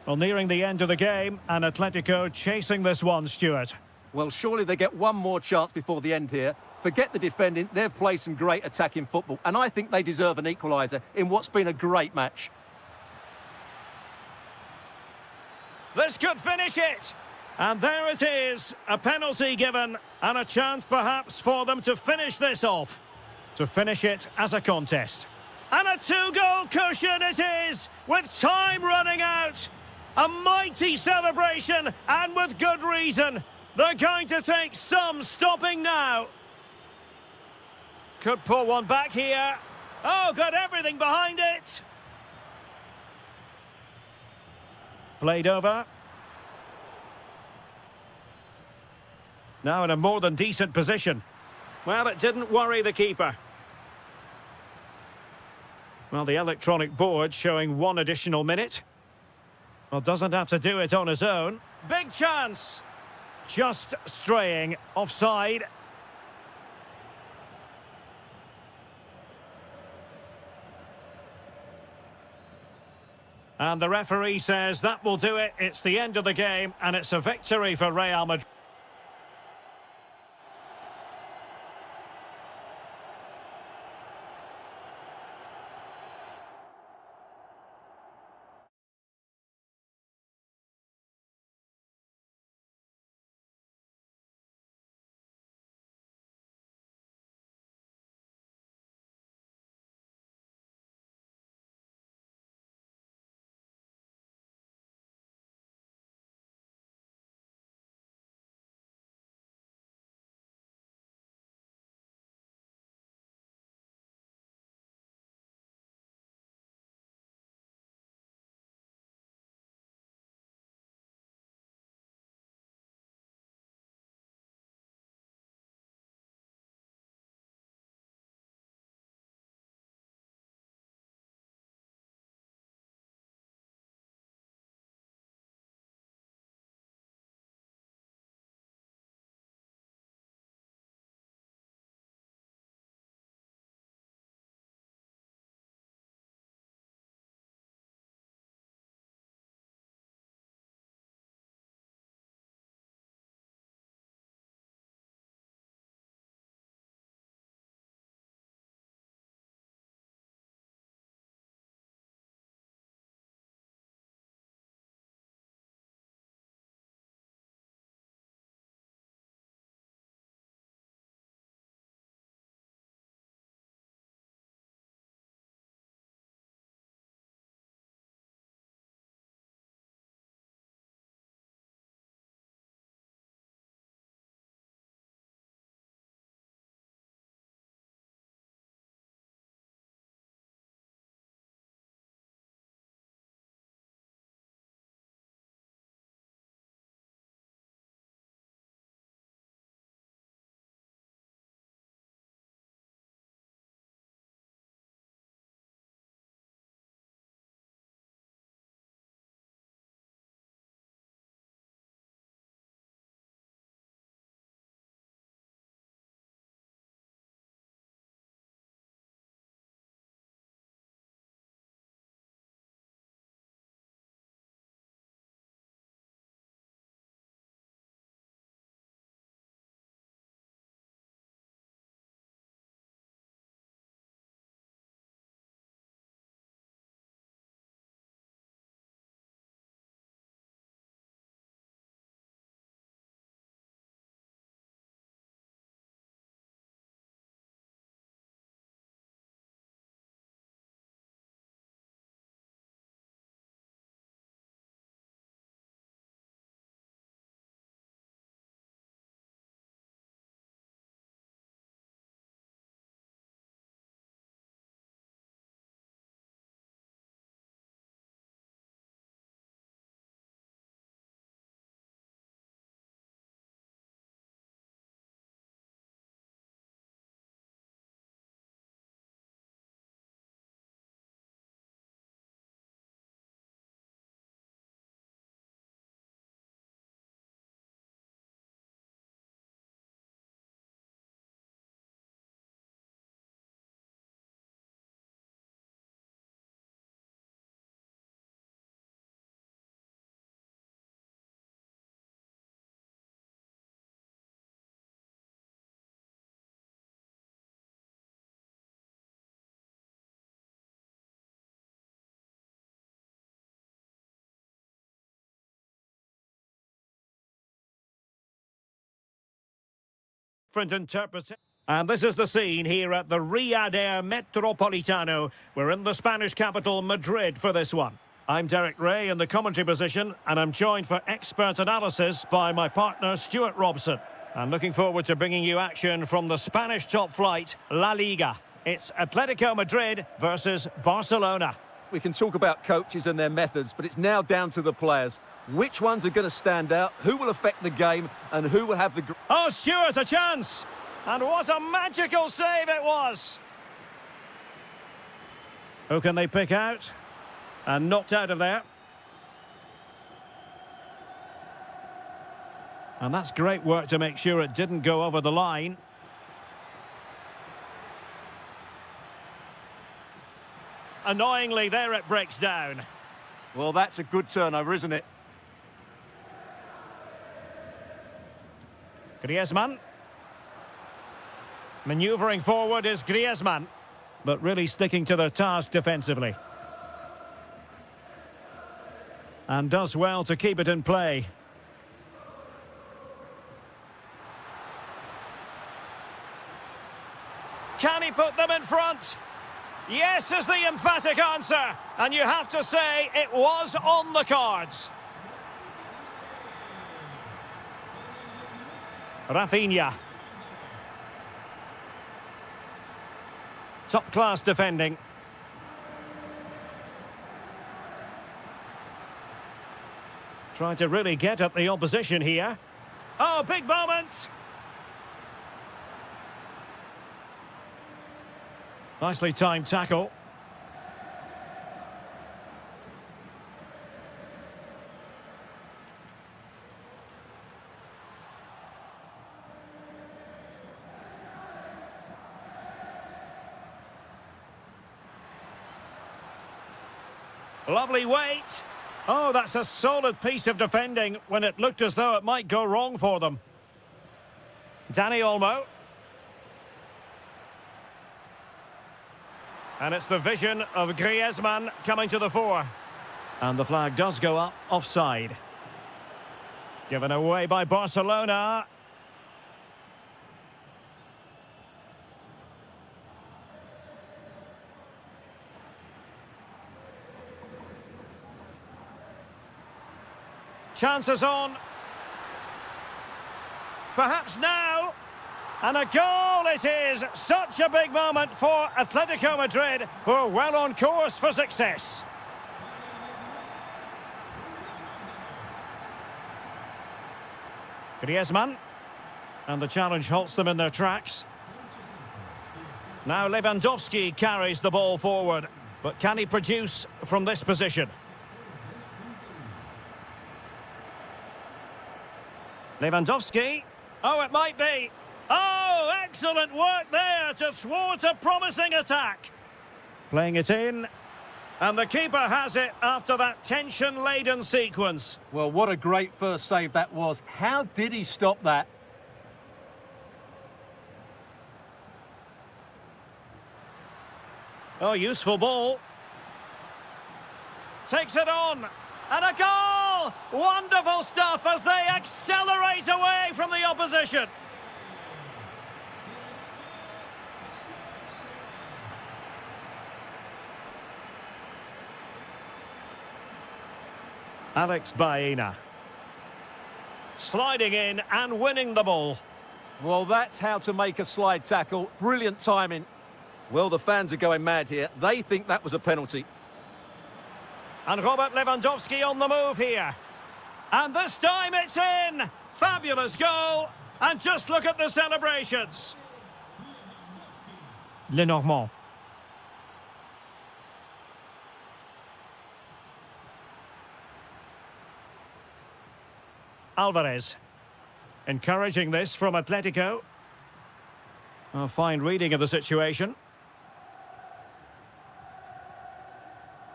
Well, nearing the end of the game, and Atletico chasing this one, Stuart. Well, surely they get one more chance before the end here. Forget the defending, they've played some great attacking football, and I think they deserve an equaliser in what's been a great match. This could finish it. And there it is, a penalty given, and a chance perhaps for them to finish this off. To finish it as a contest. And a two-goal cushion it is, with time running out. A mighty celebration, and with good reason. They're going to take some stopping now. Could pull one back here. Oh, got everything behind it. Played over. Now in a more than decent position. Well, it didn't worry the keeper. Well, the electronic board showing one additional minute. Well, doesn't have to do it on his own. Big chance. Just straying offside. And the referee says that will do it. It's the end of the game, and it's a victory for Real Madrid. Different interpretation. And this is the scene here at the Riyadh Air Metropolitano. We're in the Spanish capital, Madrid, for this one. I'm Derek Ray in the commentary position, and I'm joined for expert analysis by my partner, Stuart Robson. I'm looking forward to bringing you action from the Spanish top flight, La Liga. It's Atletico Madrid versus Barcelona. We can talk about coaches and their methods, but it's now down to the players. Which ones are going to stand out, who will affect the game, and who will have the... Oh, Stuart, a chance! And what a magical save it was! Who can they pick out? And knocked out of there. And that's great work to make sure it didn't go over the line. Annoyingly, there it breaks down. Well, that's a good turnover, isn't it? Griezmann. Manoeuvring forward is Griezmann, but really sticking to their task defensively. And does well to keep it in play. Can he put them in front? Yes is the emphatic answer. And you have to say it was on the cards. Rafinha. Top-class defending. Trying to really get at the opposition here. Oh, big moment! Nicely timed tackle. Lovely weight. Oh, that's a solid piece of defending when it looked as though it might go wrong for them. Dani Olmo. And it's the vision of Griezmann coming to the fore. And the flag does go up offside. Given away by Barcelona. Chances on. Perhaps now. And a goal it is. Such a big moment for Atletico Madrid, who are well on course for success. Griezmann. And the challenge halts them in their tracks. Now Lewandowski carries the ball forward. But can he produce from this position? Lewandowski. Oh, it might be. Oh, excellent work there to thwart a promising attack. Playing it in. And the keeper has it after that tension-laden sequence. Well, what a great first save that was. How did he stop that? Oh, useful ball. Takes it on. And a goal! Wonderful stuff as they accelerate away from the opposition. Alex Baena. Sliding in and winning the ball. Well, that's how to make a slide tackle. Brilliant timing. Well, the fans are going mad here. They think that was a penalty. And Robert Lewandowski on the move here. And this time it's in. Fabulous goal. And just look at the celebrations. Lenormand. Alvarez. Encouraging this from Atletico. A fine reading of the situation.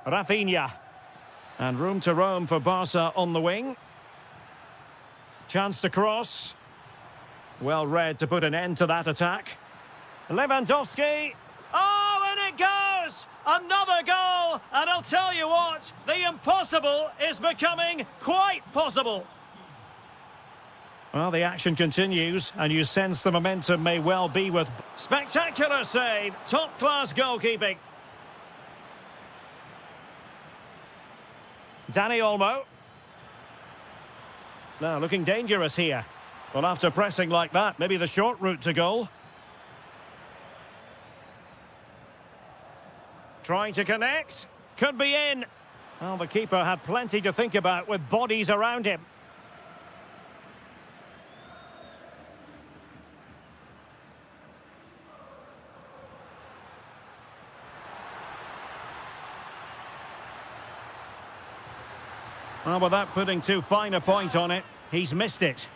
Rafinha. And room to roam for Barca on the wing. Chance to cross. Well read to put an end to that attack. Lewandowski. Oh, and it goes! Another goal! And I'll tell you what, the impossible is becoming quite possible. Well, the action continues, and you sense the momentum may well be with... Spectacular save! Top-class goalkeeping. Danny Olmo. Now, looking dangerous here. Well, after pressing like that, maybe the short route to goal. Trying to connect. Could be in. Well, the keeper had plenty to think about with bodies around him. Well, without putting too fine a point on it, he's missed it.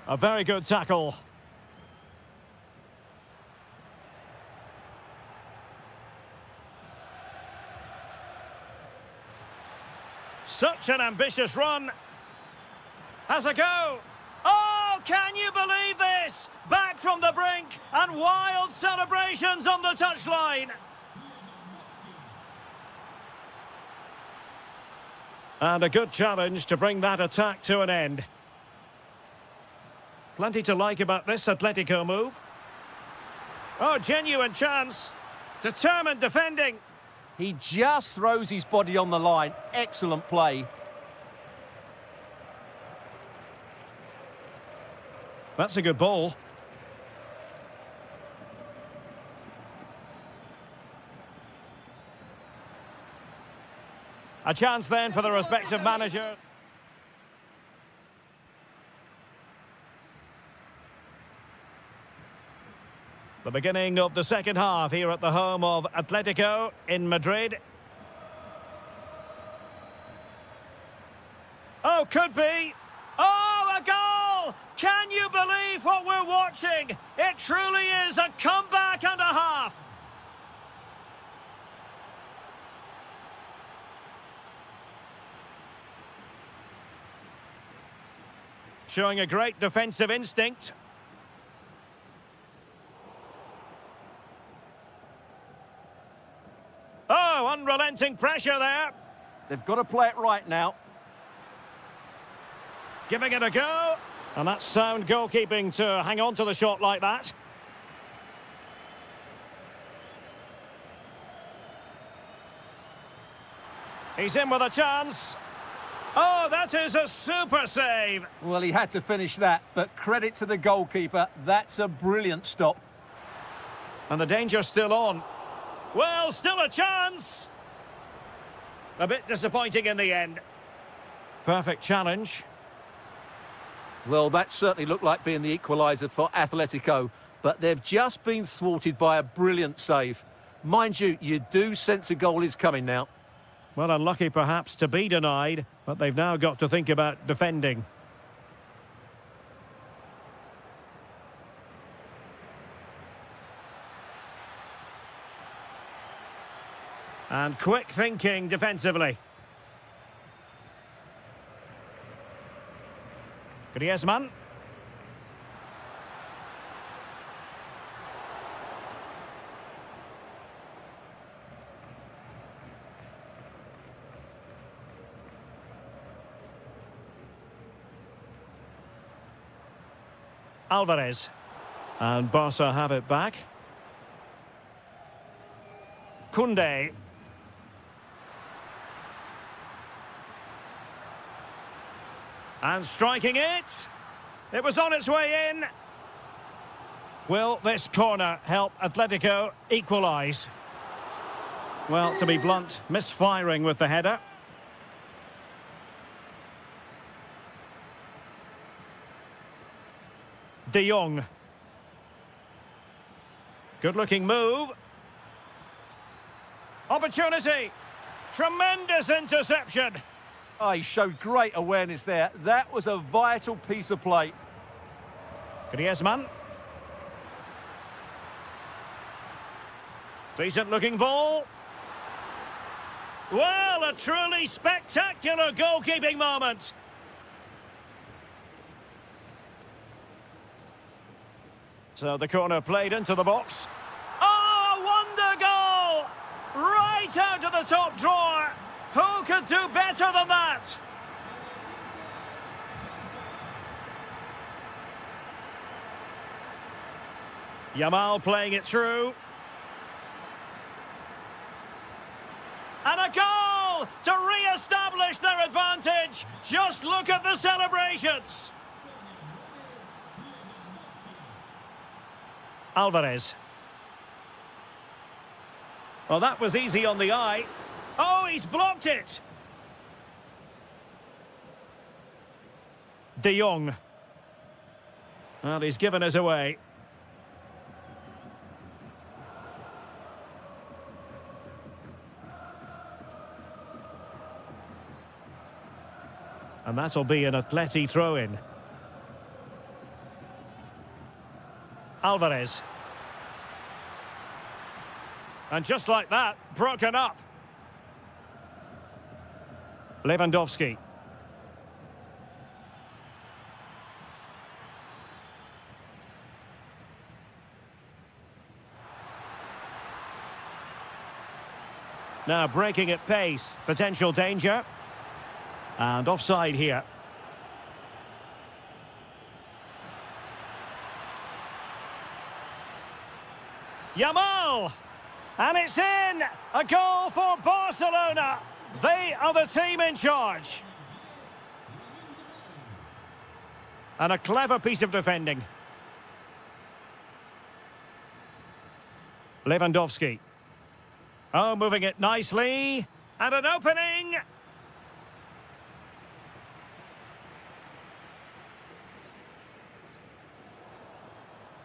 A very good tackle. Such an ambitious run. Has a go. Oh, can you believe this? Back from the brink and wild celebrations on the touchline. And a good challenge to bring that attack to an end. Plenty to like about this Atletico move. Oh, genuine chance. Determined defending. He just throws his body on the line. Excellent play. That's a good ball. A chance then for the respective manager. The beginning of the second half here at the home of Atletico in Madrid. Oh, could be. Oh, a goal! Can you believe what we're watching? It truly is a comeback and a half. Showing a great defensive instinct. Oh, unrelenting pressure there. They've got to play it right now. Giving it a go. And that's sound goalkeeping to hang on to the shot like that. He's in with a chance. Oh, that is a super save. Well, he had to finish that, but credit to the goalkeeper. That's a brilliant stop. And the danger's still on. Well, still a chance. A bit disappointing in the end. Perfect challenge. Well, that certainly looked like being the equaliser for Atletico, but they've just been thwarted by a brilliant save. Mind you, you do sense a goal is coming now. Well, unlucky perhaps to be denied, but they've now got to think about defending. And quick thinking defensively. Griezmann. Alvarez. And Barca have it back. Koundé. And striking it. It was on its way in. Will this corner help Atletico equalise? Well, to be blunt, misfiring with the header. De Jong. Good-looking move. Opportunity. Tremendous interception. Oh, he showed great awareness there. That was a vital piece of play. Griezmann. Decent-looking ball. Well, a truly spectacular goalkeeping moment. So the corner played into the box. Oh, a wonder goal! Right out of the top drawer. Who could do better than that? Yamal playing it through. And a goal to re-establish their advantage. Just look at the celebrations. Alvarez. Well, that was easy on the eye. Oh, he's blocked it. De Jong. Well, he's given us away. And that'll be an Atleti throw-in. Alvarez. And just like that, broken up. Lewandowski. Now breaking at pace, potential danger. And offside here. Yamal! And it's in! A goal for Barcelona! They are the team in charge. And a clever piece of defending. Lewandowski. Oh, moving it nicely. And an opening!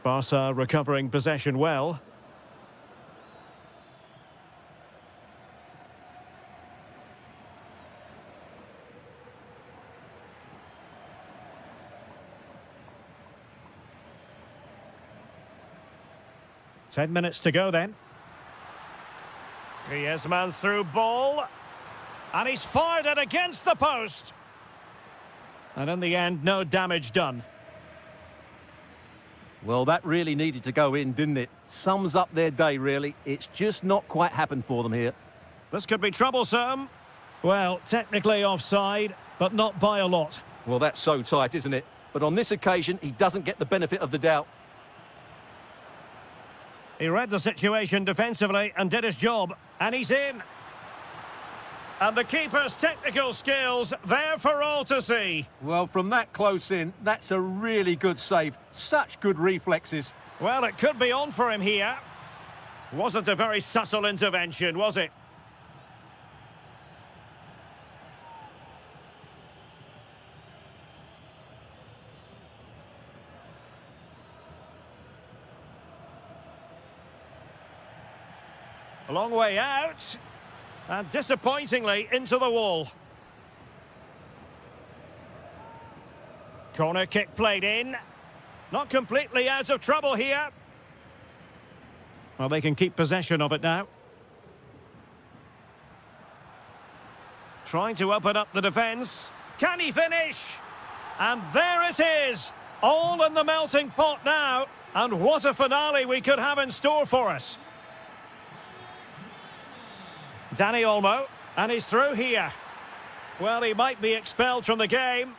Barca recovering possession well. Ten minutes to go then. Griezmann's through ball. And he's fired it against the post. And in the end, no damage done. Well, that really needed to go in, didn't it? Sums up their day, really. It's just not quite happened for them here. This could be troublesome. Well, technically offside, but not by a lot. Well, that's so tight, isn't it? But on this occasion, he doesn't get the benefit of the doubt. He read the situation defensively and did his job. And he's in. And the keeper's technical skills there for all to see. Well, from that close in, that's a really good save. Such good reflexes. Well, it could be on for him here. Wasn't a very subtle intervention, was it? A long way out. And disappointingly into the wall. Corner kick played in. Not completely out of trouble here. Well, they can keep possession of it now. Trying to open up the defence. Can he finish? And there it is. All in the melting pot now. And what a finale we could have in store for us. Dani Olmo, and he's through here. Well, he might be expelled from the game.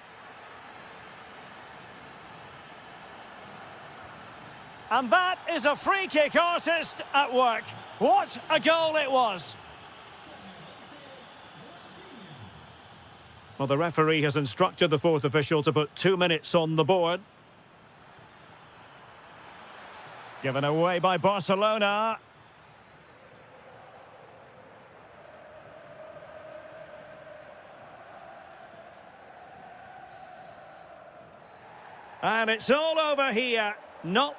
And that is a free kick artist at work. What a goal it was. Well, the referee has instructed the fourth official to put 2 minutes on the board. Given away by Barcelona. And it's all over here. Not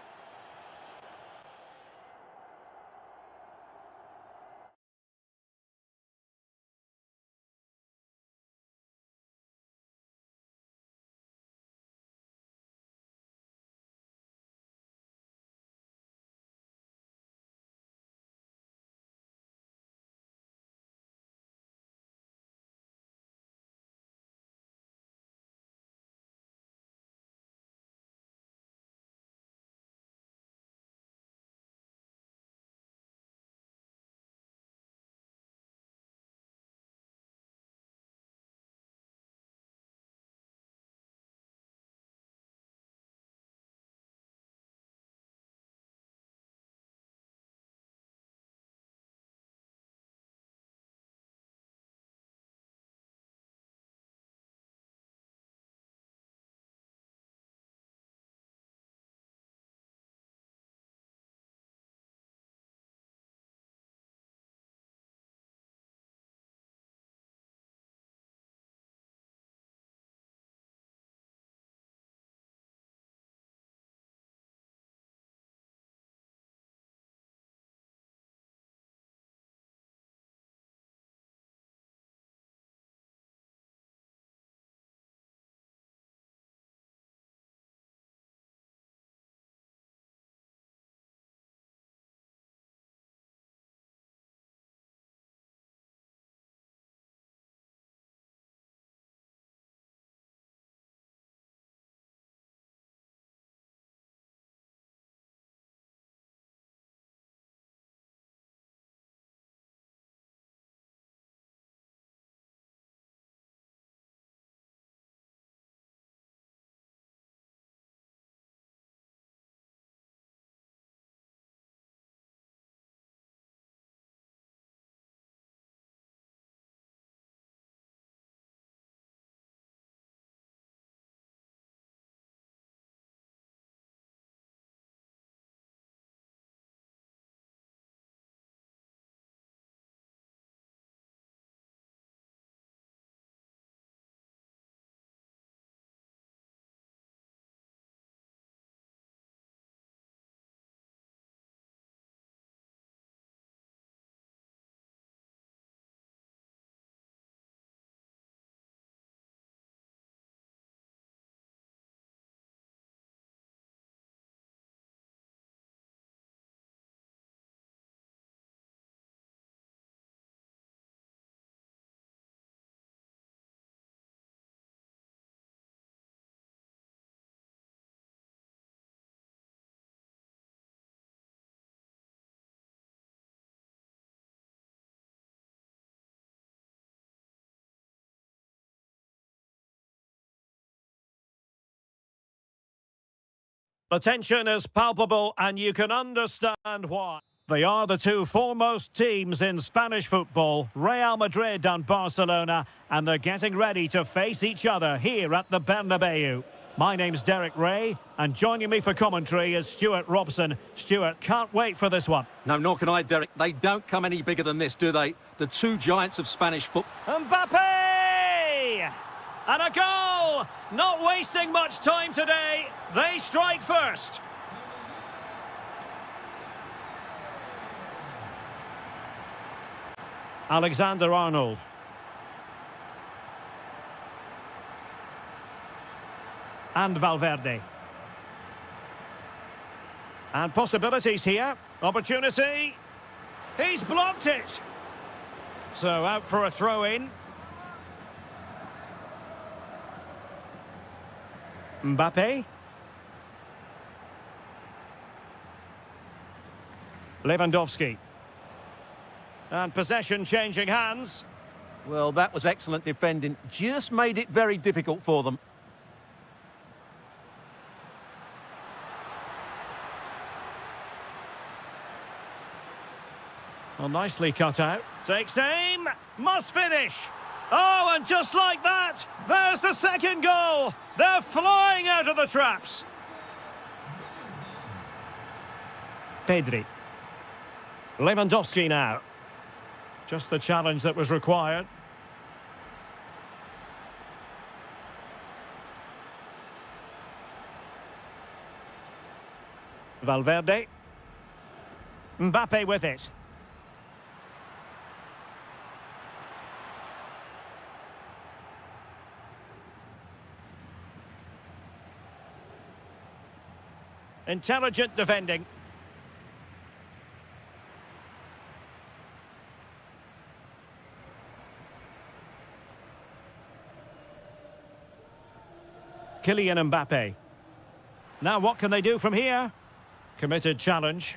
The tension is palpable and you can understand why. They are the two foremost teams in Spanish football, Real Madrid and Barcelona, and they're getting ready to face each other here at the Bernabeu. My name's Derek Ray, and joining me for commentary is Stuart Robson. Stuart, can't wait for this one. No, nor can I, Derek. They don't come any bigger than this, do they? The two giants of Spanish football. Mbappe! And a goal! Not wasting much time today. They strike first. Alexander-Arnold. And Valverde. And possibilities here. Opportunity. He's blocked it. So out for a throw-in. Mbappe. Lewandowski. And possession changing hands. Well, that was excellent defending. Just made it very difficult for them. Well, nicely cut out. Takes aim. Must finish. Oh, and just like that, there's the second goal. They're flying out of the traps. Pedri. Lewandowski now. Just the challenge that was required. Valverde. Mbappe with it. Intelligent defending. Kylian Mbappe. Now what can they do from here? Committed challenge.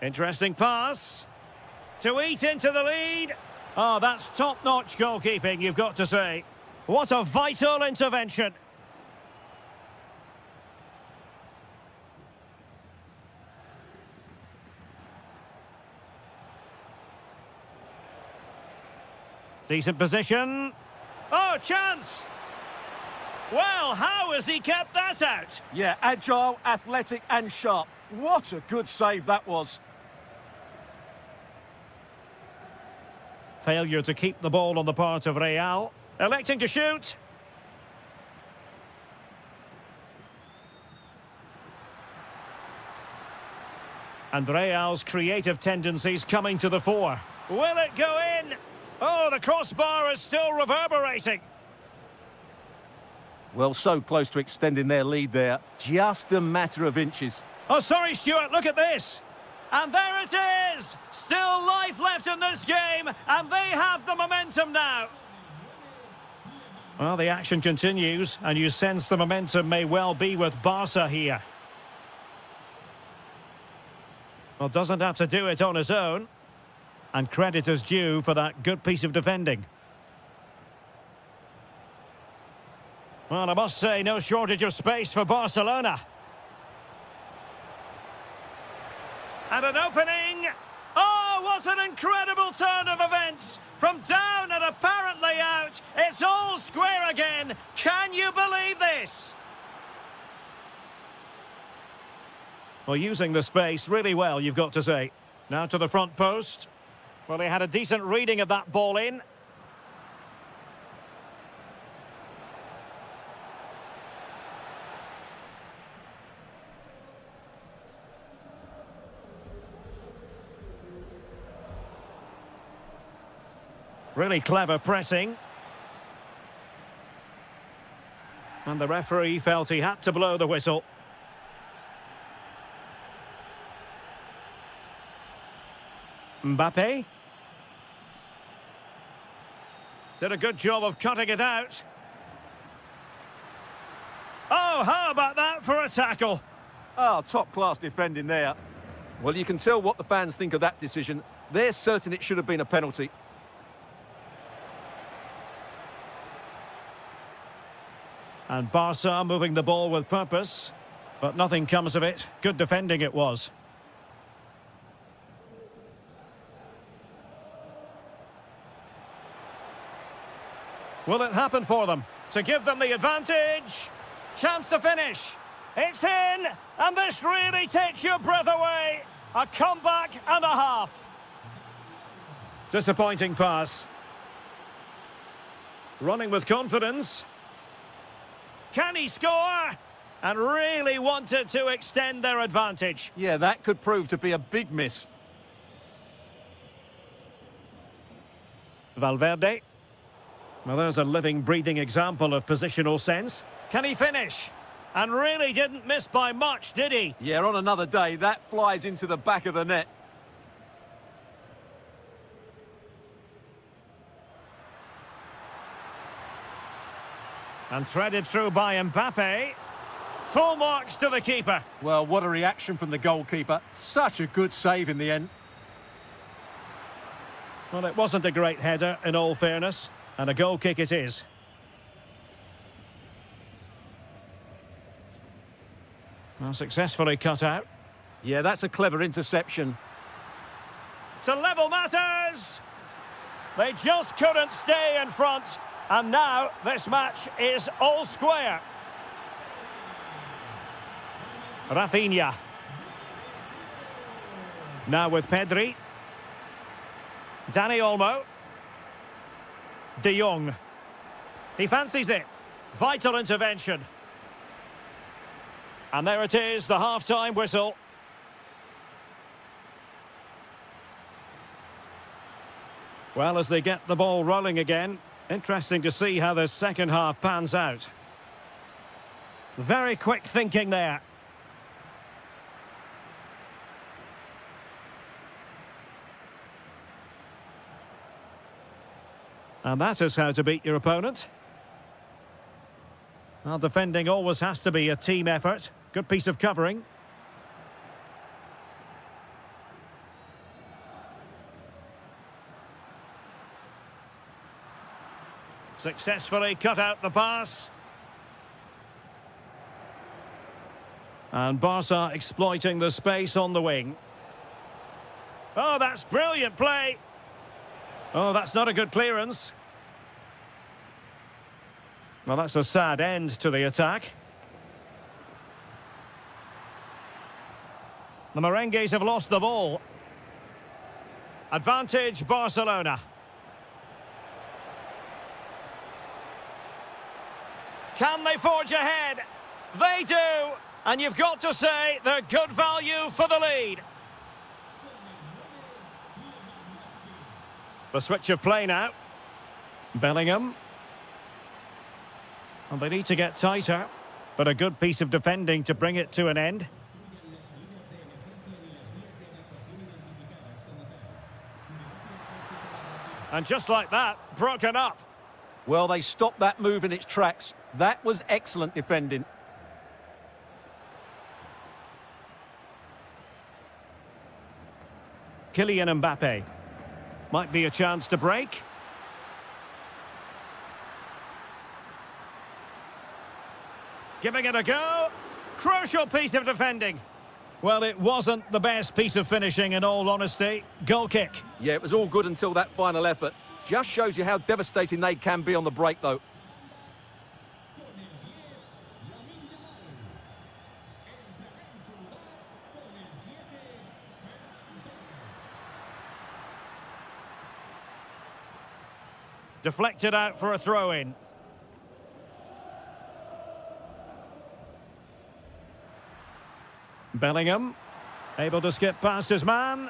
Interesting pass. To eat into the lead. Oh, that's top-notch goalkeeping, you've got to say. What a vital intervention. Decent position. Oh, chance! Well, how has he kept that out? Yeah, agile, athletic and sharp. What a good save that was. Failure to keep the ball on the part of Real. Electing to shoot. And Real's creative tendencies coming to the fore. Will it go in? Oh, the crossbar is still reverberating. Well, so close to extending their lead there. Just a matter of inches. Oh, sorry, Stuart, look at this. And there it is! Still life left in this game, and they have the momentum now. Well, the action continues, and you sense the momentum may well be with Barca here. Well, doesn't have to do it on his own. And credit is due for that good piece of defending. Well, I must say, no shortage of space for Barcelona. And an opening. Oh, what an incredible turn of events. From down and apparently out, it's all square again. Can you believe this? Well, using the space really well, you've got to say. Now to the front post. Well, he had a decent reading of that ball in. Really clever pressing. And the referee felt he had to blow the whistle. Mbappe. Did a good job of cutting it out. Oh, how about that for a tackle? Oh, top-class defending there. Well, you can tell what the fans think of that decision. They're certain it should have been a penalty. And Barca moving the ball with purpose. But nothing comes of it. Good defending it was. Will it happen for them? To give them the advantage. Chance to finish. It's in. And this really takes your breath away. A comeback and a half. Disappointing pass. Running with confidence. Can he score? And really wanted to extend their advantage. Yeah, that could prove to be a big miss. Valverde. Well, there's a living, breathing example of positional sense. Can he finish? And really didn't miss by much, did he? Yeah, on another day, that flies into the back of the net. And threaded through by Mbappe. Full marks to the keeper. Well, what a reaction from the goalkeeper. Such a good save in the end. Well, it wasn't a great header, in all fairness. And a goal kick it is. Well, successfully cut out. Yeah, that's a clever interception. To level matters! They just couldn't stay in front. And now this match is all square. Rafinha. Now with Pedri. Dani Olmo. De Jong. He fancies it. Vital intervention. And there it is, the half-time whistle. Well, as they get the ball rolling again, interesting to see how the second half pans out. Very quick thinking there. And that is how to beat your opponent. Well, defending always has to be a team effort. Good piece of covering. Successfully cut out the pass. And Barca exploiting the space on the wing. Oh, that's brilliant play. Oh, that's not a good clearance. Well, that's a sad end to the attack. The Merengues have lost the ball. Advantage Barcelona. Can they forge ahead? They do! And you've got to say they're good value for the lead. The switch of play now. Bellingham. And they need to get tighter, but a good piece of defending to bring it to an end. And just like that, broken up. Well, they stopped that move in its tracks. That was excellent defending. Kylian Mbappe. Might be a chance to break. Giving it a go. Crucial piece of defending. Well, it wasn't the best piece of finishing, in all honesty. Goal kick. Yeah, it was all good until that final effort. Just shows you how devastating they can be on the break, though. Deflected out for a throw-in. Bellingham, able to skip past his man,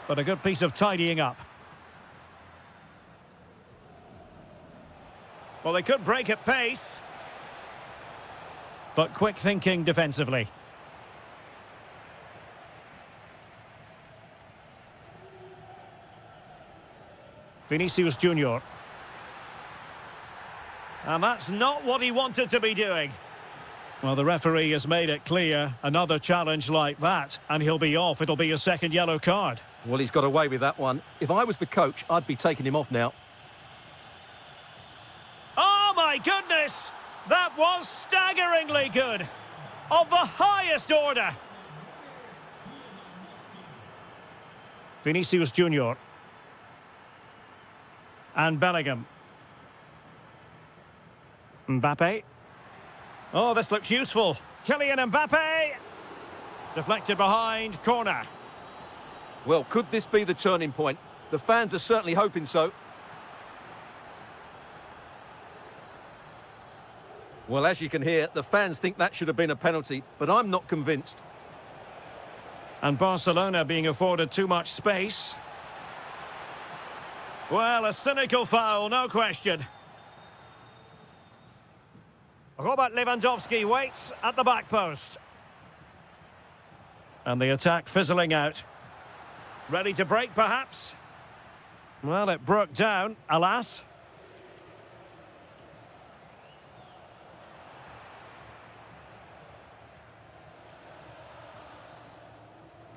but a good piece of tidying up. Well, they could break at pace, but quick thinking defensively. Vinicius Junior. And that's not what he wanted to be doing. Well, the referee has made it clear, another challenge like that, and he'll be off. It'll be a second yellow card. Well, he's got away with that one. If I was the coach, I'd be taking him off now. Oh, my goodness! That was staggeringly good. Of the highest order. Vinicius Junior. And Bellingham. Mbappe. Oh, this looks useful. Kylian Mbappe. Deflected behind, corner. Well, could this be the turning point? The fans are certainly hoping so. Well, as you can hear, the fans think that should have been a penalty, but I'm not convinced. And Barcelona being afforded too much space. Well, a cynical foul, no question. Robert Lewandowski waits at the back post. And the attack fizzling out. Ready to break, perhaps? Well, it broke down, alas.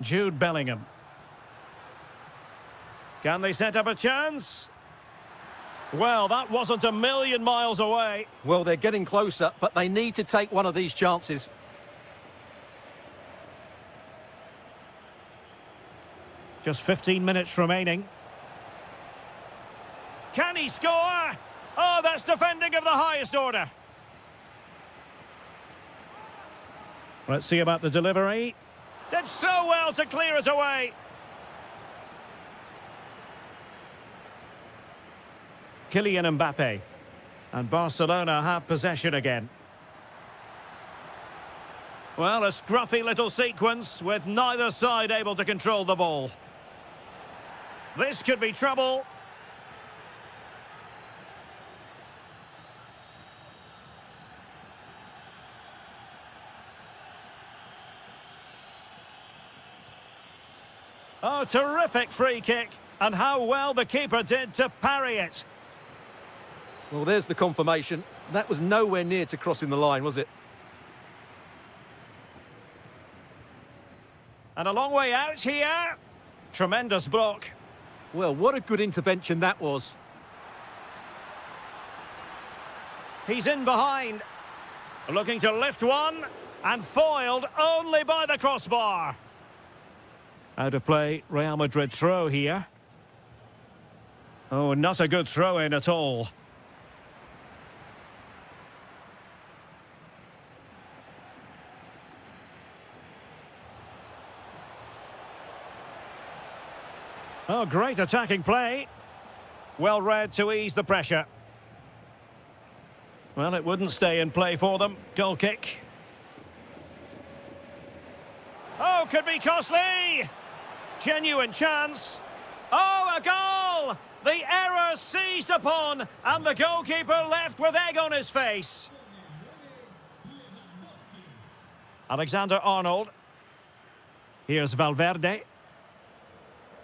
Jude Bellingham. Can they set up a chance? Well, that wasn't a million miles away. Well, they're getting closer, but they need to take one of these chances. Just 15 minutes remaining. Can he score? Oh, that's defending of the highest order. Let's see about the delivery. Did so well to clear it away. Kylian Mbappe. And Barcelona have possession again. Well, a scruffy little sequence with neither side able to control the ball. This could be trouble. Oh, terrific free kick. And how well the keeper did to parry it. Well, there's the confirmation. That was nowhere near to crossing the line, was it? And a long way out here. Tremendous block. Well, what a good intervention that was. He's in behind. Looking to lift one. And foiled only by the crossbar. Out of play, Real Madrid throw here. Oh, not a good throw-in at all. Oh, great attacking play. Well read to ease the pressure. Well, it wouldn't stay in play for them. Goal kick. Oh, could be costly. Genuine chance. Oh, a goal! The error seized upon, and the goalkeeper left with egg on his face. Alexander-Arnold. Here's Valverde.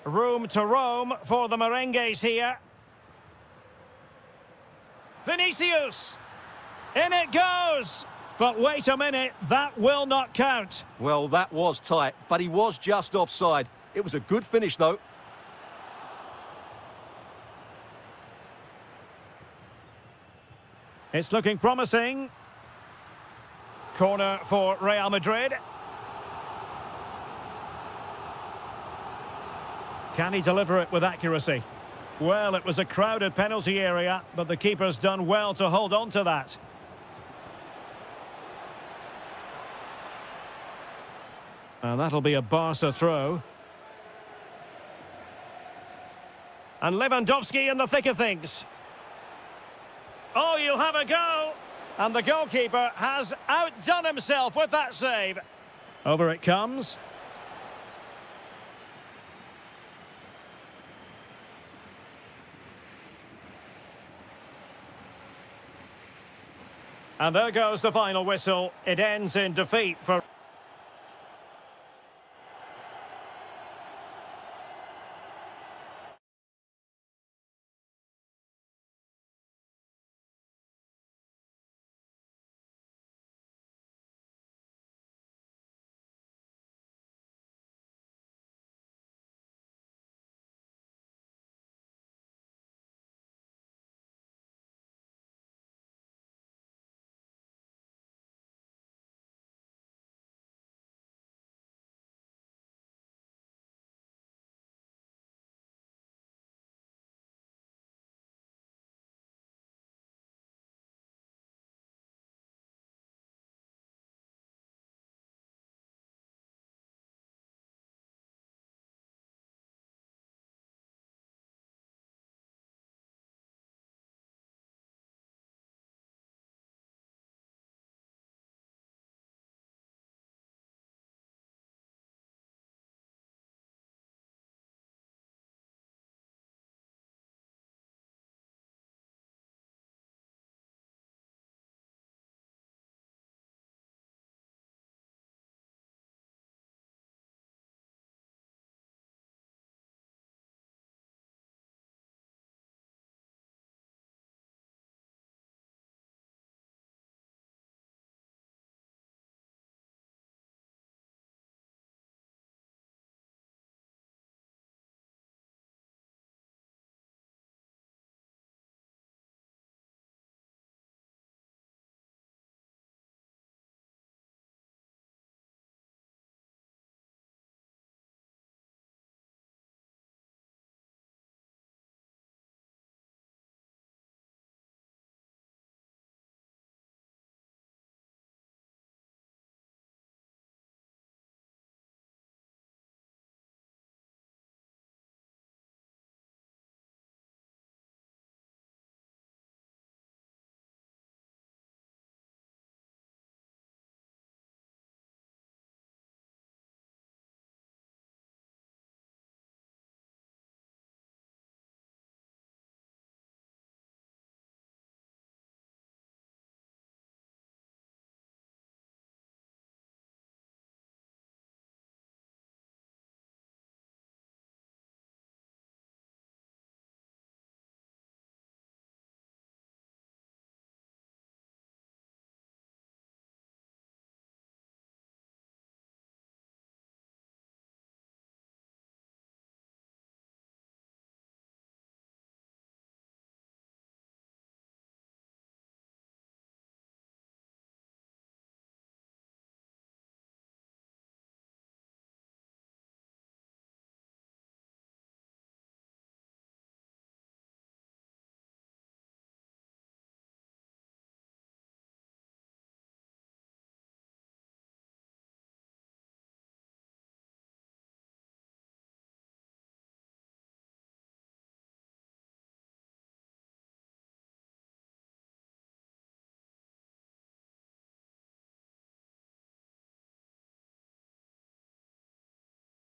Room to roam for the merengues here. Vinicius. In it goes. But wait a minute, that will not count. Well, that was tight, but he was just offside. It was a good finish, though. It's looking promising. Corner for Real Madrid. Can he deliver it with accuracy? Well, it was a crowded penalty area, but the keeper's done well to hold on to that. And that'll be a Barca throw. And Lewandowski in the thick of things. Oh, you'll have a go. And the goalkeeper has outdone himself with that save. Over it comes. And there goes the final whistle. It ends in defeat for...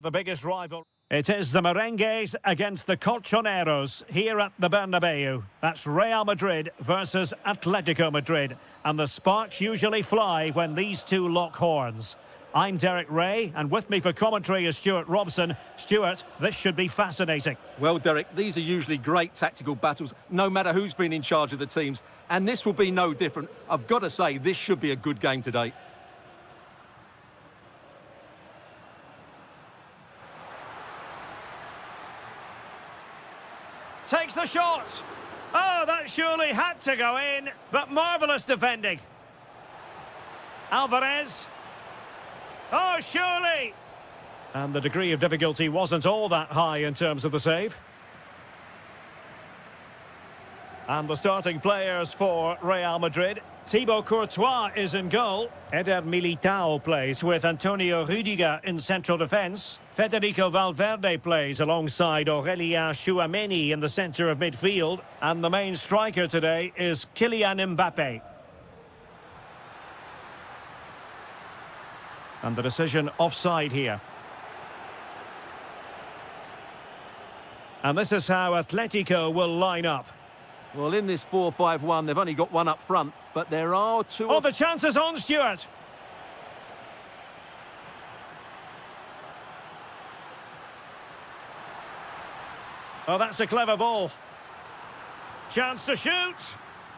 The biggest rival. It is the Merengues against the Colchoneros here at the Bernabeu. That's Real Madrid versus Atletico Madrid. And the sparks usually fly when these two lock horns. I'm Derek Ray, and with me for commentary is Stuart Robson. Stuart, this should be fascinating. Well, Derek, these are usually great tactical battles, no matter who's been in charge of the teams. And this will be no different. I've got to say, this should be a good game today. Takes the shot. Oh, that surely had to go in, but marvellous defending. Alvarez. Oh, surely! And the degree of difficulty wasn't all that high in terms of the save. And the starting players for Real Madrid. Thibaut Courtois is in goal. Eder Militao plays with Antonio Rüdiger in central defence. Federico Valverde plays alongside Aurélien Tchouameni in the centre of midfield. And the main striker today is Kylian Mbappé. And the decision offside here. And this is how Atletico will line up. Well, in this 4-5-1, they've only got one up front, but there are two... Oh, the chance is on, Stuart. Oh, that's a clever ball. Chance to shoot.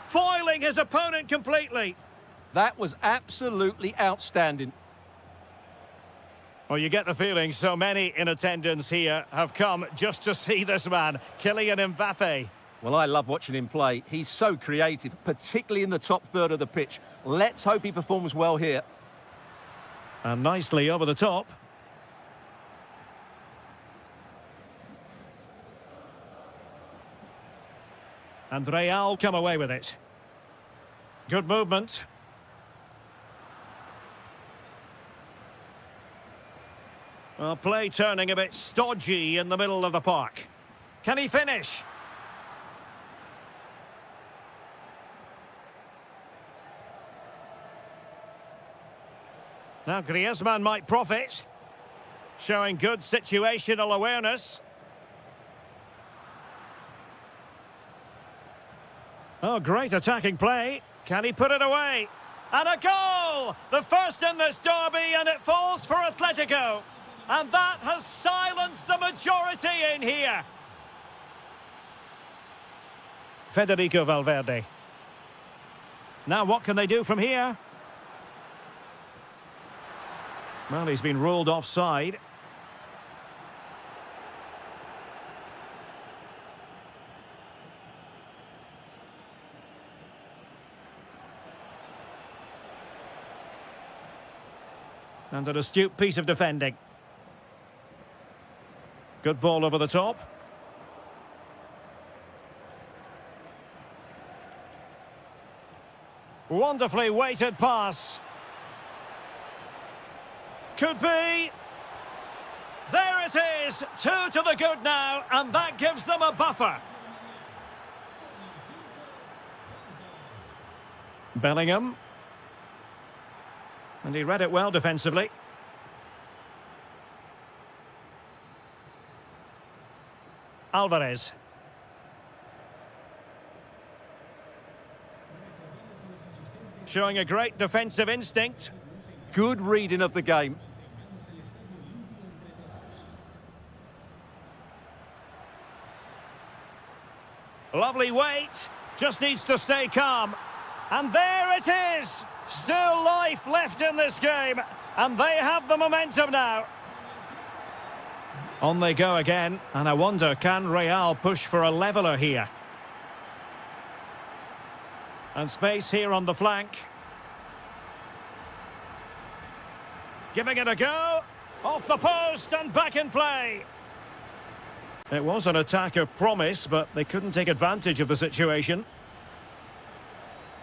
Foiling his opponent completely. That was absolutely outstanding. Well, you get the feeling so many in attendance here have come just to see this man, Kylian Mbappé. Well, I love watching him play. He's so creative, particularly in the top third of the pitch. Let's hope he performs well here. And nicely over the top. And Real come away with it. Good movement. Well, play turning a bit stodgy in the middle of the park. Can he finish? Now Griezmann might profit. Showing good situational awareness. Oh, great attacking play. Can he put it away? And a goal! The first in this derby, and it falls for Atletico. And that has silenced the majority in here. Federico Valverde. Now what can they do from here? Well, he's been ruled offside. And an astute piece of defending. Good ball over the top. Wonderfully weighted pass. Could be. There it is. 2 to the good now, and that gives them a buffer. Bellingham. And he read it well defensively. Alvarez. Showing a great defensive instinct. Good reading of the game. Lovely weight. Just needs to stay calm. And there it is. Still life left in this game. And they have the momentum now. On they go again. And I wonder, can Real push for a leveller here? And space here on the flank. Giving it a go. Off the post and back in play. It was an attack of promise, but they couldn't take advantage of the situation.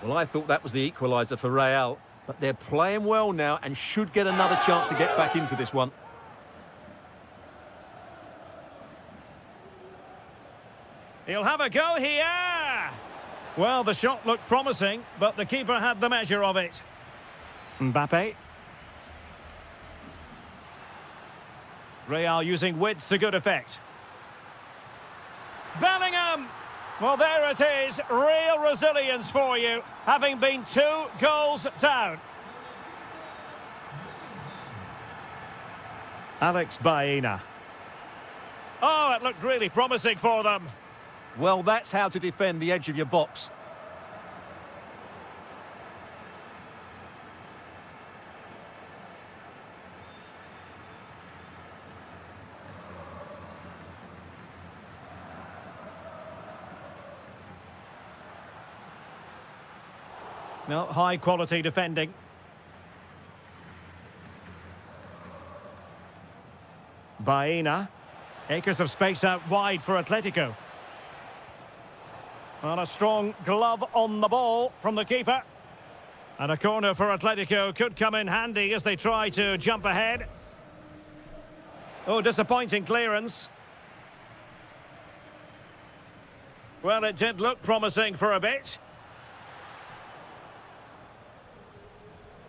Well, I thought that was the equaliser for Real, but they're playing well now and should get another chance to get back into this one. He'll have a go here. Well, the shot looked promising, but the keeper had the measure of it. Mbappé. Real using width to good effect. Bellingham! Well, there it is. Real resilience for you, having been 2 goals down. Alex Baena. Oh, it looked really promising for them. Well, that's how to defend the edge of your box. No, high quality defending. Baena. Acres of space out wide for Atletico. And a strong glove on the ball from the keeper. And a corner for Atletico could come in handy as they try to jump ahead. Oh, disappointing clearance. Well, it did look promising for a bit.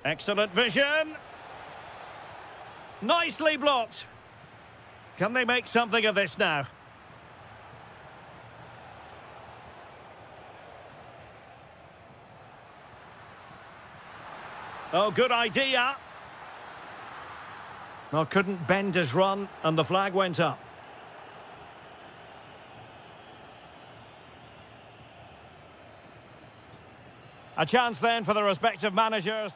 Excellent vision. Nicely blocked. Can they make something of this now? Oh, good idea. Well, couldn't bend his run, and the flag went up. A chance then for the respective managers.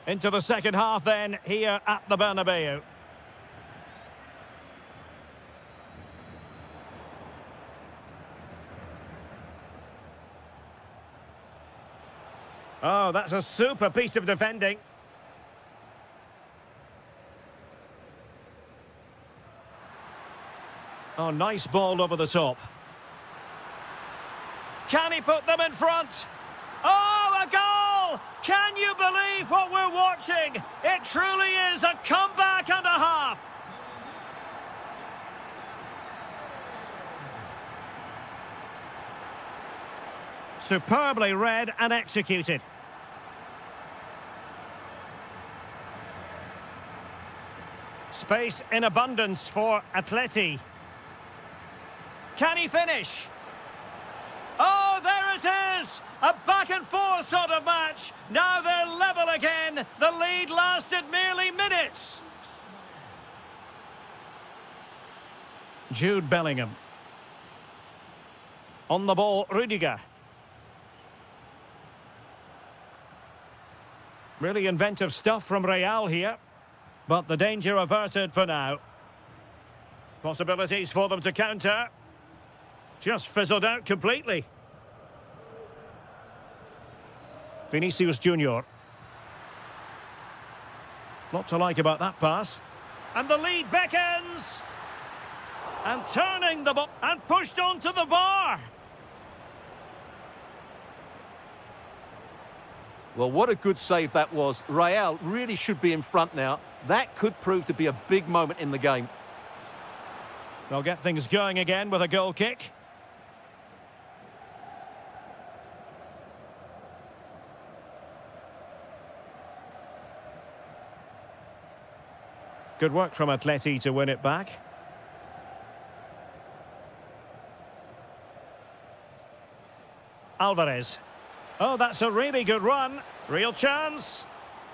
Into the second half then, here at the Bernabeu. Oh, that's a super piece of defending. Oh, nice ball over the top. Can he put them in front? Oh, a goal! Can you believe what we're watching? It truly is a comeback and a half. Superbly read and executed. Space in abundance for Atleti. Can he finish? Oh, there it is! A back-and-forth sort of match. Now they're level again. The lead lasted merely minutes. Jude Bellingham. On the ball, Rudiger. Really inventive stuff from Real here. But the danger averted for now. Possibilities for them to counter. Just fizzled out completely. Vinicius Junior. Lot to like about that pass. And the lead beckons. And turning the ball and pushed onto the bar. Well, what a good save that was. Real really should be in front now. That could prove to be a big moment in the game. They'll get things going again with a goal kick. Good work from Atleti to win it back. Alvarez. Oh, that's a really good run. Real chance.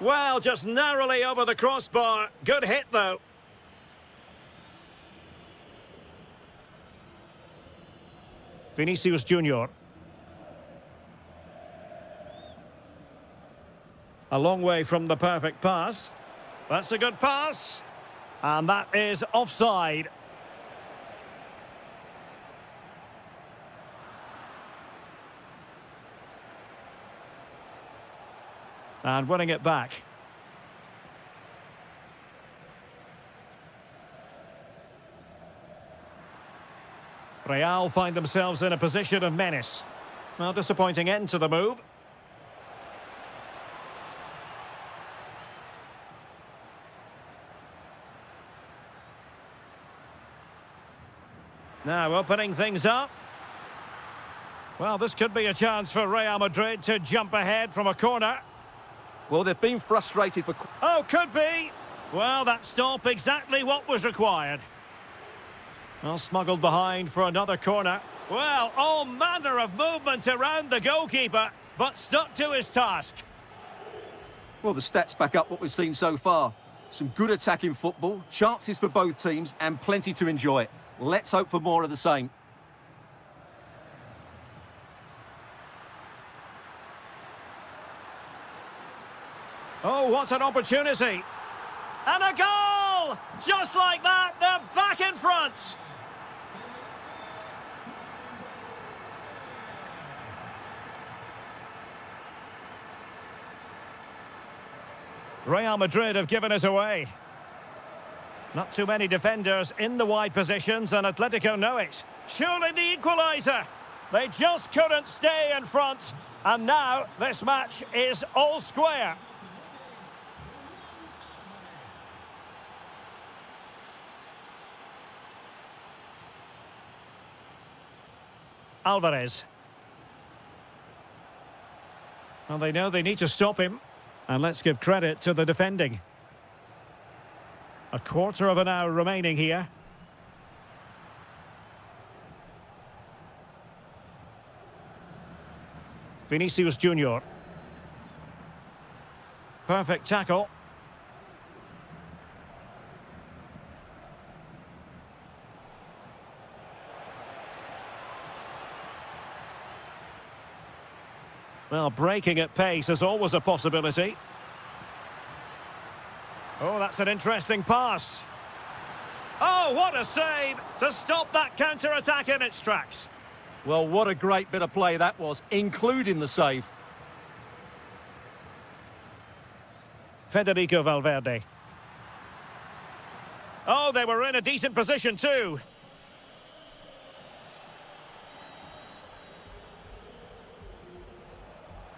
Well, just narrowly over the crossbar. Good hit, though. Vinicius Junior. A long way from the perfect pass. That's a good pass. And that is offside. And winning it back. Real find themselves in a position of menace. Well, disappointing end to the move. Now opening things up. Well, this could be a chance for Real Madrid to jump ahead from a corner. Well, they've been frustrated for... Oh, could be. Well, that stop exactly what was required. Well, smuggled behind for another corner. Well, all manner of movement around the goalkeeper, but stuck to his task. Well, the stats back up what we've seen so far. Some good attacking football, chances for both teams, and plenty to enjoy. Let's hope for more of the same. Oh, what an opportunity. And a goal! Just like that, they're back in front. Real Madrid have given us away. Not too many defenders in the wide positions, and Atletico know it. Surely the equaliser. They just couldn't stay in front, and now this match is all square. Alvarez. Well, they know they need to stop him. And let's give credit to the defending. A quarter of an hour remaining here. Vinicius Junior. Perfect tackle. Well, breaking at pace is always a possibility. Oh, that's an interesting pass. Oh, what a save to stop that counter-attack in its tracks. Well, what a great bit of play that was, including the save. Federico Valverde. Oh, they were in a decent position too.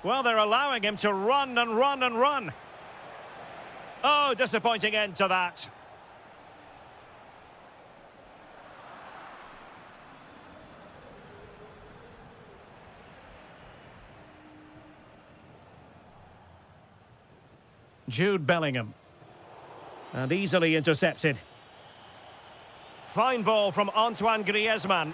Well, they're allowing him to run and run and run. Oh, disappointing end to that. Jude Bellingham. And easily intercepted. Fine ball from Antoine Griezmann.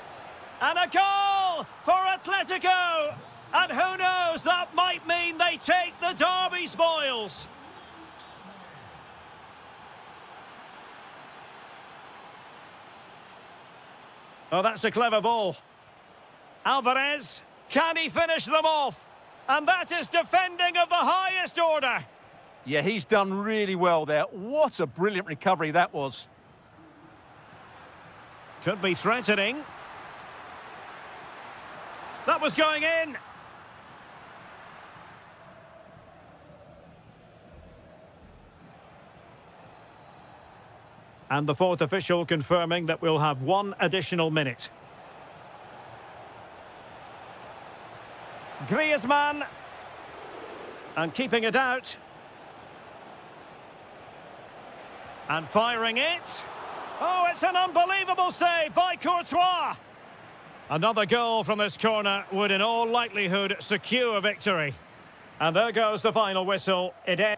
And a goal for Atletico! And who knows, that might mean they take the derby spoils. Oh, that's a clever ball. Alvarez, can he finish them off? And that is defending of the highest order. Yeah, he's done really well there. What a brilliant recovery that was. Could be threatening. That was going in. And the fourth official confirming that we'll have one additional minute. Griezmann. And keeping it out. And firing it. Oh, it's an unbelievable save by Courtois. Another goal from this corner would in all likelihood secure victory. And there goes the final whistle. It ends.